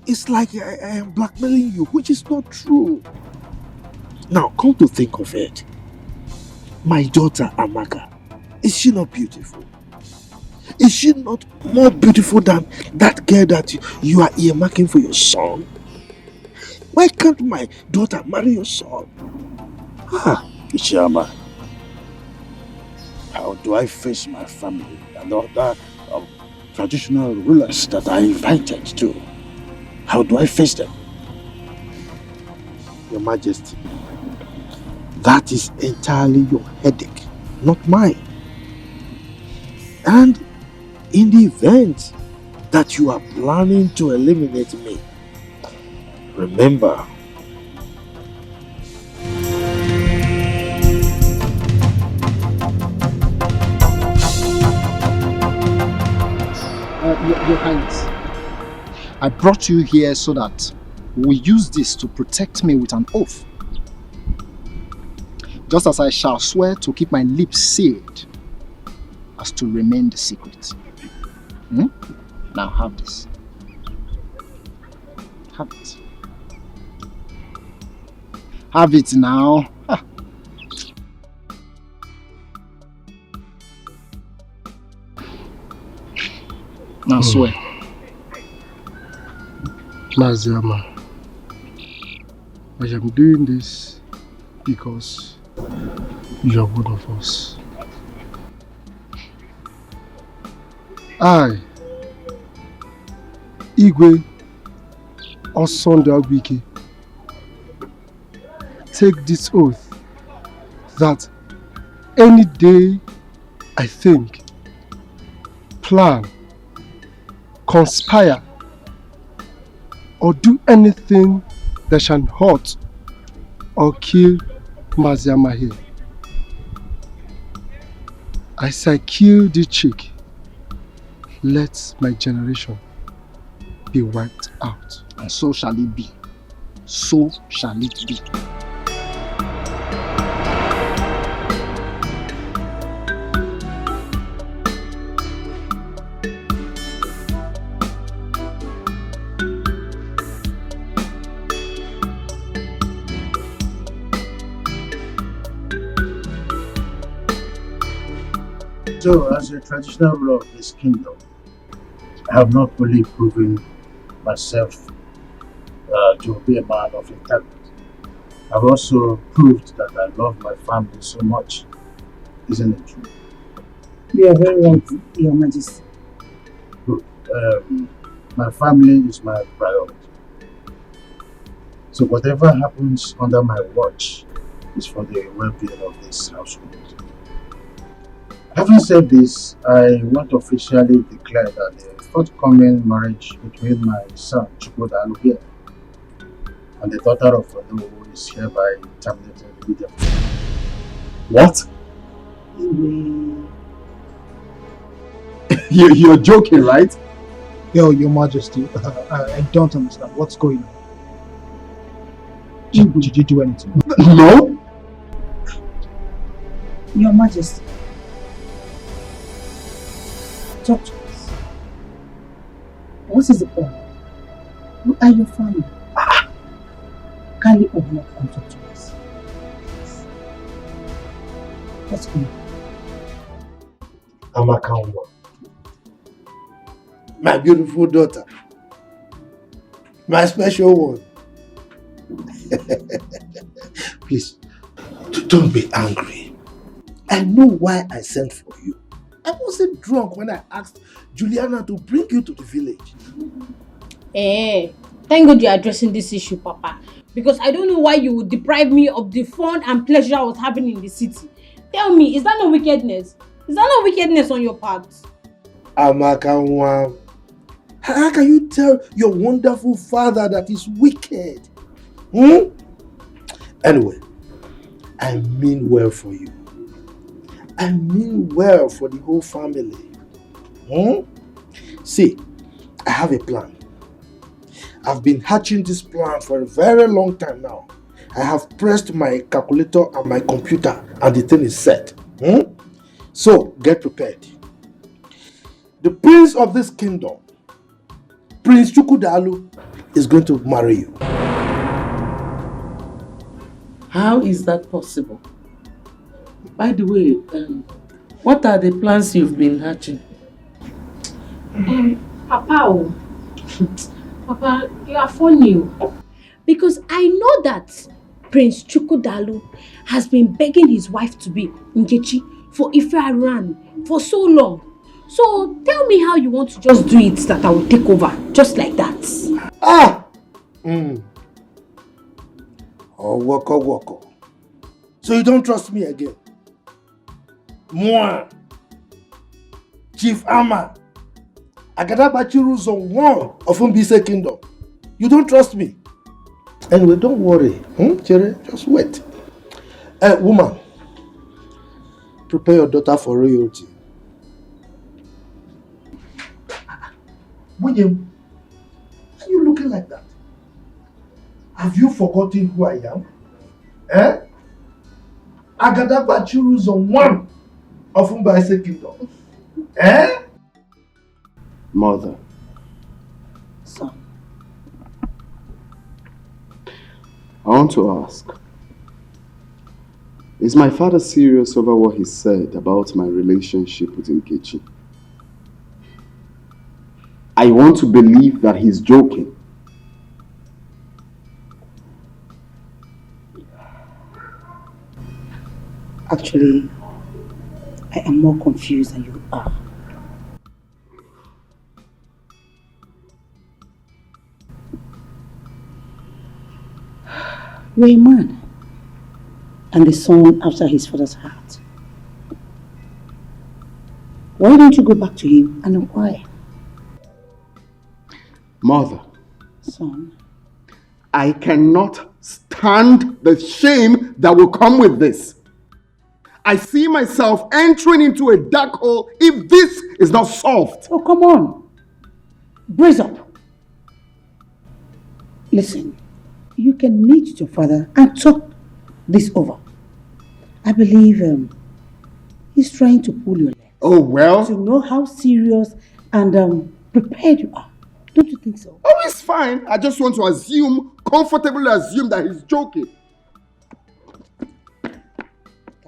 it's like I am blackmailing you, which is not true. Now, come to think of it, my daughter Amaka, is she not beautiful? Is she not more beautiful than that girl that you are earmarking for your son? Why can't my daughter marry your son? Ichiama, how do I face my family and all that traditional rulers that I invited to? How do I face them? Your Majesty, that is entirely your headache, not mine. And in the event that you are planning to eliminate me, remember, Your Highness, I brought you here so that we use this to protect me with an oath. Just as I shall swear to keep my lips sealed as to remain the secret. Now have this. Have it. Have it now. Now swear. Maziama, I am doing this because you are one of us. I, Igwe Osondawike, take this oath that any day I think, plan, conspire, or do anything that shall hurt or kill Maziama here, as I kill this chick, let my generation be wiped out. And so shall it be. So shall it be. So, as a traditional ruler of this kingdom, I have not fully proven myself to be a man of integrity. I've also proved that I love my family so much. Isn't it true? You are very right, Your Majesty. Good. My family is my priority. So whatever happens under my watch is for the well-being of this household. Having said this, I want to officially declare that the forthcoming marriage between my son, Chukwuda Alubia, and the daughter of Onny is hereby terminated immediately. What? You're joking, right? Your Majesty, I don't understand. What's going on? Did you do anything? No? Your Majesty, talk to us. What is the problem? Who are your family? Kindly open up and talk to us. What's going on? Amaka, My beautiful daughter. My special one. Please, don't be angry. I know why I sent for you. I wasn't drunk when I asked Juliana to bring you to the village. Thank God you're addressing this issue, Papa. Because I don't know why you would deprive me of the fun and pleasure I was having in the city. Tell me, is that not wickedness? Is that not wickedness on your part? Amaka, how can you tell your wonderful father that he's wicked? Anyway, I mean well for you. I mean well for the whole family. See, I have a plan. I've been hatching this plan for a very long time now. I have pressed my calculator and my computer and the thing is set. So, get prepared. The prince of this kingdom, Prince Chukwudalu, is going to marry you. How is that possible? By the way, what are the plans you've been hatching? Papa, Papa, you are funny. Because I know that Prince Chukwudalu has been begging his wife to be Nkechi for Ife for so long. So tell me how you want to just do it that I will take over, just like that. Oh, waka. So you don't trust me again? Moi, Chief Ama, Agadabachiru Zone 1 of Mbise Kingdom. You don't trust me? Anyway, don't worry. Chere, just wait. Woman, prepare your daughter for royalty. William, why are you looking like that? Have you forgotten who I am? Agadabachiru Zone 1 of Mbise Kingdom. Mother. Son. I want to ask, is my father serious over what he said about my relationship with Nkechi? I want to believe that he's joking. Actually, I am more confused than you are. You're a man and the son after his father's heart. Why don't you go back to him and inquire? Mother. Son. I cannot stand the shame that will come with this. I see myself entering into a dark hole if this is not solved. Oh, come on. Brace up. Listen, you can meet your father and talk this over. I believe he's trying to pull your leg. Oh, well. To know how serious and prepared you are. Don't you think so? Oh, it's fine. I just want to comfortably assume that he's joking.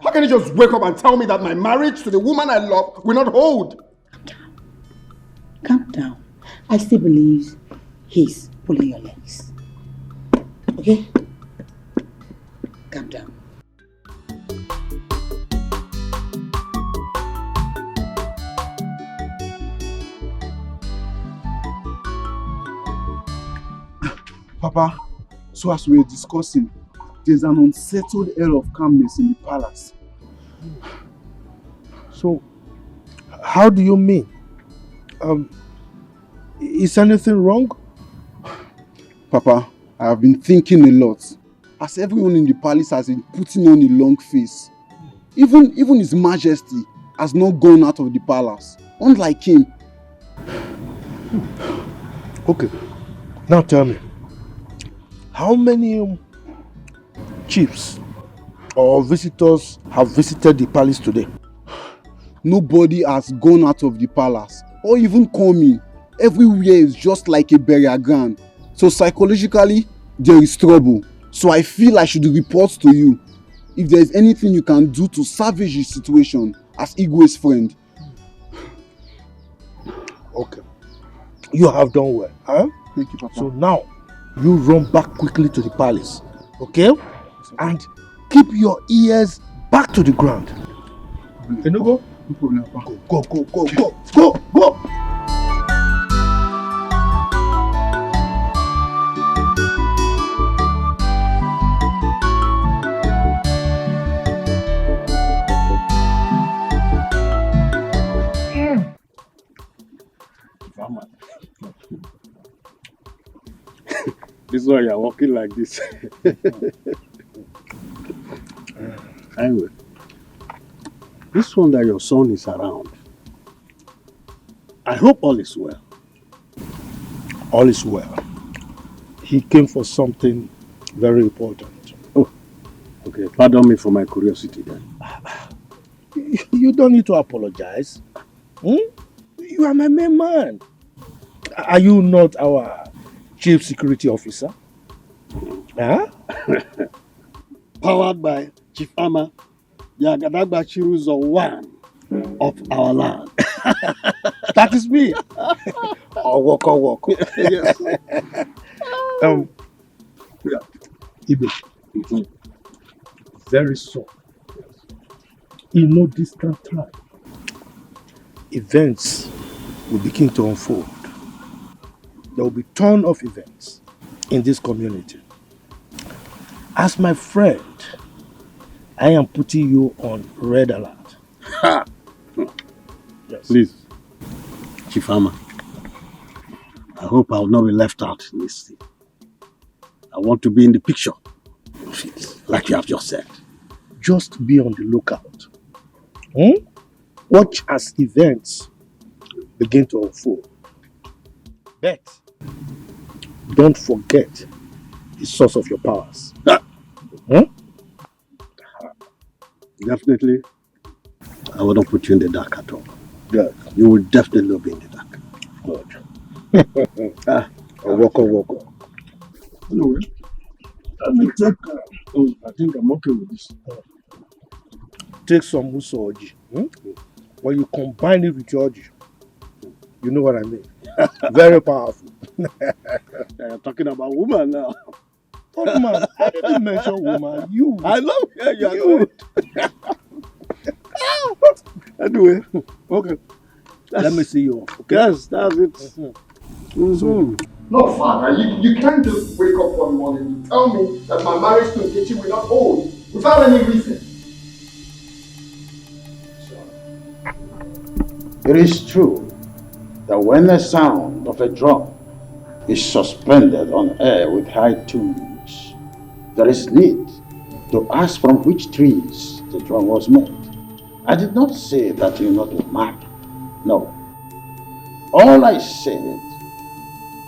How can he just wake up and tell me that my marriage to the woman I love will not hold? Calm down. I still believe he's pulling your legs. Okay? Calm down. Papa, so as we were discussing, there's an unsettled air of calmness in the palace. So, how do you mean? Is anything wrong? Papa, I have been thinking a lot. As everyone in the palace has been putting on a long face. Even His Majesty has not gone out of the palace. Unlike him. Okay, now tell me. How many chiefs or visitors have visited the palace today? Nobody has gone out of the palace or even come in. Everywhere is just like a burial ground. So psychologically, there is trouble. So I feel I should report to you if there is anything you can do to salvage the situation as Igwe's friend. Okay. You have done well, huh? Thank you, Papa. So now, you run back quickly to the palace, okay? And keep your ears back to the ground. Can you go? No problem, Papa. Go. Ama. This is why you're walking like this. Anyway, this one that your son is around, I hope all is well. All is well. He came for something very important. Oh, okay. Pardon me for my curiosity then. You don't need to apologize. You are my main man. Are you not our chief security officer? Huh? Powered by Chief Ama, Yagadagba Chiruzo one of our land. That is me. Walk. Yes. Ibe. Very soon. In no distant time, events will begin to unfold. There will be a ton of events in this community. As my friend, I am putting you on red alert. Yes. Please, Chief Ama, I hope I will not be left out in this thing. I want to be in the picture, like you have just said. Just be on the lookout. Watch as events begin to unfold. But don't forget the source of your powers. Definitely, I will not put you in the dark at all. Good. You will definitely not be in the dark. Good. Walk. Anyway, let me take. I think I'm okay with this. Take some muso oji. When you combine it with your oji, you know what I mean. Very powerful. You're talking about woman now. Old man, I didn't mention woman. You. I know. Yeah, you are good. Anyway, okay. Let me see you off. Okay? Yes, that's it. No, Father, you can't just wake up one morning to tell me that my marriage to Nkechi will not hold without any reason. It is true that when the sound of a drum is suspended on air with high tunes, there is need to ask from which trees the drum was made. I did not say that you not will marry. No. All I said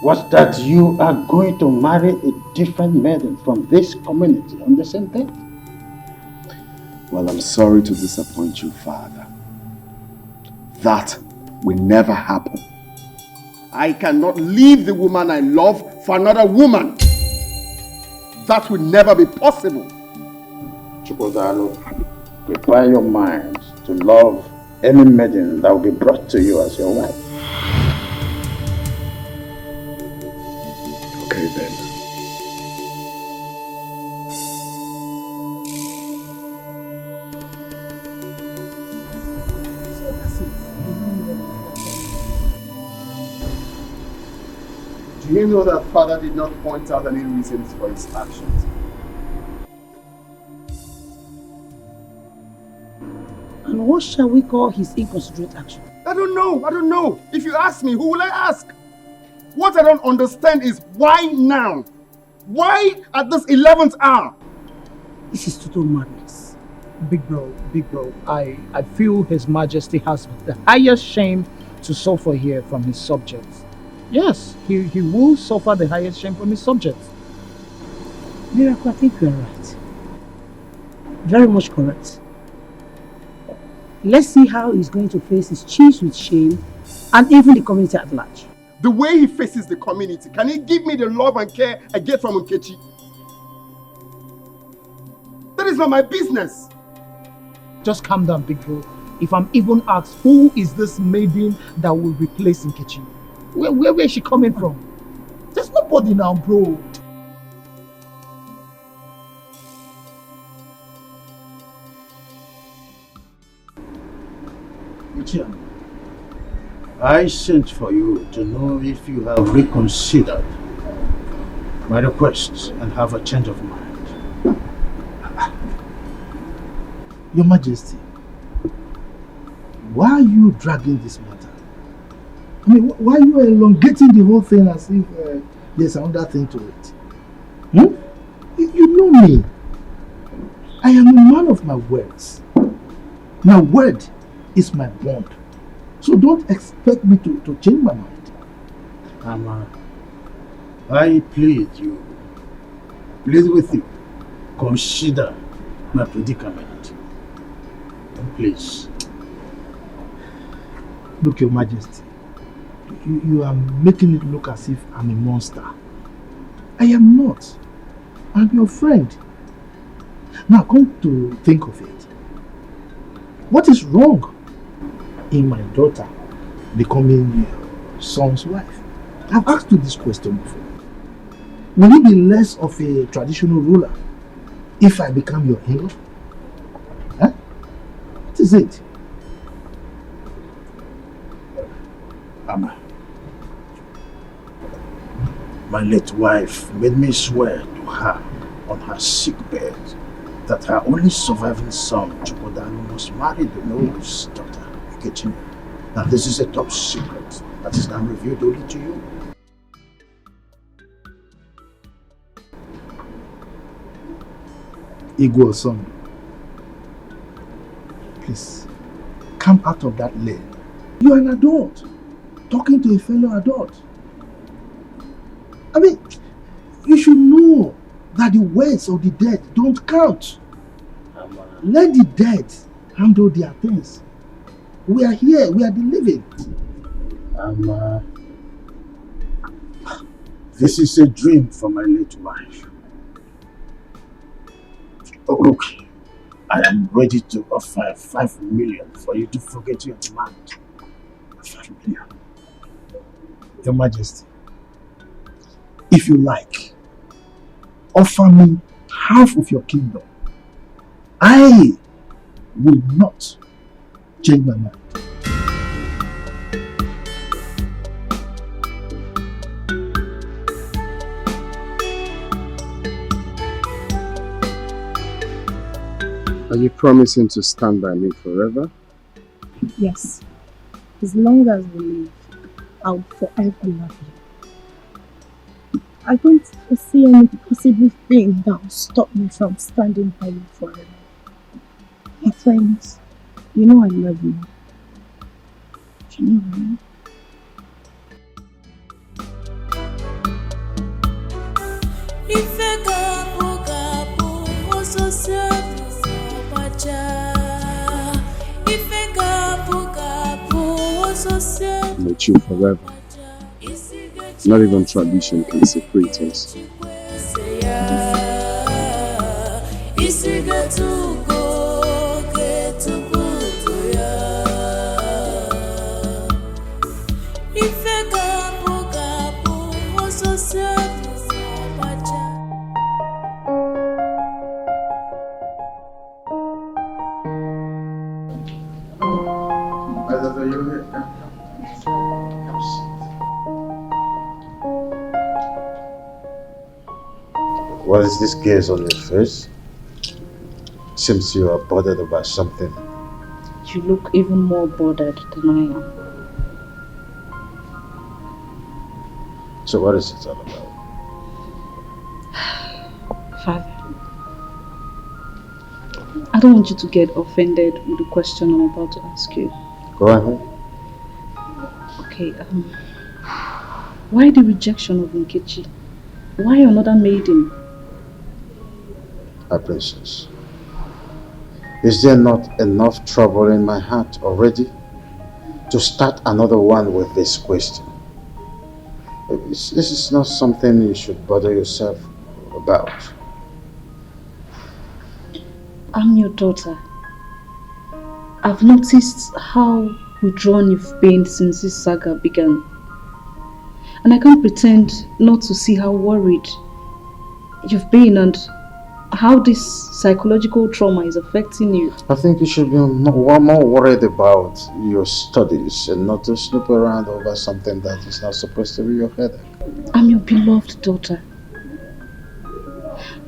was that you are going to marry a different maiden from this community on the same day. Well, I'm sorry to disappoint you, Father. That will never happen. I cannot leave the woman I love for another woman. That will never be possible. Chukwudalo, prepare your mind to love any maiden that will be brought to you as your wife. Okay then. Do you know that Father did not point out any reasons for his actions? And what shall we call his inconsiderate action? I don't know. If you ask me, who will I ask? What I don't understand is why now? Why at this 11th hour? This is total madness. Big bro, I feel His Majesty has the highest shame to suffer here from his subjects. Yes, he will suffer the highest shame from his subjects. Miracle, I think you are right. Very much correct. Let's see how he's going to face his chiefs with shame and even the community at large. The way he faces the community, can he give me the love and care I get from Nkechi? That is not my business. Just calm down, big bro. If I'm even asked, who is this maiden that will replace Nkechi? Where is she coming from? There's nobody now, bro. I sent for you to know if you have reconsidered my request and have a change of mind. Your Majesty, why are you dragging this matter? I mean, why are you elongating the whole thing as if there's another thing to it? You know me. I am a man of my words. My word is my bond. So don't expect me to change my mind. Ama, I plead with you, consider my predicament. Please. Look, Your Majesty, you are making it look as if I'm a monster. I am not. I'm your friend. Now, come to think of it. What is wrong in my daughter becoming your son's wife? I've asked you this question before. Will it be less of a traditional ruler if I become your in-law? Huh? What is it? Ama, my late wife made me swear to her on her sick bed that her only surviving son, Chukwudalu, must marry the noble's daughter, Edochie. Now this is a top secret that is now revealed only to you. Igwe son, please, come out of that lane. You are an adult, talking to a fellow adult. I mean, you should know that the words of the dead don't count. Let the dead handle their things. We are here, we are the living. This is a dream for my late wife. Oh, look, I am ready to offer 5 million for you to forget your demand. 5 million. Your Majesty, if you like, offer me half of your kingdom. I will not change my mind. Are you promising to stand by me forever? Yes. As long as we live, I will forever love you. I don't see any possible thing that will stop me from standing by you forever. My friends, you know I love you. You know, right? With you forever. Not even tradition can separate us. What is this gaze on your face? Seems you are bothered about something. You look even more bothered than I am. So what is it all about? Father, I don't want you to get offended with the question I'm about to ask you. Go ahead. Okay, why the rejection of Nkechi? Why another maiden? My princess, is there not enough trouble in my heart already to start another one with this question? This is not something you should bother yourself about. I'm your daughter. I've noticed how withdrawn you've been since this saga began. And I can't pretend not to see how worried you've been and how this psychological trauma is affecting you. I think you should be more worried about your studies and not to snoop around over something that is not supposed to be your headache. I'm your beloved daughter.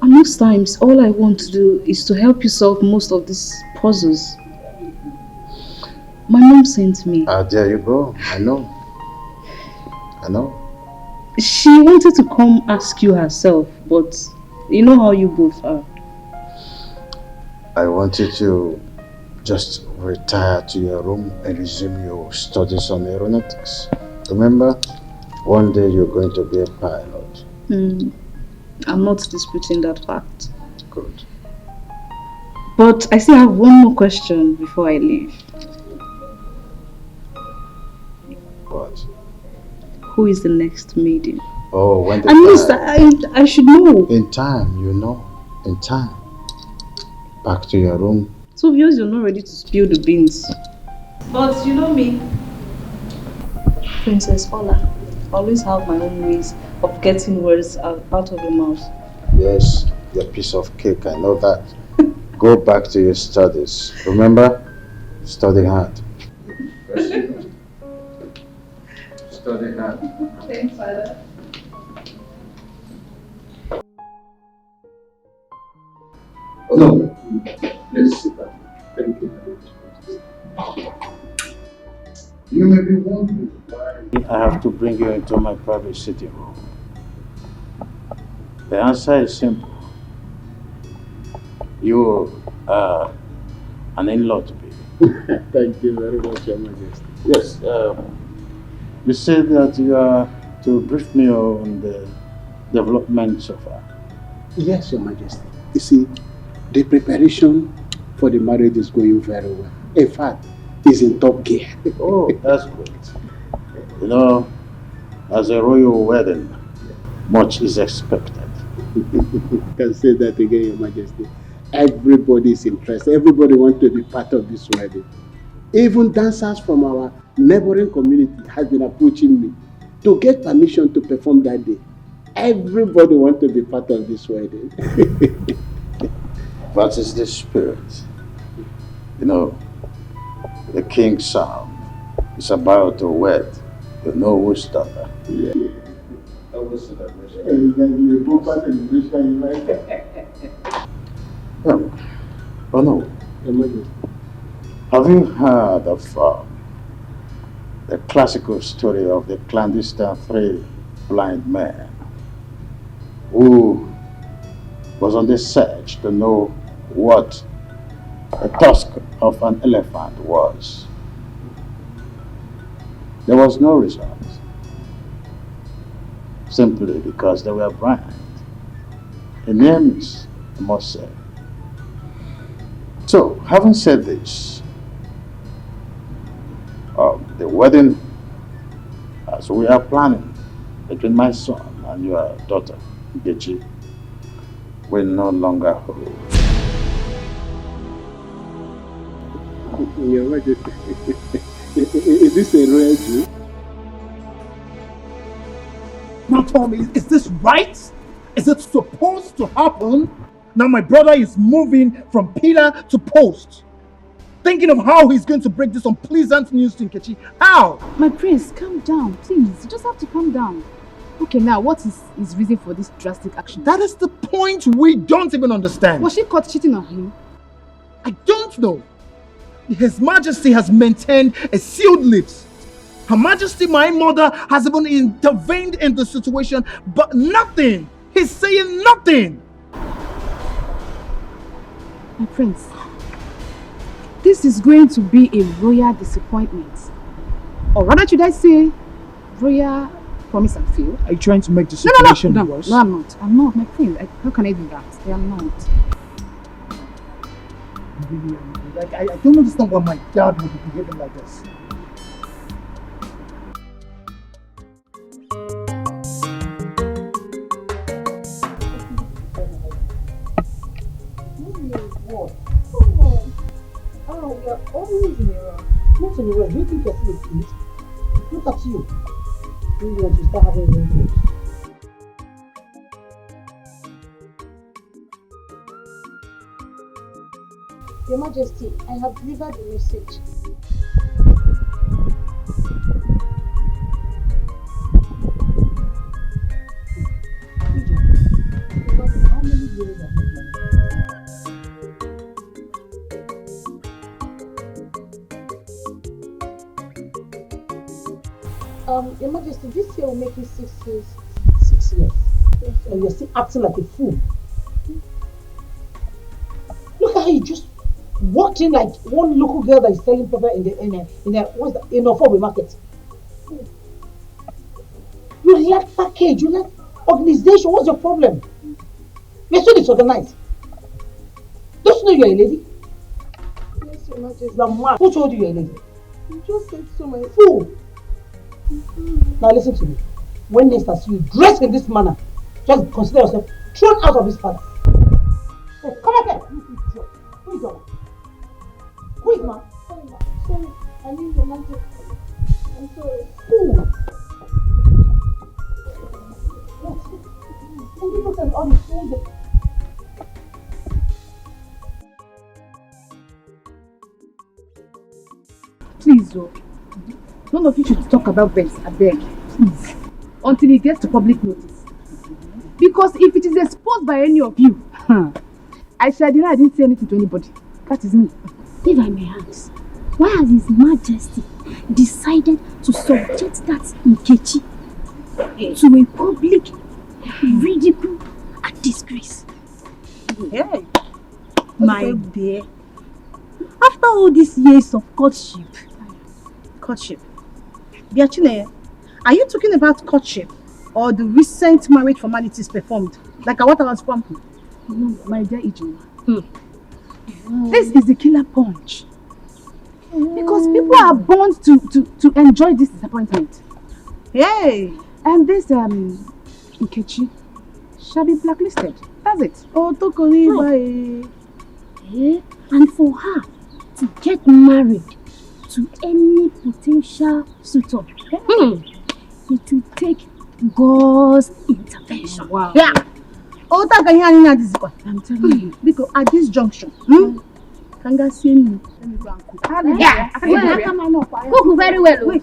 And most times, all I want to do is to help you solve most of these puzzles. My mom sent me. There you go. I know. I know. She wanted to come ask you herself, but you know how you both are. I wanted to just retire to your room and resume your studies on aeronautics. Remember, one day you're going to be a pilot. I'm not disputing that fact. Good. But I still have one more question before I leave. What? Who is the next maiden? Oh, when the At least I should know. In time, you know. In time. Back to your room. So viewers, you're not ready to spill the beans. But you know me, Princess Ola, always have my own ways of getting words out of your mouth. Yes, your piece of cake, I know that. Go back to your studies. Remember? Study hard. Study hard. Thanks, Father. Oh, no. Let's sit down. Thank you. You may be wondering why I have to bring you into my private sitting room. The answer is simple. You are an in-law to me. Thank you very much, Your Majesty. Yes, you said that you are to brief me on the development so far. Yes, Your Majesty. You see, the preparation for the marriage is going very well. In fact, it's in top gear. Oh, that's great. You know, as a royal wedding, much is expected. You can say that again, Your Majesty. Everybody is interested. Everybody wants to be part of this wedding. Even dancers from our neighboring community have been approaching me to get permission to perform that day. Everybody wants to be part of this wedding. That is the spirit. You know, the king's son is about to wed the Norwood's daughter. Yeah. Oh no. Have you heard of the classical story of the clandestine three blind men who was on the search to know what the tusk of an elephant was? There was no result, simply because they were blind. A near miss, I must say. So, having said this, the wedding, as we are planning, between my son and your daughter, Edochie, will no longer hold. Your Majesty, is this a royal Jew? Now tell me, is this right? Is it supposed to happen? Now my brother is moving from pillar to post. Thinking of how he's going to break this unpleasant news to Nkechi. How? My prince, calm down, please. You just have to calm down. Okay, now what is his reason for this drastic action? That is the point we don't even understand. Was she caught cheating on him? I don't know. His Majesty has maintained a sealed lips. Her Majesty, my mother, has even intervened in the situation, but nothing. He's saying nothing. My prince, this is going to be a royal disappointment. Or rather, should I say, royal promise and fail? Are you trying to make the situation worse? No, I'm not. I'm not, my prince. How can I do that? I am not. Like, I don't understand why my dad would be behaving like this. We are always in a rush. Not in a rush. Do you think you're still a kid? Look at you. You want to start having wrinkles. Your Majesty, I have delivered the message. How many years have you been? Your Majesty, this year will make you 6 years. 6 years. Yes, And you're still acting like a fool. Look at how you just walked in like one local girl that is selling pepper in Ofobe market. You lack package, you lack organization. What's your problem? You're so disorganized. Don't you know you're a lady? Yes, Your Majesty. You're mad. Who told you you're a lady? You just said so, my fool. Now listen to me. When next I see you dressed in this manner, just consider yourself thrown out of this palace. Hey, come up here. Who is that? Who is man? Sorry, I mean Your Majesty. I'm sorry. Fool. What? And you look at all these things. Please, oh. None of you should talk about this, I beg. Please. Until it gets to public notice. Because if it is exposed by any of you, I shall deny I didn't say anything to anybody. That is me. If I may ask, why has His Majesty decided to subject that Nkechi to a public ridicule and disgrace? Hey. My dear, after all these years of courtship, Biachine, are you talking about courtship or the recent marriage formalities performed? Like what I was pumping? No, my dear Ijoma. This is the killer punch. Because people are born to enjoy this disappointment. Hey! And this Nkechi shall be blacklisted. That's it. Oh, Tokoni, and for her to get married to any potential suitor, it will take God's intervention. Wow. Yeah. Oh, I'm telling you, because at this junction, Kanga see me. Let me go and cook. Yeah, cook very well. Wait.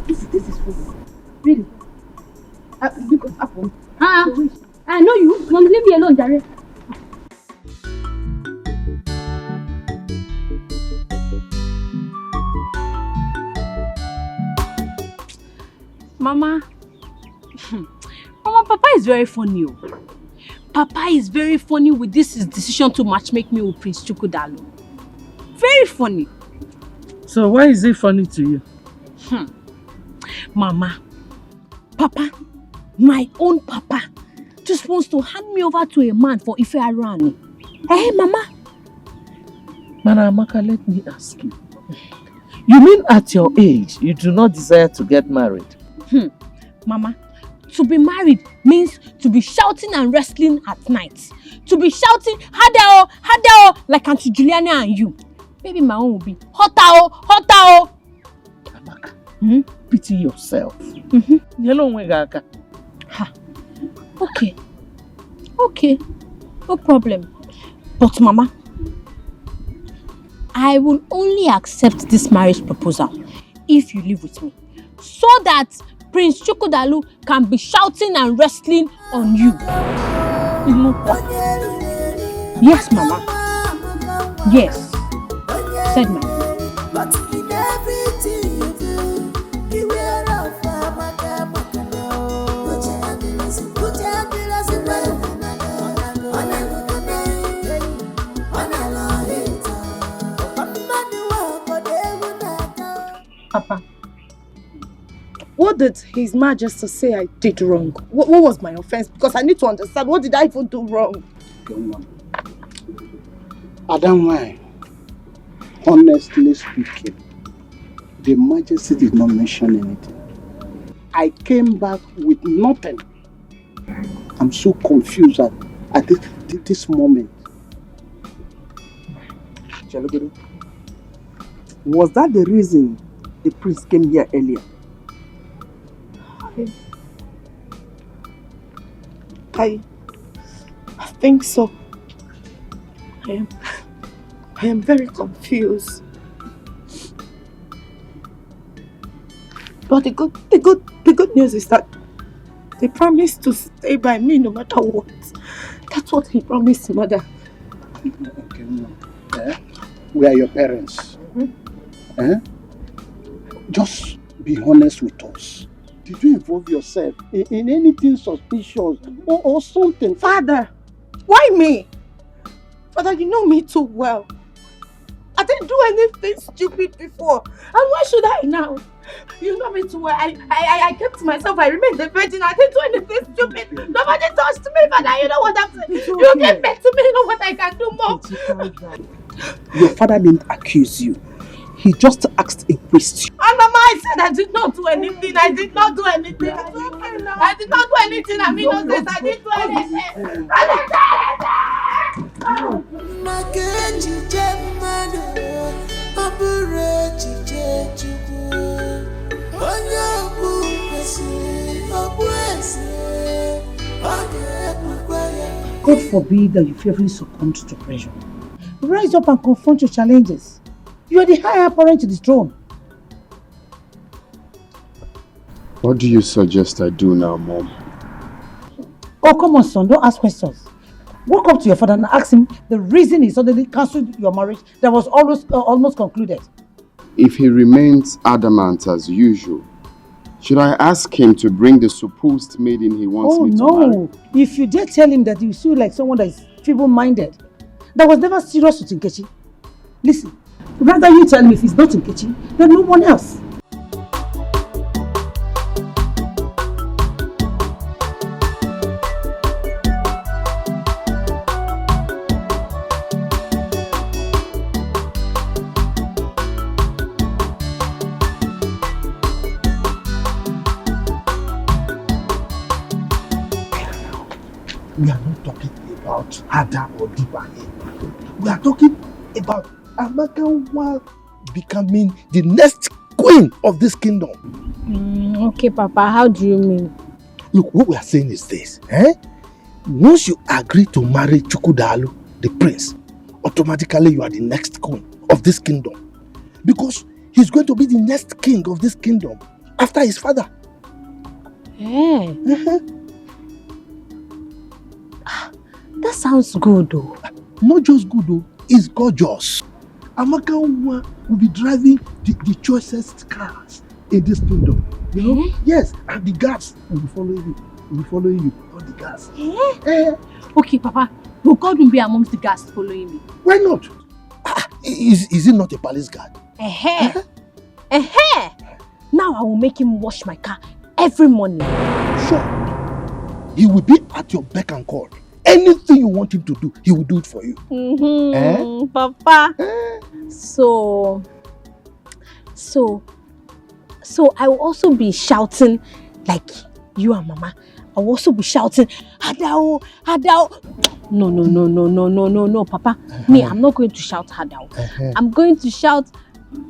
This is food. Really? Because apple. I know you. Mom, leave me alone, Jare. Mama, Papa is very funny. Papa is very funny with this his decision to matchmake me with Prince Chukwudalu. Very funny. So why is it funny to you? Mama, Papa, my own Papa, just wants to hand me over to a man for Ife Arani. Hey, Mama. Amaka, let me ask you. You mean at your age, you do not desire to get married? Mama, to be married means to be shouting and wrestling at night. To be shouting, Hadao, Hadao, like Auntie Juliana and you. Maybe my own will be, Hotao, Hotao. Amaka, pity yourself. Okay, no problem. But Mama, I will only accept this marriage proposal if you live with me, so that Prince Chukwudalu can be shouting and wrestling on you. Yes, Mama. Yes, said Mama. But in everything you do, beware of Amaka. Put your hands in Papa, what did His Majesty say I did wrong? What was my offense? Because I need to understand, what did I even do wrong? Adam, honestly speaking, the Majesty did not mention anything. I came back with nothing. I'm so confused at this moment. Was that the reason the priest came here earlier? I think so. I am very confused. But the good news is that they promised to stay by me no matter what. That's what he promised, Mother. Okay, we are your parents. Just be honest with us. Did you involve yourself in anything suspicious or something? Father, why me? Father, you know me too well. I didn't do anything stupid before. And why should I now? You know me too well. I kept myself. I remained a virgin. I didn't do anything stupid. Nobody touched me, Father. You know what I'm saying? You get back to me. You know what I can do more. Your father didn't accuse you. He just asked a question. And Mama, I said I did not do anything. I did not do anything. I did not do anything. I'm innocent. I didn't do anything. I didn't God forbid that you fearfully succumb to pressure. Rise up and confront your challenges. You are the higher apparent to the throne. What do you suggest I do now, Mom? Oh, come on, son. Don't ask questions. Walk up to your father and ask him the reason he suddenly cancelled your marriage that was almost concluded. If he remains adamant as usual, should I ask him to bring the supposed maiden he wants me to marry? Oh, no. If you dare tell him that you feel like someone that is feeble-minded, that was never serious with Nkechi. Listen, rather you tell me if it's not Nkechi, then no one else. We are not talking about Ada or Diba here. We are talking about Amaka becoming the next queen of this kingdom. Okay, Papa, how do you mean? Look, what we are saying is this. Once you agree to marry Chukwudalu, the prince, automatically you are the next queen of this kingdom. Because he's going to be the next king of this kingdom after his father. Yeah. That sounds good though. Not just good though, it's gorgeous. Amaka will be driving the choicest cars in this kingdom. You know? Yes, and the guards will be following you. All the guards. Okay, Papa. Will God be amongst the guards following me? Why not? Is it not a palace guard? Now I will make him wash my car every morning. Sure. He will be at your beck and call. Anything you want him to do, he will do it for you. Papa. So I will also be shouting like you and Mama. I will also be shouting, Hadao, Hadao. No, Papa. Me, I'm not going to shout Hadao. I'm going to shout,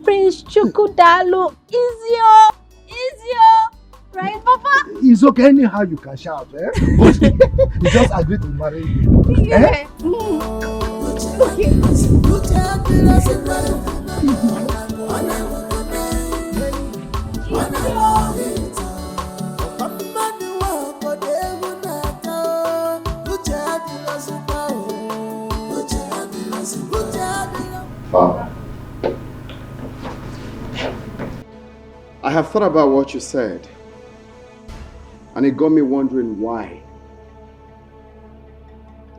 Prince Chukwudalu, Izio. Right, Papa? It's okay, anyhow you can shout, But you just agree to marry him. Yeah. Father, I have thought about what you said. And it got me wondering why.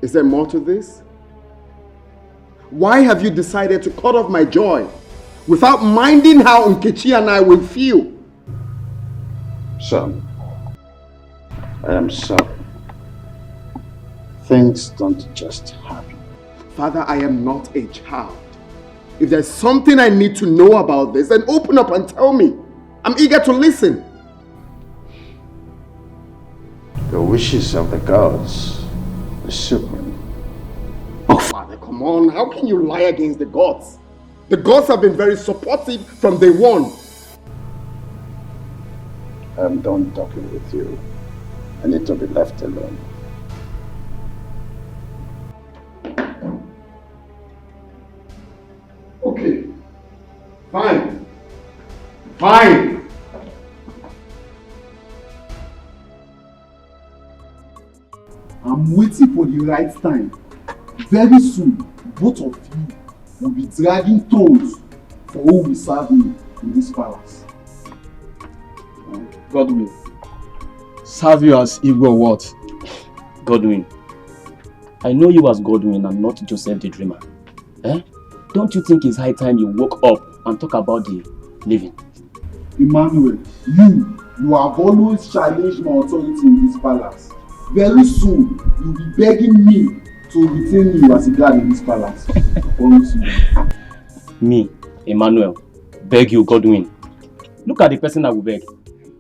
Is there more to this? Why have you decided to cut off my joy without minding how Nkechi and I will feel? Son, I am sorry. Things don't just happen. Father, I am not a child. If there's something I need to know about this, then open up and tell me. I'm eager to listen. The wishes of the gods is supreme. Oh, Father, come on. How can you lie against the gods? The gods have been very supportive from day one. I'm done talking with you. I need to be left alone. Okay. Fine. Fine. I'm waiting for the right time. Very soon, both of you will be dragging thrones for who will serve me in this palace. Godwin, serve you as Igwe or what? Godwin, I know you as Godwin and not Joseph the Dreamer. Eh? Don't you think it's high time you woke up and talk about the living? Emmanuel, you have always challenged my authority in this palace. Very soon, you'll be begging me to retain you as a guard in this palace. I promise you. Me, Emmanuel, beg you, Godwin. Look at the person I will beg.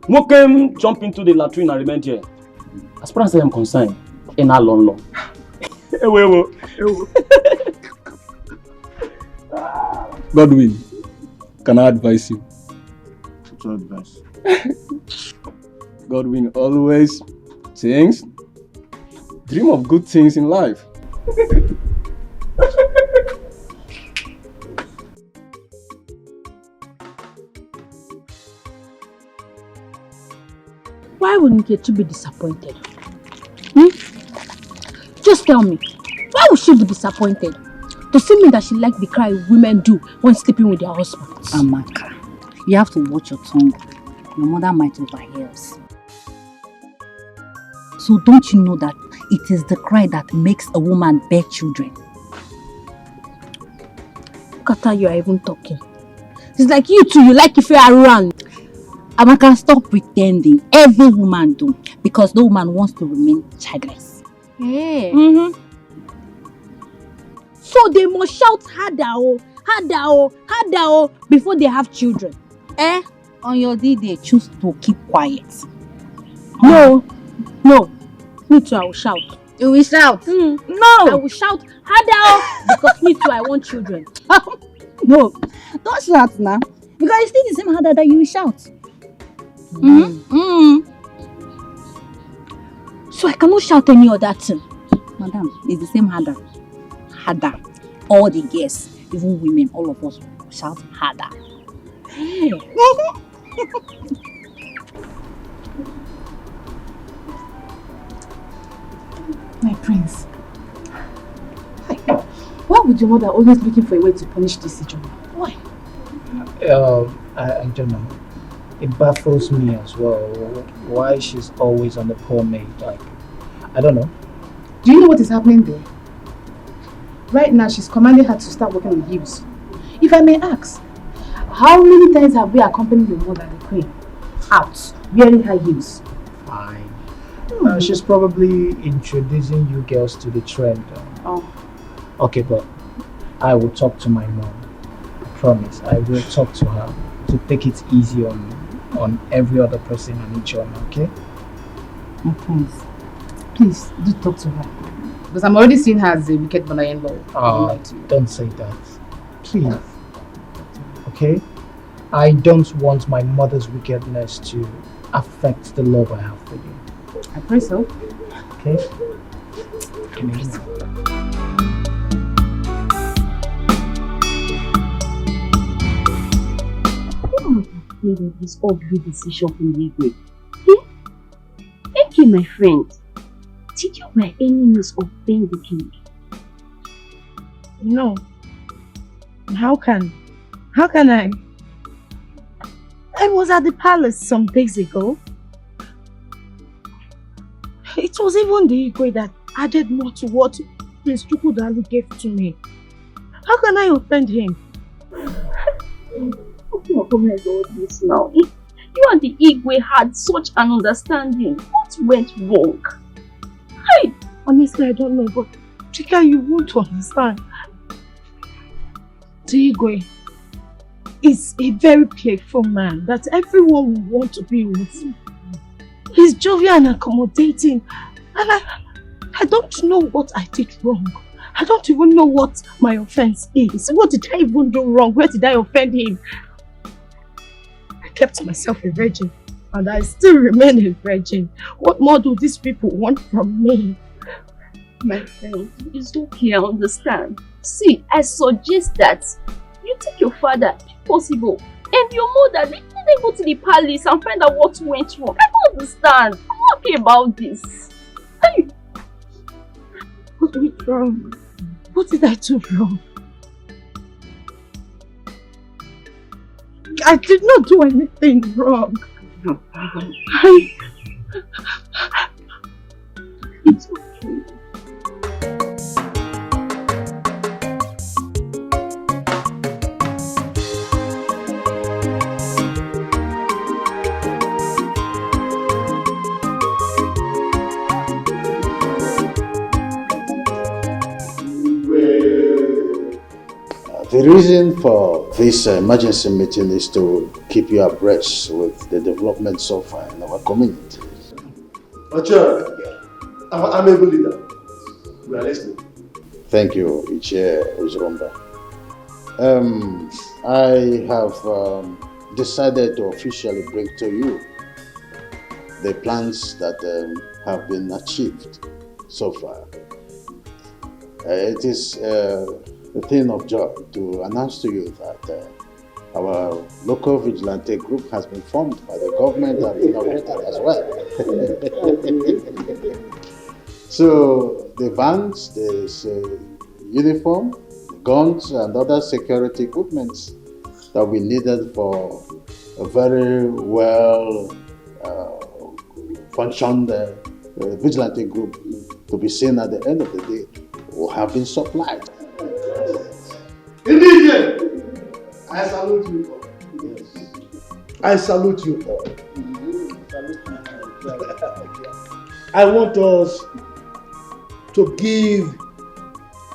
Who came jump into the latrine and remain here? As far as I am concerned, in our long. Godwin, can I advise you? What's your advice? Godwin always thinks, dream of good things in life. Why would Nkechi be disappointed? Just tell me, why would she be disappointed? Does it mean that she likes the cry women do when sleeping with their husbands? Amaka, you have to watch your tongue. Your mother might overhear us. So don't you know that it is the cry that makes a woman bear children? Look at how you are even talking. It's like you too, you like if you are around. Amaka, stop pretending. Every woman do, because no woman wants to remain childless. Yeah. So they must shout harder, before they have children. On your day, they choose to keep quiet. No. Me too, I will shout. You will shout? No. I will shout harder because me too, I want children. No, don't shout now. Because it's still the same harder that you will shout. So I cannot shout any other thing. Madam, it's the same harder. Harder. All the girls, even women, all of us shout harder. Hey. My prince. Why would your mother always looking for a way to punish this Ezuronye? Why? I don't know. It baffles me as well. Why she's always on the poor maid. Like, I don't know. Do you know what is happening there? Right now, she's commanding her to start working on heels. If I may ask, how many times have we accompanied your mother, the queen, out wearing high heels? Fine. She's probably introducing you girls to the trend. Okay, but I will talk to my mom. I promise. I will talk to her to take it easy on every other person and each other, okay? My prince, please do talk to her. Because I'm already seeing her as a wicked mother-in-law. Don't say that. Please. Okay? I don't want my mother's wickedness to affect the love I have for you. I pray so. Okay? With this ugly decision from Igwe. Okay, my friend. Did you by any means offend the king? No. How can I? I was at the palace some days ago. It was even the Igwe that added more to what Prince Chukwudalu gave to me. How can I offend him? Oh my God, this now. You and the Igwe had such an understanding. What went wrong? Hey, honestly, I don't know, but Chika, you won't understand. The Igwe is a very playful man that everyone will want to be with. He's jovial and accommodating, and I don't know what I did wrong. I don't even know what my offense is. What did I even do wrong? Where did I offend him? I kept myself a virgin, and I still remain a virgin. What more do these people want from me? My friend, it's okay, I understand. See, I suggest that you take your father, if possible, and your mother, let them go to the palace and find out what went wrong. I don't understand. I'm not happy about this. Hey. What went wrong? What did I do wrong? I did not do anything wrong. It's okay. The reason for this emergency meeting is to keep you abreast with the development so far in our community. Mature, I'm a good leader. We are listening. Thank you, Ichie Ezuronye. I have decided to officially bring to you the plans that have been achieved so far. It is a thing of joy to announce to you that our local vigilante group has been formed by the government and inaugurated as well. So the vans, the uniform, guns and other security equipment that we needed for a very well functioned vigilante group to be seen at the end of the day will have been supplied. Indeed, I salute you all. Yes. I salute you all. I want us to give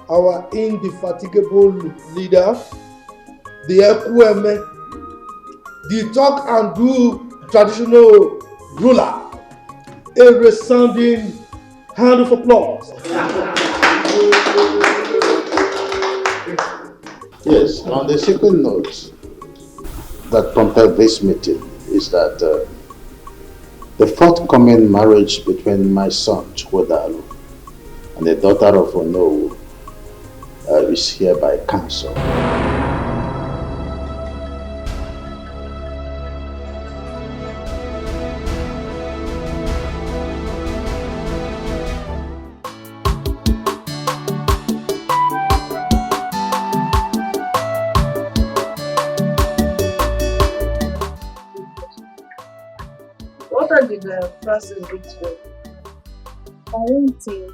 our indefatigable leader, the Ekweme, the talk and do traditional ruler, a resounding hand of applause. Yes, on the second note that prompted this meeting is that the forthcoming marriage between my son Chukwudalu and the daughter of Ono is hereby cancelled. What did Francis do to you? I won't say.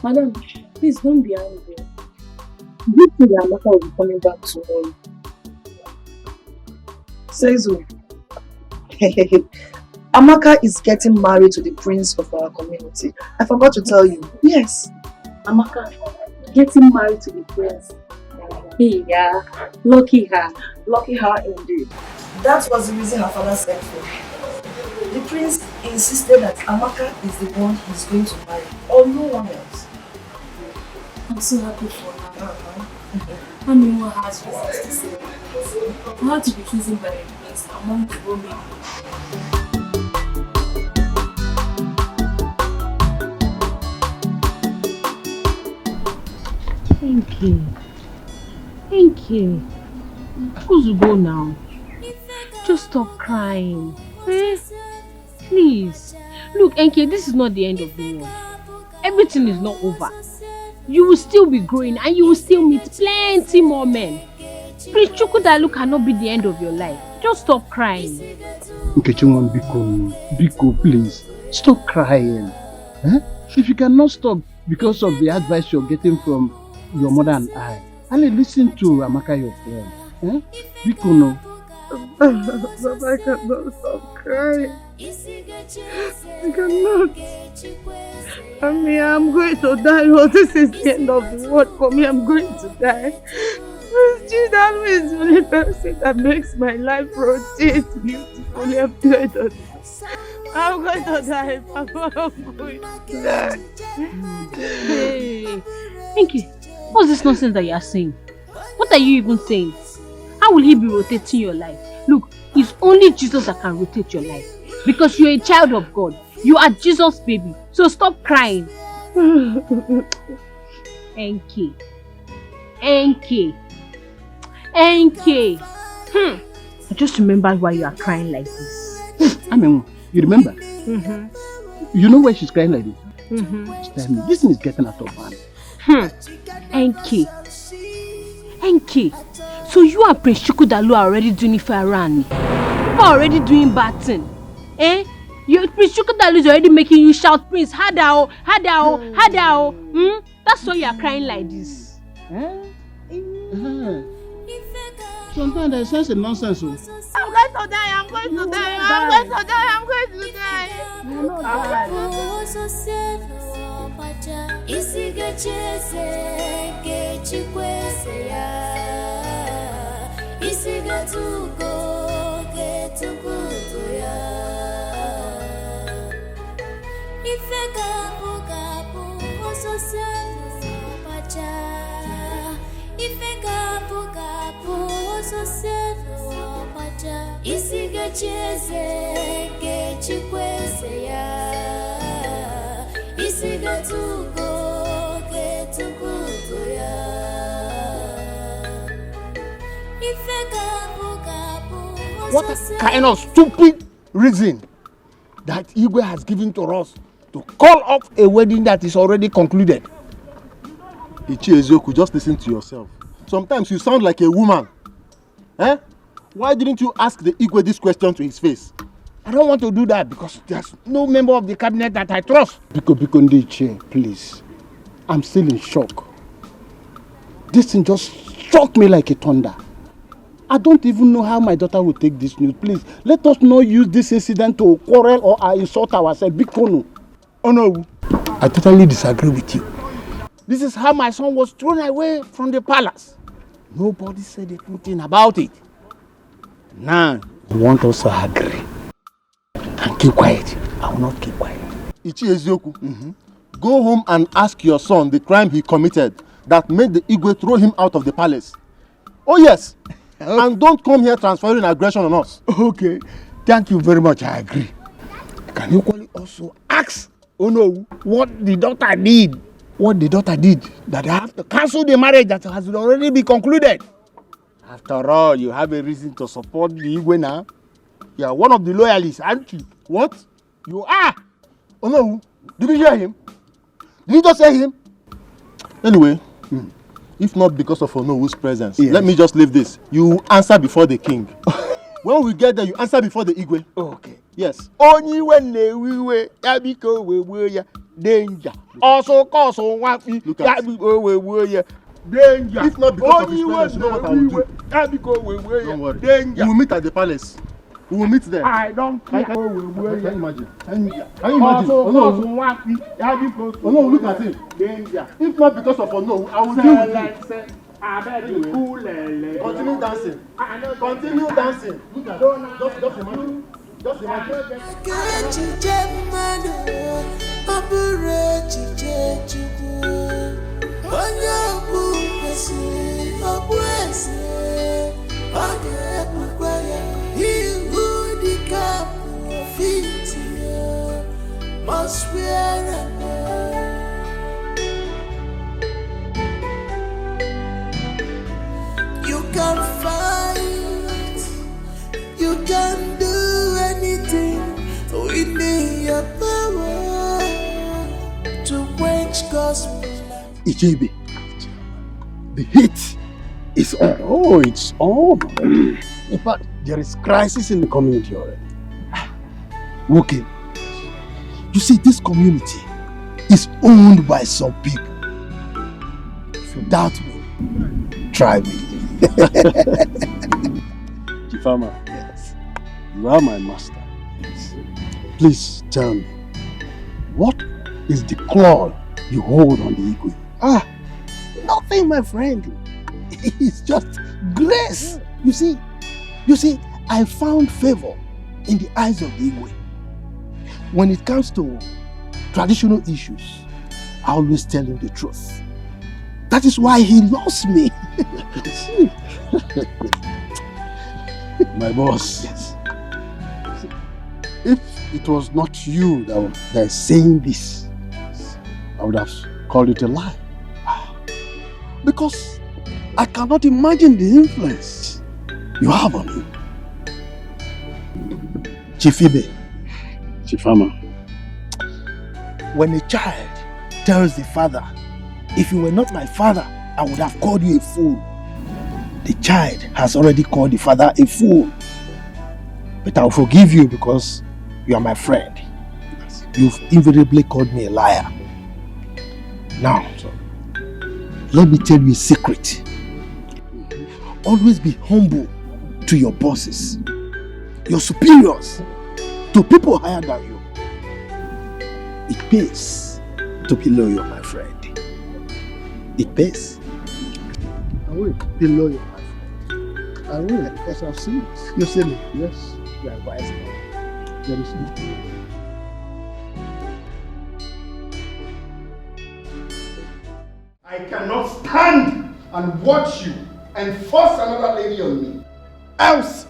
Madam, please don't be angry. Do you think that Amaka will be coming back tomorrow? Says who? Amaka is getting married to the prince of our community. I forgot to tell you. Yes. Amaka getting married to the prince. Hey, yeah. Lucky her. Lucky her indeed. That was the reason her father sent for her. The prince insisted that Amaka is the one he's going to marry, or no one else. I'm so happy for her. I mean, what has reasons to say. I had to be chosen by the prince among the women. Thank you. Thank you. Who's to go now? Just stop crying. Eh? Please. Look, Enke, this is not the end of the world. Everything is not over. You will still be growing and you will still meet plenty more men. Prince Chukwudalu cannot be the end of your life. Just stop crying. Nkechimon, Biko, please. Stop crying. Eh? If you cannot stop because of the advice you're getting from your mother and I, only listen to Amaka, your friend. Eh? Biko, no. But I cannot stop crying. I cannot. I mean, I'm going to die. Oh, this is the end of the world for me. I'm going to die. That is the only person that makes my life rotate beautifully. I'm going to die. I'm going to die. Hey, Enke, what's this nonsense that you are saying? What are you even saying? How will he be rotating your life? Look, it's only Jesus that can rotate your life. Because you're a child of God. You are Jesus' baby. So stop crying. Enke. I just remembered why you are crying like this. I mean, you remember? You know why she's crying like this? Tell me, this thing is getting out of hand. Enke. So you and Prince Chukwudalu are already doing it for Arani. people are already doing bad thing. Eh? Prince Chukwudalu is already making you shout, Prince, Hadao, Hadao, Hadao. That's why you are crying like this. Sometimes there's such a nonsense. I'm going to die, I'm going to die, I'm going to die, I'm going to die. You will What kind of stupid reason that Igwe has given to us to call off a wedding that is already concluded? Ezoku, just listen to yourself. Sometimes you sound like a woman. Eh? Why didn't you ask the Igwe this question to his face? I don't want to do that because there's no member of the cabinet that I trust. Ndiche, please. I'm still in shock. This thing just struck me like a thunder. I don't even know how my daughter will take this news. Please, let us not use this incident to quarrel or insult ourselves. Bikono. Oh no. I totally disagree with you. This is how my son was thrown away from the palace. Nobody said anything about it. Now, you want us to agree and keep quiet. I will not keep quiet. Ezoku, go home and ask your son the crime he committed that made the Igwe throw him out of the palace. Oh yes. And don't come here transferring aggression on us. Okay. Thank you very much. I agree. Can you also ask Ono what the daughter did? What the daughter did that I have to cancel the marriage that has already been concluded. After all, you have a reason to support the Igwe now. You are one of the loyalists, aren't you? What? You are. Oh no. Did you hear him? Did you just hear him? Anyway, if not because of Onowu's presence, let me just leave this. You answer before the king. When we get there, you answer before the Igwe. Okay. Yes. Only when we Yabiko we danger. Also cause on what we Yabiko danger. If not because of his presence, you know what I will do. Don't worry. Danger. We will meet at the palace. We will meet there. I don't care. Can you imagine? Can you imagine? Oh no, look at him. Danger. If not because of Ono, I will deal with you. Continue dancing. Continue dancing. Look at it. Just imagine. Just imagine. Must wear you can fight, you can do anything within your power to quench gospel. Ichebe, the heat is on. Oh, it's on. In fact, there is crisis in the community already. Okay. You see, this community is owned by some people. If you doubt me, try me. Chifama, yes. You are my master. Yes. Please tell me, what is the claw you hold on the Igwe? Nothing, my friend. It's just grace. You see, I found favor in the eyes of the Igwe. When it comes to traditional issues, I always tell him the truth. That is why he loves me. My boss. Yes. If it was not you that is saying this, I would have called it a lie. Because I cannot imagine the influence you have on him. Chifibe. Chifama. When a child tells the father, if you were not my father, I would have called you a fool. The child has already called the father a fool. But I'll forgive you because you are my friend. You've invariably called me a liar. Now, let me tell you a secret. Always be humble to your bosses, your superiors, to people higher than you. It pays to be loyal, my friend. It pays. I will be loyal, my friend. I will, because I've seen it. You've seen it? Yes. You are wise man. Very soon. I cannot stand and watch you and force another lady on me. Else,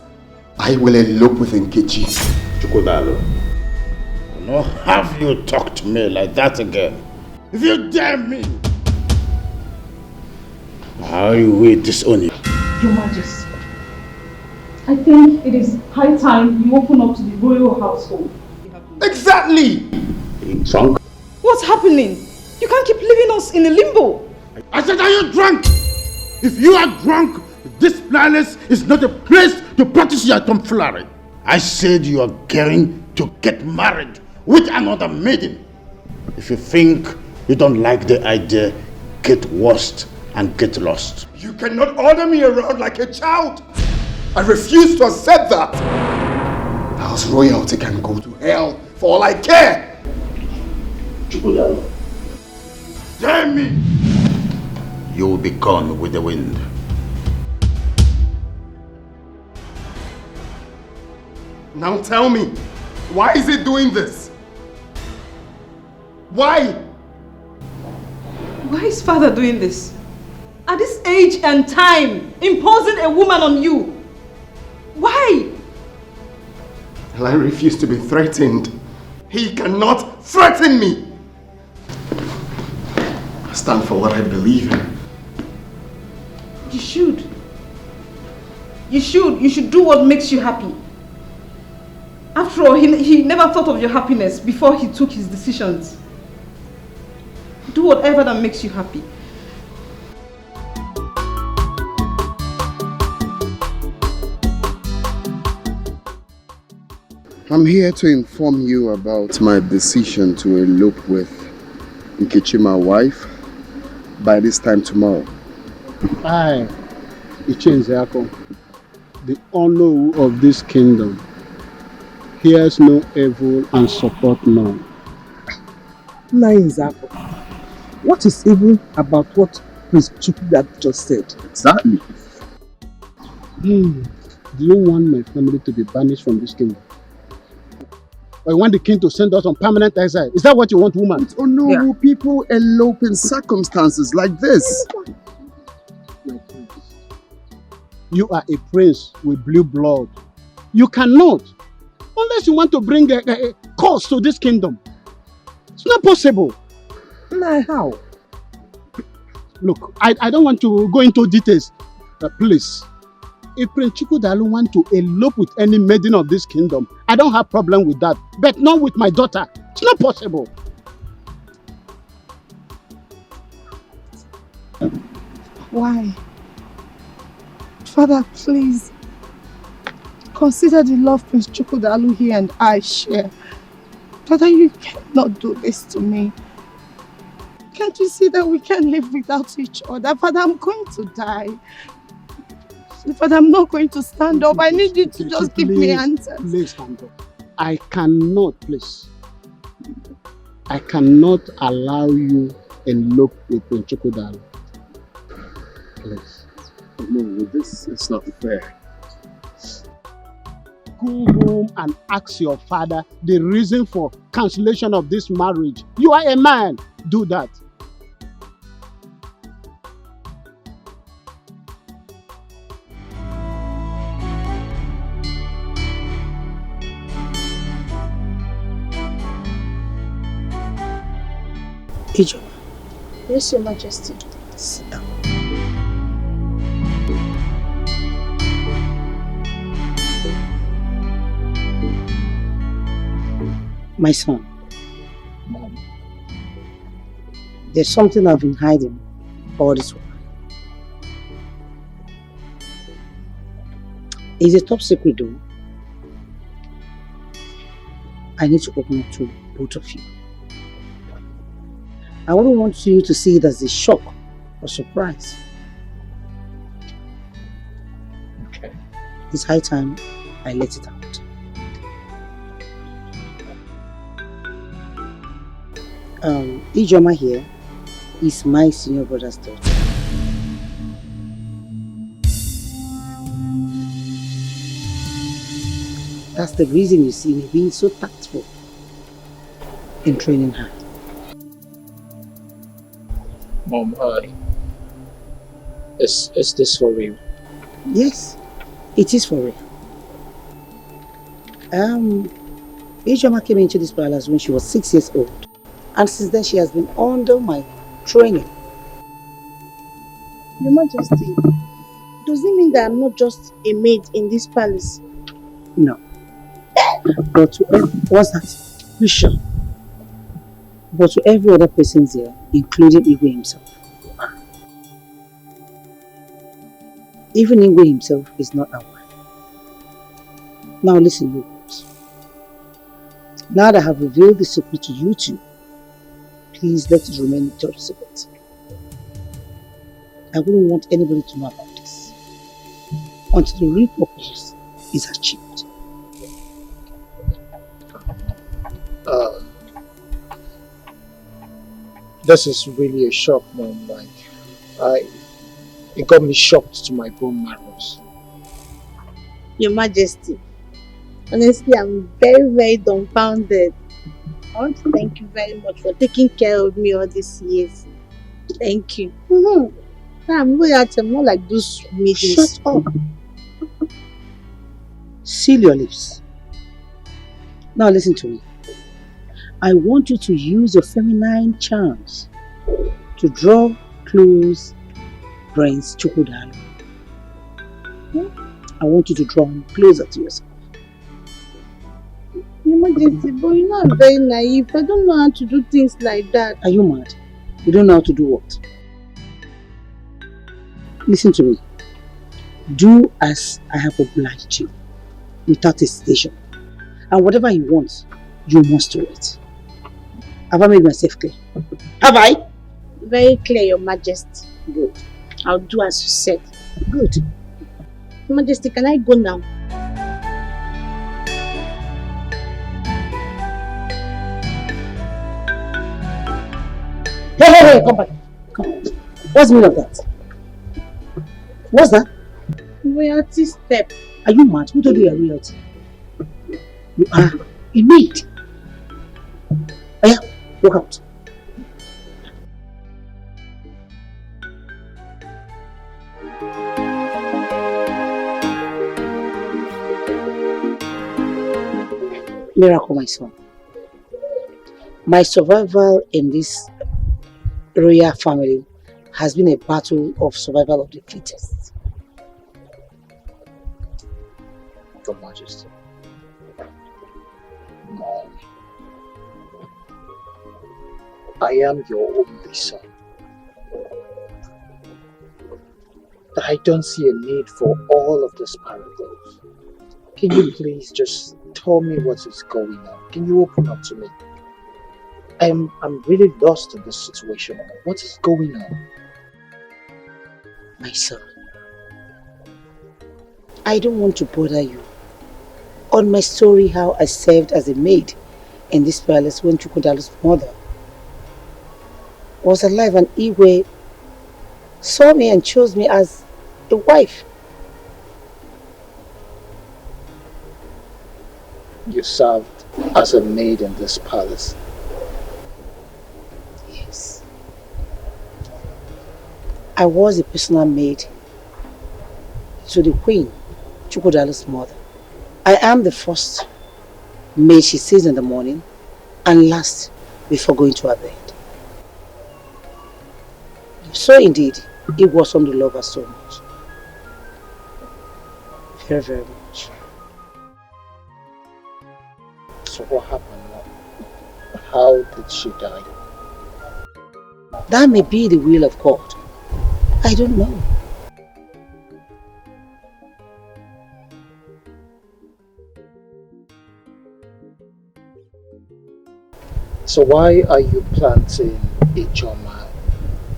I will elope with Nkechi. Chukwudalo, I will not have you talk to me like that again. If you dare me, how you will disown you. Your Majesty, I think it is high time you open up to the royal household. Exactly! Drunk? What's happening? You can't keep leaving us in a limbo. I said, are you drunk? If you are drunk, this palace is not a place to practice your tomfoolery. I said you are going to get married with another maiden. If you think you don't like the idea, get worst and get lost. You cannot order me around like a child. I refuse to accept that. House royalty can go to hell for all I care. Damn me! You will be gone with the wind. Now tell me, why is it doing this? Why? Why is father doing this? At this age and time, imposing a woman on you. Why? I refuse to be threatened. He cannot threaten me. I stand for what I believe in. You should. You should. You should do what makes you happy. After all, he never thought of your happiness before he took his decisions. Do whatever that makes you happy. I'm here to inform you about my decision to elope with Nkechi, my wife, by this time tomorrow. I, Ichenzeako, the honor of this kingdom, hears no evil and support none. Nzako, what is evil about what Prince Chukwudalo just said? Exactly. Do you want my family to be banished from this kingdom? Or you want the king to send us on permanent exile? Is that what you want, woman? Oh no, people elope in circumstances like this. You are a prince with blue blood. You cannot, unless you want to bring a curse to this kingdom. It's not possible. Nah, how? Look, I don't want to go into details, please. If Prince Chukwudalo want to elope with any maiden of this kingdom, I don't have problem with that. But not with my daughter. It's not possible. Why? Father, please. Consider the love Prince Chukwudalo here and I share. Father, you cannot do this to me. Can't you see that we can't live without each other? Father, I'm going to die. Father, I'm not going to stand up. I need you to just give me answers. Please stand up. I cannot, please. I cannot allow you elope with Prince Chukwudalo. Please. No, this is not fair. Go home and ask your father the reason for cancellation of this marriage. You are a man. Do that. Ijo. Yes, Your Majesty. Sit down. My son, there's something I've been hiding all this while. It's a top secret though. I need to open up to both of you. I wouldn't want you to see it as a shock or surprise. Okay. It's high time I let it out. Ijoma here is my senior brother's daughter. That's the reason you see me being so tactful in training her. Mom, is this for real? Yes, it is for real. Ijoma came into this palace when she was 6 years old. And since then she has been under my training. Your Majesty, does it mean that I'm not just a maid in this palace? No. But to what's that? You sure? But to every other person here, including Igwe himself, you are. Even Igwe himself is not aware. Now listen, you guys. Now that I have revealed the secret to you two, please let it remain top secret. I wouldn't want anybody to know about this until the real purpose is achieved. This is really a shock, Mom. It got me shocked to my bone marrows. Your Majesty, honestly, I'm very, very dumbfounded. I want to thank you very much for taking care of me all these years. Thank you. I'm not like those meetings. Shut up. Seal your lips. Now listen to me. I want you to use your feminine charms to draw close Prince Chukwudalu. I want you to draw him closer to yourself. Your Majesty, but you know I'm very naive. I don't know how to do things like that. Are you mad? You don't know how to do what? Listen to me. Do as I have obliged you, without hesitation. And whatever you want, you must do it. Have I made myself clear? Have I? Very clear, Your Majesty. Good. I'll do as you said. Good. Your Majesty, can I go now? Hey, come back. Come. What's the meaning of that? What's that? Royalty step. Are you mad? Who told you you're royalty? You are a maid. Oh yeah, walk out. Miracle, my son. My survival in this royal family has been a battle of survival of the fittest. Your Majesty. Mom. I am your only son. I don't see a need for all of this parables. Can you please just tell me what is going on? Can you open up to me? I'm really lost in this situation. What is going on? My son, I don't want to bother you on my story how I served as a maid in this palace when Chukwudalu's mother was alive and Igwe saw me and chose me as a wife. You served as a maid in this palace. Yes. I was a personal maid to the queen, Chukwudalu's mother. I am the first maid she sees in the morning and last before going to her bed. So indeed, it was on to love her so much. Very, very much. So what happened now? How did she die? That may be the will of God. I don't know. So why are you planting Ijoma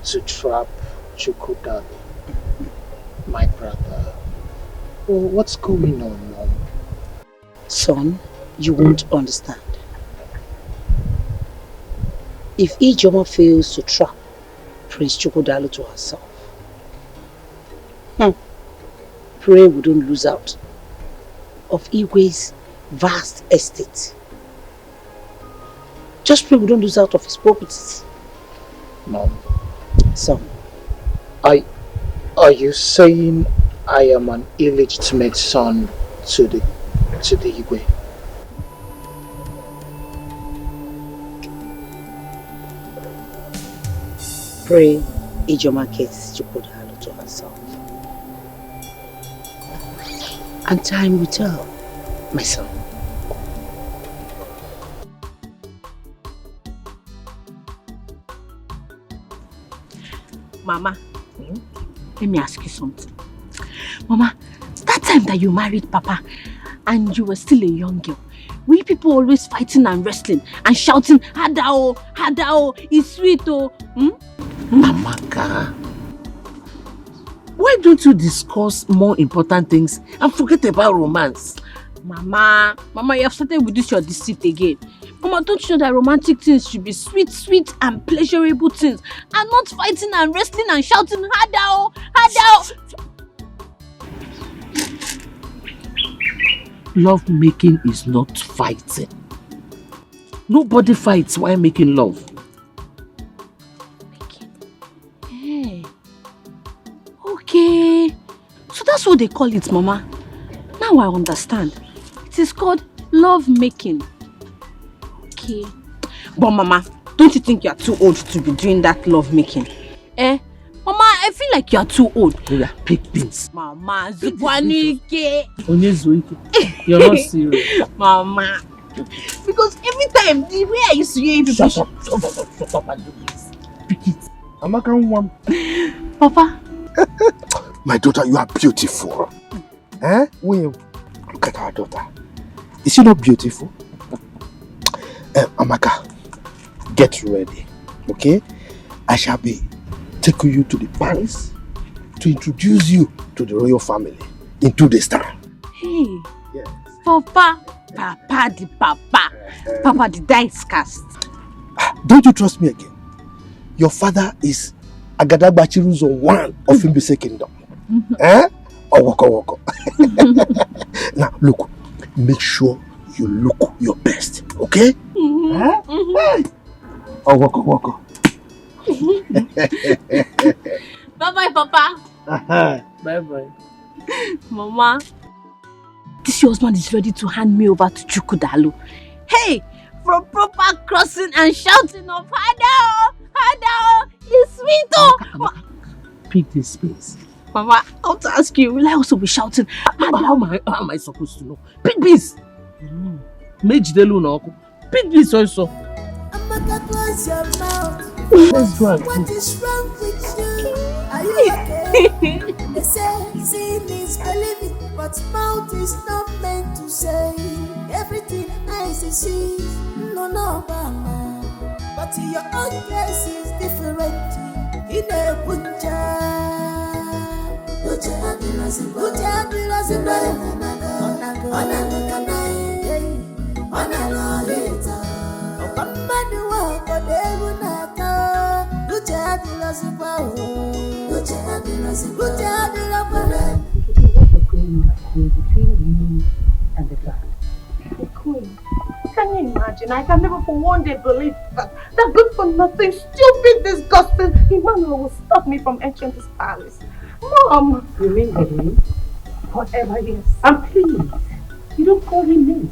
to trap Chukwudalu, my brother? Well, what's going on, Mom? Son, you won't understand. If Ijoma fails to trap Prince Chukwudalu to herself, pray we don't lose out of Igwe's vast estate. Just pray we don't lose out of his properties. Mom. Son. Are you saying I am an illegitimate son to the Igwe? Pray Ijoma gets Chukwudalu to herself. And time will tell, my son. Mama, let me ask you something. Mama, that time that you married Papa and you were still a young girl, were you people always fighting and wrestling and shouting, Hadao, Hadao, it's sweet, oh? Amaka, why don't you discuss more important things and forget about romance? Mama, you have started with this your deceit again. Mama, don't you know that romantic things should be sweet and pleasurable things and not fighting and wrestling and shouting, Hadao, Hadao. Love making is not fighting. Nobody fights while making love. Hey. Okay. So that's what they call it, Mama. Now I understand. It is called love making. Okay. But Mama, don't you think you are too old to be doing that love making? Mama, I feel like you are too old. Yeah, pick things. Mama, Zubwanike. You're not serious. Mama. Because every time, the way I used to hear people... Shut up and do this. Pick it. Amaka, one. Papa. My daughter, you are beautiful. Will look at our daughter. Is she not beautiful? Amaka, get ready, okay? I shall be taking you to the palace to introduce you to the royal family in 2 days' time. Hey, yes. Papa the dice cast. Don't you trust me again? Your father is Agadabachiruzo one of Imbise Kingdom. Woko. Now look, make sure you look your best, okay? Hey. Woko. Bye-bye, Papa. Bye-bye. Mama, this your husband is ready to hand me over to Chukwudalu. Hey, from proper crossing and shouting of Hadao, Hadao, it's sweet. Pick this space. Mama, I want to ask you, will I also be shouting? How am I supposed to know? Pick this. Pick this also. Amaka, close your mouth. Let's go. What is wrong with you? Are you okay? They say seeing is believing, but mouth is not meant to say everything eyes is see. No, mama. But your own case is different. In a buncha. Can you imagine? I can never for one day believe that good for nothing, stupid, disgusting Emmanuel will stop me from entering this palace. Mom! You mean Edwin? Whatever, yes. And please, you don't call him names.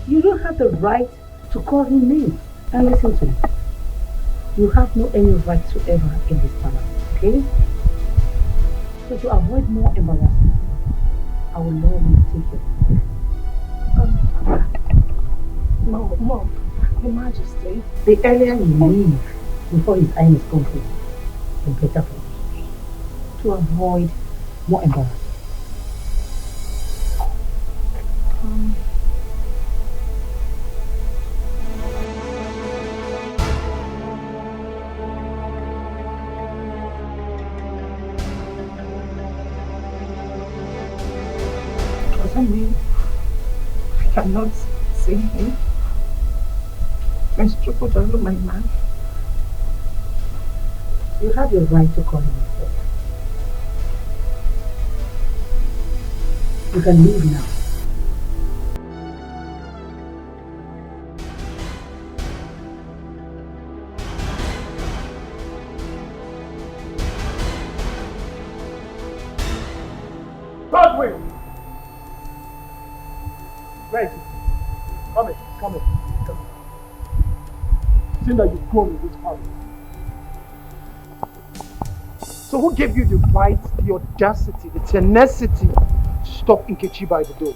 You don't have the right to call him names. And listen to me. You have no any right to ever in this palace, okay? So to avoid more embarrassment, I will love you to take it. Mom, Your Majesty, the earlier you leave before his highness comes in, the better for you. To avoid more embarrassment. cannot see him. I struggled under my man. You have your right to call him a boy. You can leave now. Godwin! Where is it? Come in, come in, come in. Seeing that you've grown in this family. So who gave you the right, the audacity, the tenacity to stop Nkechi by the door?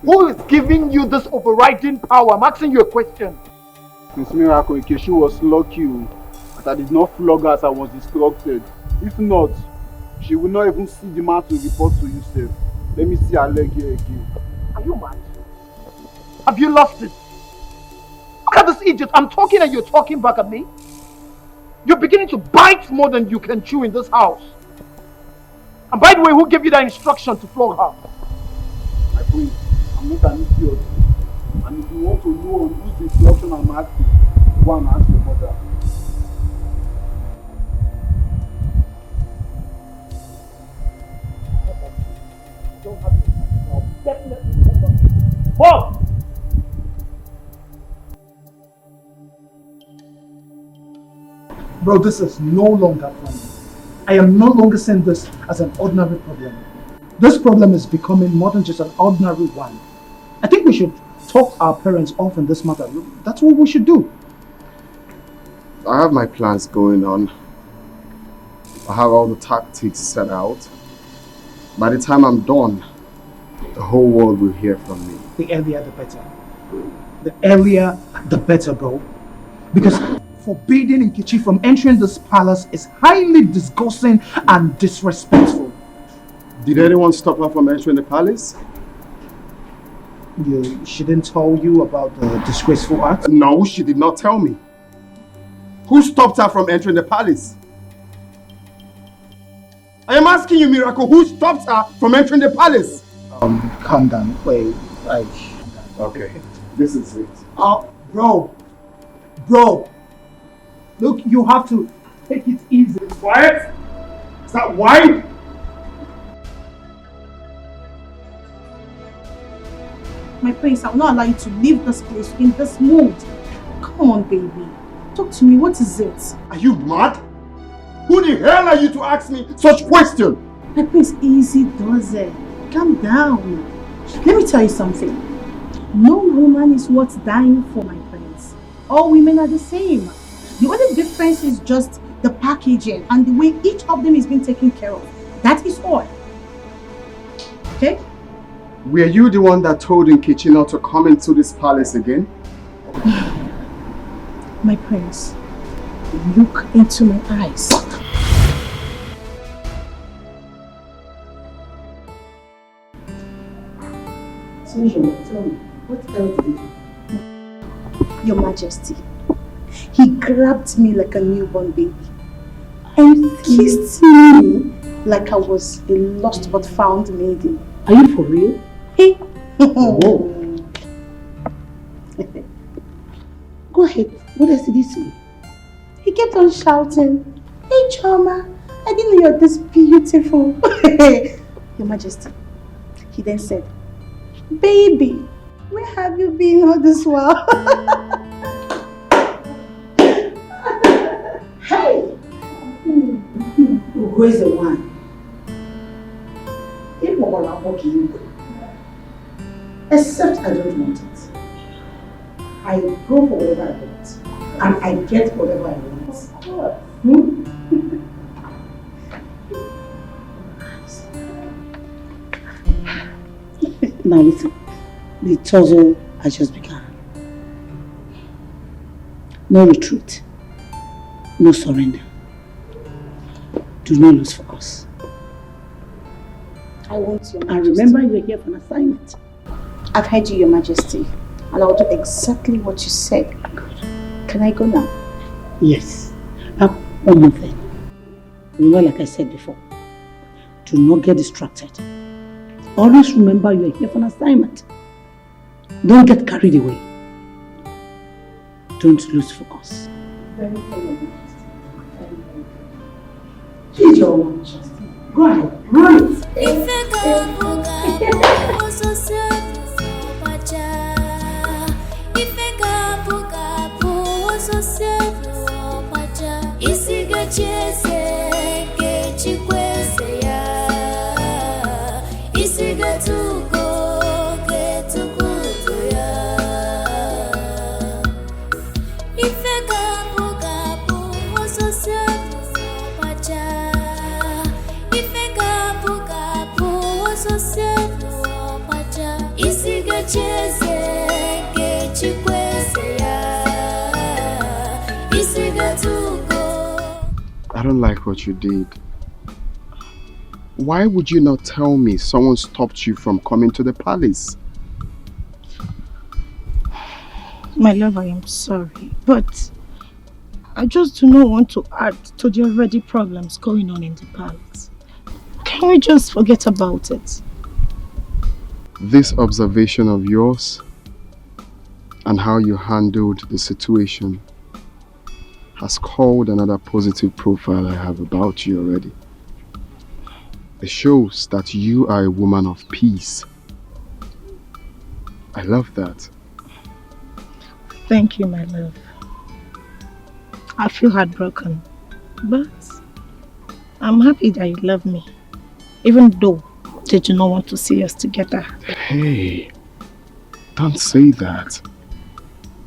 Who is giving you this overriding power? I'm asking you a question. Miss Miracle, Nkechi was lucky that I did not flog her as I was instructed. If not, she would not even see the man to report to you, sir. Let me see her leg here again. Are you mad? Have you lost it? Look at this idiot. I'm talking and you're talking back at me. You're beginning to bite more than you can chew in this house. And by the way, who gave you that instruction to flog her? My friend, I'm not an idiot. And if you want to know on whose instruction I'm asking, go and ask your mother. Don't have it. I'll definitely hold on. Mom! Bro, this is no longer funny. I am no longer seeing this as an ordinary problem. This problem is becoming more than just an ordinary one. I think we should talk our parents off in this matter. That's what we should do. I have my plans going on. I have all the tactics set out. By the time I'm done, the whole world will hear from me. The earlier the better. The earlier the better, bro. Because forbidding Nkechi from entering this palace is highly disgusting and disrespectful. Did anyone stop her from entering the palace? She didn't tell you about the disgraceful act? No, she did not tell me. Who stopped her from entering the palace? I am asking you, Miracle, who stopped her from entering the palace? Calm down. Wait, okay, this is it. Bro. Look, you have to take it easy. Quiet! Is that why? My prince, I will not allow you to leave this place in this mood. Come on, baby. Talk to me. What is it? Are you mad? Who the hell are you to ask me such question? My prince, easy does it. Calm down. Let me tell you something. No woman is worth dying for, my prince. All women are the same. The only difference is just the packaging and the way each of them is being taken care of. That is all. Okay? Were you the one that told Nkechi not to come into this palace again? My prince, look into my eyes. Tell me, what else did you do? Your Majesty, he grabbed me like a newborn baby and kissed me like I was a lost but found maiden. Are you for real? Hey. Whoa. Go ahead. What else did he say? He kept on shouting, "Hey Choma, I didn't know you're this beautiful." Your Majesty. He then said, "Baby, where have you been all this while?" Hey! Who is the one? If Mama won't you, except I don't want it. I go for whatever I want, and I get whatever I want. Of course. Now listen, the tussle has just begun. No retreat, no surrender. Do not lose focus. I want you. And remember, you are here for an assignment. I've heard you, Your Majesty, and I'll do exactly what you said. Good. Can I go now? Yes. One more thing. Remember, like I said before, do not get distracted. Always remember you are here for an assignment. Don't get carried away. Don't lose focus. Very good. He's your one. Go ahead, run I don't like what you did. Why would you not tell me someone stopped you from coming to the palace? My love, I am sorry, but I just do not want to add to the already problems going on in the palace. Can we just forget about it? This observation of yours and how you handled the situation has called another positive profile I have about you already. It shows that you are a woman of peace. I love that. Thank you, my love. I feel heartbroken, but I'm happy that you love me, even though they do not want to see us together. Hey, don't say that.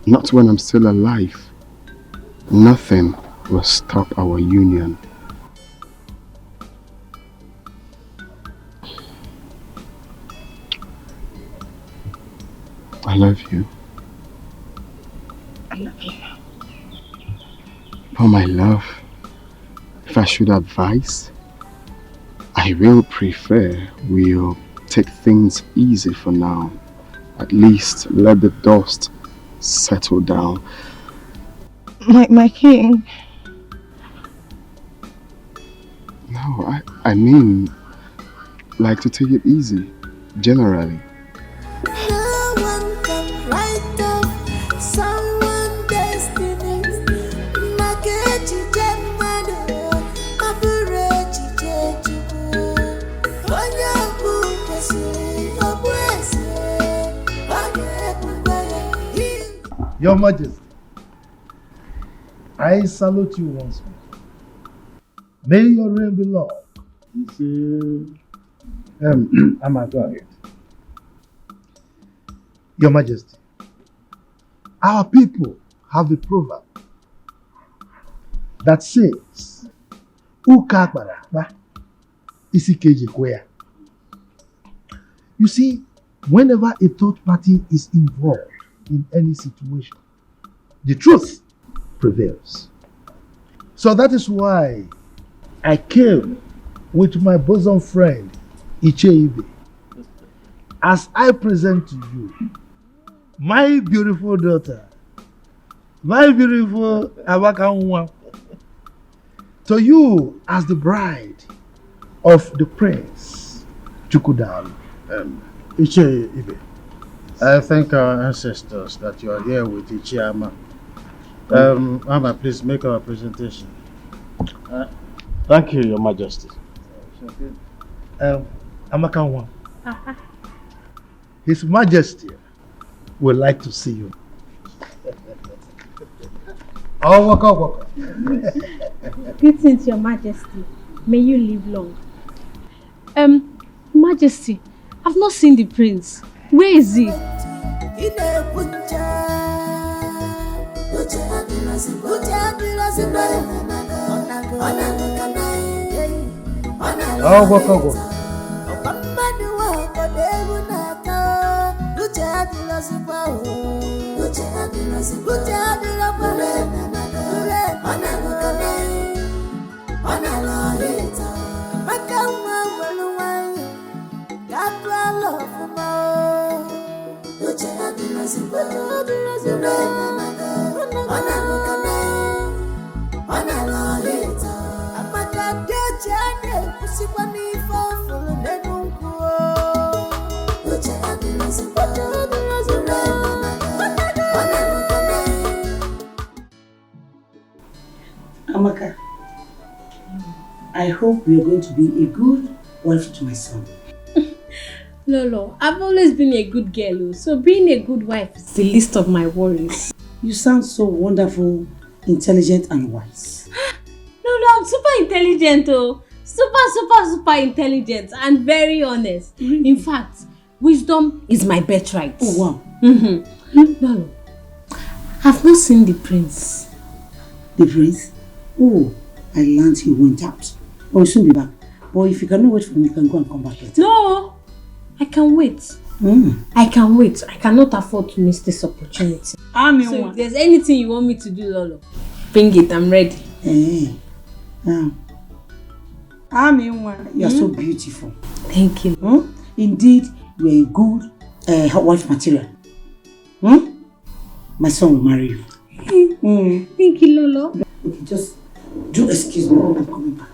Not when I'm still alive. Nothing will stop our union. I love you. I love you. Oh, my love, if I should advise, I will prefer we'll take things easy for now. At least let the dust settle down. My king. No, I mean, like to take it easy, generally. Your Majesty, I salute you once more. May your reign be long. Amaka. Your Majesty, our people have a proverb that says, "Ukakbara isikeje kwea." You see, whenever a third party is involved in any situation, the truth prevails. So that is why I came with my bosom friend Icheibe as I present to you my beautiful daughter, my beautiful Amaka, to you as the bride of the prince Chukwudal. Icheibe, I thank our ancestors that you are here with Ichiama. Ama, please make our presentation. Thank you, Your Majesty. Amaka, His Majesty would like to see you. Oh, waka. Greetings, Your Majesty. May you live long. Majesty, I've not seen the prince. Where is he? Oh, waka. Amaka, I hope you are going to be a good wife to my son. Lolo, I've always been a good girl, so being a good wife is the least of my worries. You sound so wonderful, intelligent and wise. Lolo, I'm super intelligent, oh. Super intelligent and very honest. In fact, wisdom is my birthright. Oh, wow. Lolo, I've not seen the prince. The prince? Oh, I learned he went out. Oh, he'll soon be back. But if you cannot wait for me, you can go and come back later. No, I can wait. I can wait. I cannot afford to miss this opportunity. So if there's anything you want me to do, Lolo, bring it. I'm ready. You are so beautiful. Thank you. Indeed, you are a good wife material. My son will marry you. Thank you, Lolo. Okay, just do excuse me. I'm coming back.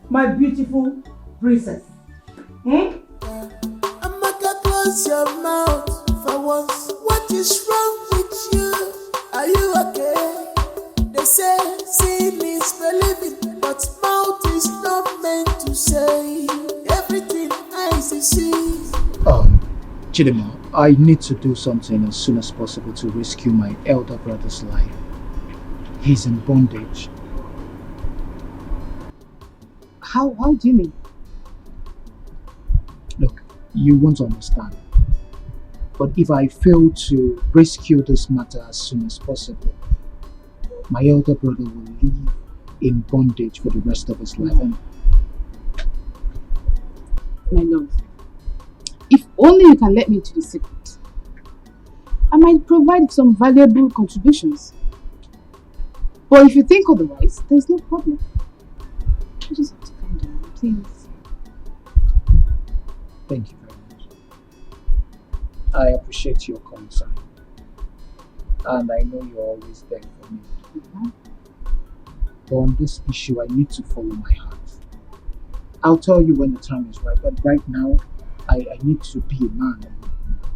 My beautiful princess. Amaka, close your mouth for once. What is wrong with you? Are you okay? They say seeing is believing, but mouth is not meant to say everything eyes see. Chidima, I need to do something as soon as possible to rescue my elder brother's life. He's in bondage. How do you mean? Look, you won't understand. But if I fail to rescue this matter as soon as possible, my elder brother will live in bondage for the rest of his life. And My love, if only you can let me into the secret, I might provide some valuable contributions. But if you think otherwise, there's no problem. You just have to calm down, please. thank you very much. I appreciate your concern. And I know you're always there for me. But on this issue, I need to follow my heart. I'll tell you when the time is right, but right now, I need to be a man and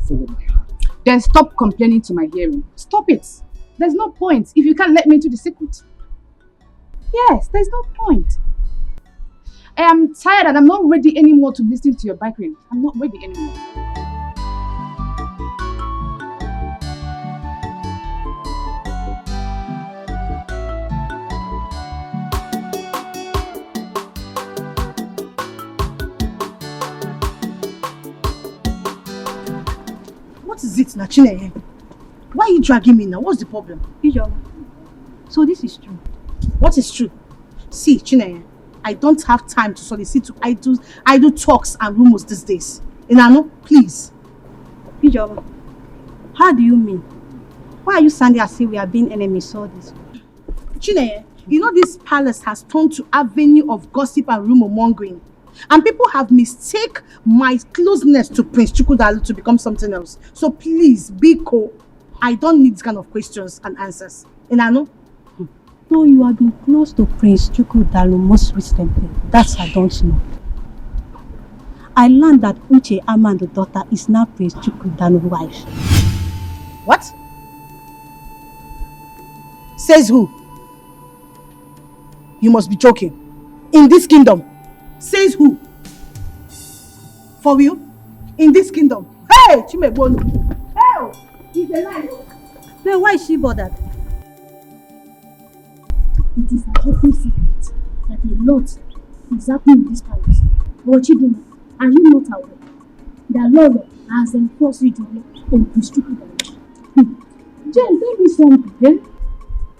follow my heart. Then stop complaining to my hearing. Stop it. There's no point if you can't let me into the secret. Yes, there's no point. I am tired and I'm not ready anymore to listen to your bickering. I'm not ready anymore. What is it, Nachine? Why are you dragging me now? What's the problem? So this is true. What is true? See, Chineye, I don't have time to solicit to idle talks and rumors these days. Inano, please. Ijeoma, how do you mean? Why are you standing as if we are being enemies all this? Chineye, you know this palace has turned to avenue of gossip and rumor mongering. And people have mistaken my closeness to Prince Chukwudalu to become something else. So please, Biko, I don't need this kind of questions and answers. Inano? No, you have been close to Prince Chukwudalu most recently. That I don't know. I learned that Uche Amando's daughter is now Prince Chukwudalu's wife. What? Says who? You must be joking. In this kingdom. Says who? For you? In this kingdom. Hey, Chimebonu. Hey, he's alive. Then why is she bothered? It is an open secret that a lot is happening in this palace. But Chidima, are you not aware that Lolo has enforced Edochie on Prince Chukwudalu? Jen, tell me something.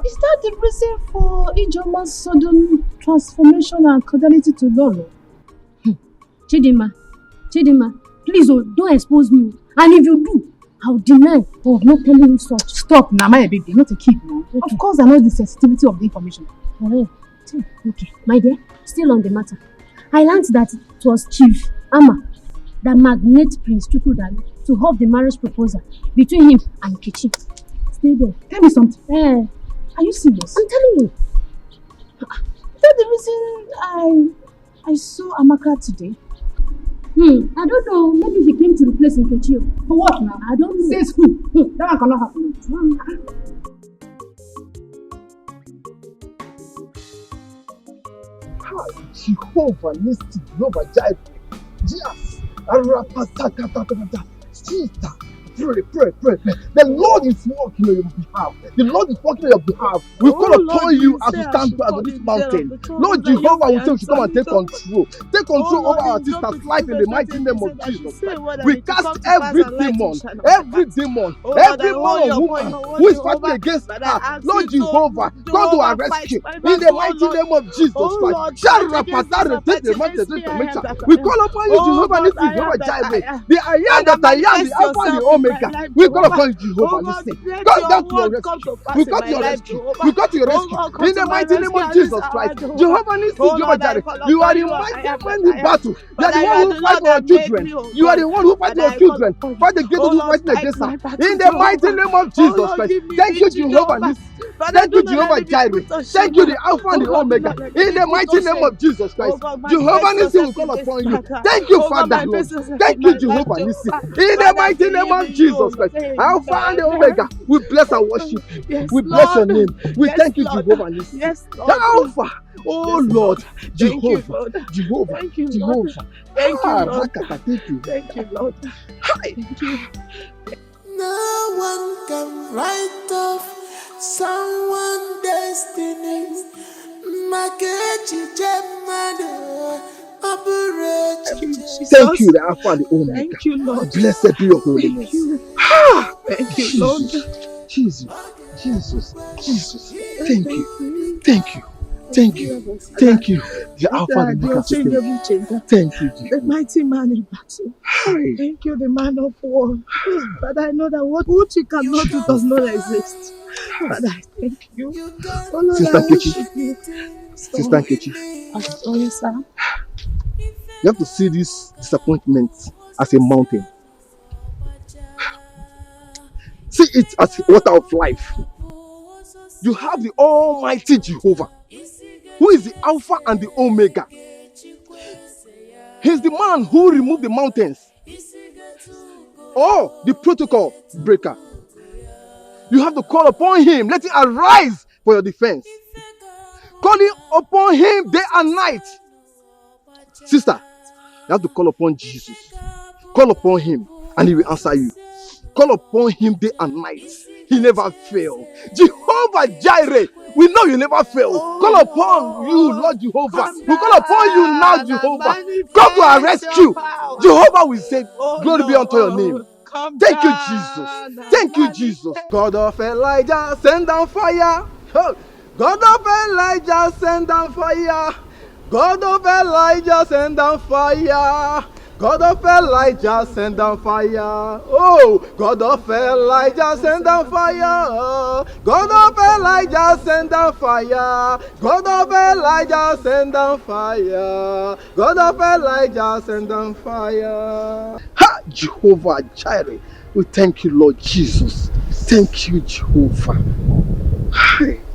Is that the reason for Ijeoma's sudden transformation and cordiality to Lolo? Chidima, please don't expose me. And if you do, I'll deny of not telling you such. Stop, now my baby, you're not a kid now. Okay. Of course I know the sensitivity of the information. Okay, my dear, still on the matter. I learned that it was Chief Ama that magnated Prince Chukwudalu to hold the marriage proposal between him and Kichi. Stay there. Tell me something. Are you serious? I'm telling you. Is that the reason I saw Amaka today? I don't know. Maybe he came to replace Nkechi. For what now? I don't know. Say school. That one cannot happen. Jehovah Nissi, Jehovah Jireh. Yes. Arapasakatakata. Sister, pray. The Lord is working on your behalf. The Lord is working on your behalf. We call upon you as we stand on this mountain. Lord Jehovah, we say we should come and take control. Take control over our sister's life in the mighty name of Jesus Christ. We cast every demon woman who is fighting against her. Lord Jehovah, come to our rescue in the mighty name of Jesus Christ. We call upon you, Jehovah Nissi, Jehovah Jireh, the I am that I am, the Alpha and the Omega. We call upon you, Jehovah Nissi. Come down to your rescue. We come to your rescue. We come to your rescue in the mighty name of Jesus Christ. Jehovah Nissi, Jehovah Jireh, you are the mighty man in battle. You are the one who fights for our children. You are the one who fights for our children. Fight against those who fight against us. In the mighty name of Jesus Christ. Thank you, Jehovah Nissi. Thank you, Jehovah Jireh. Thank you, the Alpha and the Omega. In the mighty name of Jesus Christ. Jehovah Nissi will call upon you. Thank you, Father Lord. Thank you, Jehovah Nissi. In the mighty name of Jesus Christ. Alpha and the Omega. We bless and worship you. We bless your name. We thank you, Jehovah Nissi. The Alpha. Oh Lord, Jehovah, Jehovah, Jehovah. Thank you, Lord. Thank you. Thank you, Lord. Thank you. No one can write off someone's destiny. Thank you, the Alpha and the Omega. Thank you, Lord. Blessed be your holy name. Thank you, Lord. Jesus. Thank you. The Alpha and the Omega. Thank you, Jesus. The mighty man in battle. Thank you, the man of war. But I know that what you cannot do does not exist. But I thank you. Oh Lord, Sister I worship Nkechi. you. Sister Nkechi. Sorry, sir. You have to see this disappointment as a mountain. See it as a water of life. You have the Almighty Jehovah, who is the Alpha and the Omega. He's the man who removed the mountains. Oh, the protocol breaker. You have to call upon him. Let him arise for your defense. Calling upon him day and night. Sister, you have to call upon Jesus. Call upon him and he will answer you. Call upon him day and night. He never fails. Jehovah Jireh, we know you never fail. Call upon you, Lord Jehovah. We call upon you now, Jehovah. Come to our rescue. Jehovah will say, glory be unto your name. Thank you, Jesus. Thank you, Jesus. God of Elijah, send down fire. God of Elijah, send down fire. God of Elijah, send down fire. God of Elijah, send down fire. Oh, God of Elijah, send down fire. God of Elijah, send down fire. God of Elijah, send down fire. God of Elijah, send down fire. Ha! Jehovah Jireh. We thank you, Lord Jesus. Thank you, Jehovah.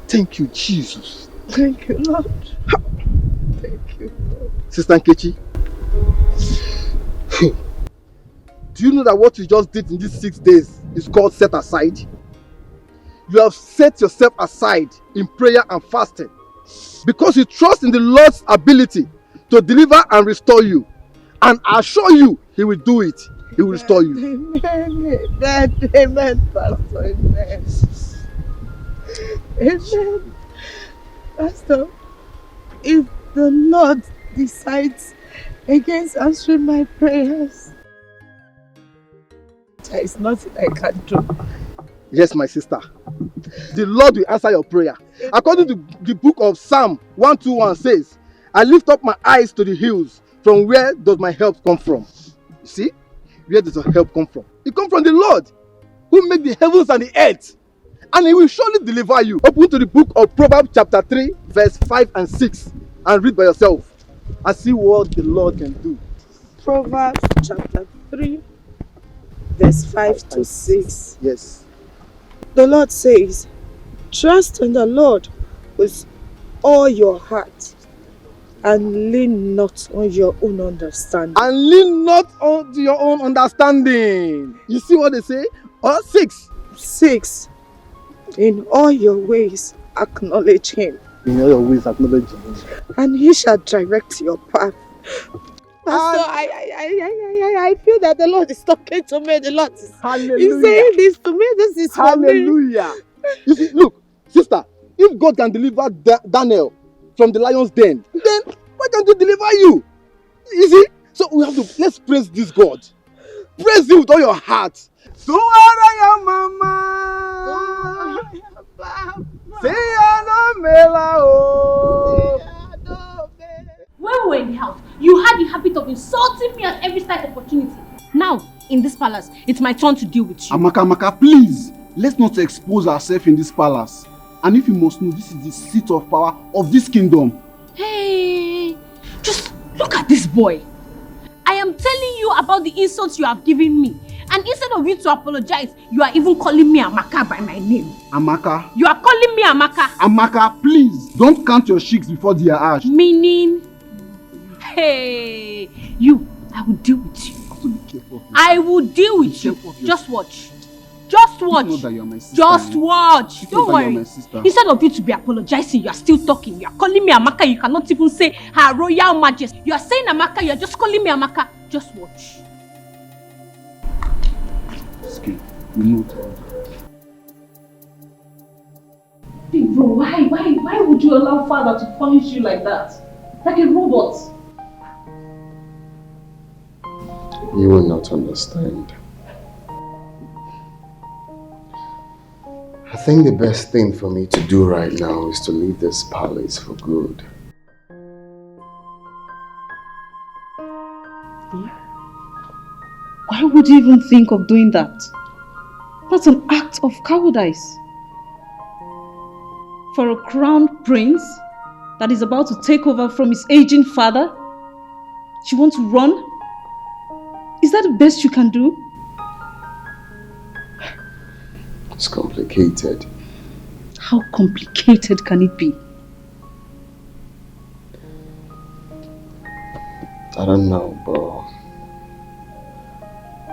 Thank you, Jesus. Thank you, Lord. Thank you, Lord. Sister Nkechi, do you know that what you just did in these 6 days is called set aside? You have set yourself aside in prayer and fasting because you trust in the Lord's ability to deliver and restore you. And I assure you, he will do it. He will restore you. Amen, Pastor. Amen. Amen. Pastor, if the Lord decides against answering my prayers, there is nothing I can do. Yes, my sister. The Lord will answer your prayer. According to the book of Psalm 121 says, I lift up my eyes to the hills. From where does my help come from? You see? Where does your help come from? It comes from the Lord who made the heavens and the earth. And he will surely deliver you. Open to the book of Proverbs chapter 3 verse 5 and 6 and read by yourself and see what the Lord can do. Proverbs chapter 3 verse 5 to 6. Yes. The Lord says, trust in the Lord with all your heart And lean not on your own understanding. And lean not on to your own understanding. You see what they say? 6. 6. In all your ways, acknowledge him. In all your ways, acknowledge him. And he shall direct your path. Pastor, I feel that the Lord is talking to me. The Lord is saying this to me. This is for me. Hallelujah. You see, look, sister, if God can deliver Daniel from the lion's den, then why can't he deliver you? You see? So let's praise this God. Praise him with all your heart. So are mama. Say When we were in the house, you had the habit of insulting me at every slight opportunity. Now, in this palace, it's my turn to deal with you. Amaka, please, let's not expose ourselves in this palace. And if you must know, this is the seat of power of this kingdom. Hey, just look at this boy. I am telling you about the insults you have given me. And instead of you to apologize, you are even calling me Amaka by my name. Amaka? You are calling me Amaka. Amaka, please, don't count your chicks before they are hatched. Meaning? Hey, I will deal with you. I will deal with you. Just watch. Just watch. You know that you're my sister, Just watch. You Don't know that you're worry. my sister. Instead of you to be apologizing, you are still talking. You are calling me Amaka. You cannot even say Her Royal Majesty. You are saying Amaka. You are just calling me Amaka. Just watch. You know that. Big bro, why would you allow father to punish you like that? Like a robot? You will not understand. I think the best thing for me to do right now is to leave this palace for good. Why would you even think of doing that? That's an act of cowardice. For a crowned prince that is about to take over from his aging father, you want to run? Is that the best you can do? It's complicated. How complicated can it be? I don't know, but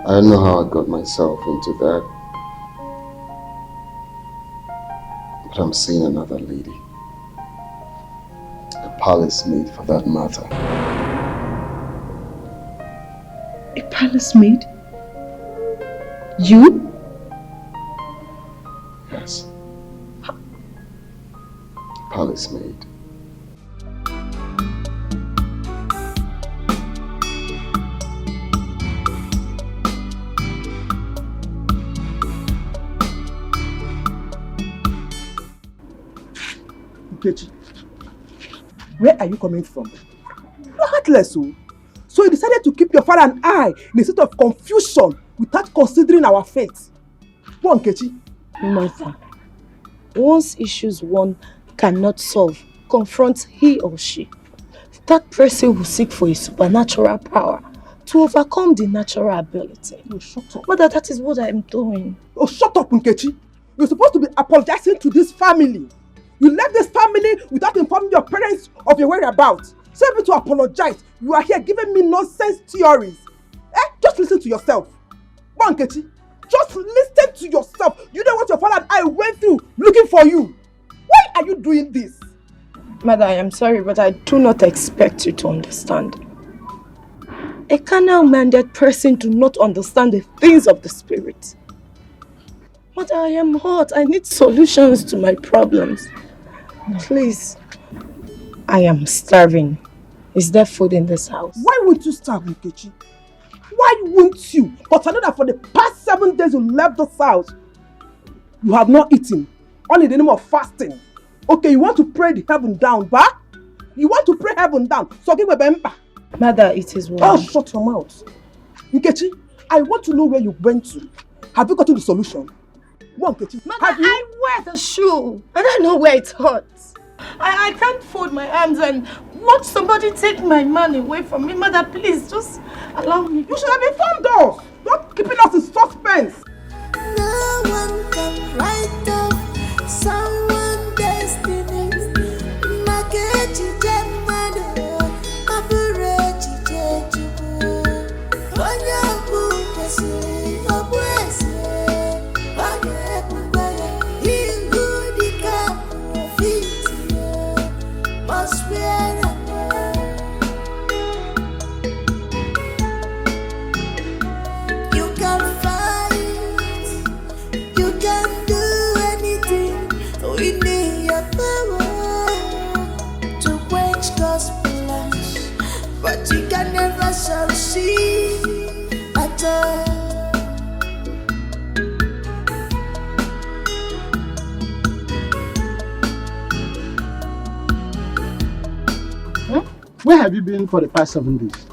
I don't know how I got myself into that. But I'm seeing another lady. A palace maid for that matter. A palace maid? You? Yes. Palace maid. Nkechi, where are you coming from? You're heartless, oh. So you decided to keep your father and I in a state of confusion without considering our fate. Go on, Nkechi. Mother, once issues one cannot solve, confront he or she. That person will seek for a supernatural power to overcome the natural ability. Oh, shut up. Mother, that is what I am doing. Oh, shut up, Nkechi. You're supposed to be apologizing to this family. You left this family without informing your parents of your whereabouts. So able to apologize, you are here giving me nonsense theories. Just listen to yourself. Go on, Nkechi. Just listen to yourself. You know what your father and I went through looking for you. Why are you doing this? Mother, I am sorry, but I do not expect you to understand. A carnal-minded person do not understand the things of the spirit. Mother, I am hot. I need solutions to my problems. Please. I am starving. Is there food in this house? Why would you starve, Nkechi? Why won't you? But I know that for the past 7 days you left this house, you have not eaten. Only in the name of fasting. Okay, you want to pray the heaven down, bah? You want to pray heaven down. So give a bempa. Mother, it is well. Oh, shut your mouth. Nkechi, I want to know where you went to. Have you gotten the solution? One, Nkechi. Mother, I wear the shoe. I don't know where it hurts. I can't fold my arms and watch somebody take my man away from me. Mother, please, just allow me. You should have informed us. Not keeping us in suspense. No one can write off someone's destiny. Makechi Jemado. Where have you been for the past 7 days?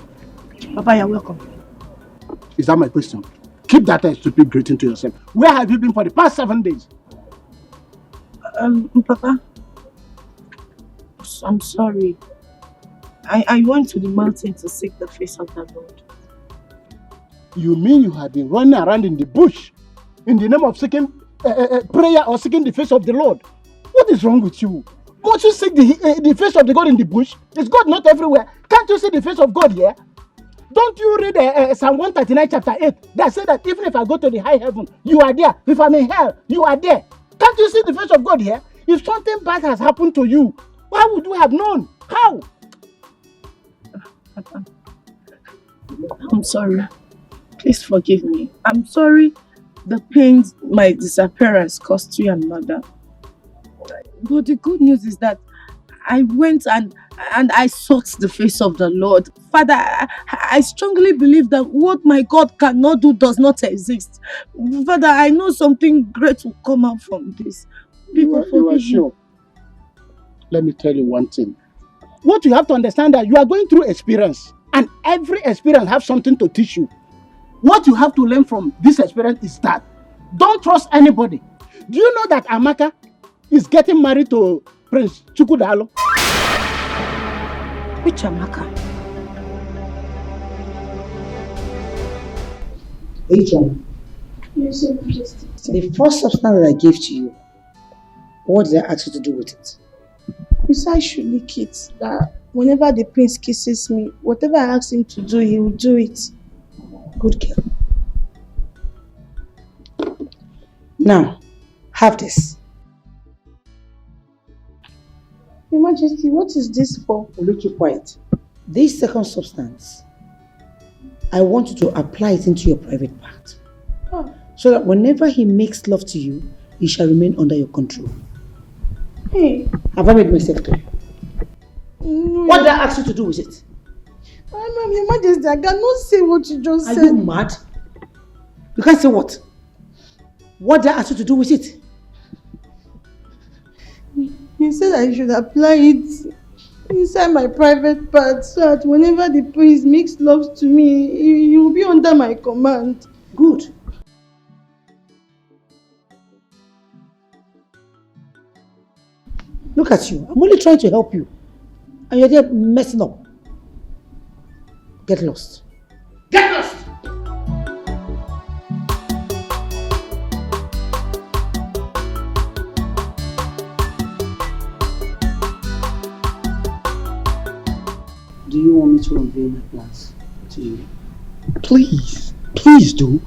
Papa, you're welcome. Is that my question? Keep that stupid greeting to yourself. Where have you been for the past 7 days? Papa, I'm sorry. I went to the mountain to seek the face of the Lord. You mean you have been running around in the bush in the name of seeking prayer or seeking the face of the Lord? What is wrong with you? Won't you seek the face of the God in the bush? Is God not everywhere? Can't you see the face of God here? Don't you read Psalm 139 chapter 8 that says that even if I go to the high heaven, you are there. If I'm in hell, you are there. Can't you see the face of God here? If something bad has happened to you, why would we have known? How? Papa, I'm sorry. Please forgive me. I'm sorry the pains my disappearance caused you and mother. But the good news is that I went and I sought the face of the Lord. Father, I strongly believe that what my God cannot do does not exist. Father, I know something great will come out from this. You are sure? Let me tell you one thing. What you have to understand that you are going through experience, and every experience has something to teach you. What you have to learn from this experience is that don't trust anybody. Do you know that Amaka is getting married to Prince Chukudalo? Which Amaka? Adrian, the first substance that I gave to you, what did I ask you to do with it? You said I should lick it. That whenever the prince kisses me, whatever I ask him to do, he will do it. Good girl. Now, have this. Your Majesty, what is this for? Will you keep quiet? This second substance, I want you to apply it into your private part. Oh. So that whenever he makes love to you, he shall remain under your control. Hey. Have I made myself clear? What did I ask you to do with it? Ma'am, Your Majesty, I cannot say what you just said. Are you mad? You can't say what? What did I ask you to do with it? You said I should apply it inside my private part so that whenever the prince makes love to me, he will be under my command. Good. Look at you. I'm only trying to help you. And you're there messing up. Get lost. Get lost! Do you want me to unveil my plans to you? Please, please do.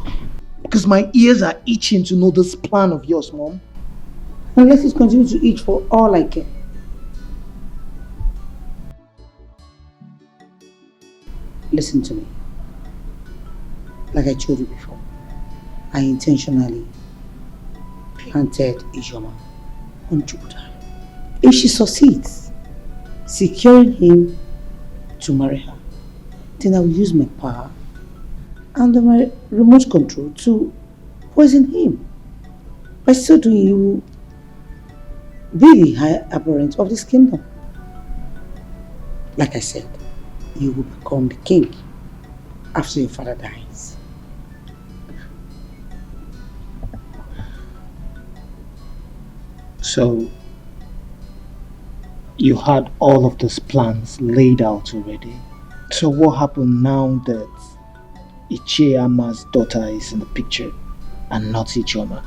Because my ears are itching to know this plan of yours, Mom. And let it continue to itch for all I care. Listen to me. Like I told you before, I intentionally planted Ijoma on Jupiter. If she succeeds, securing him to marry her, then I will use my power and my remote control to poison him. By so doing, he will be the high apparent of this kingdom. Like I said, you will become the king after your father dies. So, you had all of these plans laid out already. So what happened now that Ichieama's daughter is in the picture and not Ichoma?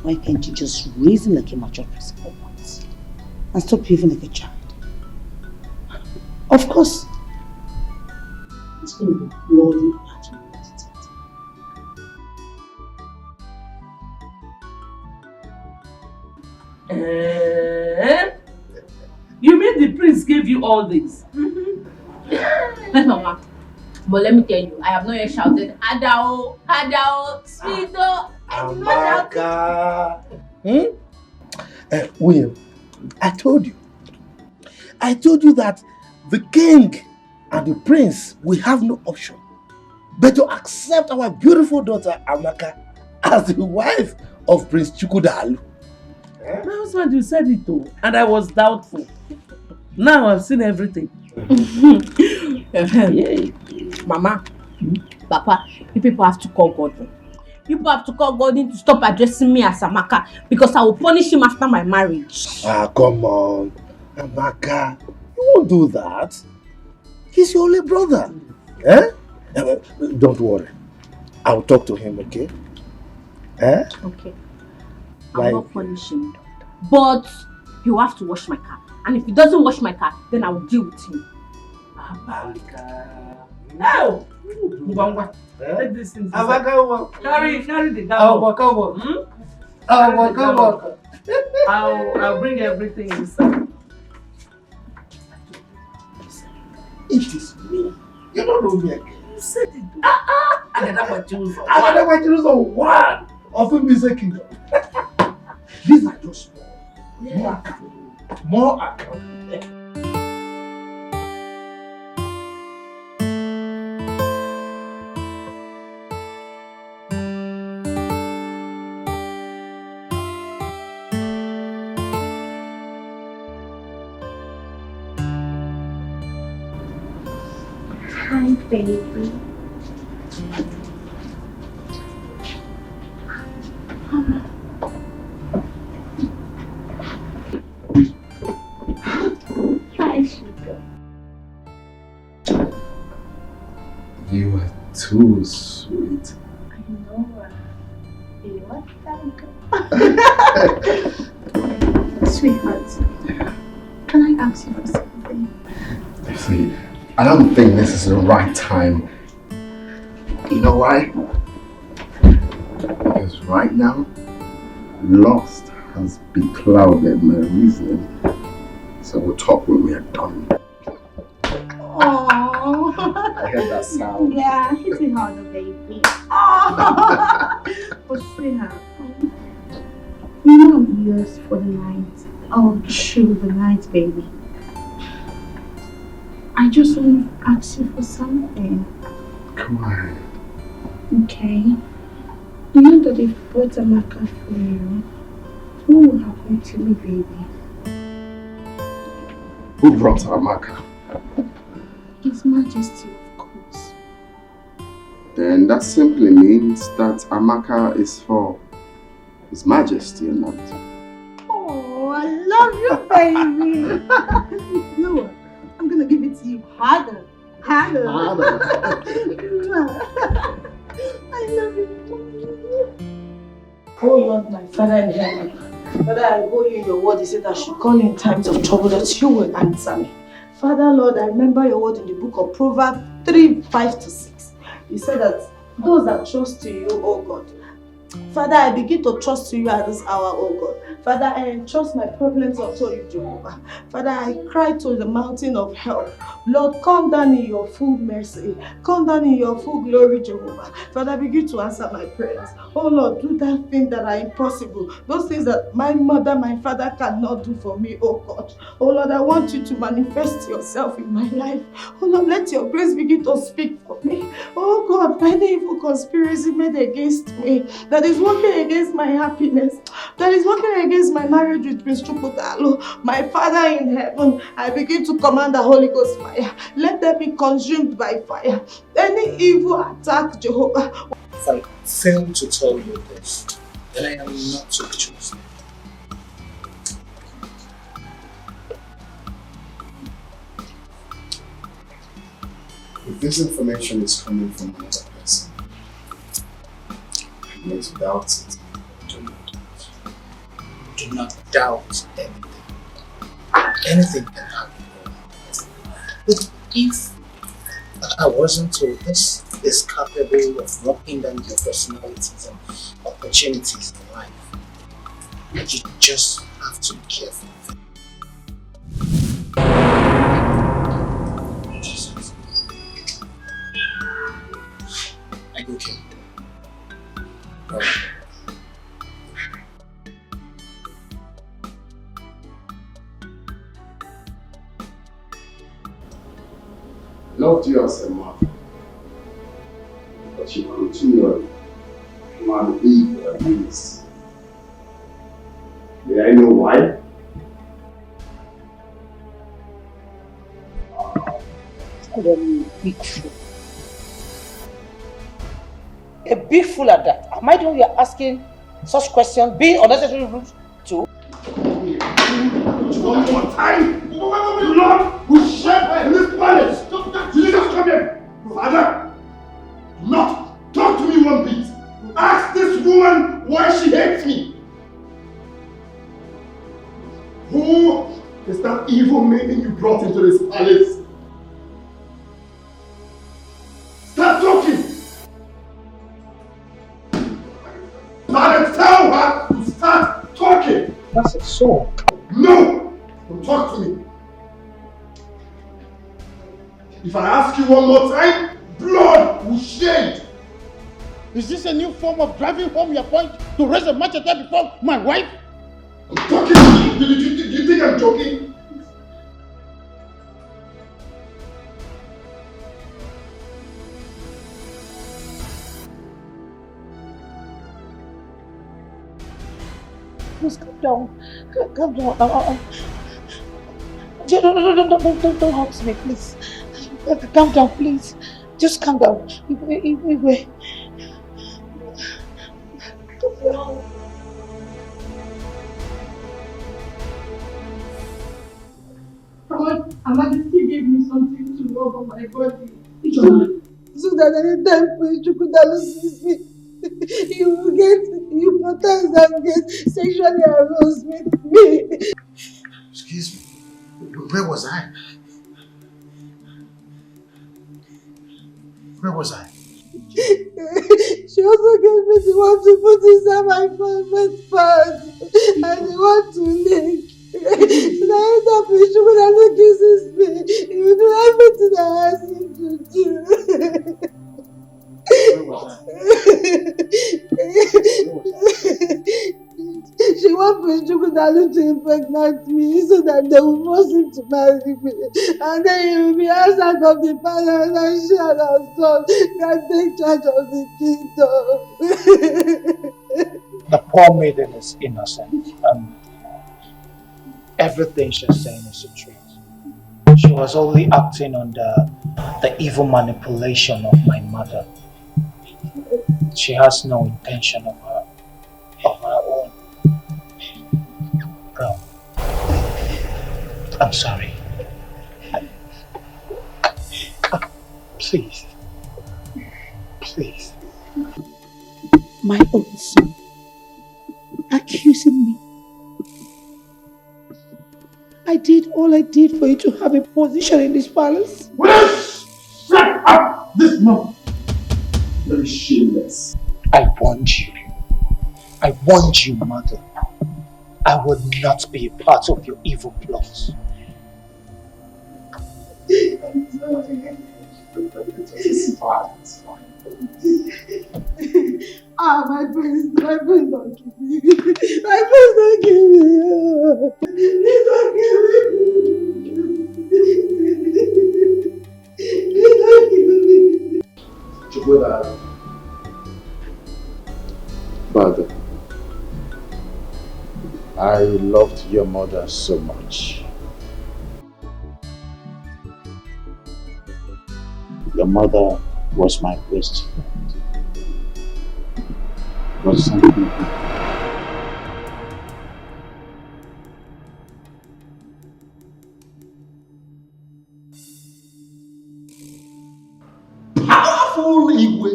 Why can't you just reason like a mature person for once and stop behaving like a child? Of course, it's going to be bloody at you. You mean the prince gave you all this? Yes, Mama. But let me tell you, I have not yet shouted, Adao, Adao, Sweeto. Amaka. William, I told you that the king and the prince will have no option but to accept our beautiful daughter Amaka as the wife of Prince Chukwudalu. My husband, you said it too, and I was doubtful. Now I've seen everything. Mama, Papa, you people have to call Godwin. You people have to call Godwin to stop addressing me as Amaka because I will punish him after my marriage. Ah, come on. Amaka, you won't do that. He's your only brother. Eh? Don't worry. I'll talk to him, okay? Eh? Okay. I'll not punish him. But you have to wash my car. And if he doesn't wash my car, then I will deal with him. No! Take this thing. Carry the down. I'll bring everything inside. It is me. You don't know me again. You said it. Another choose one of him is a kingdom. These are just more account. More account. Hi, baby. Hi, sugar. You are too sweet. I know. You like that? Sweetheart, can I ask you for something? See, I don't think this is the right time. You know why? Because right now, lust has beclouded my reasoning. So we'll talk when we are done. Oh, I heard that sound. Yeah, hit it harder, baby. Oh, but sweetheart, you know I'm yours for the night. Oh, through the night, baby. I just want to ask you for something. Come on. Okay. You know that if bought Amaka for you, what will happen to me, baby? Who brought Amaka? His Majesty, of course. Then that simply means that Amaka is for His Majesty and not. Oh, I love you, baby. You know what? I'm gonna give it to you harder. Harder. I love you. Oh Lord, my Father in heaven. Father, I owe you your word. You said I should call in times of trouble that you will answer me. Father, Lord, I remember your word in the book of Proverbs 3:5-6. You said that those that trust in you, oh God. Father, I begin to trust you at this hour, oh God. Father, I entrust my problems unto you, Jehovah. Father, I cry to the mountain of help. Lord, come down in your full mercy. Come down in your full glory, Jehovah. Father, begin to answer my prayers. Oh Lord, do that thing that are impossible. Those things that my mother, my father cannot do for me, oh God. Oh Lord, I want you to manifest yourself in my life. Oh Lord, let your grace begin to speak for me. Oh God, any evil conspiracy made against me that is working against my happiness, that is working against my marriage with Prince Chukudalo, my Father in heaven, I begin to command the Holy Ghost fire. Let them be consumed by fire. Any evil attack, Jehovah. If I fail to tell you this, then I am not to be chosen. If this information is coming from another person, I'm going to doubt it. Do not doubt anything. Anything can happen. But if I wasn't told this is capable of knocking down your personalities and opportunities in life, you just have to be careful. Jesus. I go kill. Loved you as a mother, but you continually plan evil against. May I I know why? Big fool. A big fool at that. Am I the one you are asking such questions? Being unnecessary rude too? One more time! Do not push in this palace! You just come here! Father! Do not talk to me one bit! Ask this woman why she hates me! Who is that evil maiden you brought into this palace? Start talking! Father, tell her to start talking! That's a sword. No! Don't talk to me! If I ask you one more time, blood will shed! Is this a new form of driving home your point to raise a machete before my wife? I'm talking! Do you think I'm joking? Please calm down. Calm down. Don't hurt me, please. Calm down, please. Just calm down. Wait. Amaka still gave me something to rub on my body. So that anytime Chukwudalu sees me, you will get hypnotized and get sexually aroused with me. Excuse me. Where was I? Where was I? She also gave me the one to put inside my private part and the one to lick. So that anytime Chukwudalu kisses me, he will do everything I ask him to do. Where was She wants Prince Chukwudalu to impregnate me so that they will force him to marry me. And then he will be asked out of the palace and she and her son can take charge of the kingdom. The poor maiden is innocent and everything she's saying is the truth. She was only acting under the evil manipulation of my mother. She has no intention of her own. Bro, I'm sorry. Please. Please. My own son accusing me. I did all I did for you to have a position in this palace. Shut up this month! Very shameless. I warned you. I warned you, mother. I would not be a part of your evil plots. I'm sorry. It's fine. It's fine. My friends don't give me. My friends don't give me. Please don't give me. Please don't give me. Chukwudalu. Father, I loved your mother so much. Your mother was my best friend. But something Powerful Igwe.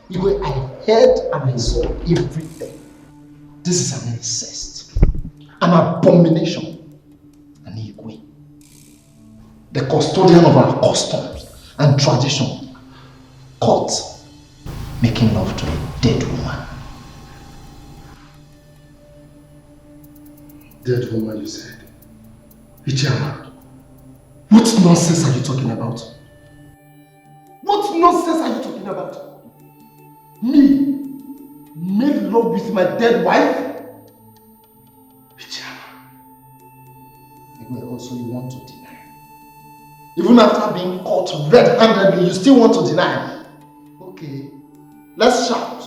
Igwe, I heard and I saw everything. This is an incest, an abomination, an Igwe. The custodian of our customs and tradition, caught making love to a dead woman. Dead woman, you said? Ichama, what nonsense are you talking about? What nonsense are you talking about? Me? Made love with my dead wife? Ichama. Also, you want to deny? Even after being caught red-handedly, you still want to deny? Okay, let's shout.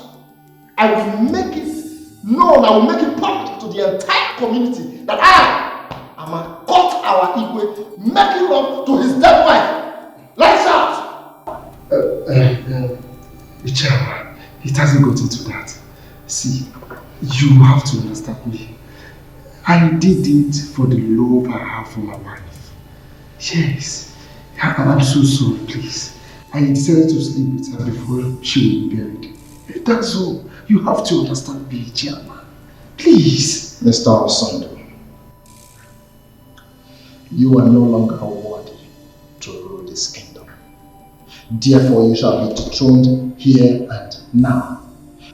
I will make it No, I will make it public to the entire community that I am a caught our Igwe making love to his dead wife. Lights out! Ichama, it hasn't got into that. See, you have to understand me. I did it for the love I have for my wife. Yes, I'm so sorry, please. I decided to sleep with her before she will be buried. That's all. You have to understand me, Ichama. Please. Mr. Osondo, you are no longer worthy to rule this kingdom. Therefore, you shall be dethroned here and now.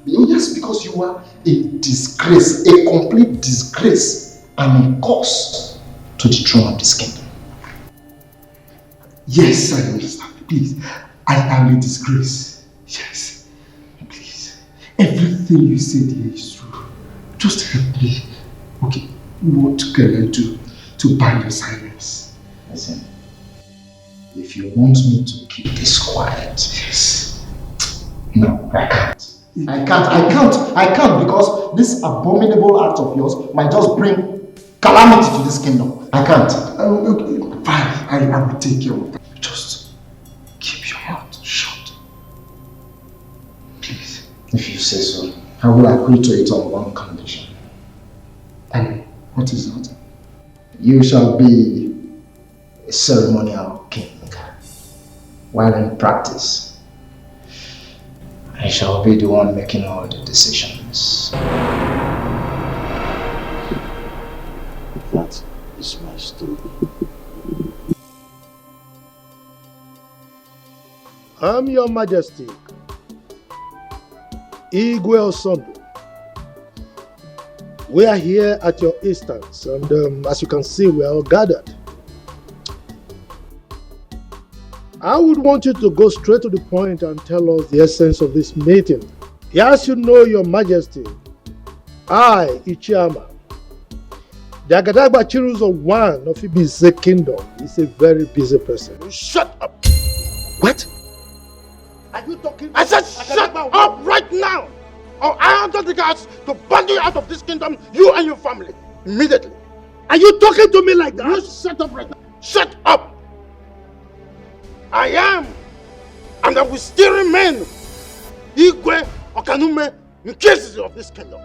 Just because you are a disgrace, a complete disgrace, and a curse to the throne of this kingdom. Yes, I understand. Please, I am a disgrace. Yes, please. Everything you said here is true. Just help me. Okay, what can I do to buy your silence? Listen, if you want me to keep this quiet, yes. No, I can't. I can't because this abominable act of yours might just bring calamity to this kingdom. I can't. Okay, fine, I will take care of that. Just keep your mouth shut. Please. If you say so, I will agree to it on one condition. And what is that? You shall be a ceremonial king, while in practice, I shall be the one making all the decisions. That is my story. I'm Your Majesty, Igwe Osondo. We are here at your instance, and as you can see, we are all gathered. I would want you to go straight to the point and tell us the essence of this meeting. As you know, Your Majesty, I, Ichiama, the Agadagba Chiruzo one of Ibize Kingdom, is a very busy person. Shut up! What? Are you talking? I said shut up right now! Or I order the guards to bundle you out of this kingdom, you and your family, immediately. Are you talking to me like that? You shut up right now. Shut up! I am, and I will still remain Igwe Okanume Nkezi of this kingdom.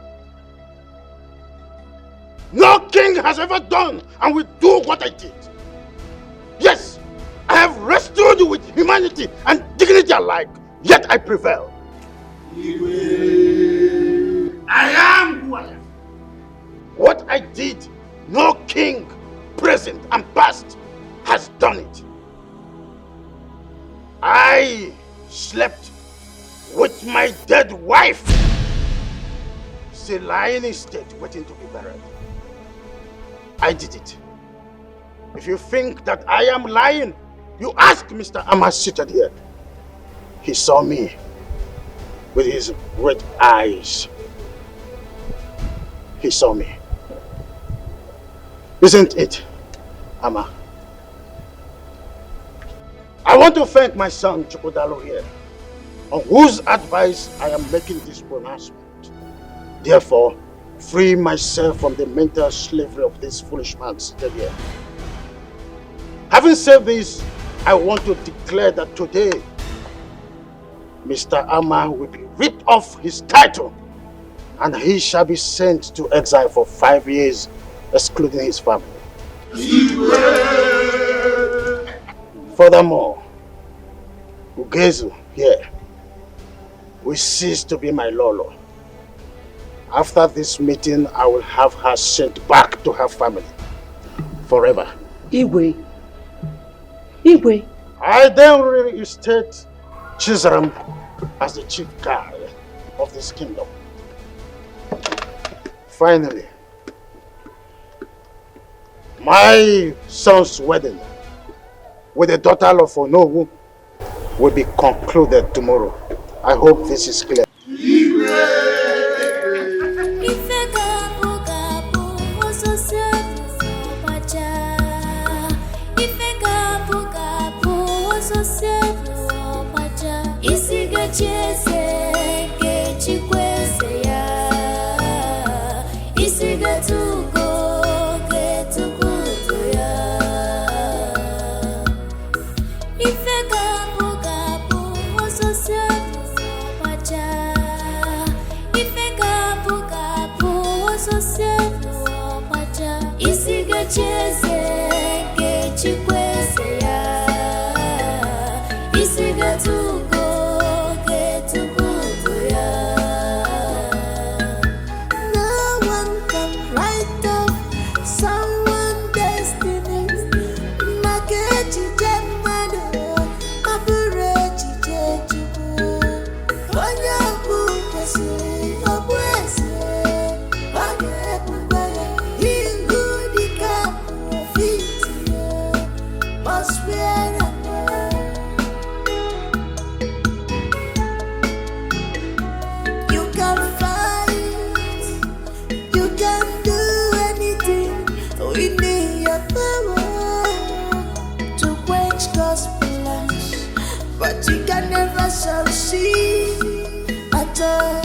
No king has ever done and will do what I did. Yes, I have rescued you with humanity and dignity alike, yet I prevail. Igwe. I am who I am. What I did, no king, present and past, has done it. I slept with my dead wife, still lying in state, waiting to be buried. I did it. If you think that I am lying, you ask Mr. Amma seated here. He saw me with his red eyes. He saw me. Isn't it, Amma? I want to thank my son Chukwudalo here, on whose advice I am making this pronouncement. Therefore, free myself from the mental slavery of this foolish man seated here. Having said this, I want to declare that today, Mr. Amma will be ripped off his title and he shall be sent to exile for 5 years, excluding his family. Furthermore, Ugezu here will cease to be my Lolo. After this meeting, I will have her sent back to her family forever. Igwe. I then reinstate Chizram as the chief guard of this kingdom. Finally, my son's wedding with the daughter of Onowu will be concluded tomorrow. I hope this is clear. isi getugo getugo ya. No one can write off someone's destiny. Makechi jemano, aburechi jejugo. Onye bu kwesi, obwesi, onye bubaya. Ingu dika profiti, must wear a you can fight, you can do anything within your power to quench gospel ash, but you can never succeed at all.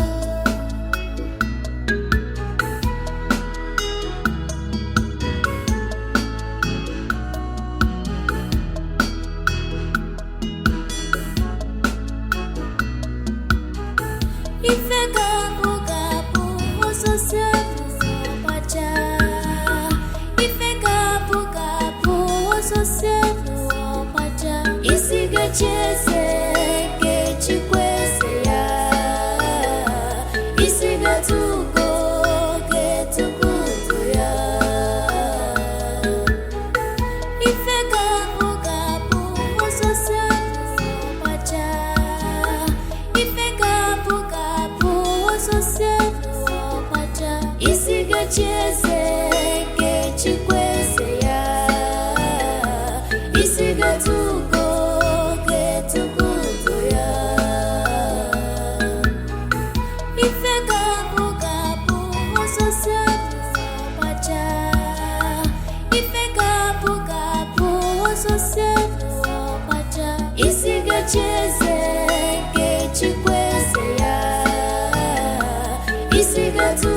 Ife gabu gabu ososialu opacha. Ife gabu gabu ososialu opacha. Isi gecheze gechikwese ya. Isi getugo getugo ya. Ife gabu gabu ososialu opacha. Ife gabu gabu ososialu opacha. Isi gecheze gechikwese ya. Isi getugo getugo ya. Ife gabu gabu ososialu opacha. Ife gabu gabu ososialu opacha. Isi gecheze gechikwese ya. Isi getugo